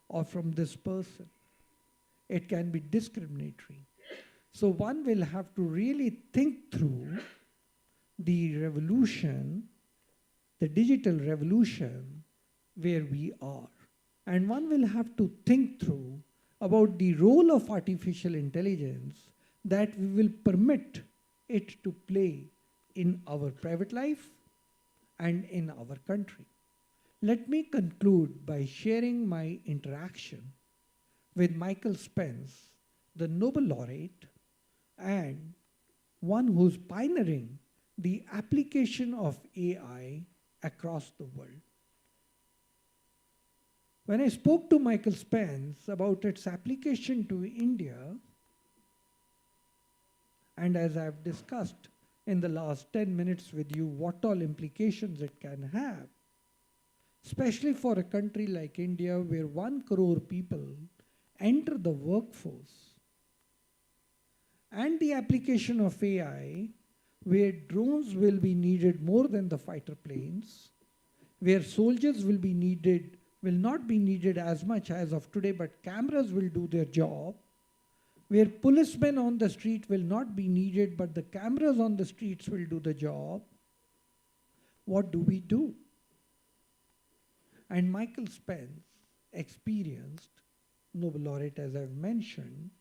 or from this person? It can be discriminatory. So one will have to really think through the revolution, the digital revolution where we are. And one will have to think through about the role of artificial intelligence that we will permit it to play in our private life and in our country. Let me conclude by sharing my interaction with Michael Spence, the Nobel laureate, and one who's pioneering the application of AI across the world. When I spoke to Michael Spence about its application to India, and as I've discussed in the last 10 minutes with you what all implications it can have, especially for a country like India where 1 crore people enter the workforce, and the application of AI where drones will be needed more than the fighter planes, where soldiers will not be needed as much as of today, but cameras will do their job, where policemen on the street will not be needed, but the cameras on the streets will do the job. What do we do? And Michael Spence, experienced Nobel laureate as I've mentioned,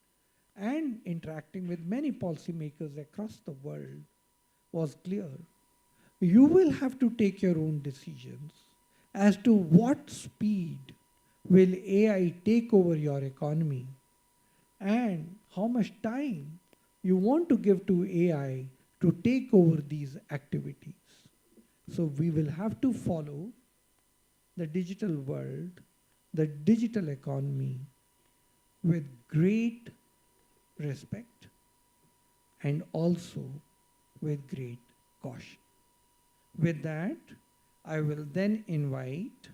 and interacting with many policymakers across the world, was clear. You will have to take your own decisions as to what speed will AI take over your economy and how much time you want to give to AI to take over these activities. So we will have to follow the digital world, the digital economy with great respect and also with great caution. With that, I will then invite,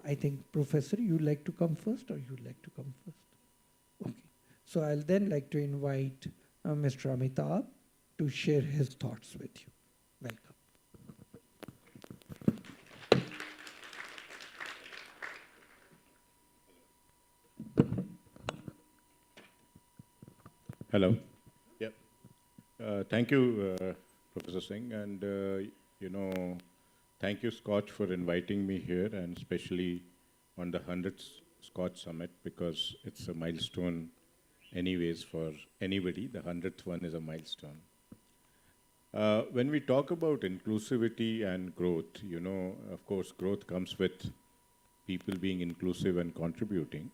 I think, Professor, you'd like to come first or you'd like to come first? Okay. So I'll then like to invite Mr. Amitabh to share his thoughts with you. Welcome. Hello. Yep. Thank you, Professor Singh, and thank you, SKOCH, for inviting me here, and especially on the 100th SKOCH Summit, because it's a milestone anyways for anybody. The 100th one is a milestone. When we talk about inclusivity and growth, of course, growth comes with people being inclusive and contributing.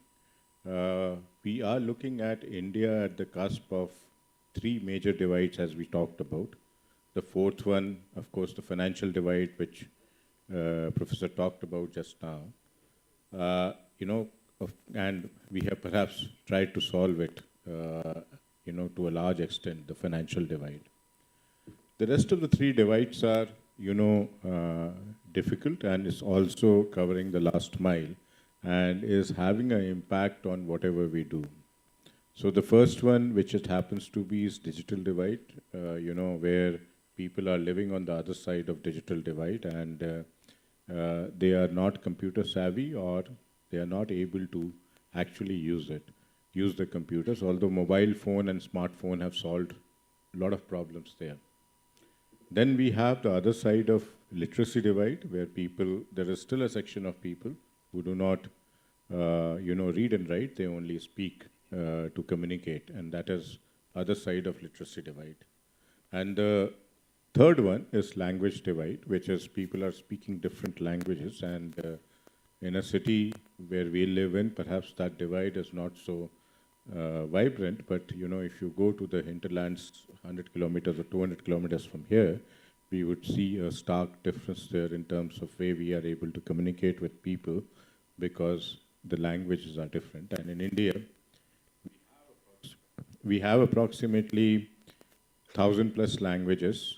We are looking at India at the cusp of 3 major divides, as we talked about. The 4th one, of course, the financial divide, which Professor talked about just now. And we have perhaps tried to solve it, to a large extent, the financial divide. The rest of the 3 divides are difficult, and is also covering the last mile and is having an impact on whatever we do. So the first one, which it happens to be, is digital divide, where people are living on the other side of digital divide, and they are not computer savvy, or they are not able to actually use the computers, although mobile phone and smartphone have solved a lot of problems there. Then we have the other side of literacy divide, where there is still a section of people who do not, read and write. They only speak to communicate, and that is other side of literacy divide. And the third one is language divide, which is people are speaking different languages, and in a city where we live in, perhaps that divide is not so vibrant, but if you go to the hinterlands 100 kilometers or 200 kilometers from here, we would see a stark difference there in terms of way we are able to communicate with people, because the languages are different. And in India, we have approximately 1,000 plus languages,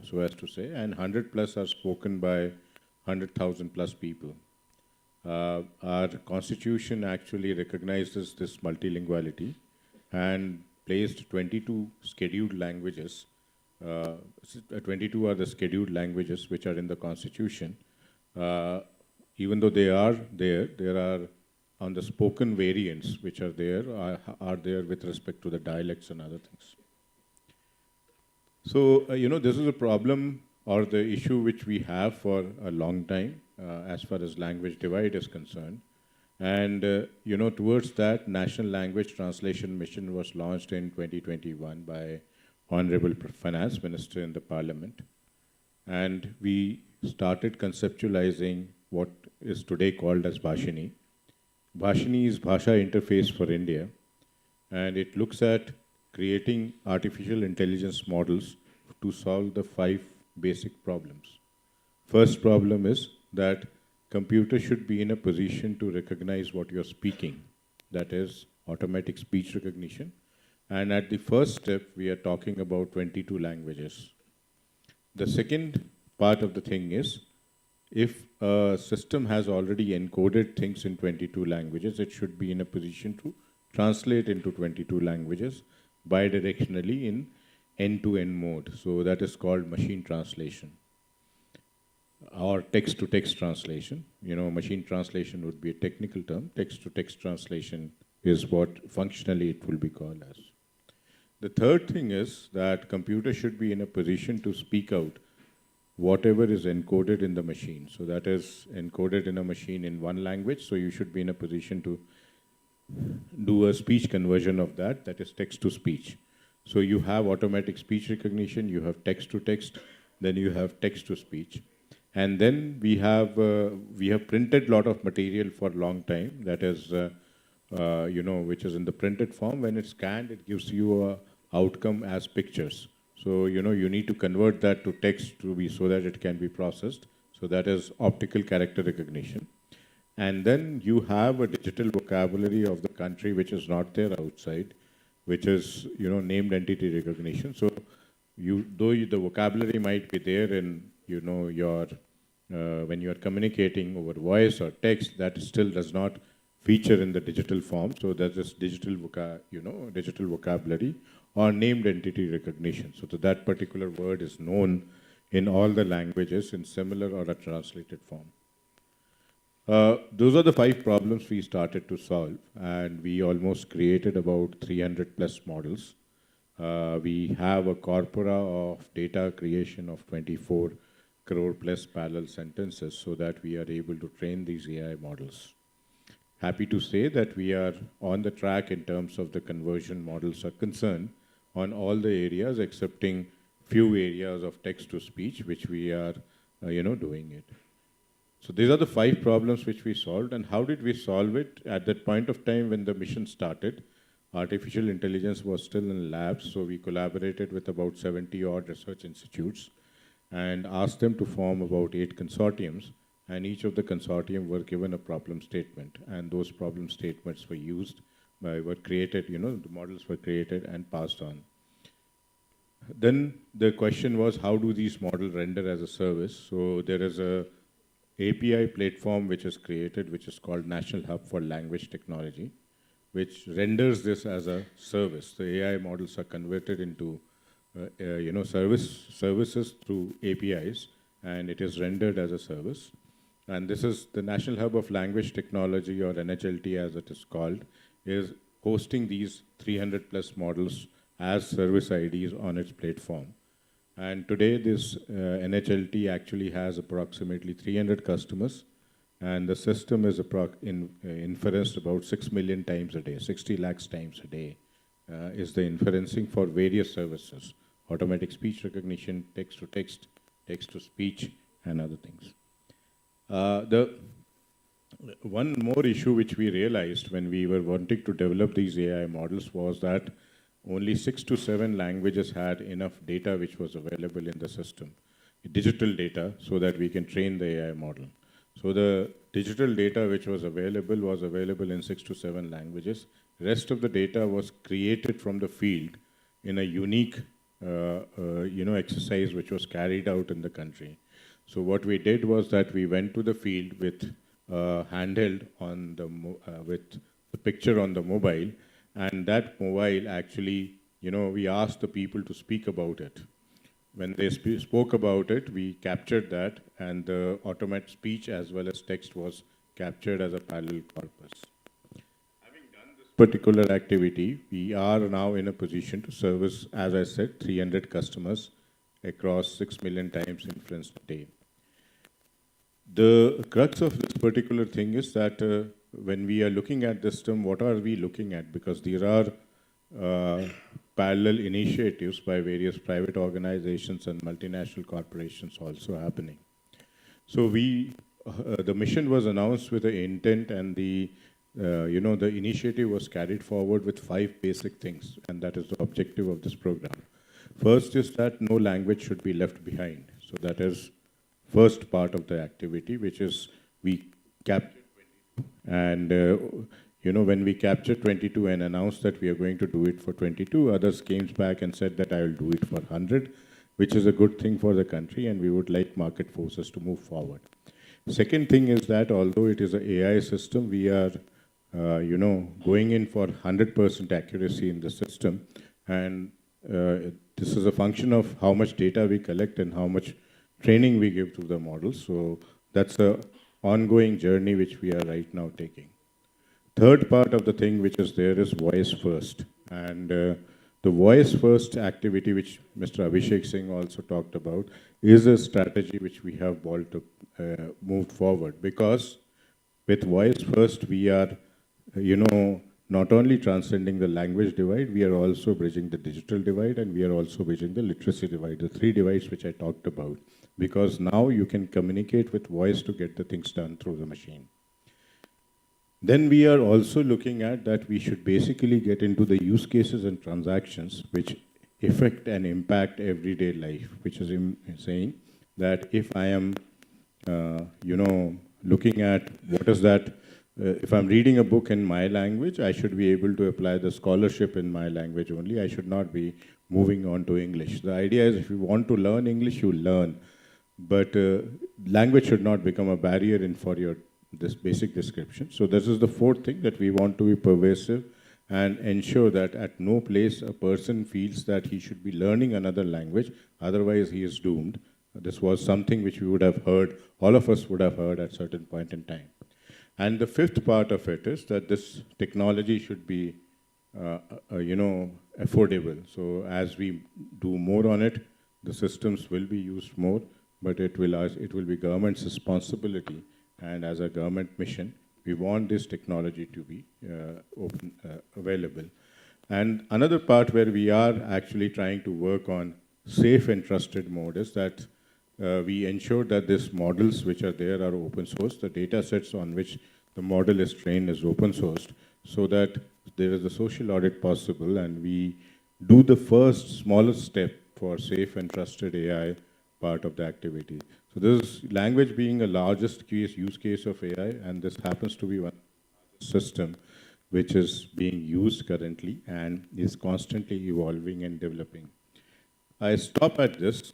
so as to say, and 100 plus are spoken by 100,000 plus people. Our constitution actually recognizes this multilinguality and placed 22 scheduled languages. 22 are the scheduled languages which are in the constitution. Even though they are there are on the spoken variants which are there with respect to the dialects and other things. So, this is a problem or the issue which we have for a long time as far as language divide is concerned. And, towards that, National Language Translation Mission was launched in 2021 by Honorable Finance Minister in the Parliament. And we started conceptualizing what is today called as Bhashini. Bhashini is Bhasha Interface for India, and it looks at creating artificial intelligence models to solve the 5 basic problems. First problem is that computer should be in a position to recognize what you're speaking, that is automatic speech recognition. And at the first step, we are talking about 22 languages. The second part of the thing is, if a system has already encoded things in 22 languages, it should be in a position to translate into 22 languages bidirectionally in end-to-end mode. So that is called machine translation or text-to-text translation. Machine translation would be a technical term. Text-to-text translation is what functionally it will be called as. The third thing is that computer should be in a position to speak out whatever is encoded in the machine. So that is encoded in a machine in one language, so you should be in a position to do a speech conversion of that is text-to-speech. So you have automatic speech recognition, you have text-to-text, then you have text-to-speech. And then we have printed a lot of material for a long time, that is, which is in the printed form. When it's scanned, it gives you a outcome as pictures. So, you need to convert that to text so that it can be processed. So that is optical character recognition. And then you have a digital vocabulary of the country which is not there outside, which is, named entity recognition. So though the vocabulary might be there in, your, when you are communicating over voice or text, that still does not feature in the digital form. So that is digital vocabulary or named entity recognition. So that particular word is known in all the languages in similar or a translated form. Those are the 5 problems we started to solve, and we almost created about 300 plus models. We have a corpora of data creation of 24 crore plus parallel sentences so that we are able to train these AI models. Happy to say that we are on the track in terms of the conversion models are concerned on all the areas excepting few areas of text-to-speech, which we are, doing it. So these are the 5 problems which we solved. And how did we solve it? At that point of time when the mission started, artificial intelligence was still in labs, so we collaborated with about 70 odd research institutes and asked them to form about 8 consortiums, and each of the consortium were given a problem statement, and those problem statements were created, the models were created and passed on. Then the question was, how do these models render as a service? So there is a API platform which is created, which is called National Hub for Language Technology, which renders this as a service. The AI models are converted into services through APIs, and it is rendered as a service. And this is the National Hub of Language Technology, or NHLT as it is called, is hosting these 300 plus models as service IDs on its platform. And today this NHLT actually has approximately 300 customers, and the system is inferenced about 6 million times a day, 60 lakhs times a day is the inferencing for various services, automatic speech recognition, text to text, text to speech, and other things. The one more issue which we realized when we were wanting to develop these AI models was that only 6 to 7 languages had enough data which was available in the system, digital data, so that we can train the AI model. So the digital data which was available in 6 to 7 languages. Rest of the data was created from the field in a unique exercise which was carried out in the country. So what we did was that we went to the field with handheld on the with the picture on the mobile, and that mobile actually, we asked the people to speak about it. When they spoke about it, we captured that, and the automatic speech as well as text was captured as a parallel corpus. Having done this particular activity, we are now in a position to service, as I said, 300 customers across 6 million times inferenced a day. The crux of this particular thing is that when we are looking at this term, what are we looking at? Because there are parallel initiatives by various private organizations and multinational corporations also happening. So the mission was announced with the intent, and the initiative was carried forward with 5 basic things, and that is the objective of this program. First is that no language should be left behind. So that is first part of the activity, which is we captured 22. And when we captured 22 and announced that we are going to do it for 22, others came back and said that I will do it for 100, which is a good thing for the country, and we would like market forces to move forward. Second thing is that although it is an AI system, we are going in for 100% accuracy in the system, and this is a function of how much data we collect and how much training we give to the models. So that's an ongoing journey which we are right now taking. Third part of the thing which is there is voice first. And the voice first activity, which Mr. Abhishek Singh also talked about, is a strategy which we have moved forward. Because with voice first, we are, not only transcending the language divide, we are also bridging the digital divide, and we are also bridging the literacy divide, the 3 divides which I talked about. Because now you can communicate with voice to get the things done through the machine. Then we are also looking at that we should basically get into the use cases and transactions which affect and impact everyday life, which is saying that if I am, looking at what is that, if I'm reading a book in my language, I should be able to apply the scholarship in my language only. I should not be moving on to English. The idea is if you want to learn English, you learn. But language should not become a barrier for this basic description. So this is the 4th thing, that we want to be pervasive and ensure that at no place a person feels that he should be learning another language, otherwise he is doomed. This was something which we would have heard, all of us would have heard at a certain point in time. And the 5th part of it is that this technology should be, affordable. So as we do more on it, the systems will be used more, but it will be government's responsibility. And as a government mission, we want this technology to be available. And another part where we are actually trying to work on safe and trusted mode is that we ensure that these models which are there are open source. The data sets on which the model is trained is open sourced, so that there is a social audit possible, and we do the first smallest step for safe and trusted AI part of the activity. So this language being the largest use case of AI, and this happens to be one system which is being used currently and is constantly evolving and developing. I stop at this.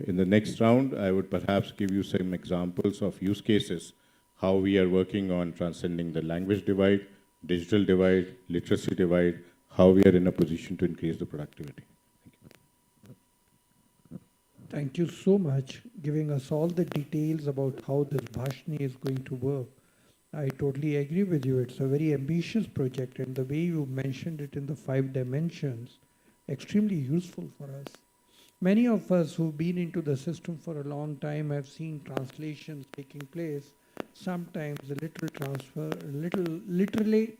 In the next round, I would perhaps give you some examples of use cases, how we are working on transcending the language divide, digital divide, literacy divide, how we are in a position to increase the productivity. Thank you so much, giving us all the details about how this Bhashni is going to work. I totally agree with you. It's a very ambitious project, and the way you mentioned it in the 5 dimensions, extremely useful for us. Many of us who've been into the system for a long time have seen translations taking place. Sometimes the literally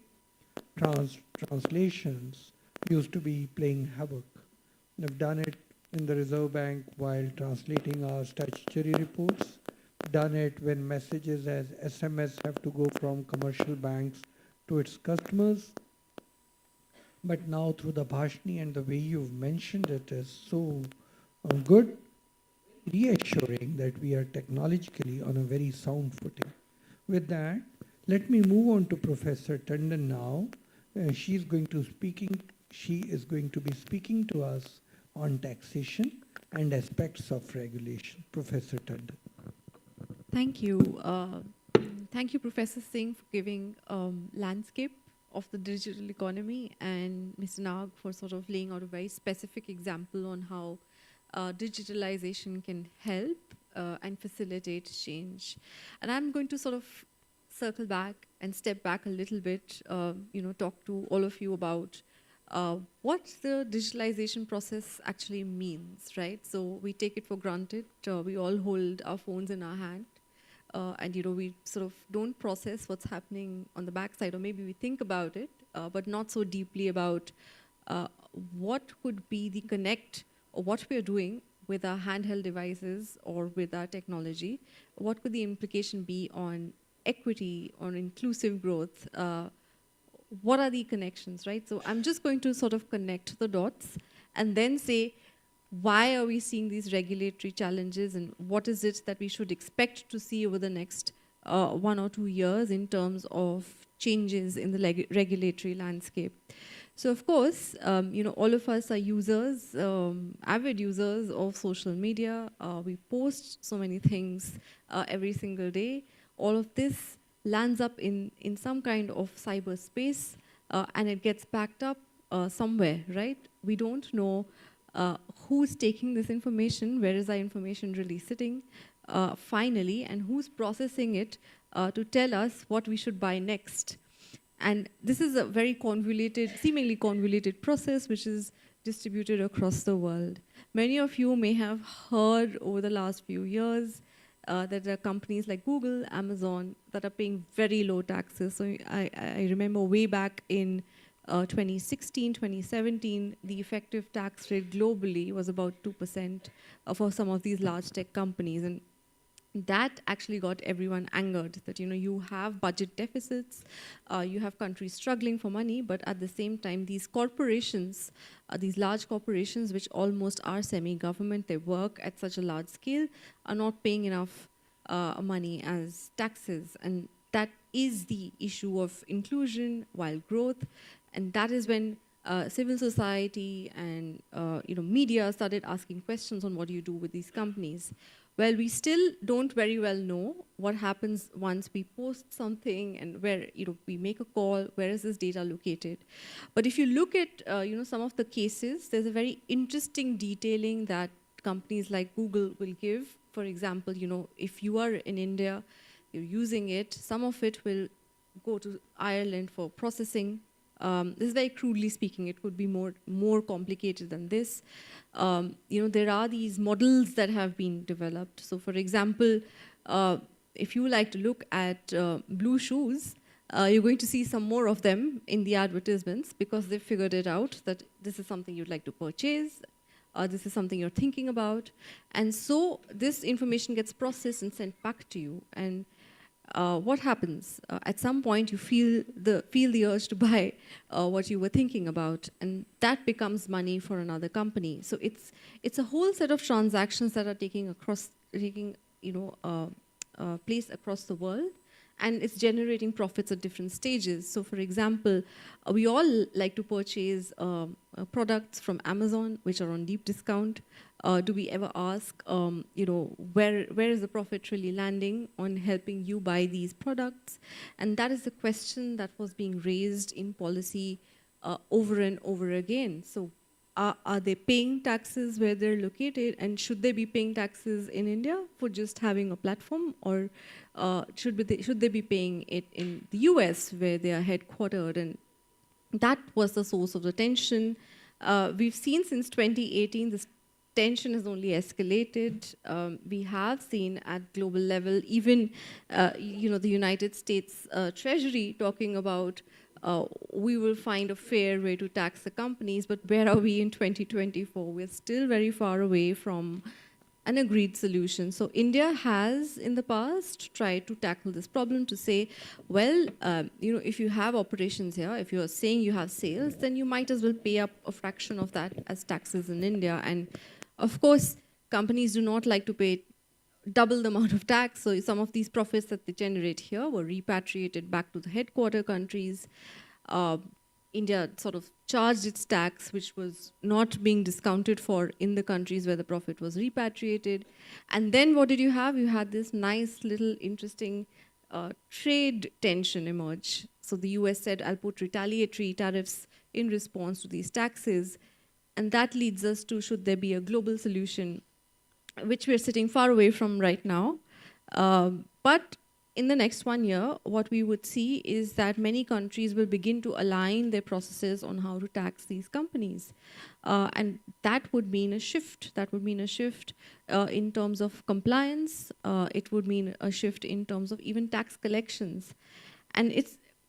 translations used to be playing havoc. I've done it in the Reserve Bank while translating our statutory reports, done it when messages as SMS have to go from commercial banks to its customers. But now through the Bhashni and the way you've mentioned it is so good, reassuring that we are technologically on a very sound footing. With that, let me move on to Professor Tandon now. She is going to be speaking to us on taxation and aspects of regulation. Professor Tandon. Thank you. Thank you, Professor Singh, for giving landscape of the digital economy, and Mr. Nag for sort of laying out a very specific example on how digitalization can help and facilitate change. And I'm going to sort of circle back and step back a little bit, talk to all of you about what the digitalization process actually means, right? So we take it for granted. We all hold our phones in our hand. And we sort of don't process what's happening on the backside, or maybe we think about it, but not so deeply about what could be the connect, or what we're doing with our handheld devices or with our technology. What could the implication be on equity, on inclusive growth? What are the connections, right? So I'm just going to sort of connect the dots and then say, why are we seeing these regulatory challenges, and what is it that we should expect to see over the next 1 or 2 years in terms of changes in the regulatory landscape? So of course, all of us are users, avid users of social media. We post so many things every single day. All of this lands up in some kind of cyberspace, and it gets backed up somewhere, right? We don't know who's taking this information, where is our information really sitting finally, and who's processing it to tell us what we should buy next. And this is a very seemingly convoluted process which is distributed across the world. Many of you may have heard over the last few years that there are companies like Google, Amazon that are paying very low taxes. So I remember way back in 2016, 2017, the effective tax rate globally was about 2% for some of these large tech companies. And that actually got everyone angered that, you have budget deficits, you have countries struggling for money, but at the same time, these corporations, these large corporations, which almost are semi-government, they work at such a large scale, are not paying enough money as taxes. And that is the issue of inclusion while growth. And that is when civil society and media started asking questions on what do you do with these companies. Well, we still don't very well know what happens once we post something and where we make a call, where is this data located. But if you look at some of the cases, there's a very interesting detailing that companies like Google will give. For example, if you are in India, you're using it, some of it will go to Ireland for processing. This is very crudely speaking. It could be more complicated than this. There are these models that have been developed. So for example, if you like to look at blue shoes, you're going to see some more of them in the advertisements because they've figured it out that this is something you'd like to purchase. This is something you're thinking about. And so this information gets processed and sent back to you. And what happens? At some point, you feel the urge to buy what you were thinking about, and that becomes money for another company. So it's a whole set of transactions that are taking place across the world, and it's generating profits at different stages. So for example, we all like to purchase products from Amazon, which are on deep discount. Do we ever ask, where is the profit really landing on helping you buy these products? And that is the question that was being raised in policy over and over again. So are they paying taxes where they're located, and should they be paying taxes in India for just having a platform, or should they be paying it in the US where they are headquartered? And that was the source of the tension. We've seen since 2018 this tension has only escalated. We have seen at global level, even the United States Treasury talking about we will find a fair way to tax the companies, but where are we in 2024? We're still very far away from an agreed solution. So India has, in the past, tried to tackle this problem to say, well, if you have operations here, if you're saying you have sales, then you might as well pay up a fraction of that as taxes in India. And of course, companies do not like to pay double the amount of tax. So some of these profits that they generate here were repatriated back to the headquarter countries. India sort of charged its tax, which was not being discounted for in the countries where the profit was repatriated. And then what did you have? You had this nice little interesting trade tension emerge. So the US said, I'll put retaliatory tariffs in response to these taxes. And that leads us to, should there be a global solution, which we're sitting far away from right now. But in the next 1 year, what we would see is that many countries will begin to align their processes on how to tax these companies. And that would mean a shift. That would mean a shift in terms of compliance. It would mean a shift in terms of even tax collections. And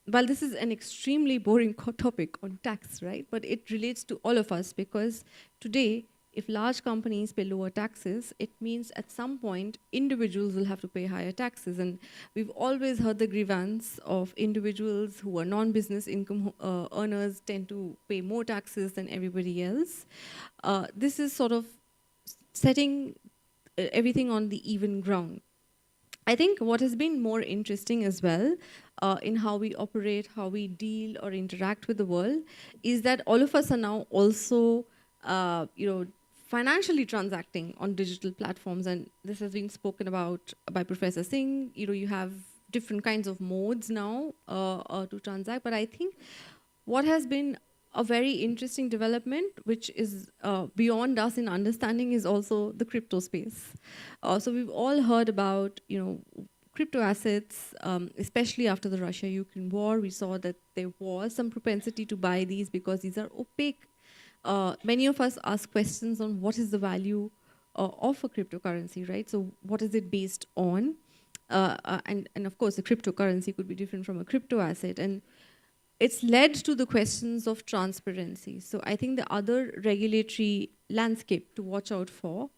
while this is an extremely boring topic on tax, right? But it relates to all of us, because today, if large companies pay lower taxes, it means at some point individuals will have to pay higher taxes. And we've always heard the grievance of individuals who are non-business income earners tend to pay more taxes than everybody else. This is sort of setting everything on the even ground. I think what has been more interesting as well in how we operate, how we deal or interact with the world, is that all of us are now also financially transacting on digital platforms, and this has been spoken about by Professor Singh. You have different kinds of modes now to transact, but I think what has been a very interesting development, which is beyond us in understanding, is also the crypto space. So we've all heard about, crypto assets, especially after the Russia-Ukraine war. We saw that there was some propensity to buy these because these are opaque. Many of us ask questions on what is the value of a cryptocurrency, right? So what is it based on? And of course, a cryptocurrency could be different from a crypto asset. And it's led to the questions of transparency. So I think the other regulatory landscape to watch out for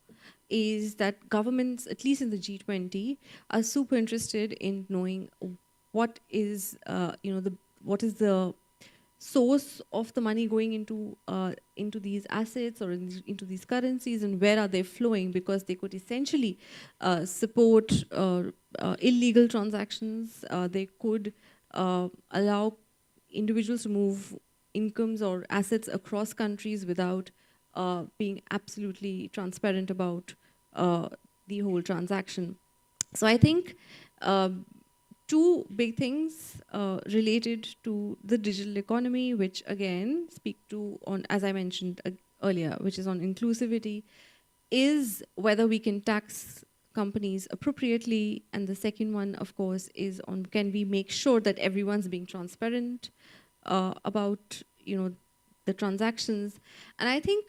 is that governments, at least in the G20, are super interested in knowing what is, what is the source of the money going into these assets or into these currencies, and where are they flowing, because they could essentially support illegal transactions. They could allow individuals to move incomes or assets across countries without being absolutely transparent about the whole transaction. So I think two big things related to the digital economy, which again speak to, as I mentioned earlier, which is on inclusivity, is whether we can tax companies appropriately, and the second one, of course, is on can we make sure that everyone's being transparent about the transactions. And I think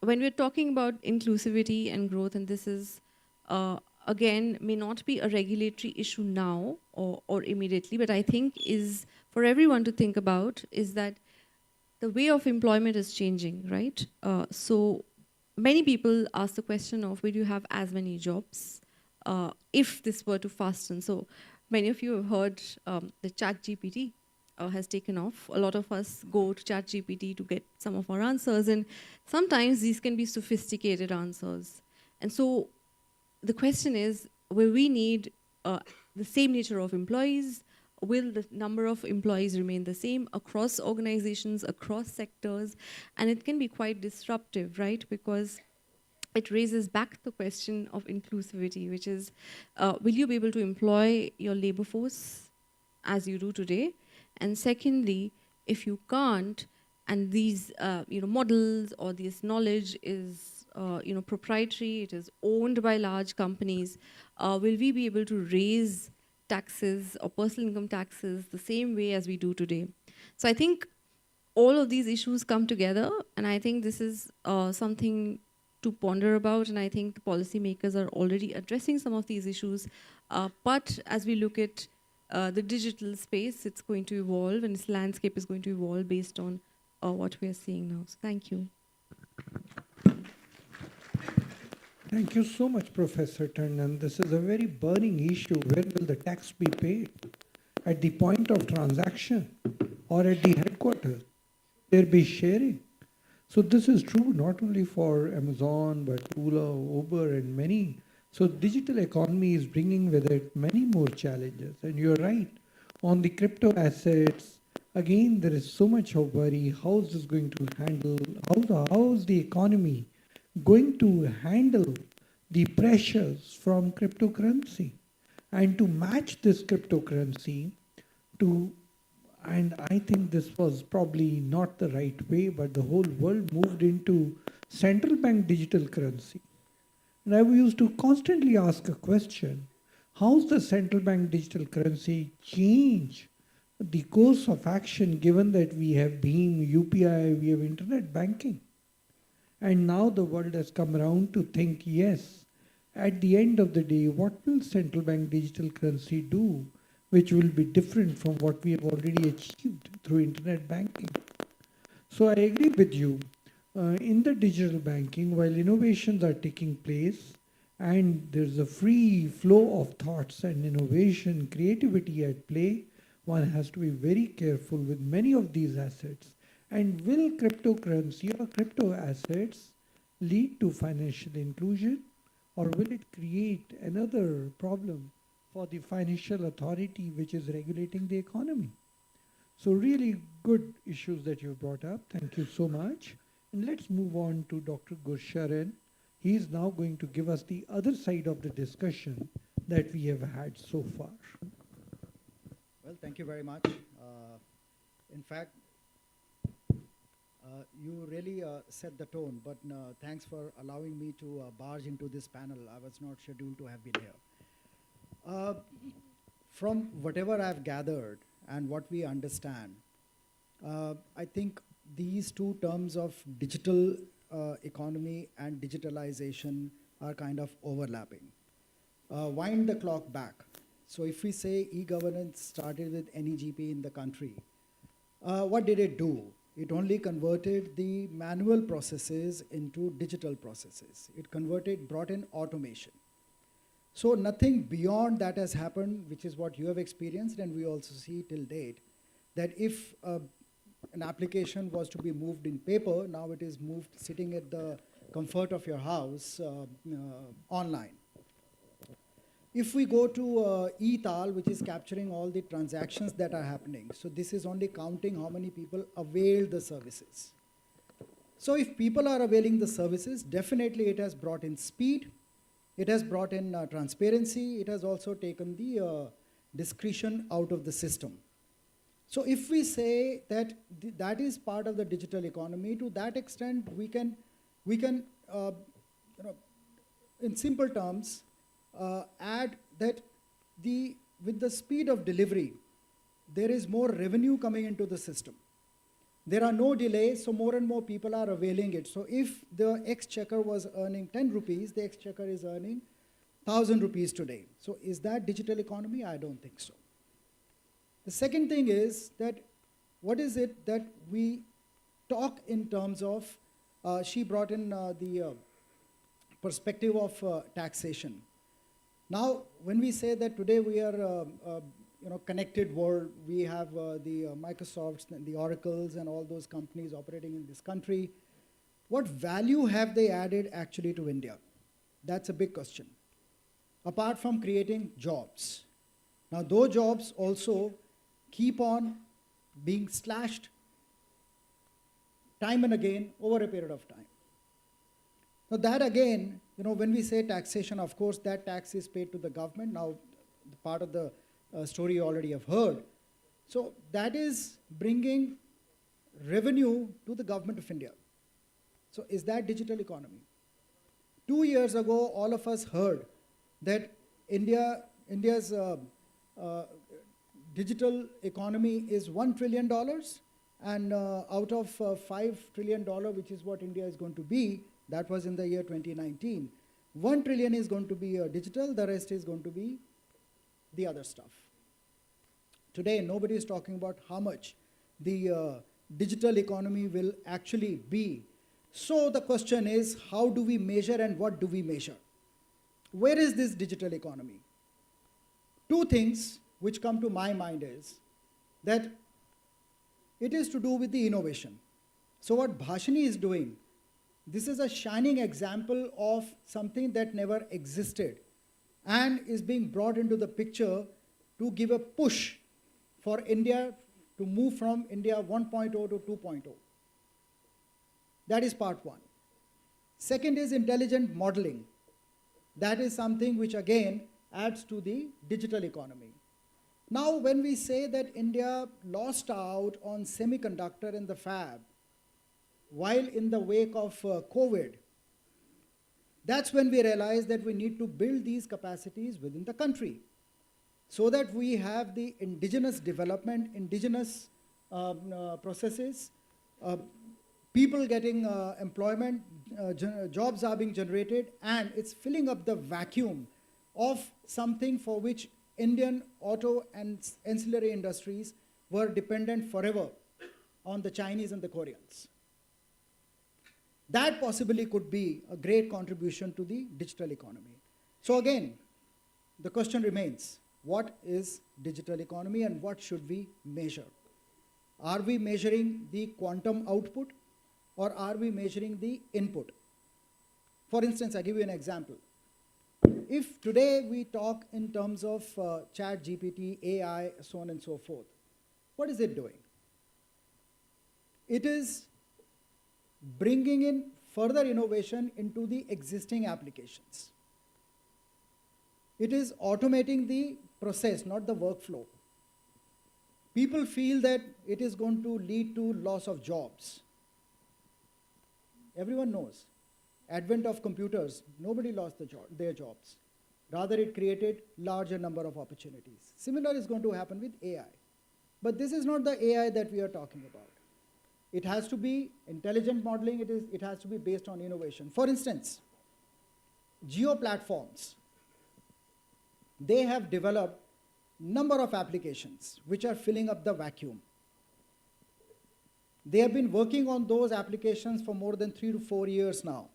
when we're talking about inclusivity and growth, and this is again may not be a regulatory issue now or immediately, but I think is for everyone to think about, is that the way of employment is changing, right? So many people ask the question of, will you have as many jobs if this were to fasten? So many of you have heard the ChatGPT has taken off. A lot of us go to ChatGPT to get some of our answers, and sometimes these can be sophisticated answers. And so the question is, will we need the same nature of employees? Will the number of employees remain the same across organizations, across sectors? And it can be quite disruptive, right? Because it raises back the question of inclusivity, which is, will you be able to employ your labor force as you do today? And secondly, if you can't, and these models or this knowledge is proprietary, it is owned by large companies, will we be able to raise taxes or personal income taxes the same way as we do today? So I think all of these issues come together, and I think this is something to ponder about, and I think the policymakers are already addressing some of these issues. But as we look at the digital space, it's going to evolve, and its landscape is going to evolve based on what we are seeing now. So thank you. Thank you so much, Professor Tandon. This is a very burning issue. Where will the tax be paid? At the point of transaction or at the headquarters? There be sharing. So this is true not only for Amazon, but Ola, Uber, and many. So digital economy is bringing with it many more challenges. And you're right. On the crypto assets, again, there is so much of worry. How is this going to handle? How is the economy going to handle the pressures from cryptocurrency? And to match this cryptocurrency to, and I think this was probably not the right way, but the whole world moved into central bank digital currency. And I used to constantly ask a question, how's the central bank digital currency change the course of action given that we have BHIM, UPI, we have internet banking? And now the world has come around to think, yes, at the end of the day, what will central bank digital currency do, which will be different from what we have already achieved through internet banking? So I agree with you. In the digital banking, while innovations are taking place and there's a free flow of thoughts and innovation, creativity at play, one has to be very careful with many of these assets. And will cryptocurrency or crypto assets lead to financial inclusion, or will it create another problem for the financial authority which is regulating the economy? So really good issues that you brought up. Thank you so much. And let's move on to Dr. Gurcharan. He is now going to give us the other side of the discussion that we have had so far. Well, thank you very much. In fact, you really set the tone, but thanks for allowing me to barge into this panel. I was not scheduled to have been here. From whatever I've gathered and what we understand, I think these two terms of digital economy and digitalization are kind of overlapping. Wind the clock back. So if we say e-governance started with NEGP in the country, what did it do? It only converted the manual processes into digital processes. It brought in automation. So nothing beyond that has happened, which is what you have experienced, and we also see till date, that if an application was to be moved in paper, now it is moved sitting at the comfort of your house online. If we go to e-Tal, which is capturing all the transactions that are happening, so this is only counting how many people avail the services. So if people are availing the services, definitely it has brought in speed, it has brought in transparency, it has also taken the discretion out of the system. So if we say that that is part of the digital economy, to that extent we can in simple terms, add that with the speed of delivery, there is more revenue coming into the system. There are no delays, so more and more people are availing it. So if the exchequer was earning 10 rupees, the exchequer is earning 1,000 rupees today. So is that digital economy? I don't think so. The second thing is that what is it that we talk in terms of, she brought in the perspective of taxation. Now, when we say that today we are connected world, we have the Microsofts and the Oracles and all those companies operating in this country. What value have they added actually to India? That's a big question. Apart from creating jobs. Now, those jobs also keep on being slashed time and again over a period of time. Now, that again, when we say taxation, of course, that tax is paid to the government. Now, the part of the story you already have heard. So, that is bringing revenue to the government of India. So, is that digital economy? 2 years ago, all of us heard that India's digital economy is $1 trillion, and out of $5 trillion, which is what India is going to be, that was in the year 2019, 1 trillion is going to be digital, the rest is going to be the other stuff. Today, nobody is talking about how much the digital economy will actually be. So the question is, how do we measure and what do we measure? Where is this digital economy? Two things which come to my mind is that it is to do with the innovation. So what Bhashini is doing, this is a shining example of something that never existed and is being brought into the picture to give a push for India to move from India 1.0 to 2.0. That is part one. Second is intelligent modeling. That is something which again adds to the digital economy. Now, when we say that India lost out on semiconductor in the fab, while in the wake of COVID, that's when we realize that we need to build these capacities within the country so that we have the indigenous development, indigenous processes, people getting employment, jobs are being generated, and it's filling up the vacuum of something for which Indian auto and ancillary industries were dependent forever on the Chinese and the Koreans. That possibly could be a great contribution to the digital economy. So again, the question remains, what is digital economy and what should we measure? Are we measuring the quantum output or are we measuring the input? For instance, I'll give you an example. If today we talk in terms of chat, GPT, AI, so on and so forth, what is it doing? It is bringing in further innovation into the existing applications. It is automating the process, not the workflow. People feel that it is going to lead to loss of jobs. Everyone knows, advent of computers, nobody lost their jobs. Rather, it created larger number of opportunities. Similar is going to happen with AI. But this is not the AI that we are talking about. It has to be intelligent modeling, it has to be based on innovation. For instance, geo platforms, they have developed number of applications which are filling up the vacuum. They have been working on those applications for more than 3 to 4 years now.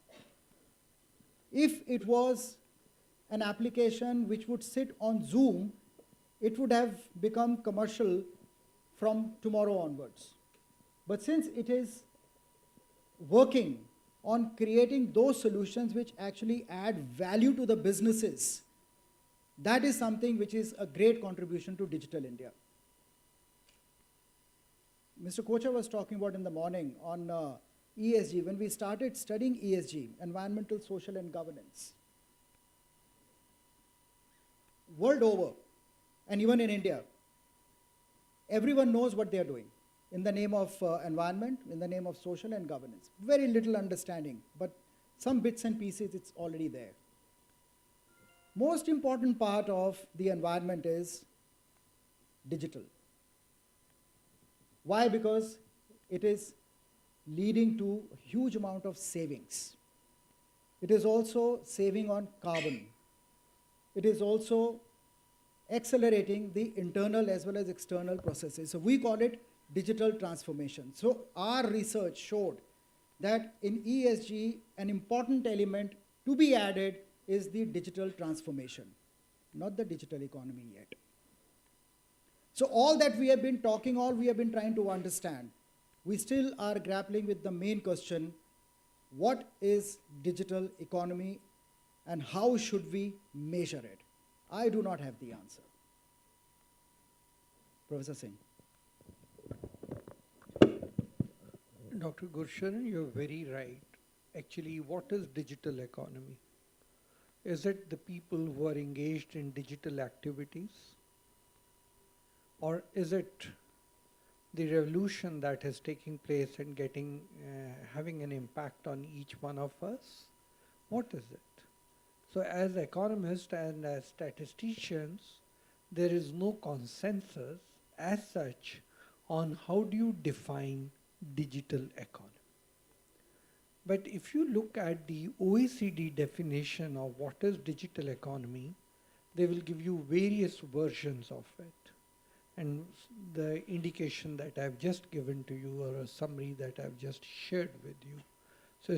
If it was an application which would sit on Zoom, it would have become commercial from tomorrow onwards. But since it is working on creating those solutions which actually add value to the businesses, that is something which is a great contribution to Digital India. Mr. Kocha was talking about in the morning on ESG. When we started studying ESG, environmental, social, and governance, world over, and even in India, everyone knows what they are doing in the name of environment, in the name of social and governance. Very little understanding, but some bits and pieces, it's already there. Most important part of the environment is digital. Why? Because it is leading to a huge amount of savings. It is also saving on carbon. It is also accelerating the internal as well as external processes. So we call it digital transformation. So our research showed that in ESG, an important element to be added is the digital transformation, not the digital economy yet. So all that we have been talking, all we have been trying to understand, we still are grappling with the main question, what is digital economy and how should we measure it? I do not have the answer. Professor Singh. Dr. Gursharan, you're very right. Actually, what is digital economy? Is it the people who are engaged in digital activities? Or is it the revolution that is taking place and having an impact on each one of us? What is it? So as economists and as statisticians, there is no consensus as such on how do you define digital economy. But if you look at the OECD definition of what is digital economy, they will give you various versions of it. And the indication that I've just given to you, or a summary that I've just shared with you. So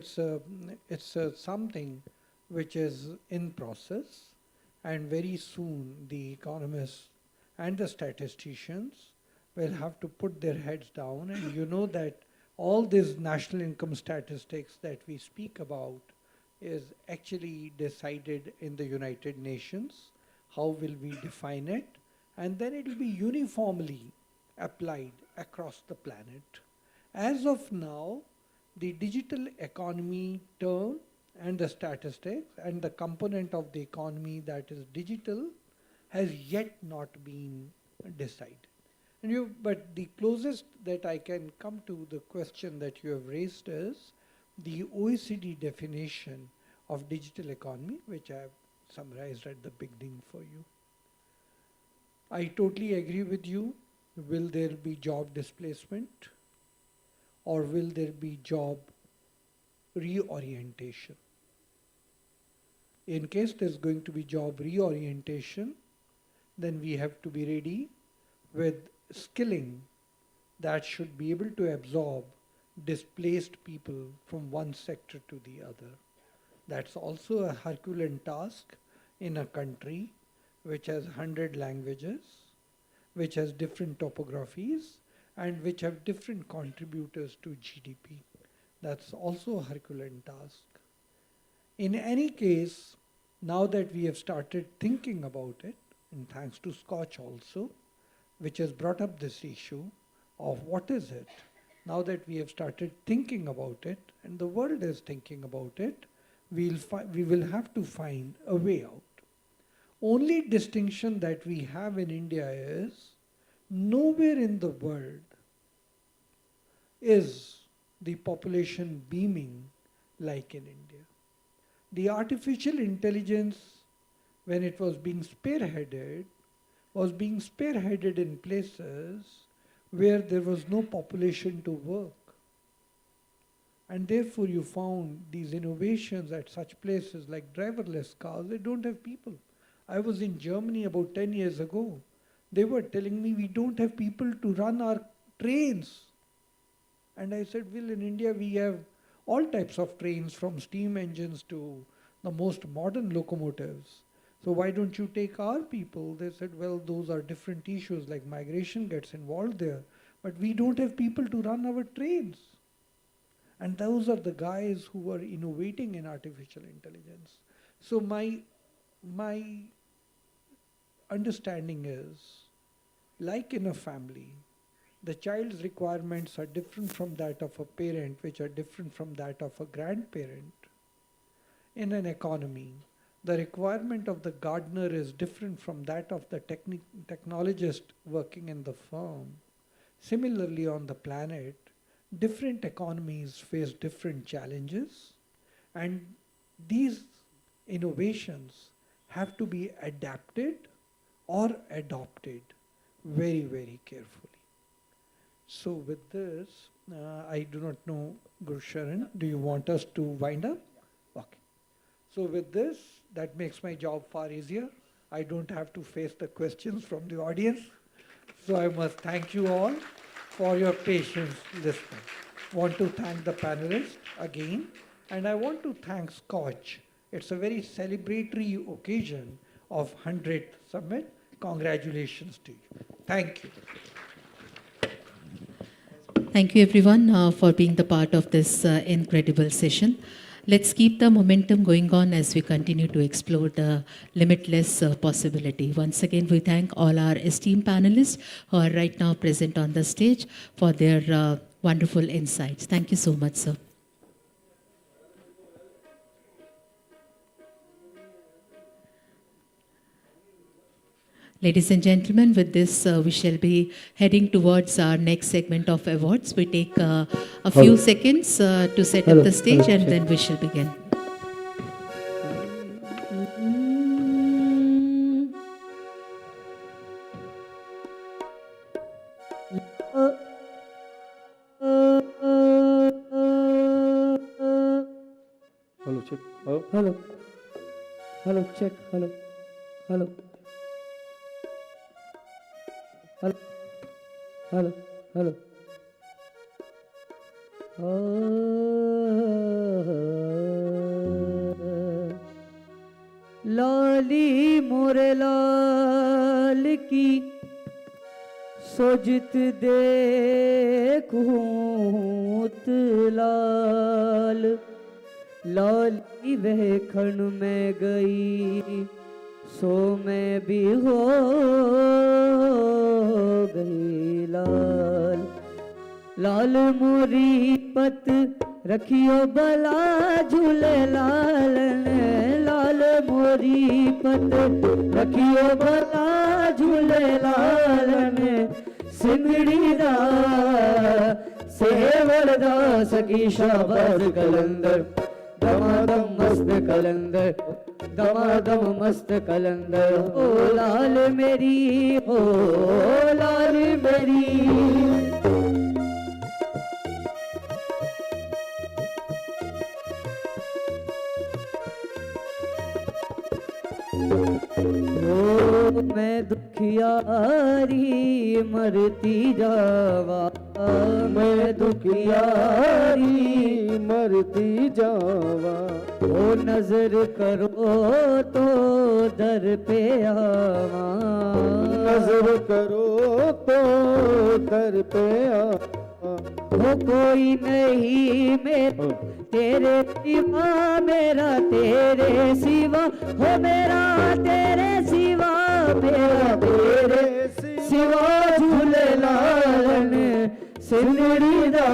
it's something which is in process, and very soon the economists and the statisticians will have to put their heads down, and you know that all these national income statistics that we speak about is actually decided in the United Nations. How will we define it? And then it will be uniformly applied across the planet. As of now, the digital economy term and the statistics and the component of the economy that is digital has yet not been decided. But the closest that I can come to the question that you have raised is the OECD definition of digital economy, which I have summarized at the beginning for you. I totally agree with you. Will there be job displacement, or will there be job reorientation? In case there's going to be job reorientation, then we have to be ready with skilling that should be able to absorb displaced people from one sector to the other. That's also a Herculean task in a country which has 100 languages, which has different topographies, and which have different contributors to GDP. That's also a Herculean task. In any case, now that we have started thinking about it, and thanks to SKOCH also, which has brought up this issue of what is it, now that we have started thinking about it, and the world is thinking about it, we will have to find a way out. Only distinction that we have in India is nowhere in the world is the population beaming like in India. The artificial intelligence, when it was being spearheaded in places where there was no population to work. And therefore you found these innovations at such places like driverless cars, they don't have people. I was in Germany about 10 years ago. They were telling me we don't have people to run our trains. And I said, well, in India we have all types of trains, from steam engines to the most modern locomotives. So why don't you take our people? They said, well, those are different issues, like migration gets involved there. But we don't have people to run our trains. And those are the guys who are innovating in artificial intelligence. So my understanding is, like in a family, the child's requirements are different from that of a parent, which are different from that of a grandparent. In an economy, the requirement of the gardener is different from that of the technologist working in the firm. Similarly, on the planet, different economies face different challenges, and these innovations have to be adapted or adopted very, very carefully. So with this, I do not know, Gursharan, do you want us to wind up? Okay. So with this, that makes my job far easier. I don't have to face the questions from the audience. So I must thank you all for your patience listening. Want to thank the panelists again, and I want to thank SKOCH. It's a very celebratory occasion of 100th Summit. Congratulations to you. Thank you. Thank you everyone for being the part of this incredible session. Let's keep the momentum going on as we continue to explore the limitless possibility. Once again, we thank all our esteemed panelists who are right now present on the stage for their wonderful insights. Thank you so much, sir. Ladies and gentlemen, with this, we shall be heading towards our next segment of awards. We take a few seconds to set up the stage and then we shall begin. Hello, check. Hello. Hello, check. Hello. Hello. Hello. Hello. Hello. लाली मोरे लाल की सोजत देखूत लाल लाली वह खण में गई सो मैं भी हो गई लाल लाल मोरी पत रखियो बला झूले लाल ने लाल मोरी पत रखियो बला झूले लाल ने सिंगड़ी दा सेवड़ दा सकी शाबाज कलंदर दमादम मस्त कलंदर दमादम मस्त कलंदर ओ लाल मेरी ओ लाल मेरी मैं दुखियारी मरती जावा मैं दुखियारी मरती जावा ओ नजर करो तो दर पे आवा नजर करो तो दर पे आवा हो कोई नहीं मेरा तेरे सिवा मेरा तेरे सिवा हो मेरा तेरे सिवा मेरा तेरे सिवा झूले लाल सिंदड़ी दा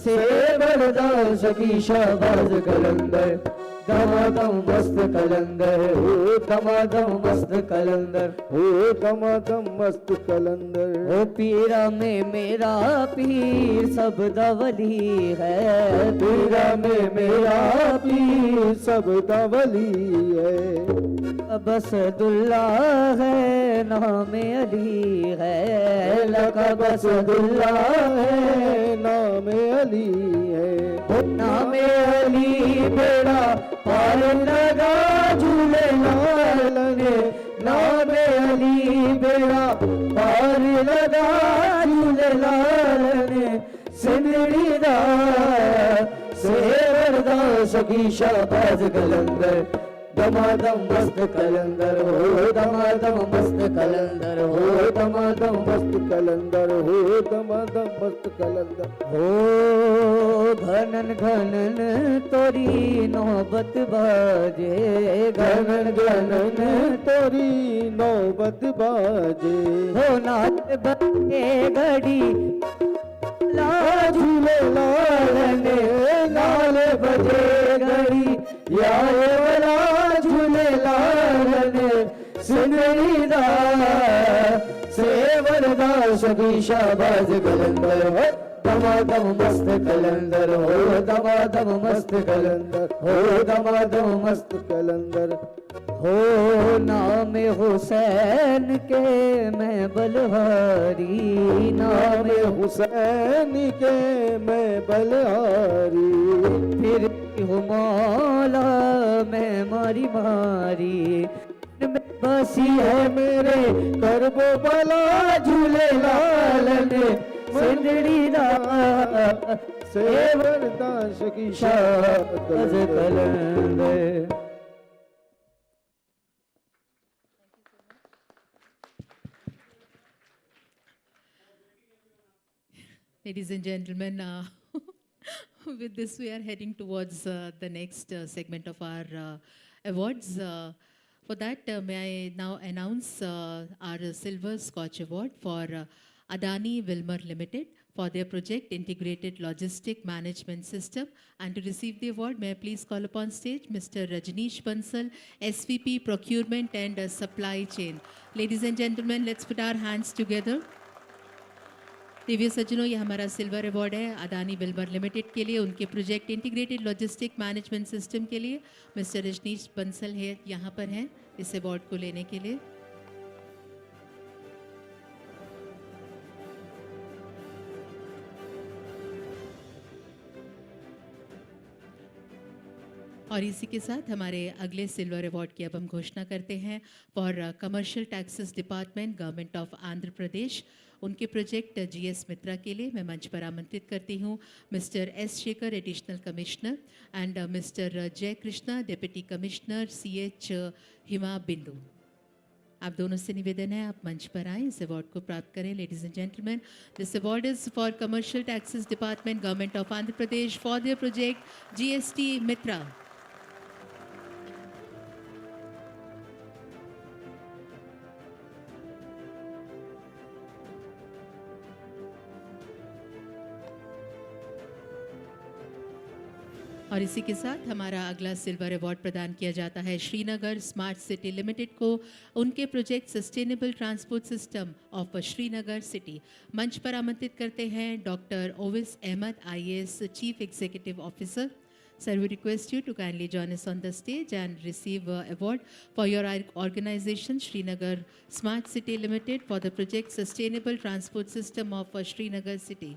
सेवड़ दा सकी शाबाज कलंदर दमादम मस्त कलंदर हो दमादम मस्त कलंदर हो दमादम मस्त कलंदर हो पीरा में मेरा पीर सब दवली है पीरा में मेरा पीर सब दवली है बसदुल्ला है नाम अली है लक़ब बसदुल्ला है नाम अली है नाम अली बेड़ा पार लगा झूले लाल ने नाम अली बेड़ा पार लगा झूले लाल ने सिंदड़ी दा सेवड़ दा सकी शाबाज कलंदर दमादम मस्त कलंदर हो दमादम मस्त कलंदर हो दमादम मस्त कलंदर हो दमादम मस्त कलंदर हो घनन घनन तोरी नौबत बाजे घनन घनन तोरी नौबत बाजे हो नाच बजे घड़ी ला झूले लाल ने लाल बजे घड़ी यारे वाला झूले लाल ने सिंदड़ी दा सेवड़ दा सकी शाबाज कलंदर हो दमादम मस्त कलंदर हो दमादम मस्त कलंदर हो दमादम मस्त कलंदर हो नाम हुसैन के मैं बलहारी नाम हुसैन के मैं बलहारी फिर हूँ मौला मैं मारी मारी बसी है मेरे करबो बला झूले लाल ने सिंदड़ी दा सेवड़ दा सकी शाबाज कलंदर Ladies and gentlemen, with this, we are heading towards the next segment of our awards. For that, may I now announce our Silver Scotch Award for Adani Wilmar Limited for their project Integrated Logistic Management System. And to receive the award, may I please call upon stage Mr. Rajneesh Bansal, SVP Procurement and Supply Chain. Ladies and gentlemen, let's put our hands together. Divya सज्जनों, ये हमारा silver award है Adani Wilmer limited के लिए, उनके project integrated logistic management system के लिए। Mister Rajneesh Bansal है यहाँ पर हैं इस अवार्ड को लेने के लिए। और इसी के साथ हमारे अगले सिल्वर अवार्ड की अब हम घोषणा करते हैं for commercial taxes department, government of Andhra Pradesh, उनके प्रोजेक्ट जीएस मित्रा के लिए मैं मंच पर आमंत्रित करती हूँ mister S Shekhar, additional commissioner, and mister जय कृष्णा, डिप्टी कमिश्नर, सीएच हिमा बिंदु। आप दोनों से निवेदन है आप मंच पर आएँ, इस अवार्ड को प्राप्त करें। Ladies and gentleman, this award is for commercial taxes department, government of Andhra Pradesh for their project GST Mitra. और इसी के साथ हमारा अगला सिल्वर अवार्ड प्रदान किया जाता है श्रीनगर स्मार्ट सिटी लिमिटेड को, उनके project sustainable transport system of Srinagar city. मंच पर आमंत्रित करते हैं doctor Owais Ahmad, IAS chief executive officer. Sir, we request you to kindly join us on the stage and receive award for your organization, Srinagar Smart City Limited, for the project Sustainable Transport System of Srinagar City.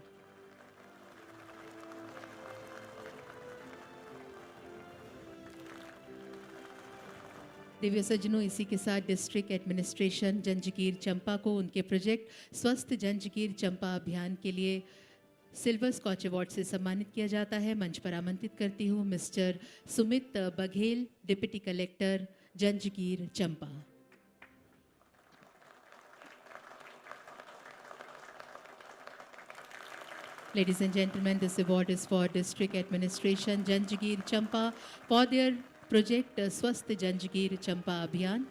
Divya सज्जनों, इसी के साथ district administration Janjgir चंपा को उनके project स्वस्थ जंजगीर चंपा अभियान के लिए सिल्वर स्कॉच अवार्ड से सम्मानित किया जाता है। मंच पर आमंत्रित करती हूँ Mr Sumit Baghel, deputy collector Janjgir Champa. Ladies and gentlemen, this award is for District Administration Janjagir Champa for their project Swasth Janjagir Champa Abhiyan.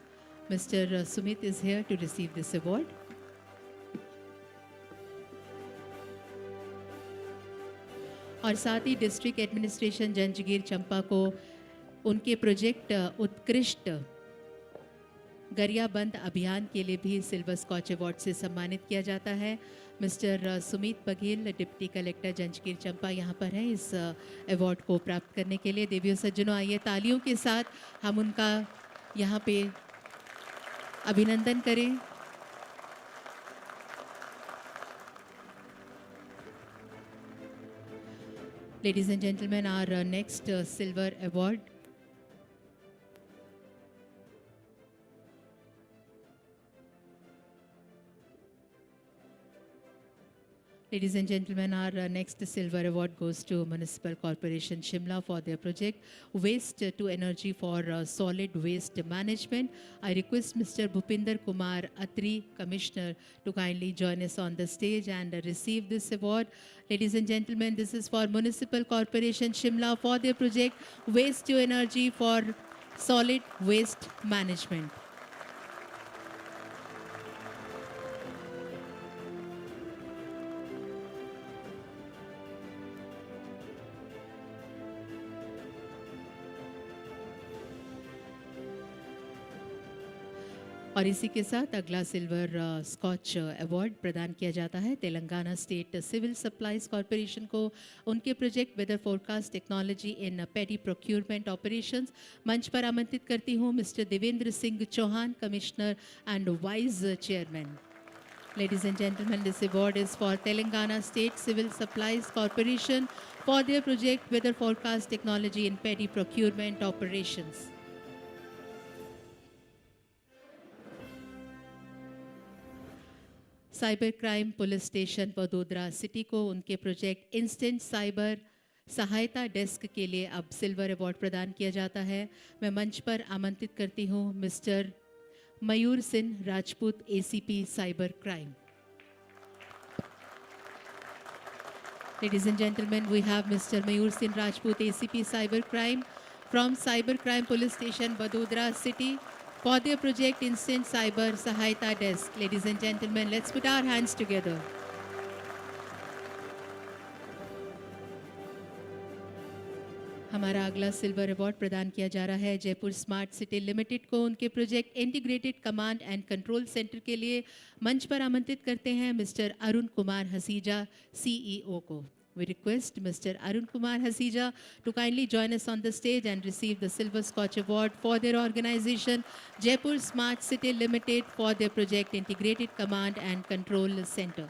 Mr. Sumit is here to receive this award. और साथ ही डिस्ट्रिक्ट एडमिनिस्ट्रेशन जंजगीर चंपा को उनके project उत्कृष्ट गरियाबंद अभियान के लिए भी silver scotch award से सम्मानित किया जाता है। Mr Sumit Baghel, deputy collector Janjgir Champa यहाँ पर हैं इस अवार्ड को प्राप्त करने के लिए। देवियों सज्जनों, आइए तालियों के साथ हम उनका यहाँ पे अभिनंदन करें। Ladies and gentlemen, our next silver award Ladies and gentlemen, our next silver award goes to Municipal Corporation Shimla for their project Waste to Energy for Solid Waste Management. I request Mr. Bhupinder Kumar Atri, Commissioner, to kindly join us on the stage and receive this award. Ladies and gentlemen, this is for Municipal Corporation Shimla for their project Waste to Energy for Solid Waste Management. और इसी के साथ अगला silver scotch award प्रदान किया जाता है Telangana state civil supplies corporation को, उनके project weather forecast technology in paddy procurement operations. मंच पर आमंत्रित करती हूँ mister Devendra Singh Chauhan, commissioner and vice chairman. Ladies and gentlemen, this award is for Telangana State Civil Supplies Corporation for their project weather forecast technology in petty procurement operations. Cyber crime police station Vadodara city को उनके project instant cyber सहायता desk के लिए अब silver award प्रदान किया जाता है। मैं मंच पर आमंत्रित करती हूँ mister Mayur Singh Rajput, ACP cyber crime. Ladies and gentlemen, we have Mr. Mayur Singh Rajput, ACP Cybercrime from Cybercrime Police Station, Vadodara City, for their project Instant Cyber Sahayata Desk. Ladies and gentlemen, let's put our hands together. हमारा अगला silver award प्रदान किया जा रहा है Jaipur smart city limited को उनके project integrated command and control centre के लिए मंच पर आमंत्रित करते हैं मिस्टर अरुण कुमार हसीजा सीईओ को. We request Mr. Arun Kumar Hasija to kindly join us on the stage and receive the Silver Scotch Award for their organization, Jaipur Smart City Limited, for their project Integrated Command and Control Center.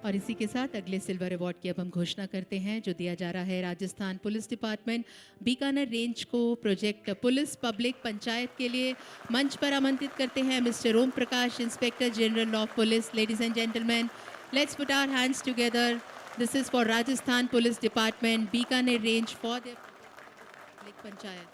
और इसी के साथ अगले silver award की अब हम घोषणा करते हैं जो दिया जा रहा है Rajasthan police department Bikaner range को प्रोजेक्ट पुलिस पब्लिक पंचायत के लिए मंच पर आमंत्रित करते हैं mister Om Prakash inspector general of police. Ladies and gentleman, let's put our hands together. This is for Rajasthan police department Bikaner range for the public panchayat.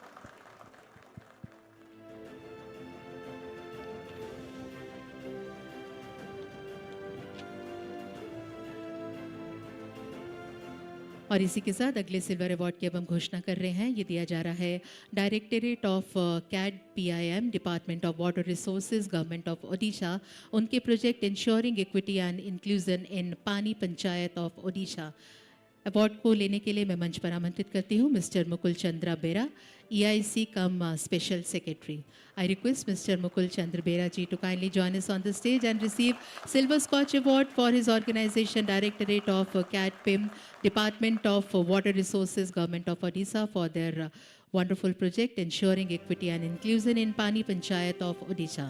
और इसी के साथ अगले सिल्वर अवार्ड की अब हम घोषणा कर रहे हैं. ये दिया जा रहा है directorate of CAD PIM department of water resources government of Odisha, उनके project ensuring equity and inclusion in pani panchayat of Odisha. Award को लेने के लिए मैं मंच पर आमंत्रित करती हूँ मिस्टर मुकुल चंद्र बेरा, EIC come special secretary. I request Mr. Mukul Chandra Bera ji to kindly join us on the stage and receive Silver Scotch Award for his organization, Directorate of CAD PIM, Department of Water Resources, Government of Odisha, for their wonderful project ensuring equity and inclusion in Pani Panchayat of Odisha.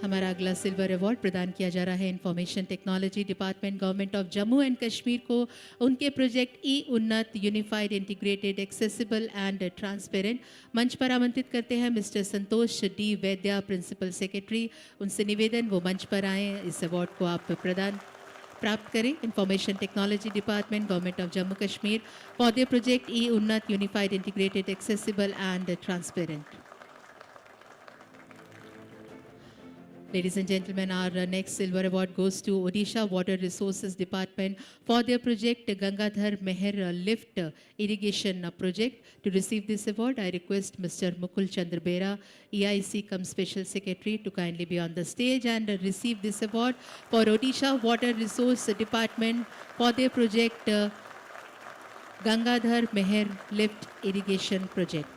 हमारा अगला silver award प्रदान किया जा रहा है information technology department government of Jammu and Kashmir को उनके project E Unnat unified integrated accessible and transparent. मंच पर आमंत्रित करते हैं मिस्टर संतोष डी वैद्या प्रिंसिपल सेक्रेटरी. उनसे निवेदन वो मंच पर आएँ, इस अवार्ड को आप प्राप्त करें. Information technology department government of Jammu Kashmir for the project E Unnat unified integrated accessible and transparent. Ladies and gentlemen, our next silver award goes to Odisha Water Resources Department for their project Gangadhar Meher Lift Irrigation Project. To receive this award, I request Mr. Mukul Chandra Bera, EIC cum Special Secretary, to kindly be on the stage and receive this award for Odisha Water Resource Department for their project Gangadhar Meher Lift Irrigation Project.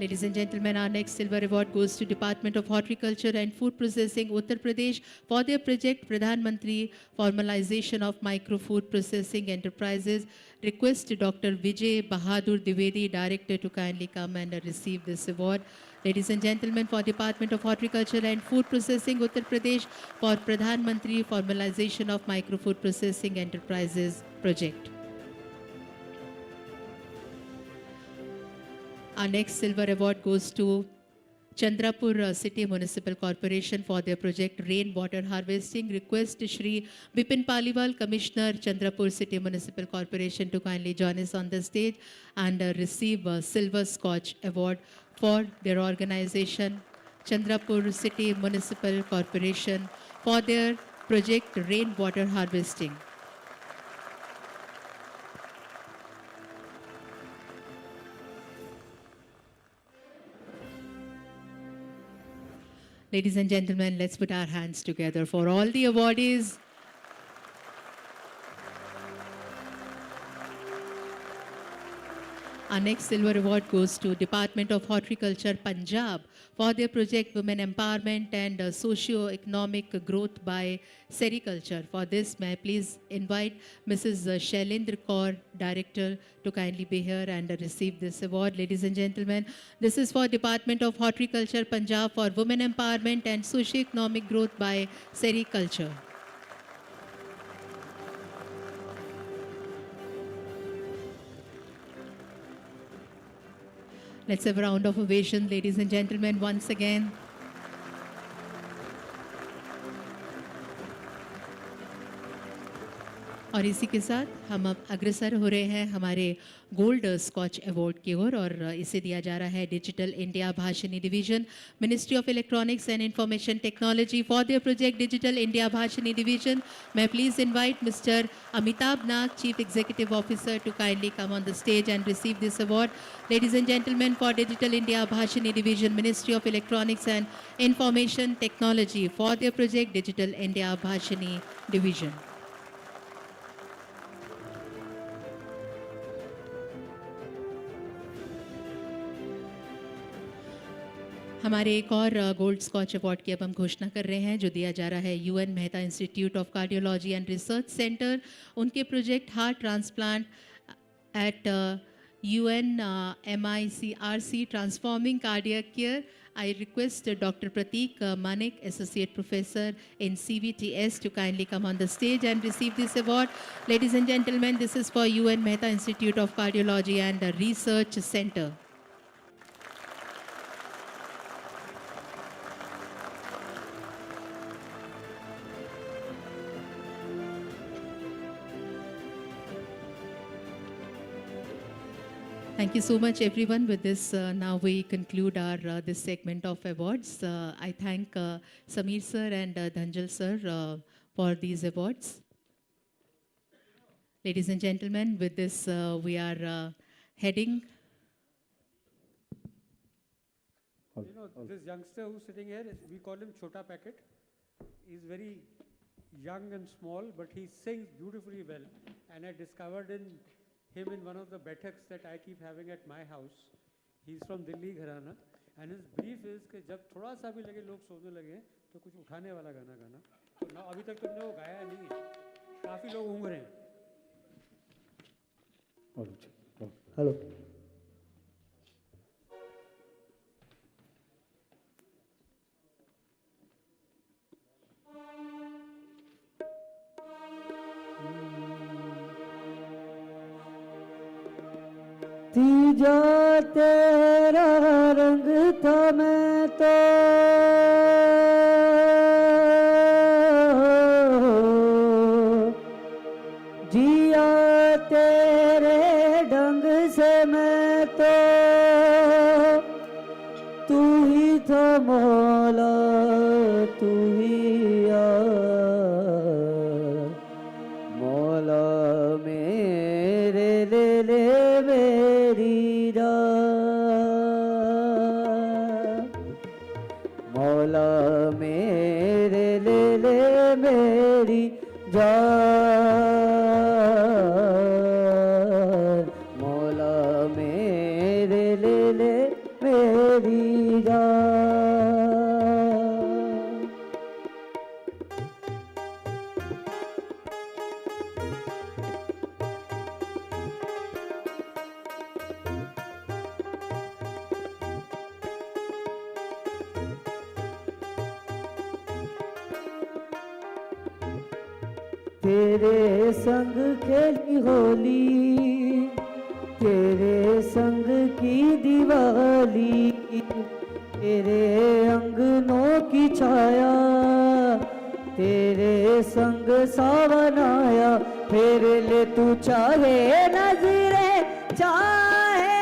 Ladies and gentlemen, our next silver award goes to Department of Horticulture and Food Processing, Uttar Pradesh, for their project Pradhan Mantri Formalization of Micro Food Processing Enterprises. Request Dr. Vijay Bahadur Dwivedi, Director, to kindly come and receive this award. Ladies and gentlemen, for Department of Horticulture and Food Processing, Uttar Pradesh, for Pradhan Mantri Formalization of Micro Food Processing Enterprises project. Our next silver award goes to Chandrapur City Municipal Corporation for their project Rainwater Harvesting. Request Shri Bipin Paliwal, Commissioner, Chandrapur City Municipal Corporation, to kindly join us on the stage and receive a Silver Scotch Award for their organization, Chandrapur City Municipal Corporation, for their project Rainwater Harvesting. Ladies and gentlemen, let's put our hands together for all the awardees. Our next silver award goes to Department of Horticulture, Punjab, for their project Women Empowerment and Socio-Economic Growth by Sericulture. For this, may I please invite Mrs. Shailendra Kaur, Director, to kindly be here and receive this award. Ladies and gentlemen, this is for Department of Horticulture, Punjab, for Women Empowerment and Socio-Economic Growth by Sericulture. Let's have a round of ovation, ladies and gentlemen, once again. और इसी के साथ हम अब अग्रसर हो रहे हैं हमारे गोल्ड स्कॉच अवार्ड की ओर और इसे दिया जा रहा है digital India Bhashini division ministry of electronics and information technology for their project digital India Bhashini division. मैं please invite Mr Amitabh Nag, chief executive officer, to kindly come on the stage and receive this award. Ladies and gentlemen, for Digital India Bhashini Division, Ministry of Electronics and Information Technology for their project Digital India Bhashini Division. हमारे एक और gold scotch award की अब हम घोषणा कर रहे हैं जो दिया जा रहा है UN Mehta institute of cardiology and research centre. उनके project heart transplant at UNMICRC Transforming Cardiac Care. I request Dr. Pratik Manik, Associate Professor in CVTS, to kindly come on the stage and receive this award. Ladies and gentlemen, this is for UN Mehta Institute of Cardiology and Research Center. Thank you so much, everyone. With this, now we conclude our this segment of awards. I thank Sameer sir and Dhanjal sir for these awards. Ladies and gentlemen, with this, we are heading. You know, this youngster who's sitting here, we call him Chota Packet. He's very young and small, but he sings beautifully well. And I discovered him in one of the बैठक्स that I keep having at my house. He's from Delhi घराना, and his brief is कि जब थोड़ा सा भी लगे लोग सोने लगे तो कुछ उठाने वाला गाना गाना. तो ना अभी तक तुमने वो गाया नहीं है. काफी लोग ऊँग रहे हैं. हेलो. तीजा तेरा रंग था मैं तो जिया तेरे ढंग से मैं तो तू ही था मौला तू ही मौला मेरे ले ले मेरी मौला मेरे ले ले मेरी जान मौला मेरे ले ले मेरी जान. तेरे संग खेली होली तेरे संग की दिवाली तेरे अंगनों की छाया तेरे संग सावन आया फिर ले तू चाहे नजरे चाहे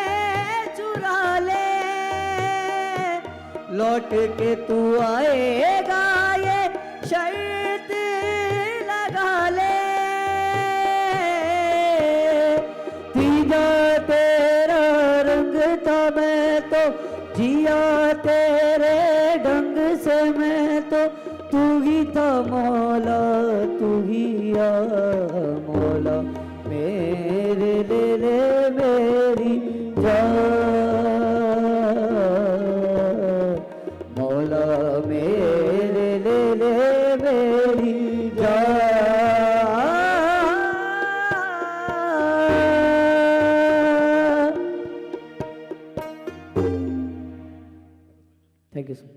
चुरा ले लौट के तू आएगा ये शर्त लगा ले. तीजा तेरा रंग था मैं तो जिया तेरे ढंग से मैं तो तू ही था मौला तू ही मौला मेरे ले ले मेरी जान मौला मेरे ले ले मेरी जान. Thank you so much.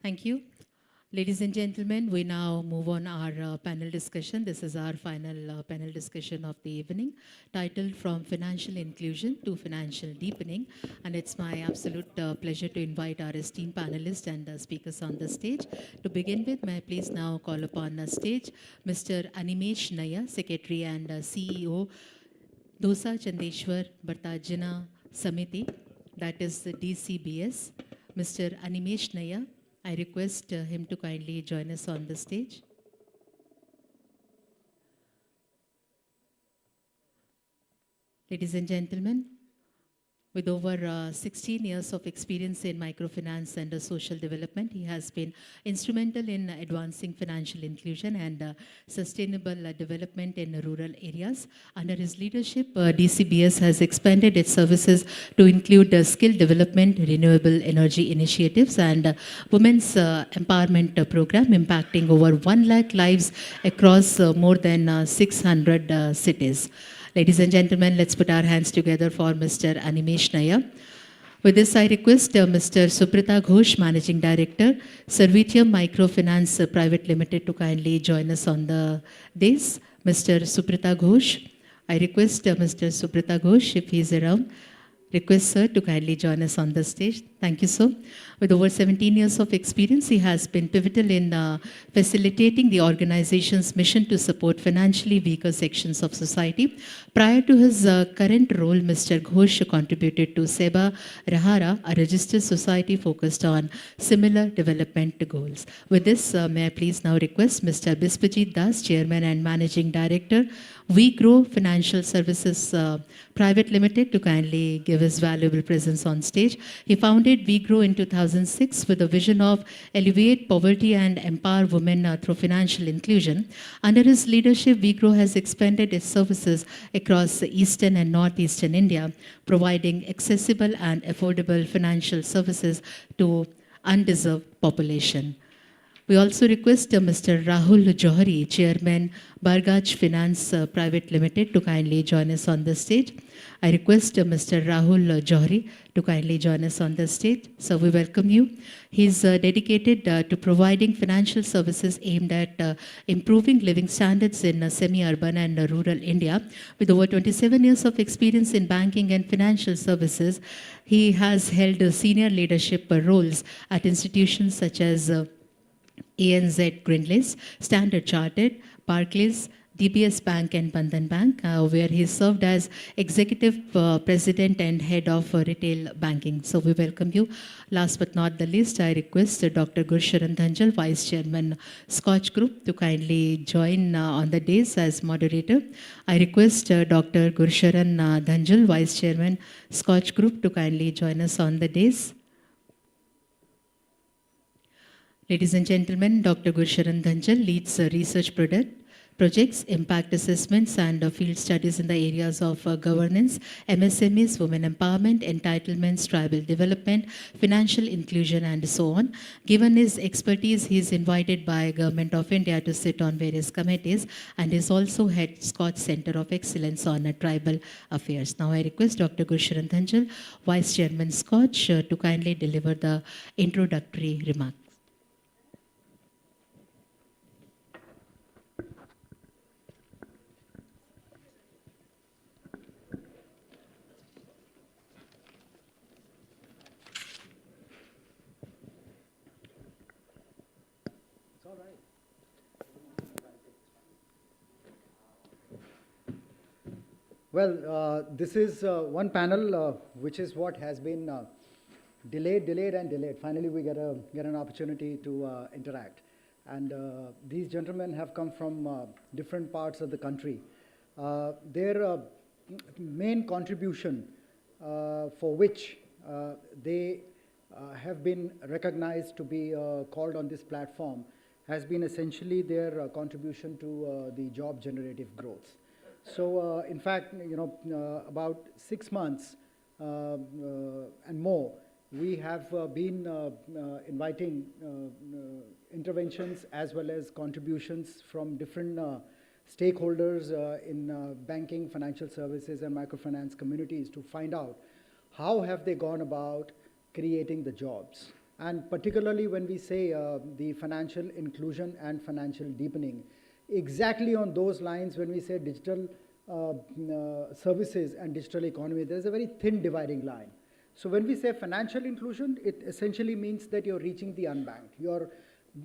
Thank you. Ladies and gentlemen, we now move on our panel discussion. This is our final panel discussion of the evening, titled From Financial Inclusion to Financial Deepening. And it's my absolute pleasure to invite our esteemed panelists and speakers on the stage. To begin with, may I please now call upon the stage Mr. Animesh Naya, Secretary and CEO, Dosa Chandeshwar Bhartajana Samiti, that is the DCBS. Mr. Animesh Naya, I request him to kindly join us on the stage. Ladies and gentlemen, with over 16 years of experience in microfinance and social development, he has been instrumental in advancing financial inclusion and sustainable development in rural areas. Under his leadership, DCBS has expanded its services to include skill development, renewable energy initiatives, and women's empowerment program, impacting over 1 lakh lives across more than 600 cities. Ladies and gentlemen, let's put our hands together for Mr. Animesh Naya. With this, I request Mr. Suprita Ghosh, Managing Director, Servitium Microfinance Private Limited, to kindly join us on the dais. Mr. Suprita Ghosh, I request Mr. Suprita Ghosh, if he is around, request sir to kindly join us on the stage. Thank you, sir. With over 17 years of experience, he has been pivotal in facilitating the organization's mission to support financially weaker sections of society. Prior to his current role, Mr. Ghosh contributed to Seba Rahara, a registered society focused on similar development goals. With this, may I please now request Mr. Bispajit Das, Chairman and Managing Director, We Grow Financial Services Private Limited, to kindly give his valuable presence on stage. He founded We Grow in 2006 with a vision of alleviate poverty and empower women through financial inclusion. Under his leadership, We Grow has expanded its services across eastern and northeastern India, providing accessible and affordable financial services to undeserved population. We also request Mr. Rahul Johari, Chairman, Bargaj Finance Private Limited, to kindly join us on the stage. I request Mr. Rahul Johari to kindly join us on the stage. So we welcome you. He's dedicated to providing financial services aimed at improving living standards in semi-urban and rural India. With over 27 years of experience in banking and financial services, he has held senior leadership roles at institutions such as ANZ Grindlays, Standard Chartered, Barclays, DBS Bank and Bandhan Bank, where he served as Executive President and Head of Retail Banking. So we welcome you. Last but not the least, I request Dr. Gursharan Dhanjal, Vice Chairman, SKOCH Group, to kindly join on the dais as moderator. I request Dr. Gursharan Dhanjal, Vice Chairman, SKOCH Group, to kindly join us on the dais. Ladies and gentlemen, Dr. Gursharan Dhanjal leads research projects, impact assessments, and field studies in the areas of governance, MSMEs, women empowerment, entitlements, tribal development, financial inclusion, and so on. Given his expertise, he is invited by Government of India to sit on various committees and is also head SKOCH Center of Excellence on Tribal Affairs. Now I request Dr. Gursharan Dhanjal, Vice Chairman SKOCH, to kindly deliver the introductory remarks. Well, this is one panel which is what has been delayed. Finally, we get an opportunity to interact. And these gentlemen have come from different parts of the country. Their main contribution for which they have been recognized to be called on this platform has been essentially their contribution to the job generative growth. So, in fact, about 6 months and more, we have been inviting interventions as well as contributions from different stakeholders in banking, financial services, and microfinance communities to find out how have they gone about creating the jobs. And particularly when we say the financial inclusion and financial deepening, exactly on those lines, when we say digital services and digital economy, there's a very thin dividing line. So when we say financial inclusion, it essentially means that you're reaching the unbanked. You're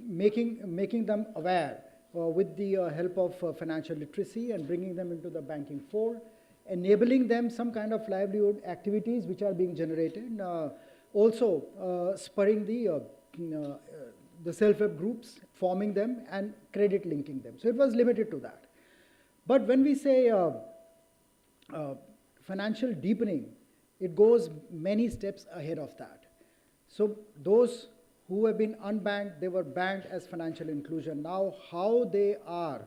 making them aware with the help of financial literacy and bringing them into the banking fold, enabling them some kind of livelihood activities which are being generated, also spurring the self-help groups, forming them and credit linking them. So it was limited to that. But when we say financial deepening, it goes many steps ahead of that. So those who have been unbanked, they were banked as financial inclusion. Now how they are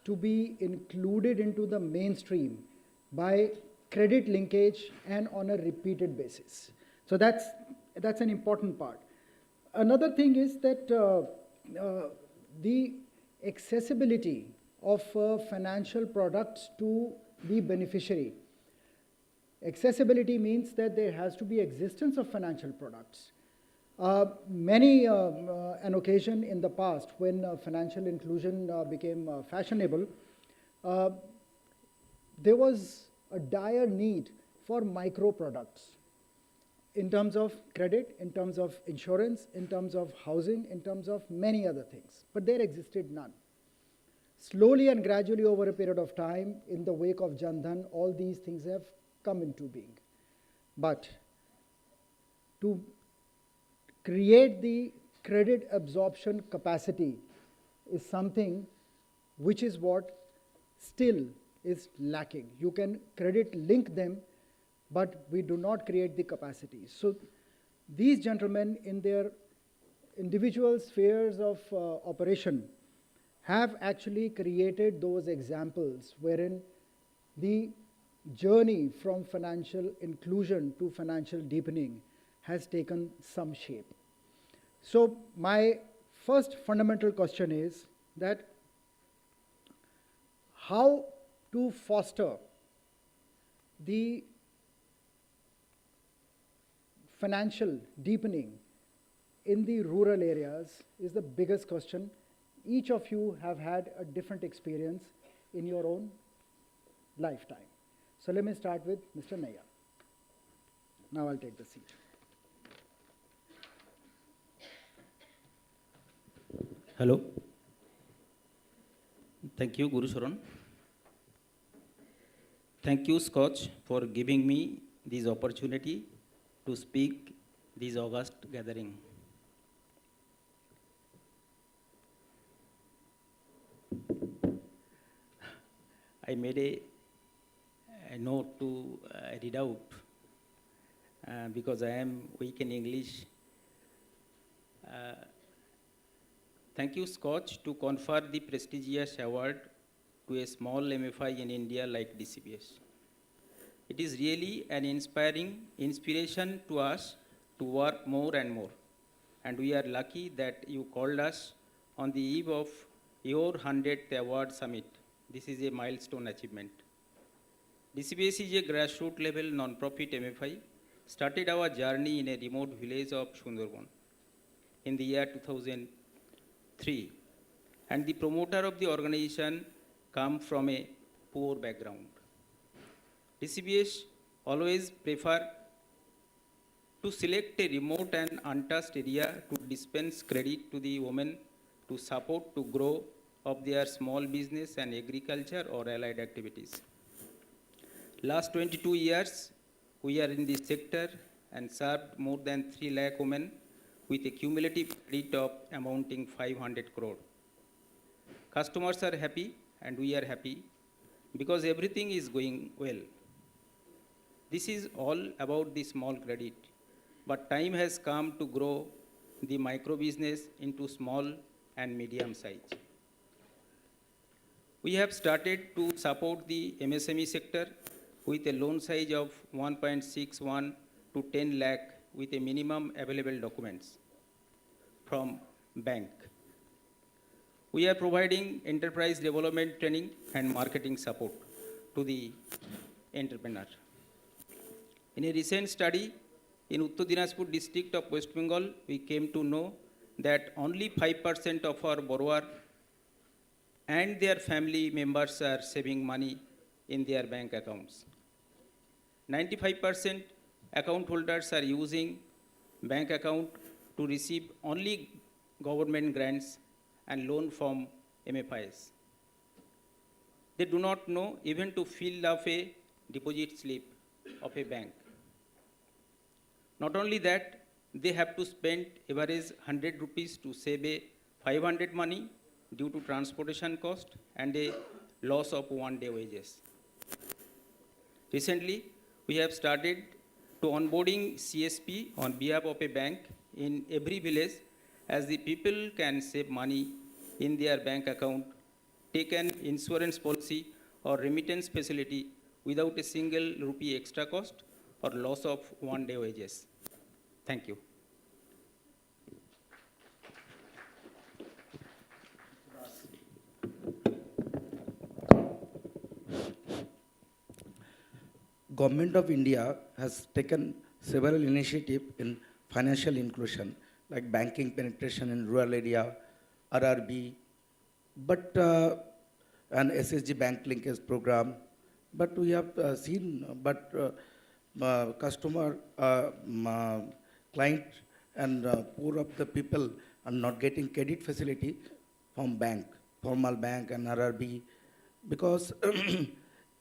to be included into the mainstream by credit linkage and on a repeated basis. So that's an important part. Another thing is that the accessibility of financial products to the beneficiary. Accessibility means that there has to be existence of financial products. Many an occasion in the past when financial inclusion became fashionable, there was a dire need for micro products in terms of credit, in terms of insurance, in terms of housing, in terms of many other things. But there existed none. Slowly and gradually over a period of time, in the wake of Jan Dhan, all these things have come into being. But to create the credit absorption capacity is something which is what still is lacking. You can credit link them, but we do not create the capacity. So these gentlemen in their individual spheres of operation have actually created those examples wherein the journey from financial inclusion to financial deepening has taken some shape. So my first fundamental question is that how to foster the financial deepening in the rural areas is the biggest question. Each of you have had a different experience in your own lifetime. So let me start with Mr. Naya. Now I'll take the seat. Hello. Thank you, Guru Sharan. Thank you, Scotch, for giving me this opportunity to speak this August gathering. I made a note to read out because I am weak in English. Thank you, Scotch, to confer the prestigious award to a small MFI in India like DCBS. It is really an inspiration to us to work more and more. And we are lucky that you called us on the eve of your 100th award summit. This is a milestone achievement. DCBS is a grassroots level non-profit MFI, started our journey in a remote village of Sundarban in the year 2003. And the promoter of the organization come from a poor background. DCBS always prefer to select a remote and untouched area to dispense credit to the women to support to grow of their small business and agriculture or allied activities. Last 22 years, we are in this sector and served more than 3 lakh women with a cumulative credit of amounting 500 crore. Customers are happy and we are happy because everything is going well. This is all about the small credit, but time has come to grow the micro business into small and medium size. We have started to support the MSME sector with a loan size of 1.61 to 10 lakh with a minimum available documents from bank. We are providing enterprise development training and marketing support to the entrepreneur. In a recent study in Uttar Dinajpur district of West Bengal, we came to know that only 5% of our borrower and their family members are saving money in their bank accounts. 95% account holders are using bank account to receive only government grants and loan from MFIs. They do not know even to fill up a deposit slip of a bank. Not only that, they have to spend average 100 rupees to save a 500 money due to transportation cost and a loss of 1 day wages. Recently, we have started to onboarding CSP on behalf of a bank in every village, as the people can save money in their bank account, take an insurance policy or remittance facility without a single rupee extra cost or loss of 1 day wages. Thank you. Government of India has taken several initiatives in financial inclusion, like banking penetration in rural area, RRB, but an SSG bank linkage program. But we have seen, customer, client, and poor of the people are not getting credit facility from bank, formal bank and RRB, because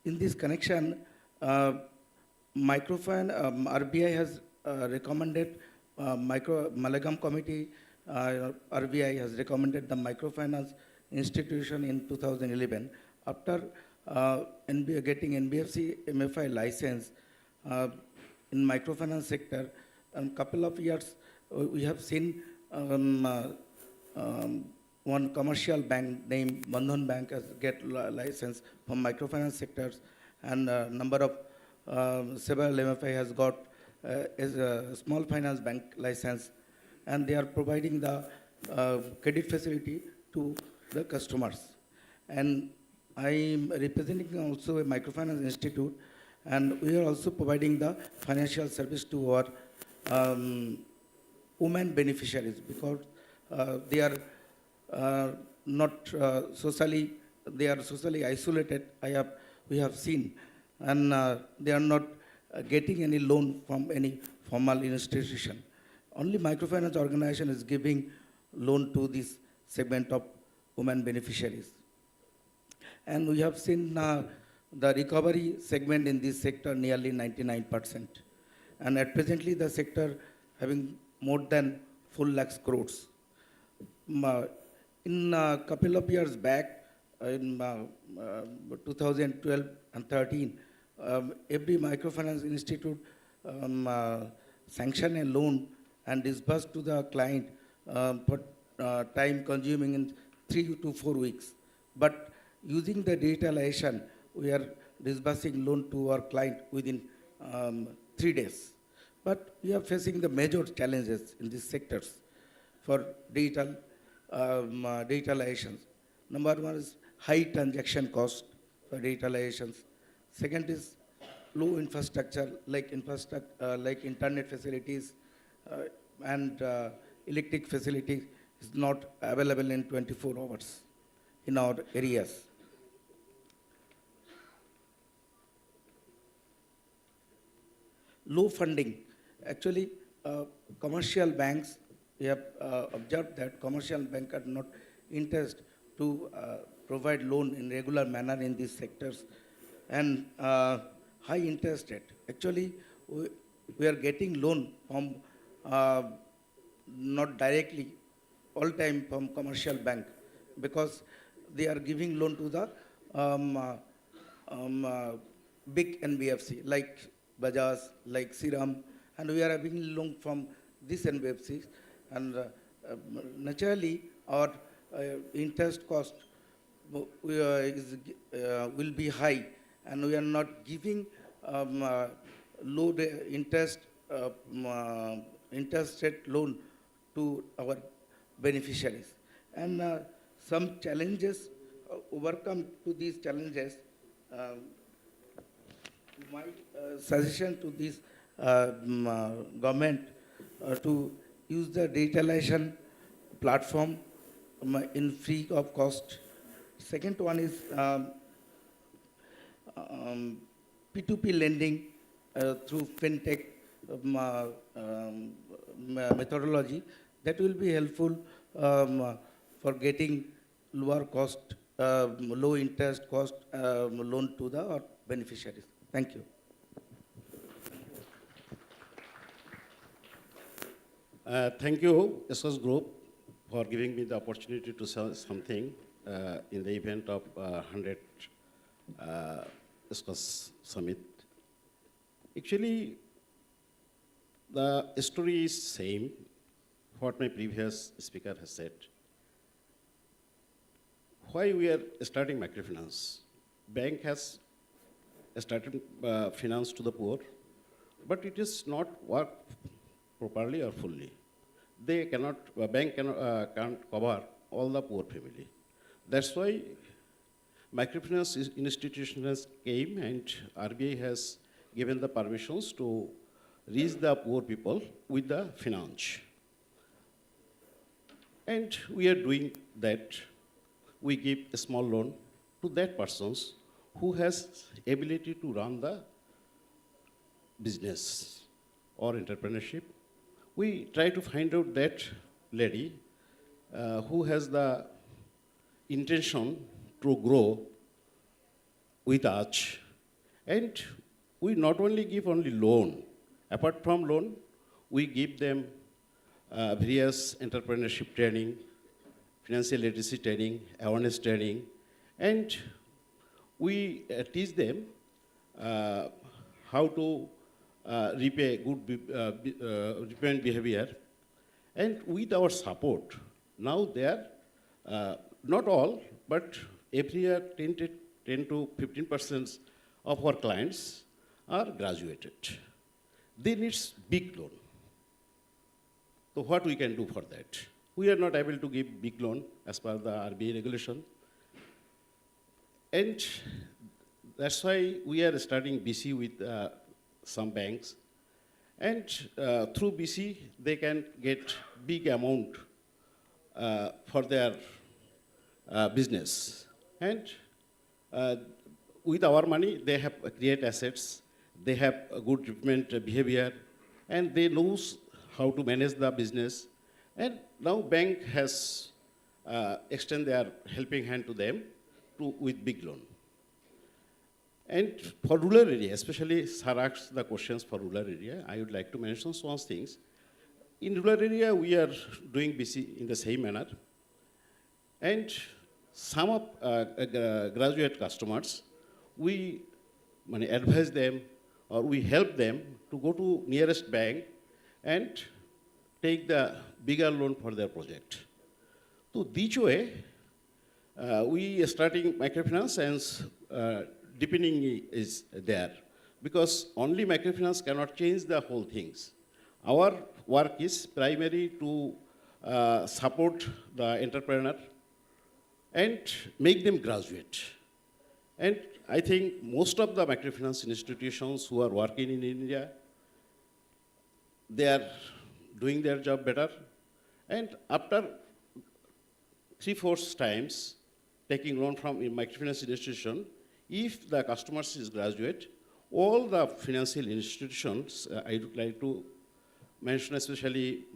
in this connection, RBI has recommended Malagam Committee, RBI has recommended the microfinance institution in 2011. After getting NBFC MFI license in microfinance sector, in couple of years, we have seen one commercial bank named Bandhan Bank has get license from microfinance sectors, and number of several MFI has got is a small finance bank license, and they are providing the credit facility to the customers. And I am representing also a microfinance institute, and we are also providing the financial service to our women beneficiaries, because they are not socially, they are socially isolated. We have seen, and they are not getting any loan from any formal institution. Only microfinance organization is giving loan to this segment of women beneficiaries. And we have seen the recovery segment in this sector nearly 99%. And at presently the sector having more than 4 lakhs crores. In a couple of years back, in 2012 and 13, every microfinance institute sanctioned a loan and disbursed to the client for time consuming in 3 to 4 weeks. But using the digitalization, we are disbursing loan to our client within 3 days. But we are facing the major challenges in these sectors for digitalizations. Number one is high transaction cost for digitalizations. Second is low infrastructure, like internet facilities and electric facilities is not available in 24 hours in our areas. Low funding. Actually, commercial banks, we have observed that commercial banks are not interested to provide loan in regular manner in these sectors. And high interest rate. Actually, we are getting loan from not directly all time from commercial bank, because they are giving loan to the big NBFC like Bajaj, like Siram, and we are having loan from these NBFCs, and naturally our interest cost will be high, and we are not giving low interest rate loan to our beneficiaries. And some challenges, overcome to these challenges, my suggestion to these government to use the digitalization platform in free of cost. Second one is P2P lending through fintech methodology that will be helpful for getting lower cost, low interest cost loan to the beneficiaries. Thank you. Thank you, SKOCH Group, for giving me the opportunity to say something in the event of 100 SKOCH Summit. Actually, the story is same, what my previous speaker has said. Why we are starting microfinance? Bank has started finance to the poor, but it is not work properly or fully. They cannot, bank can't cover all the poor family. That's why microfinance institutions came and RBI has given the permissions to reach the poor people with the finance. And we are doing that. We give a small loan to that persons who has ability to run the business or entrepreneurship. We try to find out that lady who has the intention to grow with us. And we not only give only loan, apart from loan, we give them various entrepreneurship training, financial literacy training, awareness training, and we teach them how to repay good repayment behavior. And with our support, now they are, not all, but every year 10 to 15% of our clients are graduated. They need big loan. So what we can do for that? We are not able to give big loan as per the RBI regulation. And that's why we are starting BC with some banks. And through BC, they can get big amount for their business. And with our money, they have create assets, they have a good repayment behavior, and they know how to manage the business. And now bank has extended their helping hand to them with big loan. And for rural area, especially Sir asked the questions for rural area, I would like to mention some things. In rural area, we are doing BC in the same manner. And some of graduate customers, we advise them or we help them to go to nearest bank and take the bigger loan for their project. So this way, we are starting microfinance and deepening is there. Because only microfinance cannot change the whole things. Our work is primary to support the entrepreneur and make them graduate. And I think most of the microfinance institutions who are working in India, they are doing their job better. And after 3/4 times taking loan from a microfinance institution, if the customer is graduate, all the financial institutions, I would like to mention especially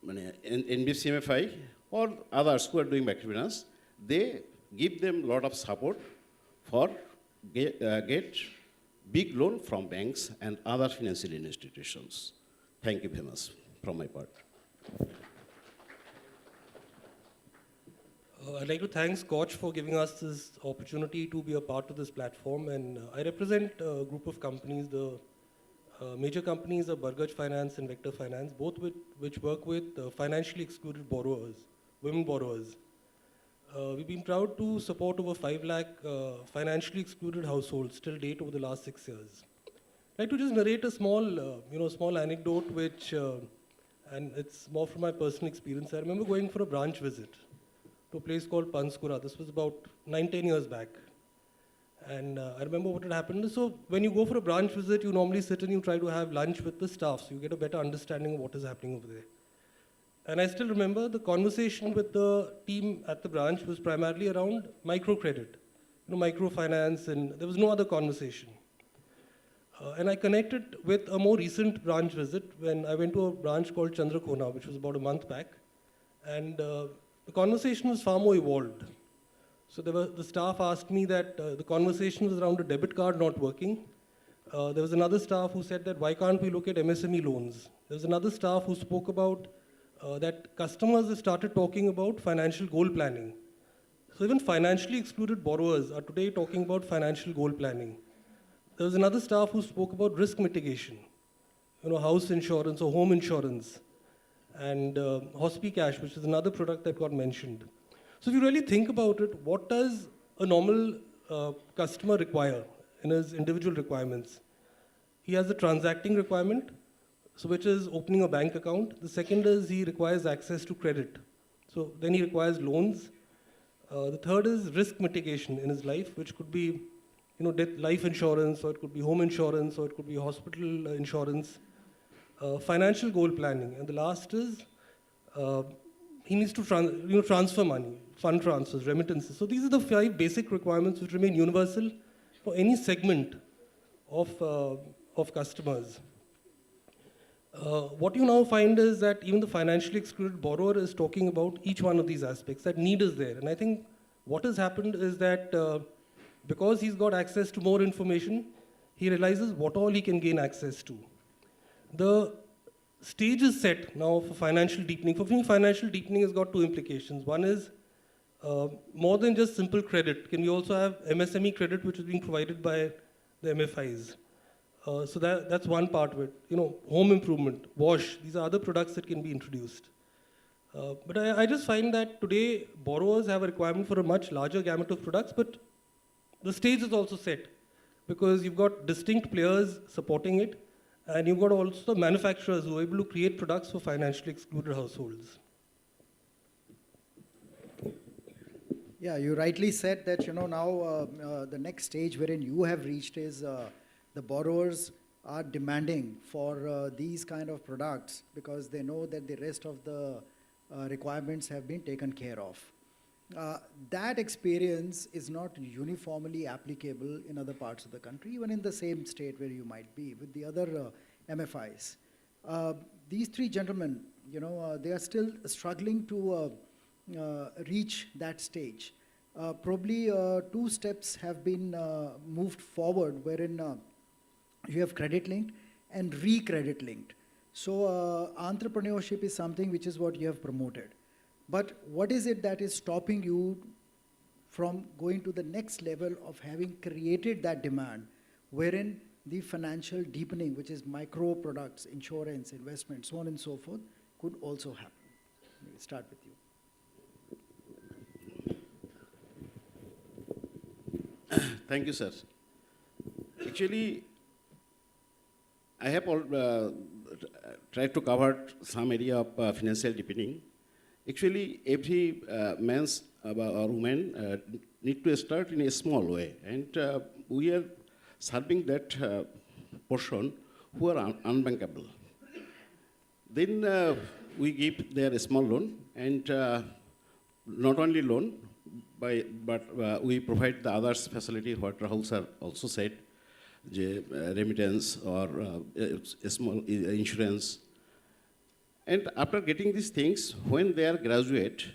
NBCMFI or others who are doing microfinance, they give them a lot of support for get big loan from banks and other financial institutions. Thank you very much from my part. I'd like to thank SKOCH for giving us this opportunity to be a part of this platform. And I represent a group of companies. The major companies are Bargaj Finance and Vector Finance, both which work with financially excluded borrowers, women borrowers. We've been proud to support over 5 lakh financially excluded households till date over the last 6 years. I'd like to just narrate a small anecdote, which, and it's more from my personal experience. I remember going for a branch visit to a place called Panskura. This was about 9-10 years back. And I remember what had happened. So when you go for a branch visit, you normally sit and you try to have lunch with the staff, so you get a better understanding of what is happening over there. And I still remember the conversation with the team at the branch was primarily around microcredit, microfinance, and there was no other conversation. And I connected with a more recent branch visit when I went to a branch called Chandrakona, which was about a month back. And the conversation was far more evolved. So the staff asked me that the conversation was around a debit card not working. There was another staff who said that why can't we look at MSME loans? There was another staff who spoke about that customers have started talking about financial goal planning. So even financially excluded borrowers are today talking about financial goal planning. There was another staff who spoke about risk mitigation, house insurance or home insurance, and Hospi-Cash, which is another product that got mentioned. So if you really think about it, what does a normal customer require in his individual requirements? He has a transacting requirement, so which is opening a bank account. The second is he requires access to credit. So then he requires loans. The third is risk mitigation in his life, which could be death, life insurance, or it could be home insurance, or it could be hospital insurance, financial goal planning. And the last is he needs to transfer money, fund transfers, remittances. So these are the 5 basic requirements which remain universal for any segment of customers. What you now find is that even the financially excluded borrower is talking about each one of these aspects. That need is there. And I think what has happened is that because he's got access to more information, he realizes what all he can gain access to. The stage is set now for financial deepening. For me, financial deepening has got 2 implications. One is more than just simple credit. Can we also have MSME credit, which is being provided by the MFIs? So that's one part of it. Home improvement, wash, these are other products that can be introduced. But I just find that today borrowers have a requirement for a much larger gamut of products, but the stage is also set because you've got distinct players supporting it, and you've got also manufacturers who are able to create products for financially excluded households. Yeah, you rightly said that, now the next stage wherein you have reached is the borrowers are demanding for these kind of products because they know that the rest of the requirements have been taken care of. That experience is not uniformly applicable in other parts of the country, even in the same state where you might be with the other MFIs. These 3 gentlemen, they are still struggling to reach that stage. Probably 2 steps have been moved forward wherein you have credit linked and re-credit linked. So entrepreneurship is something which is what you have promoted. But what is it that is stopping you from going to the next level of having created that demand wherein the financial deepening, which is micro products, insurance, investment, so on and so forth, could also happen? We'll start with you. Thank you, sir. Actually, I have tried to cover some area of financial deepening. Actually, every man's or woman need to start in a small way, and we are serving that portion who are unbankable. Then we give their a small loan, and not only loan, but we provide the others facility what Rahul sir also said, remittance or small insurance. And after getting these things, when they are graduate,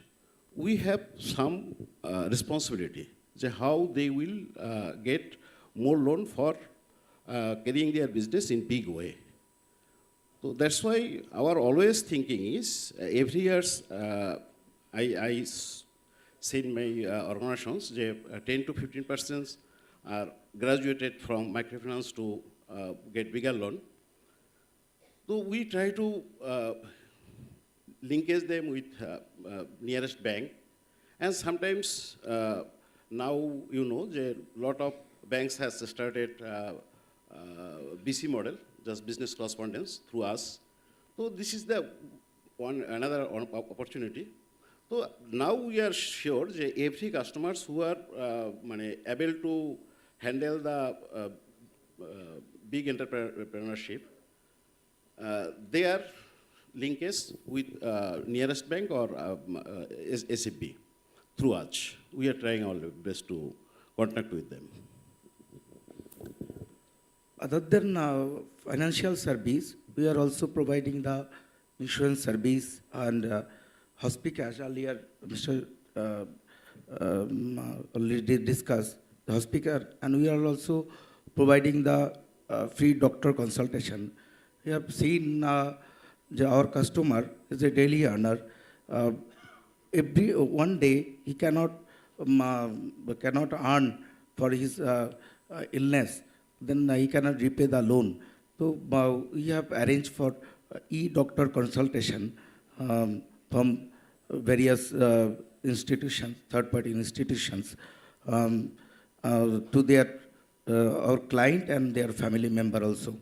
we have some responsibility, how they will get more loan for carrying their business in big way. So that's why our always thinking is, every year I say in my organizations, 10 to 15% are graduated from microfinance to get bigger loan. So we try to linkage them with nearest bank, and sometimes now a lot of banks has started BC model, just business correspondence through us. So this is the another opportunity. So now we are sure that every customers who are able to handle the big entrepreneurship, their linkage with nearest bank or SFB through us. We are trying our best to contact with them. Other than financial service, we are also providing the insurance service and hospital, as earlier Mr. Already discussed, the hospital, and we are also providing the free doctor consultation. We have seen our customer is a daily earner. Every one day he cannot earn for his illness, then he cannot repay the loan. So we have arranged for e-doctor consultation from various institutions, third-party institutions, to their our client and their family member also,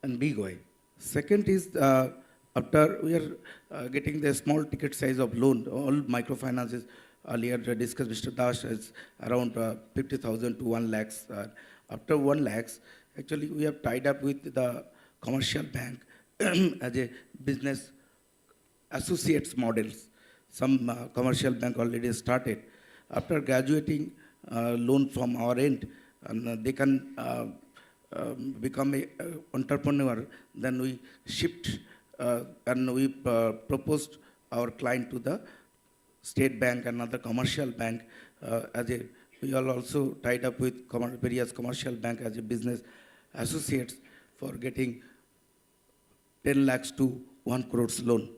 and big way. Second is after we are getting the small ticket size of loan, all microfinances earlier discussed, Mr. Dash, is around 50,000 to 1 lakhs. After 1 lakhs, actually we have tied up with the commercial bank as a business associates models. Some commercial bank already started. After graduating loan from our end, and they can become an entrepreneur, then we shift and we proposed our client to the state bank and other commercial bank we are also tied up with various commercial bank as a business associates for getting 10 lakhs to 1 crores loan.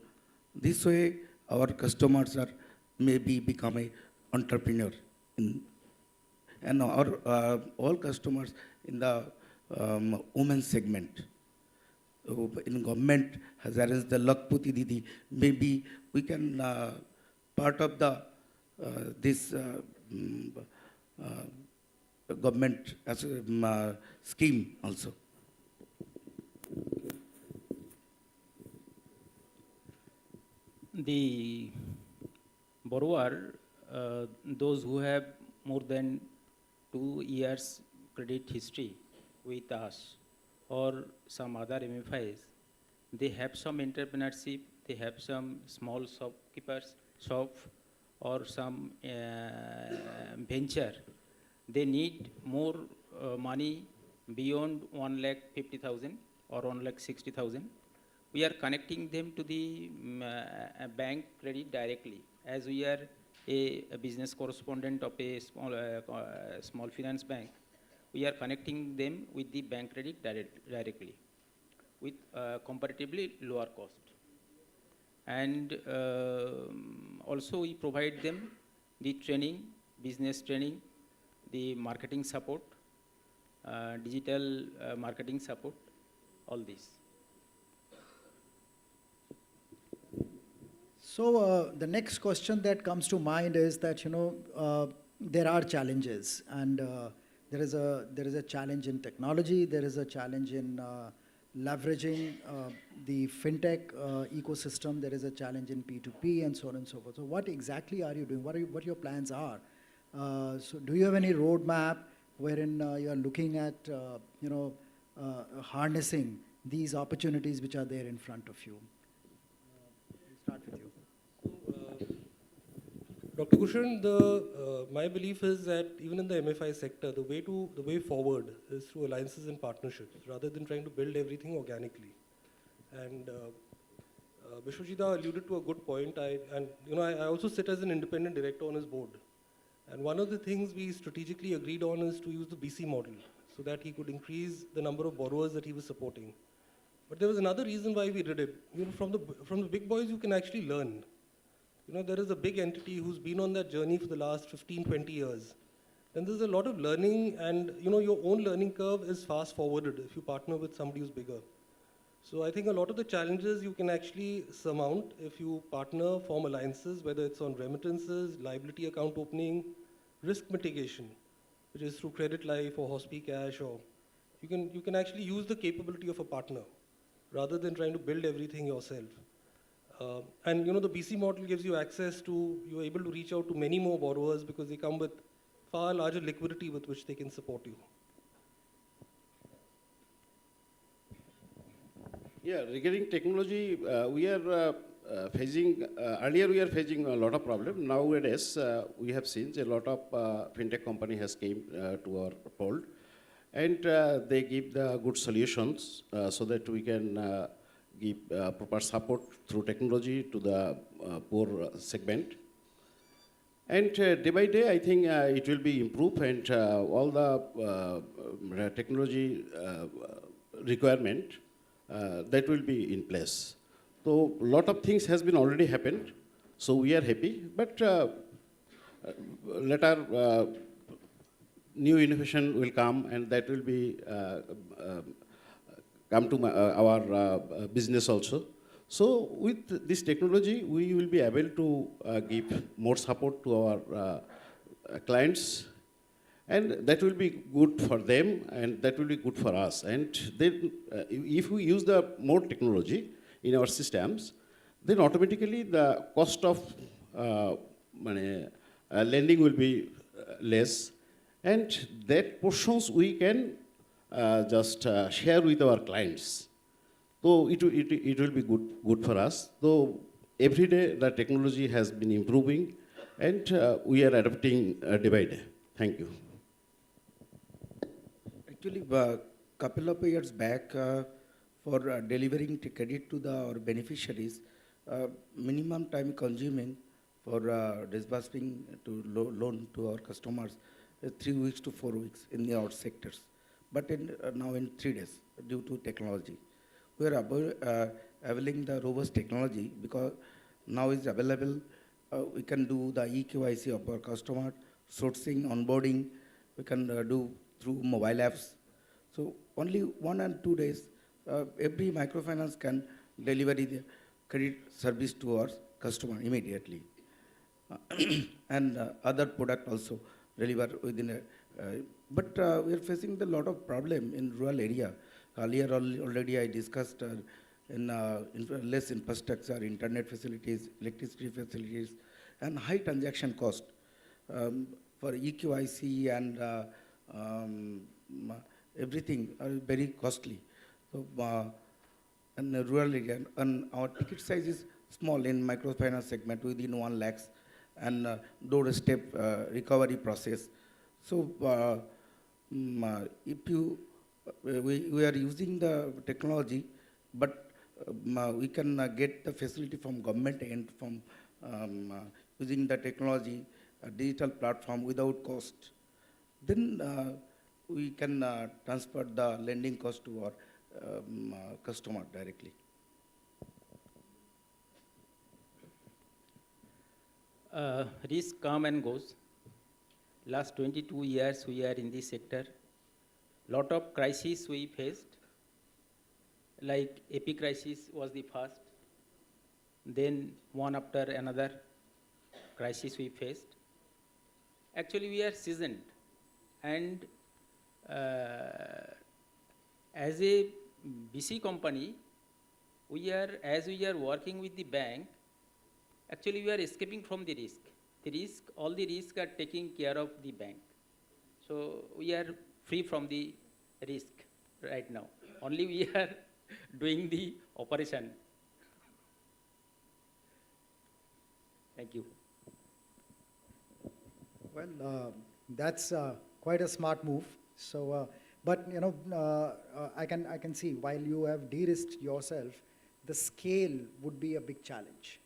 This way, our customers are maybe become a entrepreneur. And our all customers in the women segment. In government has arranged the Lakpati Didi. Maybe we can part of the this government as a scheme also. The borrower, those who have more than 2 years credit history with us or some other MFIs, they have some entrepreneurship, they have some small shopkeepers, shop or some venture. They need more money beyond 1,50,000 or 1,60,000. We are connecting them to the bank credit directly, as we are a business correspondent of a small finance bank. We are connecting them with the bank credit directly with comparatively lower cost. And also we provide them the training, business training, the marketing support, digital marketing support, all these. So the next question that comes to mind is that, you know, there are challenges, and there is a challenge in technology, there is a challenge in leveraging the fintech ecosystem, there is a challenge in P2P, and so on and so forth. So what exactly are you doing? What your plans are? So do you have any roadmap wherein you are looking at, you know, harnessing these opportunities which are there in front of you? We'll start with you. Dr. Kushan, my belief is that even in the MFI sector, the way forward is through alliances and partnerships, rather than trying to build everything organically. And Vishwajita alluded to a good point. I also sit as an independent director on his board. And one of the things we strategically agreed on is to use the BC model, so that he could increase the number of borrowers that he was supporting. But there was another reason why we did it. You know, from the big boys, you can actually learn. You know, there is a big entity who's been on that journey for the last 15, 20 years. And there's a lot of learning, and you know, your own learning curve is fast forwarded if you partner with somebody who's bigger. So I think a lot of the challenges you can actually surmount if you partner, form alliances, whether it's on remittances, liability account opening, risk mitigation, which is through credit life or hospi cash, or you can actually use the capability of a partner rather than trying to build everything yourself. And you know, the BC model gives you access to, you're able to reach out to many more borrowers because they come with far larger liquidity with which they can support you. Yeah, regarding technology, we are facing, earlier we are facing a lot of problems. Nowadays, we have seen a lot of fintech company has came to our fold, and they give the good solutions so that we can give proper support through technology to the poor segment. And day by day, I think it will be improved, and all the technology requirement that will be in place. So a lot of things has been already happened, so we are happy. But later, new innovation will come, and that will be come to our business also. So with this technology, we will be able to give more support to our clients, and that will be good for them, and that will be good for us. And then if we use the more technology in our systems, then automatically the cost of lending will be less, and that portions we can just share with our clients. So it will be good for us. So every day the technology has been improving, and we are adapting day by day. Thank you. Actually, couple of years back, for delivering credit to our beneficiaries, minimum time consuming for disbursing to loan to our customers is 3 weeks to 4 weeks in our sectors. But now in 3 days due to technology. We are availing the robust technology because now it's available. We can do the eKYC of our customer, sourcing, onboarding. We can do through mobile apps. So only 1 and 2 days, every microfinance can deliver the credit service to our customer immediately. And other product also deliver within but we are facing a lot of problem in rural area. Earlier already I discussed in less infrastructure, internet facilities, electricity facilities, and high transaction cost for eKYC and everything are very costly. So in the rural area, and our ticket size is small in microfinance segment within 1 lakhs, and doorstep recovery process. So if you we are using the technology, but we can get the facility from government and from using the technology, a digital platform without cost. Then we can transfer the lending cost to our customer directly. Risk come and goes. Last 22 years we are in this sector. Lot of crises we faced, like AP crisis was the first, then one after another crisis we faced. Actually we are seasoned, and as a BC company, as we are working with the bank, actually we are escaping from the risk. All the risks are taken care of the bank. So we are free from the risk right now. Only we are doing the operation. Thank you. Well, that's quite a smart move. So, but you know, I can see while you have de-risked yourself, the scale would be a big challenge.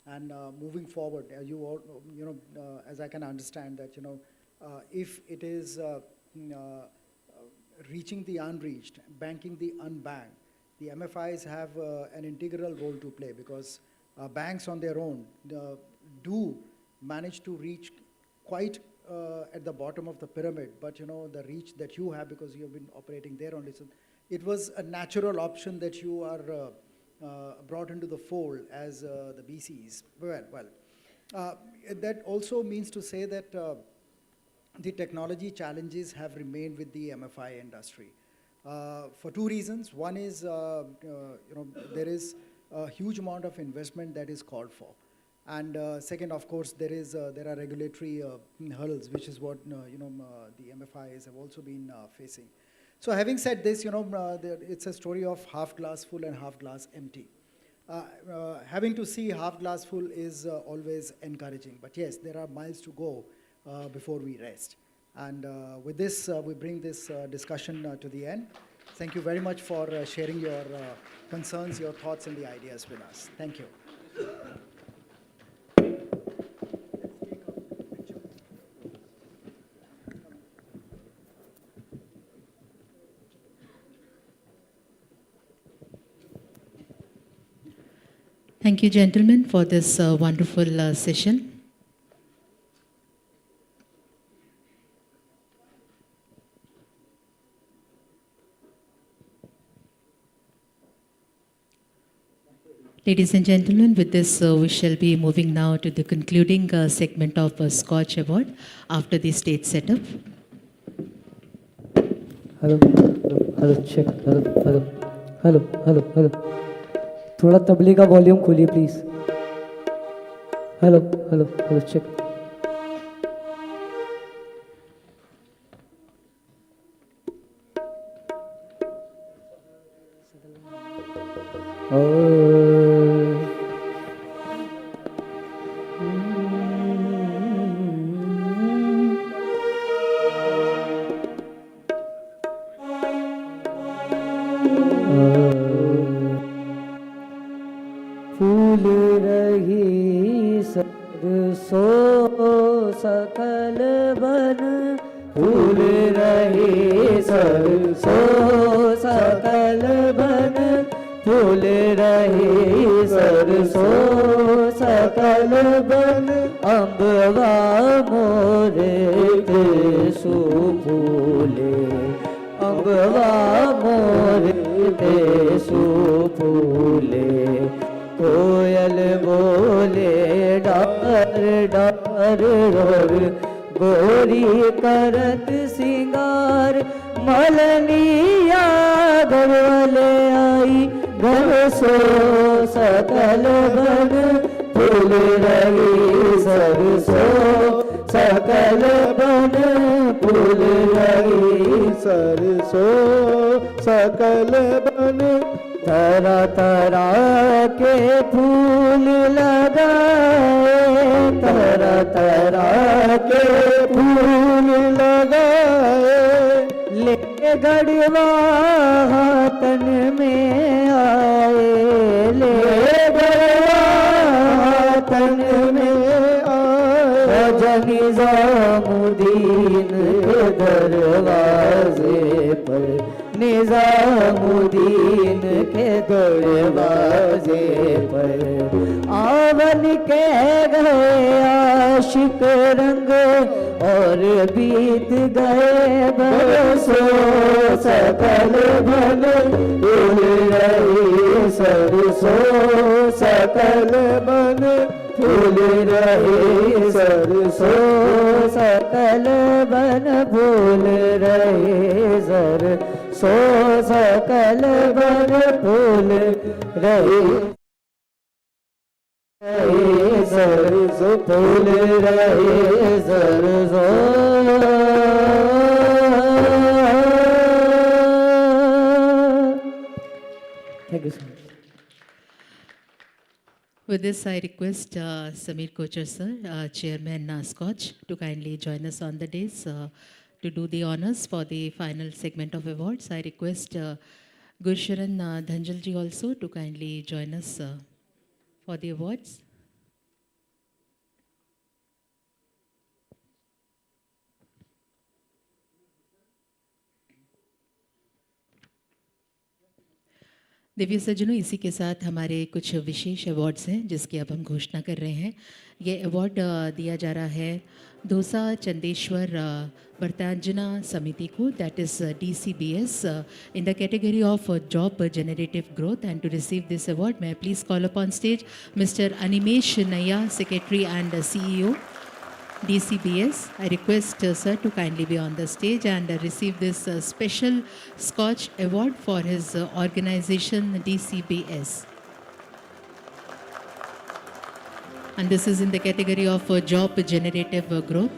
And moving forward, as I can understand that, if it is reaching the unreached, banking the unbanked, the MFIs have an integral role to play, because banks on their own do manage to reach quite at the bottom of the pyramid, but the reach that you have, because you have been operating there only, so it was a natural option that you are brought into the fold as the BCs. Well, that also means to say that the technology challenges have remained with the MFI industry for two reasons. One is, there is a huge amount of investment that is called for. And second, of course, there are regulatory hurdles, which is what the MFIs have also been facing. So having said this, it's a story of half glass full and half glass empty. Having to see half glass full is always encouraging. But yes, there are miles to go before we rest. And with this, we bring this discussion to the end. Thank you very much for sharing your concerns, your thoughts, and the ideas with us. Thank you. Thank you, gentlemen, for this wonderful session. Ladies and gentlemen, with this, we shall be moving now to the concluding segment of SKOCH Award after the stage setup. Hello check hello थोड़ा तबले का volume खोलिए please hello check फूल रही सरसों सकल बन फूल रही सरसों सकल बन फूल रही सरसों सकल बन अम्बवा मोरे तेसु फूले अम्बवा मोरे तेसु फूले कोयल बोले डार डार रोर गोरी करत सिंगार मलनिया घरवाले आई घर सो सकल बन फूल रही सरसों सकल बन फूल रही सरसों सकल बन तरह तरह के फूल लगाए तरह तरह के फूल लगाए ले गड़वा हाथन में आए ले गड़वा हाथन में आए निजामुद्दीन के दरवाजे पर निजामुद्दीन के दरवाजे पर आवन के गए आशिक रंग और बीत गए बरसों सकल बन फूल रही सरसों सकल बन फूल रही सरसों सकल बन फूल रही सरसों सकल बन फूल रही सरसों फूल रही सरसों thank you so much With this, I request Samir Kochar sir, Chairman SKOCH, to kindly join us on the dais to do the honors for the final segment of awards. I request Gursharan Dhanjalji also to kindly join us for the awards. Divya सज्जनों, इसी के साथ हमारे कुछ विशेष awards हैं जिसकी अब हम घोषणा कर रहे हैं। ये अवार्ड दिया जा रहा है दोसा चंदेश्वर वर्तांजना समिति को, that is DCBS, in the category of job generative growth. And to receive this award, may I please call upon stage Mr. Animesh Naya, Secretary and CEO, DCBS. I request sir to kindly be on the stage and receive this special SKOCH award for his organization DCBS. and this is in the category of job generative growth.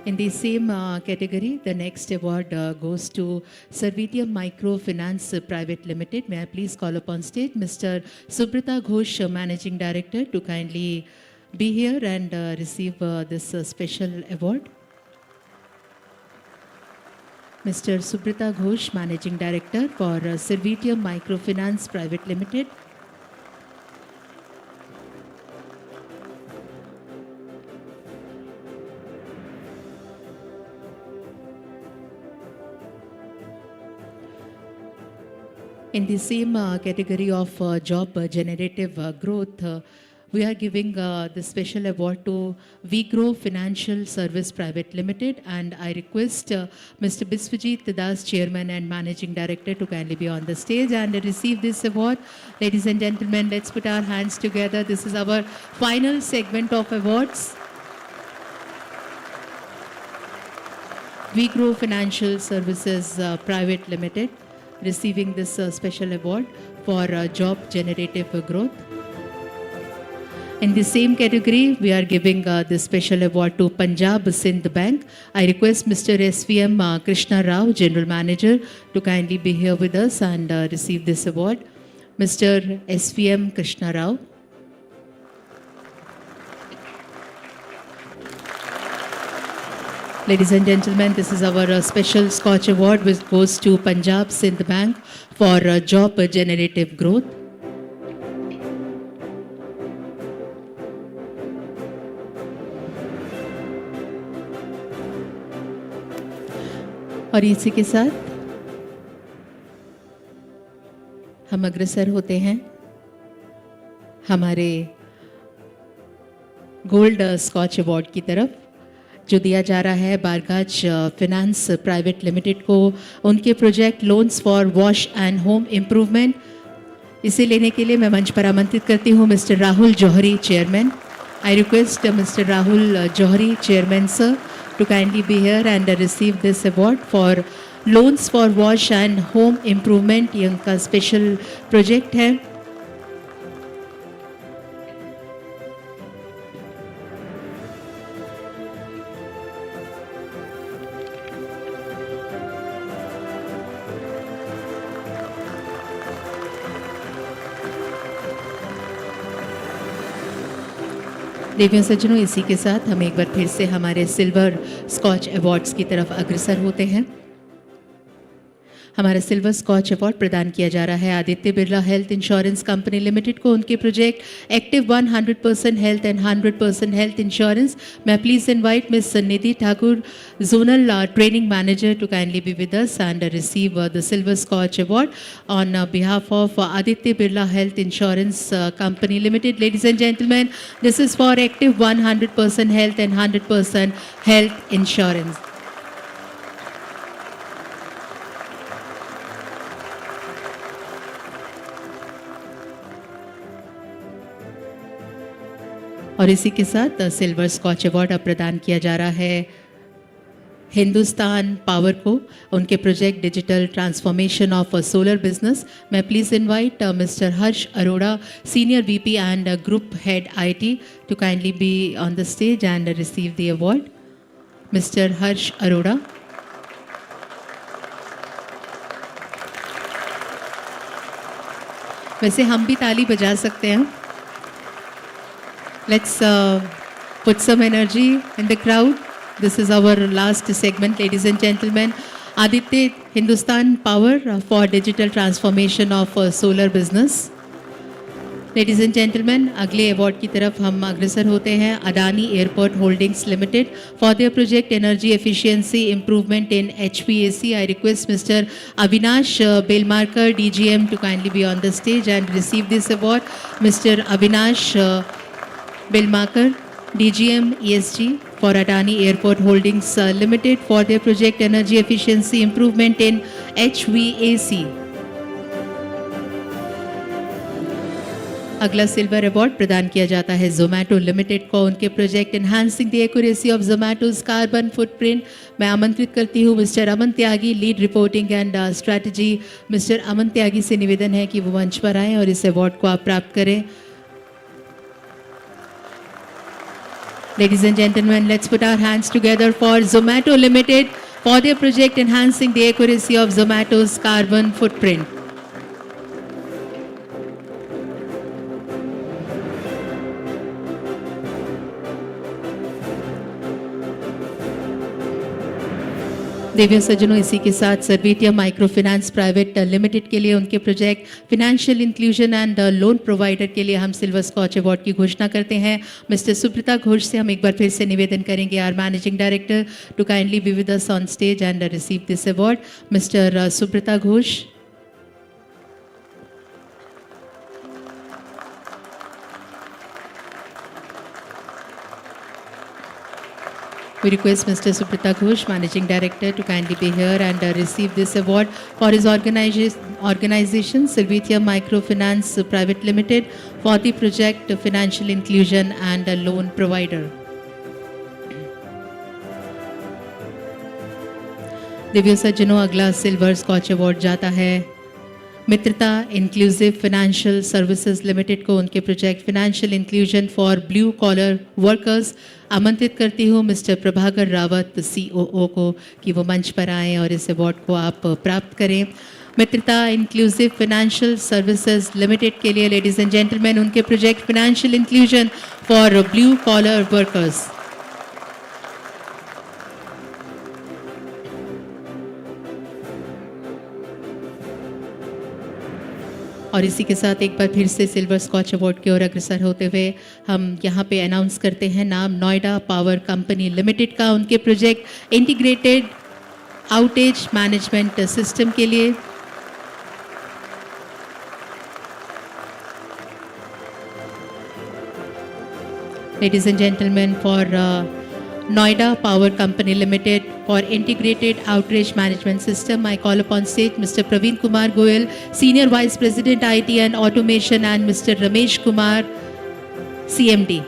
In the same category, the next award goes to Servitium Microfinance Private Limited. May I please call upon stage Mr. Subrata Ghosh, Managing Director, to kindly be here and receive this special award. Mr. Subrata Ghosh, Managing Director for Servitium Microfinance Private Limited. In the same category of job generative growth, we are giving the special award to VGrow Financial Service Private Limited, and I request Mr. Biswajit Das, Chairman and Managing Director, to kindly be on the stage and receive this award. Ladies and gentlemen, let's put our hands together. This is our final segment of awards. VGrow Financial Services Private Limited, receiving this special award for job generative growth. In the same category, we are giving this special award to Punjab Sindh Bank. I request Mr. SVM Krishna Rao, General Manager, to kindly be here with us and receive this award. Mr. SVM Krishna Rao. Ladies and gentlemen, this is our special Scotch Award, which goes to Punjab Sindh Bank for job generative growth. और इसी के साथ हम अग्रसर होते हैं हमारे gold scotch award की तरफ, जो दिया जा रहा है बारगाज फिनेंस प्राइवेट लिमिटेड को उनके project loans for wash and home improvement. इसे लेने के लिए मैं मंच पर आमंत्रित करती हूँ mister Rahul Johri, chairman. I request mister Rahul Johri, chairman sir, to kindly be here and receive this award for loans for wash and home improvement। ये उनका स्पेशल प्रोजेक्ट है। देवियों सज्जनों, इसी के साथ हम एक बार फिर से हमारे सिल्वर स्कॉच अवार्ड्स की तरफ अग्रसर होते हैं। हमारा सिल्वर स्कॉच अवार्ड प्रदान किया जा रहा है Aditya Birla health insurance company limited को उनके project active 100% health and 100% health insurance. मैं please invite miss Nidhi Thakur, zonal training manager, to kindly be with us and receive the silver scotch award on behalf of Aditya Birla Health Insurance Company Limited. Ladies and gentlemen, this is for active 100% health and 100% health insurance. और इसी के साथ silver scotch award अब प्रदान किया जा रहा है हिंदुस्तान पावर को उनके project digital transformation of solar business. मैं please invite Mr Harsh Arora, senior VP and group head IT, to kindly be on the stage and receive the award. Mr Harsh Arora. वैसे हम भी ताली बजा सकते हैं। Let's put some energy in the crowd. This is our last segment, ladies and gentlemen. Aditya Hindustan Power for digital transformation of solar business. Ladies and gentlemen, अगले award की तरफ हम अग्रसर होते हैं। Adani airport holdings limited for their project energy efficiency improvement in HVAC. I request Mr. Avinash Belmarkar, DGM, to kindly be on the stage and receive this award. Mr. Avinash Belmarkar, DGM ESG for Adani Airport Holdings Limited for their project energy efficiency improvement in HVAC. अगला silver award प्रदान किया जाता है Zomato limited को उनके project enhancing the accuracy of Zomato's carbon footprint. मैं आमंत्रित करती हूँ Mr Aman Tyagi, lead reporting and strategy. Mr Aman Tyagi से निवेदन है कि वो मंच पर आएँ और इस अवार्ड को आप प्राप्त करें। Ladies and gentlemen, let's put our hands together for Zomato Limited for their project enhancing the accuracy of Zomato's carbon footprint. देवियों सज्जनों, इसी के साथ सर्विटिया माइक्रो फाइनेंस प्राइवेट लिमिटेड के लिए उनके project financial inclusion and loan provider के लिए हम सिल्वर स्कॉच अवार्ड की घोषणा करते हैं। मिस्टर सुब्रता घोष से हम एक बार फिर से निवेदन करेंगे, our managing director, to kindly be with us on stage and receive this award. Mister Subrata Ghosh. We request Mr. Subrata Ghosh, Managing Director, to kindly be here and receive this award for his organization, Silvitia Microfinance Private Limited, for the project Financial Inclusion and Loan Provider. Divya सज्जनों, अगला silver scotch award जाता है मित्रता inclusive financial services limited को उनके project financial inclusion for blue collar workers. आमंत्रित करती हूँ मिस्टर प्रभाकर रावत, COO को, कि वो मंच पर आएँ और इस अवार्ड को आप प्राप्त करें। मित्रता इंक्लूसिव फाइनेंशियल सर्विसेज लिमिटेड के लिए लेडीज एंड जेंटलमैन उनके project financial inclusion for blue collar workers. और इसी के साथ एक बार फिर से सिल्वर स्कॉच अवार्ड की ओर अग्रसर होते हुए हम यहाँ पे अनाउंस करते हैं नाम नोएडा पावर कंपनी लिमिटेड का उनके project integrated outage management system के लिए। Ladies and gentlemen, for Noida Power Company Limited for integrated outrage management system, I call upon stage Mr. Praveen Kumar Goyal, Senior Vice President IT and Automation, and Mr. Ramesh Kumar, CMD.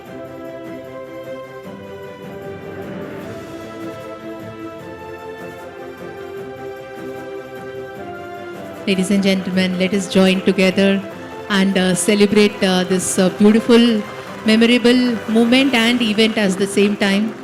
Ladies and gentlemen, let us join together and celebrate this beautiful, memorable moment and event at the same time.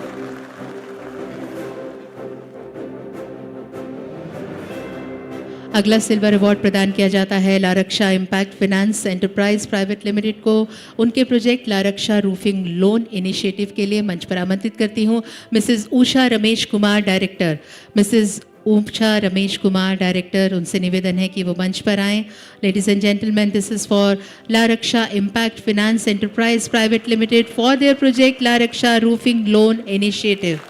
अगला silver award प्रदान किया जाता है Laraksha impact finance enterprise private limited को उनके project Laraksha roofing loan initiative के लिए। मंच पर आमंत्रित करती हूँ Mrs Usha Ramesh Kumar, director. Mrs Usha Ramesh Kumar, director, उनसे निवेदन है कि वो मंच पर आएँ। Ladies and gentleman, this is for Laraksha impact finance enterprise private limited for their project Laraksha roofing loan initiative.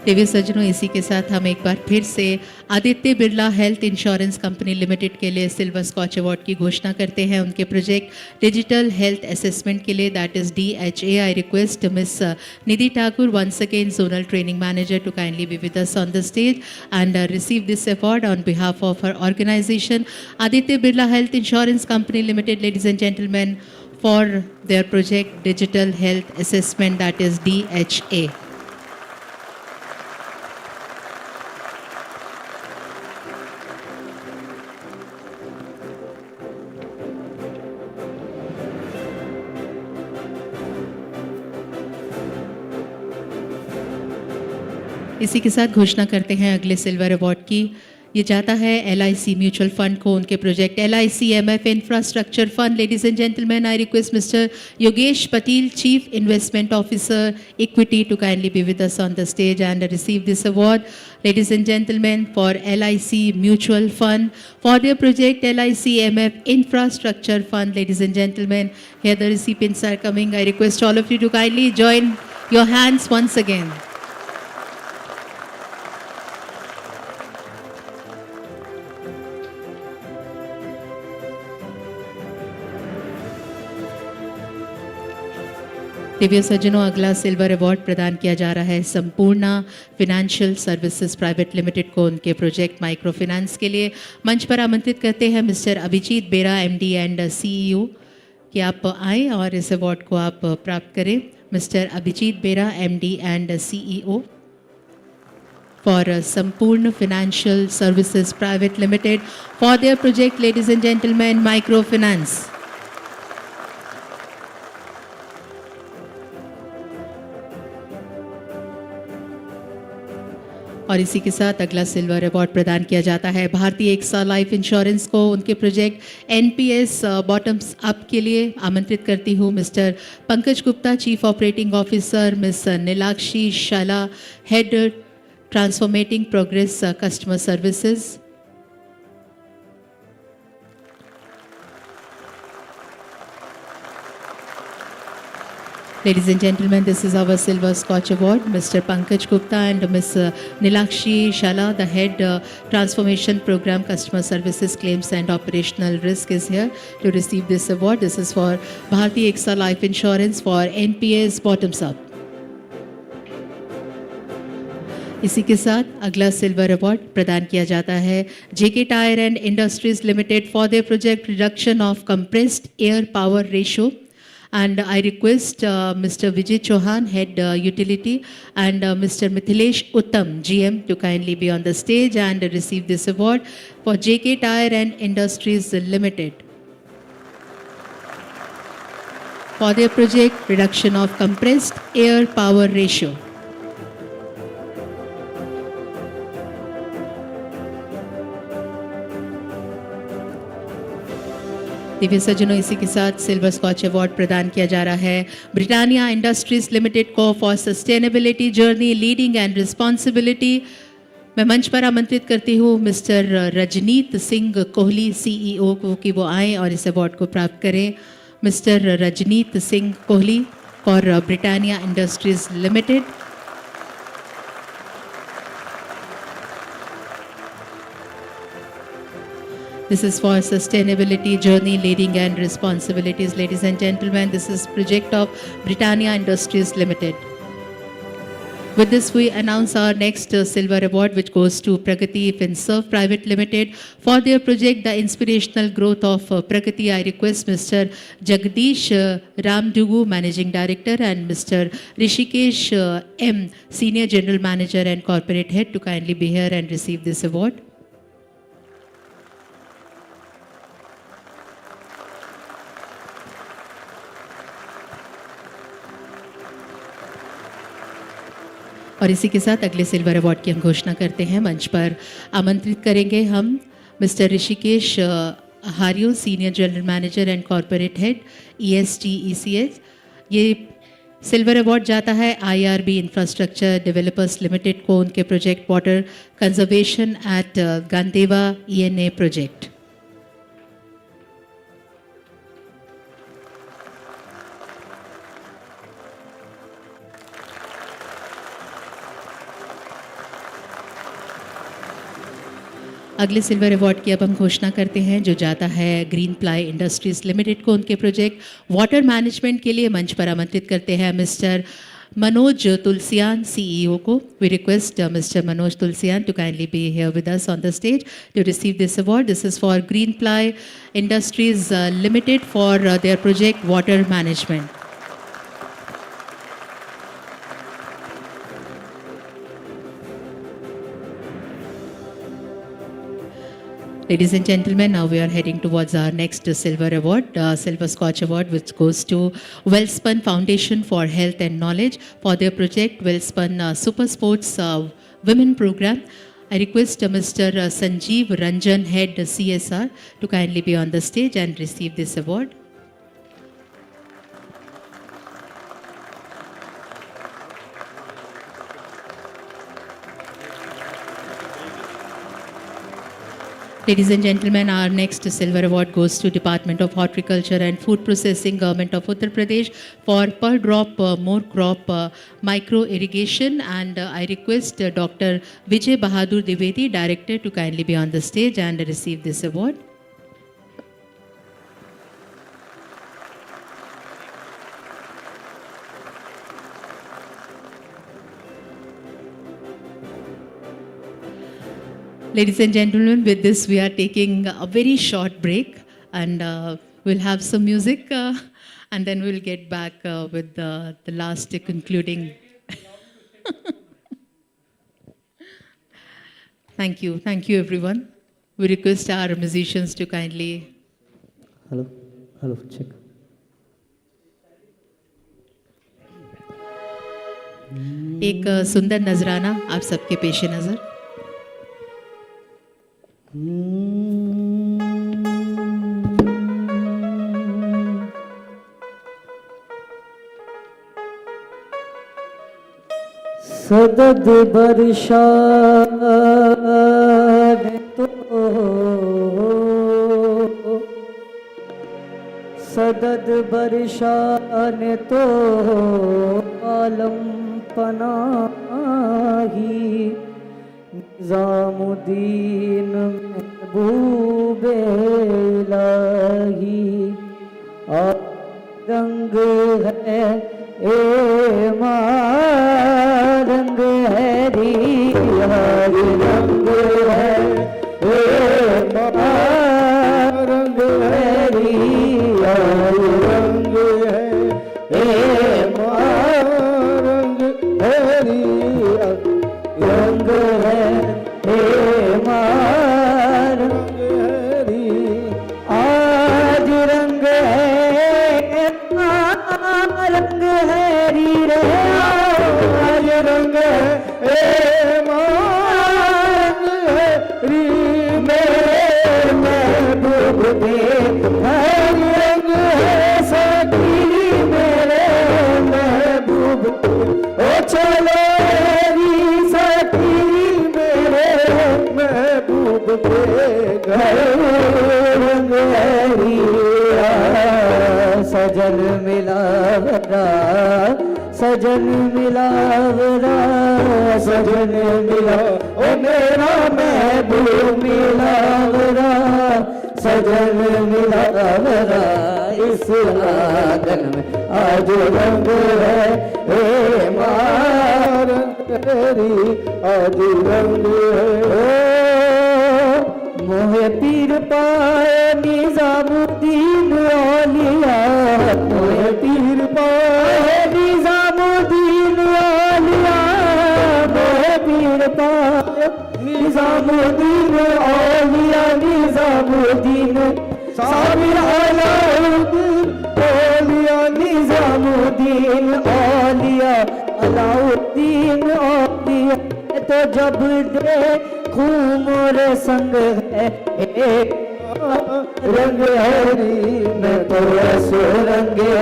देवी सज्जनों, इसी के साथ हम एक बार फिर से Aditya Birla health insurance company limited के लिए सिल्वर स्कॉच अवार्ड की घोषणा करते हैं उनके प्रोजेक्ट डिजिटल हेल्थ असेसमेंट के लिए, that is DHA। I request miss Nidhi Thakur, once again zonal training manager, to kindly be with us on the stage and receive this award on behalf of her organisation Aditya Birla health insurance company limited, ladies and gentleman, for their project digital health assessment, that is DHA। इसी के साथ घोषणा करते हैं अगले silver award की। ये जाता है LIC म्यूचुअल फंड को उनके project LIC MF infrastructure fund. Ladies and gentleman, I request Mr Yogesh Patel, chief investment officer equity, to kindly be with us on the stage and receive this award. Ladies and gentleman, for LIC mutual fund for their project LIC MF infrastructure fund. Ladies and gentleman, here the recipients are coming. I request all of you to kindly join your hands once again. Divya सज्जनों, अगला silver award प्रदान किया जा रहा है संपूर्ण financial services private limited को उनके प्रोजेक्ट माइक्रो फाइनेंस के लिए। मंच पर आमंत्रित करते हैं मिस्टर अभिजीत बेरा, एमडी एंड सीईओ, कि आप आएँ और इस अवार्ड को आप प्राप्त करें। मिस्टर अभिजीत बेरा, MD and CEO for Sampurna Financial Services Private Limited for their project, ladies and gentlemen, microfinance. और इसी के साथ अगला सिल्वर अवार्ड प्रदान किया जाता है भारतीय एक्सा लाइफ इंश्योरेंस को उनके प्रोजेक्ट एनपीएस बॉटम्स अप के लिए। आमंत्रित करती हूँ mister Pankaj Gupta, chief operating officer, miss Neelakshi शाला, head Transformating Progress Customer Services. Ladies and gentlemen, this is our Silver Scotch Award. Mr. Pankaj Gupta and Ms. Nilakshi Shala, the Head Transformation Program Customer Services Claims and Operational Risk, is here to receive this award. This is for Bharti Extra Life Insurance for NPS Bottoms Up. इसी के साथ अगला silver award प्रदान किया जाता है JK tyre and industries limited for their project reduction of compressed air power ratio. And I request Mr. Vijay Chauhan, Head Utility, and Mr. Mithilesh Uttam, GM, to kindly be on the stage and receive this award for JK Tire and Industries Limited for their project reduction of compressed air power ratio. Divya सज्जनों, इसी के साथ silver scotch award प्रदान किया जा रहा है Britannia industries limited को for sustainability journey leading and responsibility. मैं मंच पर आमंत्रित करती हूँ मिस्टर रजनीत सिंह कोहली, सीईओ को, कि वो आएँ और इस अवार्ड को प्राप्त करें। Mr Rajneet Singh Kohli for Britannia industries limited. This is for sustainability journey, leading and responsibilities. Ladies and gentlemen, this is project of Britannia Industries Limited. With this, we announce our next silver award, which goes to Pragati Finserv Private Limited for their project, the inspirational growth of Pragati. I request Mr. Jagdish Ramdugu, Managing Director, and Mr. Rishikesh M, Senior General Manager and Corporate Head, to kindly be here and receive this award. और इसी के साथ अगले silver award की हम घोषणा करते हैं। मंच पर आमंत्रित करेंगे हम Mr Hrishikesh Hariyo, senior general manager and corporate head, ESG/ECS। ये सिल्वर अवार्ड जाता है IRB इंफ्रास्ट्रक्चर डेवलपर्स लिमिटेड को उनके project water conservation at Gandheva ENA project. अगले सिल्वर अवार्ड की अब हम घोषणा करते हैं, जो जाता है ग्रीन प्लाई इंडस्ट्रीज लिमिटेड को उनके प्रोजेक्ट वाटर मैनेजमेंट के लिए। मंच पर आमंत्रित करते हैं मिस्टर मनोज तुलसियान, सीईओ को। We request Mr Manoj Tulsian to kindly be here with us on the stage to receive this award. This is for green ply industries limited for their project water management. Ladies and gentlemen, now we are heading towards our next silver award, Silver Scotch Award, which goes to Wellspun Foundation for Health and Knowledge for their project Wellspun Super Sports Women Program. I request Mr. Sanjeev Ranjan, Head CSR, to kindly be on the stage and receive this award. Ladies and gentlemen, our next silver award goes to Department of Horticulture and Food Processing, Government of Uttar Pradesh for per drop more crop micro irrigation, and I request Dr. Vijay Bahadur Dwivedi, Director, to kindly be on the stage and receive this award. Ladies and gentlemen, with this we are taking a very short break, and we'll have some music and then we'll get back with the last concluding. Thank you everyone. We request our musicians to kindly. Hello, check. एक सुंदर नजराना आप सबके पेशे नजर. सदद वर्षा ने तो सदद वर्षा ने तो आलम पनाही निजामुद्दीन महबूबे इलाही आप रंग है ए रंग है रिया रंग है ए रंग है रिया रंग है ए रंग है रिया रंग है ए रंग है रिया आज रंग है रंग है री रे आज रंग है ए रंग है री मेरे महबूब दे हर रंग है सखी मेरे महबूब ओ चलो री सखी मेरे महबूब के घर रंग है री सजन मिलावरा सजन मिलावरा सजन मिला ओ मेरा महबूब मिलावरा सजन मिलावरा इस आंगन में आज रंग है ए मारंग तेरी आज रंग है मोहे पीर पाए निजामुद्दीन औलिया मोहे पीर पाए निजामुद्दीन औलिया मोहे पीर पाए निजामुद्दीन औलिया निजामुद्दीन साबिर अलाउद्दीन औलिया निजामुद्दीन औलिया अलाउद्दीन औलिया तो जब देखूं मोर संग है रंग हरी मैं तो ऐसे रंगे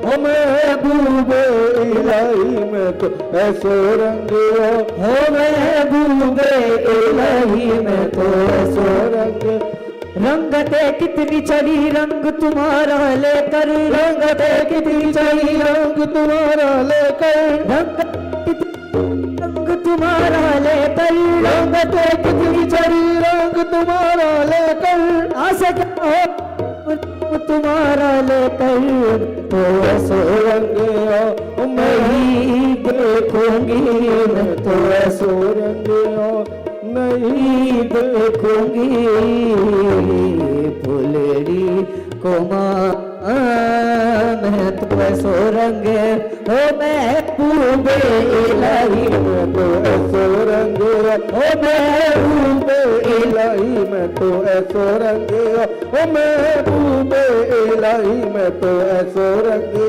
ओ महबूबे इलाही मैं तो ऐसे रंगे हो महबूबे इलाही मैं तो ऐसे रंगे रंगते कितनी चली रंग तुम्हारा लेकर रंगते कितनी चली रंग तुम्हारा लेकर रंग तुम्हारा लेकर रंगते कितनी चढ़ी रंग तुम्हारा लेकर आशा क्या तुम्हारा लेकर तो ऐसे रंगे हो मैं ही देखूंगी मैं तो ऐसे रंगे हो नहीं देखूंगी फुलड़ी को मैं तो ऐसो रंगे हो महबूबे इलाही मैं तो ऐसो रंगे हो महबूबे इलाही मैं तो ऐसो रंगे हो महबूबे इलाही मैं तो ऐसो रंगे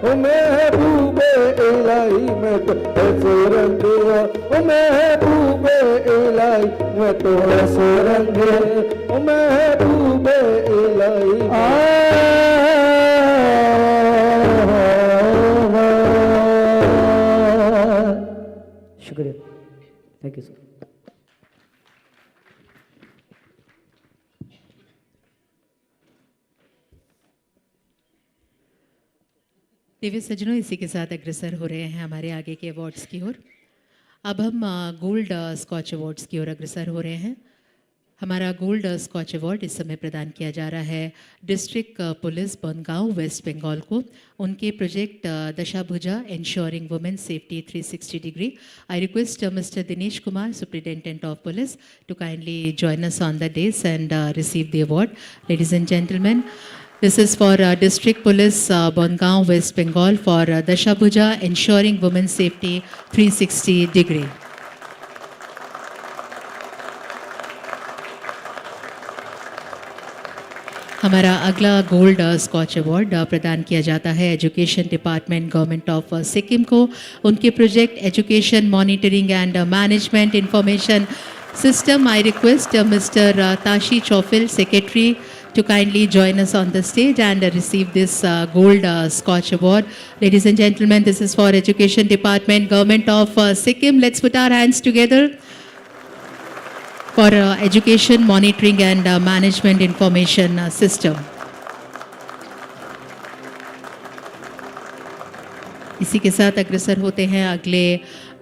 हो महबूबे इलाही मैं तो ऐसो रंगे हो महबूबे इलाही मैं तो ऐसो रंगे हो महबूबे इलाही शुक्रिया थैंक यू सर दिव्य सज्जनों इसी के साथ अग्रसर हो रहे हैं हमारे आगे के अवार्ड्स की ओर. अब हम गोल्ड स्कॉच अवार्ड्स की ओर अग्रसर हो रहे हैं. हमारा गोल्ड स्कॉच अवार्ड इस समय प्रदान किया जा रहा है डिस्ट्रिक्ट पुलिस बनगांव वेस्ट बंगाल को उनके project Dashabhuja ensuring women safety 360 degree. I request Mr. Dinesh Kumar, Superintendent of Police, to kindly join us on the dais and receive the award. Ladies and gentlemen, this is for District Police Bongaon West Bengal for Dashabhuja Ensuring Women's Safety 360 degree. हमारा अगला gold scotch award प्रदान किया जाता है education department government of Sikkim को उनके project education monitoring and management information system. I request Mr Tashi Chophel secretary to kindly join us on the stage and receive this gold Scotch award. Ladies and gentlemen, this is for Education Department, Government of Sikkim. Let's put our hands together for Education Monitoring and Management Information System. इसी के साथ अग्रसर होते हैं अगले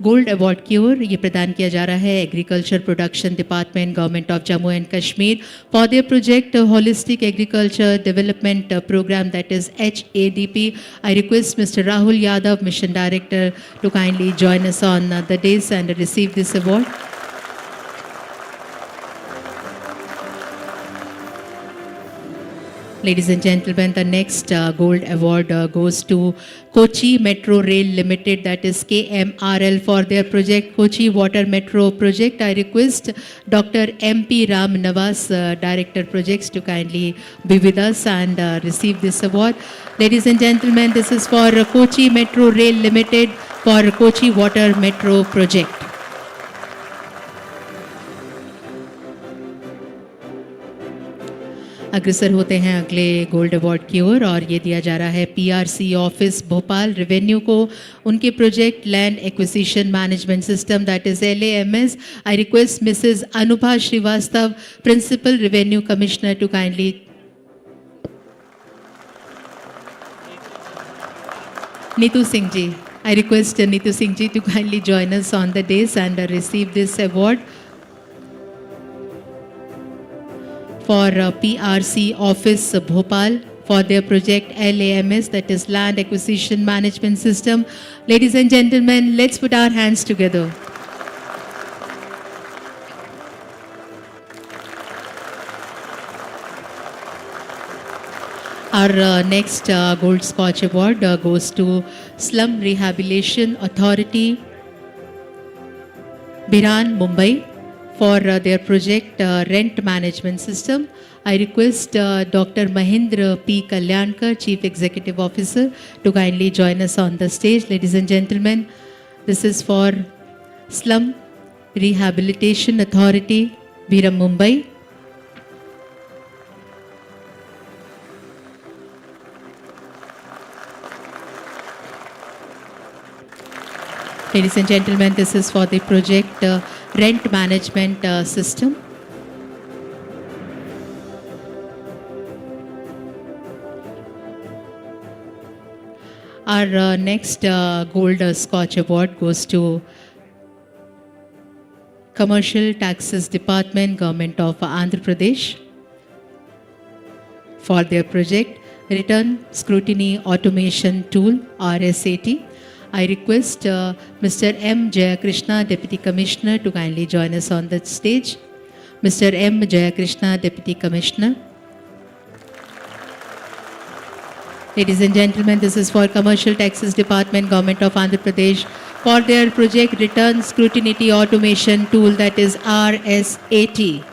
gold award की ओर. ये प्रदान किया जा रहा है agriculture production department government of Jammu and Kashmir for their project holistic agriculture development programme that is HADP. I request mister Rahul Yadav mission director to kindly join us on the dais and receive this award. Ladies and gentlemen, the next gold award goes to Kochi Metro Rail Limited, that is KMRL, for their project Kochi Water Metro Project. I request Dr. MP Ram Nawaz, Director Projects, to kindly be with us and receive this award. Ladies and gentlemen, this is for Kochi Metro Rail Limited for Kochi Water Metro Project. अग्रसर होते हैं अगले gold award की ओर और ये दिया जा रहा है PRC ऑफिस भोपाल रेवेन्यू को उनके project land acquisition management system that is LAMS. I request Mrs Anubha Srivastava principal revenue commissioner to kindly Neetu Singh ji. I request Neetu Singh ji to kindly join us on the dais and receive this award for PRC Office Bhopal for their project LAMS, that is Land Acquisition Management System. Ladies and gentlemen, let's put our hands together. Our next Gold Scotch Award goes to Slum Rehabilitation Authority, Biran, Mumbai, for their project Rent Management System. I request Dr. Mahindra P. Kalyankar, Chief Executive Officer, to kindly join us on the stage. Ladies and gentlemen, this is for Slum Rehabilitation Authority, Biram, Mumbai. Ladies and gentlemen, this is for the project Rent Management System. Our next Gold Scotch Award goes to Commercial Taxes Department, Government of Andhra Pradesh, for their project Return Scrutiny Automation Tool, RSAT. I request Mr. M. Jayakrishna, Deputy Commissioner, to kindly join us on the stage. Mr. M. Jayakrishna, Deputy Commissioner. Ladies and gentlemen, this is for Commercial Taxes Department, Government of Andhra Pradesh, for their project Return Scrutiny Automation Tool, that is RSAT.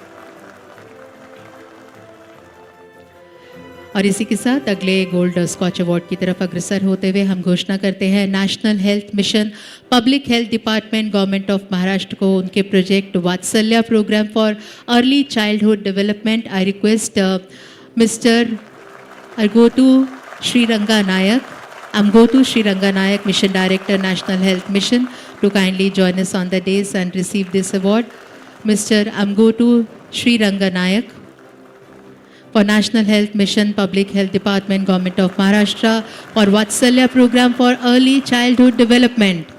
और इसी के साथ अगले gold scotch award की तरफ अग्रसर होते हुए हम घोषणा करते हैं national health mission public health department government of Maharashtra को उनके project Vatsalya programme for early childhood development. I request Mr Amgothu Sriranga Nayak, mission director national health mission, to kindly join us on the dais and receive this award. Mr Amgothu Sriranga Nayak for National Health Mission, Public Health Department, Government of Maharashtra, for Vatsalya Program for Early Childhood Development.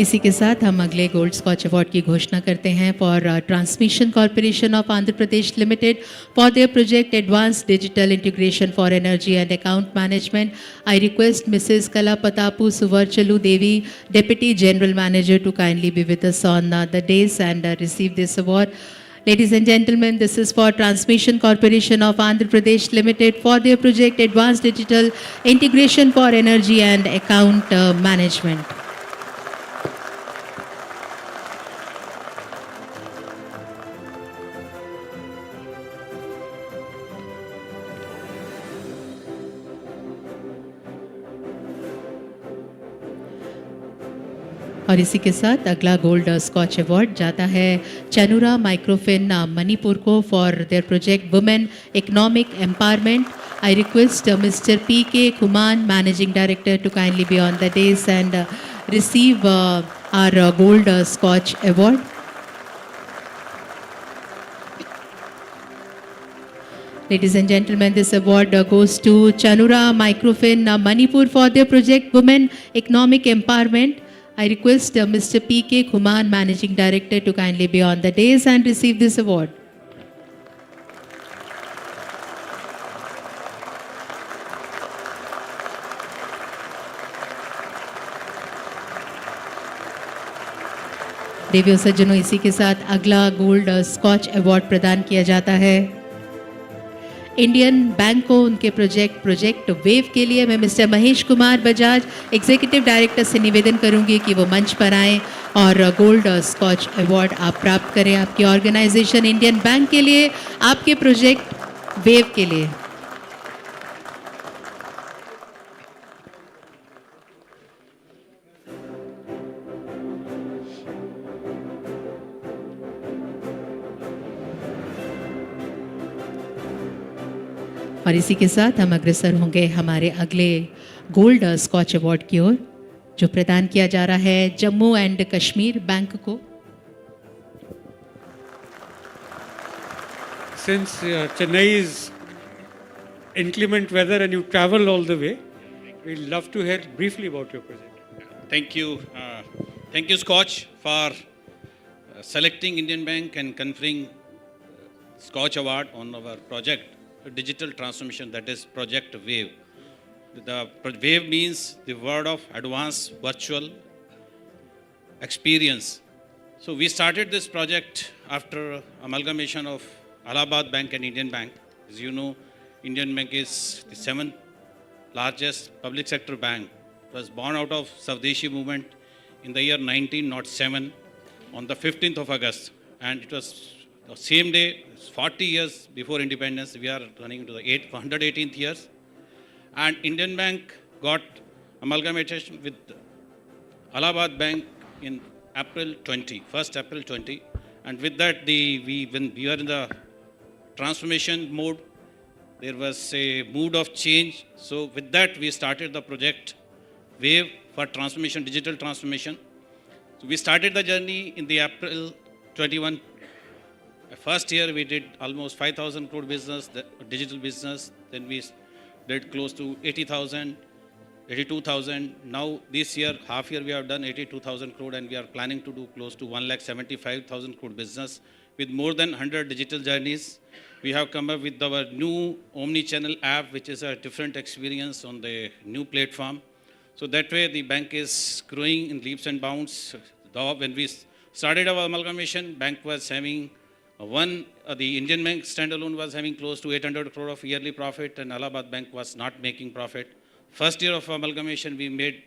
इसी के साथ हम अगले gold scotch award की घोषणा करते हैं for transmission corporation of Andhra Pradesh limited for their project advance digital integration for energy and account management. I request Mrs कला पतापू सुवर्चलू देवी, Deputy General Manager, to kindly be with us on the dais and receive this award. Ladies and gentlemen, this is for Transmission Corporation of Andhra Pradesh Limited for their project Advanced Digital Integration for Energy and Account Management. और इसी के साथ अगला gold scotch award जाता है चनुरा Microfin Manipur को for their project women economic empowerment. I request mister P.K. Kuman, Managing Director, to kindly be on the dais and receive our gold scotch award. Ladies and gentlemen, this award goes to Chanura Microfin Manipur for their project Women Economic Empowerment. I request Mr. P.K. Kuman, Managing Director, to kindly be on the dais and receive this award. देवियों सज्जनों, इसी के साथ अगला gold scotch award प्रदान किया जाता है इंडियन बैंक को उनके प्रोजेक्ट वेव के लिए. मैं mister Mahesh Kumar Bajaj, executive director, से निवेदन करूंगी कि वो मंच पर आएँ और गोल्ड स्कॉच अवार्ड आप प्राप्त करें आपकी ऑर्गेनाइजेशन इंडियन बैंक के लिए, आपके प्रोजेक्ट वेव के लिए. और इसी के साथ हम अग्रसर होंगे हमारे अगले गोल्ड स्कॉच अवार्ड की ओर, जो प्रदान किया जा रहा है जम्मू एंड कश्मीर बैंक को. Since Chennai is inclement weather and you travel all the way, we'd love to hear briefly about your project. Thank you. Thank you, Scotch, for selecting Indian Bank and conferring Scotch Award on our project, digital transformation, that is Project Wave. The Wave means the word of advanced virtual experience. So we started this project after amalgamation of Allahabad Bank and Indian Bank. As you know, Indian Bank is the 7th largest public sector bank. It was born out of Swadeshi movement in the year 1907 on the 15th of August. And it was the same day, 40 years before independence. We are running into the 118th years. And Indian Bank got amalgamation with Allahabad Bank in April 20, 1st April 20. And with that, when we were in the transformation mode, there was a mood of change. So with that, we started the project Wave for transformation, digital transformation. So we started the journey in the April 21. First year, we did almost 5,000 crore business, digital business. Then we did close to 80,000, 82,000. Now this year, half year, we have done 82,000 crore, and we are planning to do close to 1,75,000 crore business with more than 100 digital journeys. We have come up with our new omni-channel app, which is a different experience on the new platform. So that way, the bank is growing in leaps and bounds. When we started our amalgamation, bank was having the Indian Bank standalone was having close to 800 crore of yearly profit, and Allahabad Bank was not making profit. First year of amalgamation, we made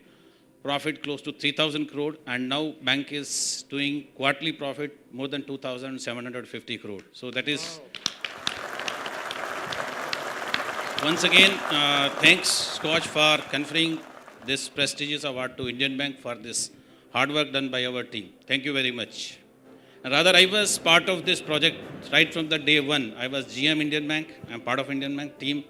profit close to 3,000 crore, and now bank is doing quarterly profit more than 2,750 crore. So that is, once again, thanks Scotch for conferring this prestigious award to Indian Bank for this hard work done by our team. Thank you very much. And rather, I was part of this project right from the day one. I was GM Indian Bank. I'm part of Indian Bank team,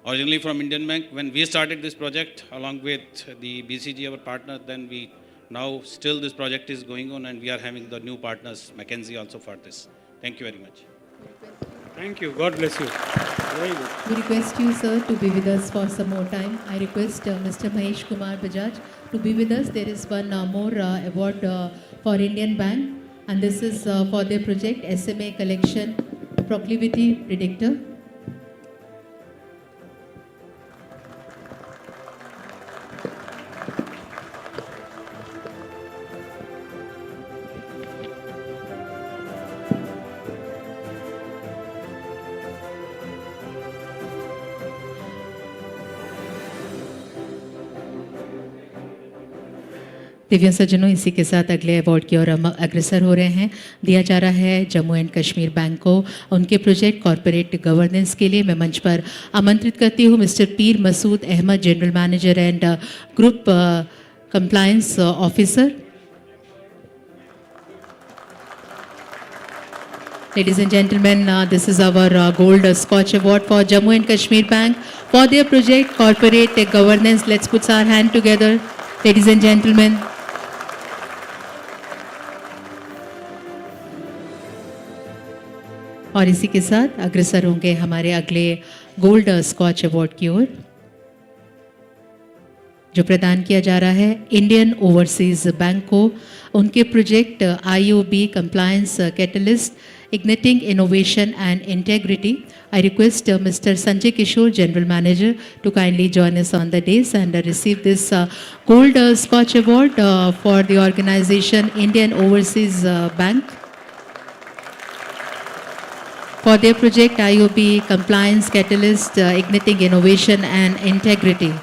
originally from Indian Bank. When we started this project, along with the BCG, our partner, then now still this project is going on, and we are having the new partners, McKinsey also for this. Thank you very much. Thank you. God bless you. Very good. We request you, sir, to be with us for some more time. I request Mr. Mahesh Kumar Bajaj to be with us. There is one more award for Indian Bank, and this is for their project SMA Collection Proclivity Predictor. Divya सज्जनों, इसी के साथ अगले award की ओर हम अग्रसर हो रहे हैं। दिया जा रहा है जम्मू एंड कश्मीर बैंक को उनके प्रोजेक्ट कॉरपोरेट गवर्नेंस के लिए। मैं मंच पर आमंत्रित करती हूँ Mr Peer Masood Ahmed, general manager and group compliance officer. Ladies and gentlemen, this is our Gold Scotch Award for Jammu and Kashmir Bank for their project Corporate Governance. Let's put our hand together, ladies and gentlemen. और इसी के साथ अग्रसर होंगे हमारे अगले gold scotch award की ओर, जो प्रदान किया जा रहा है इंडियन ओवरसीज बैंक को उनके project IOB compliance catalyst Igniting Innovation and Integrity. I request Mr. Sanjay Kishore, General Manager, to kindly join us on the dais and receive this Gold Scotch Award for the organization Indian Overseas Bank for their project IOB Compliance Catalyst Igniting Innovation and Integrity.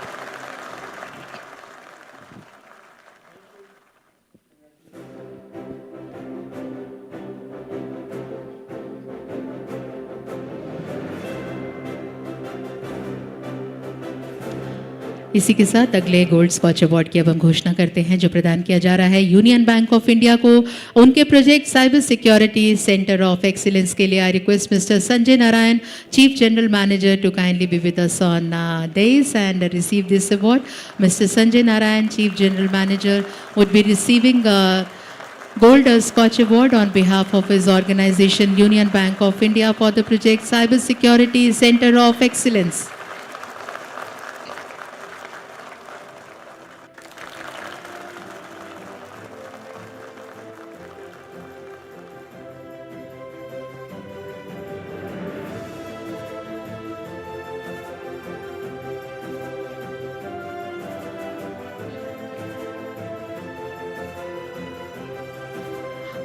इसी के साथ अगले gold scotch award की अब हम घोषणा करते हैं, जो प्रदान किया जा रहा है यूनियन बैंक ऑफ इंडिया को उनके project cyber security centre of excellence के लिए। I request Mr Sanjay Narayan, chief general manager, to kindly be with us on days and receive this award. Mr. Sanjay Narayan, chief general manager, would be receiving Gold Scotch Award on behalf of his organization Union Bank of India for the project Cyber Security Center of Excellence.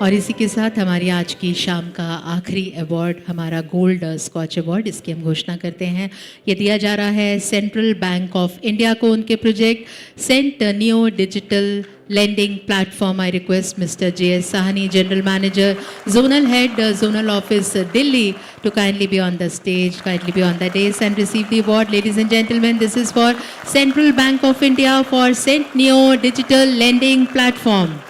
और इसी के साथ हमारी आज की शाम का आखिरी अवार्ड, हमारा गोल्ड स्कॉच अवार्ड, इसकी हम घोषणा करते हैं। ये दिया जा रहा है सेंट्रल बैंक ऑफ इंडिया को उनके project Cent new digital lending platform. I request Mr. J.S. Sahani, General Manager, Zonal Head, Zonal Office, Delhi, to kindly be on the stage, kindly be on the dais and receive the award. Ladies and gentlemen, this is for Central Bank of India for Cent Neo Digital Lending Platform.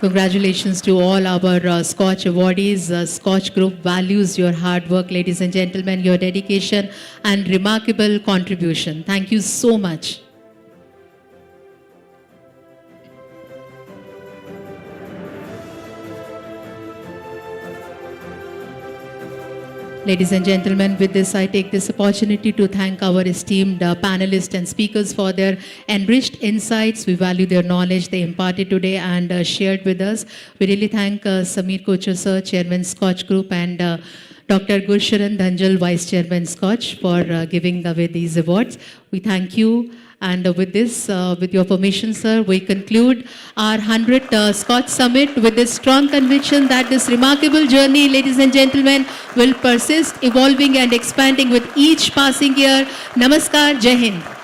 Congratulations to all our Scotch awardees. Scotch Group values your hard work, ladies and gentlemen, your dedication and remarkable contribution. Thank you so much. Ladies and gentlemen, with this I take this opportunity to thank our esteemed panelists and speakers for their enriched insights. We value their knowledge they imparted today and shared with us. We really thank Sameer Kochar sir, Chairman Scotch Group, and Dr. Gursharan Dhanjal, Vice Chairman Scotch, for giving away these awards. We thank you. And with this, with your permission, sir, we conclude our 100th Scotch Summit with this strong conviction that this remarkable journey, ladies and gentlemen, will persist, evolving and expanding with each passing year. Namaskar, Jai Hind.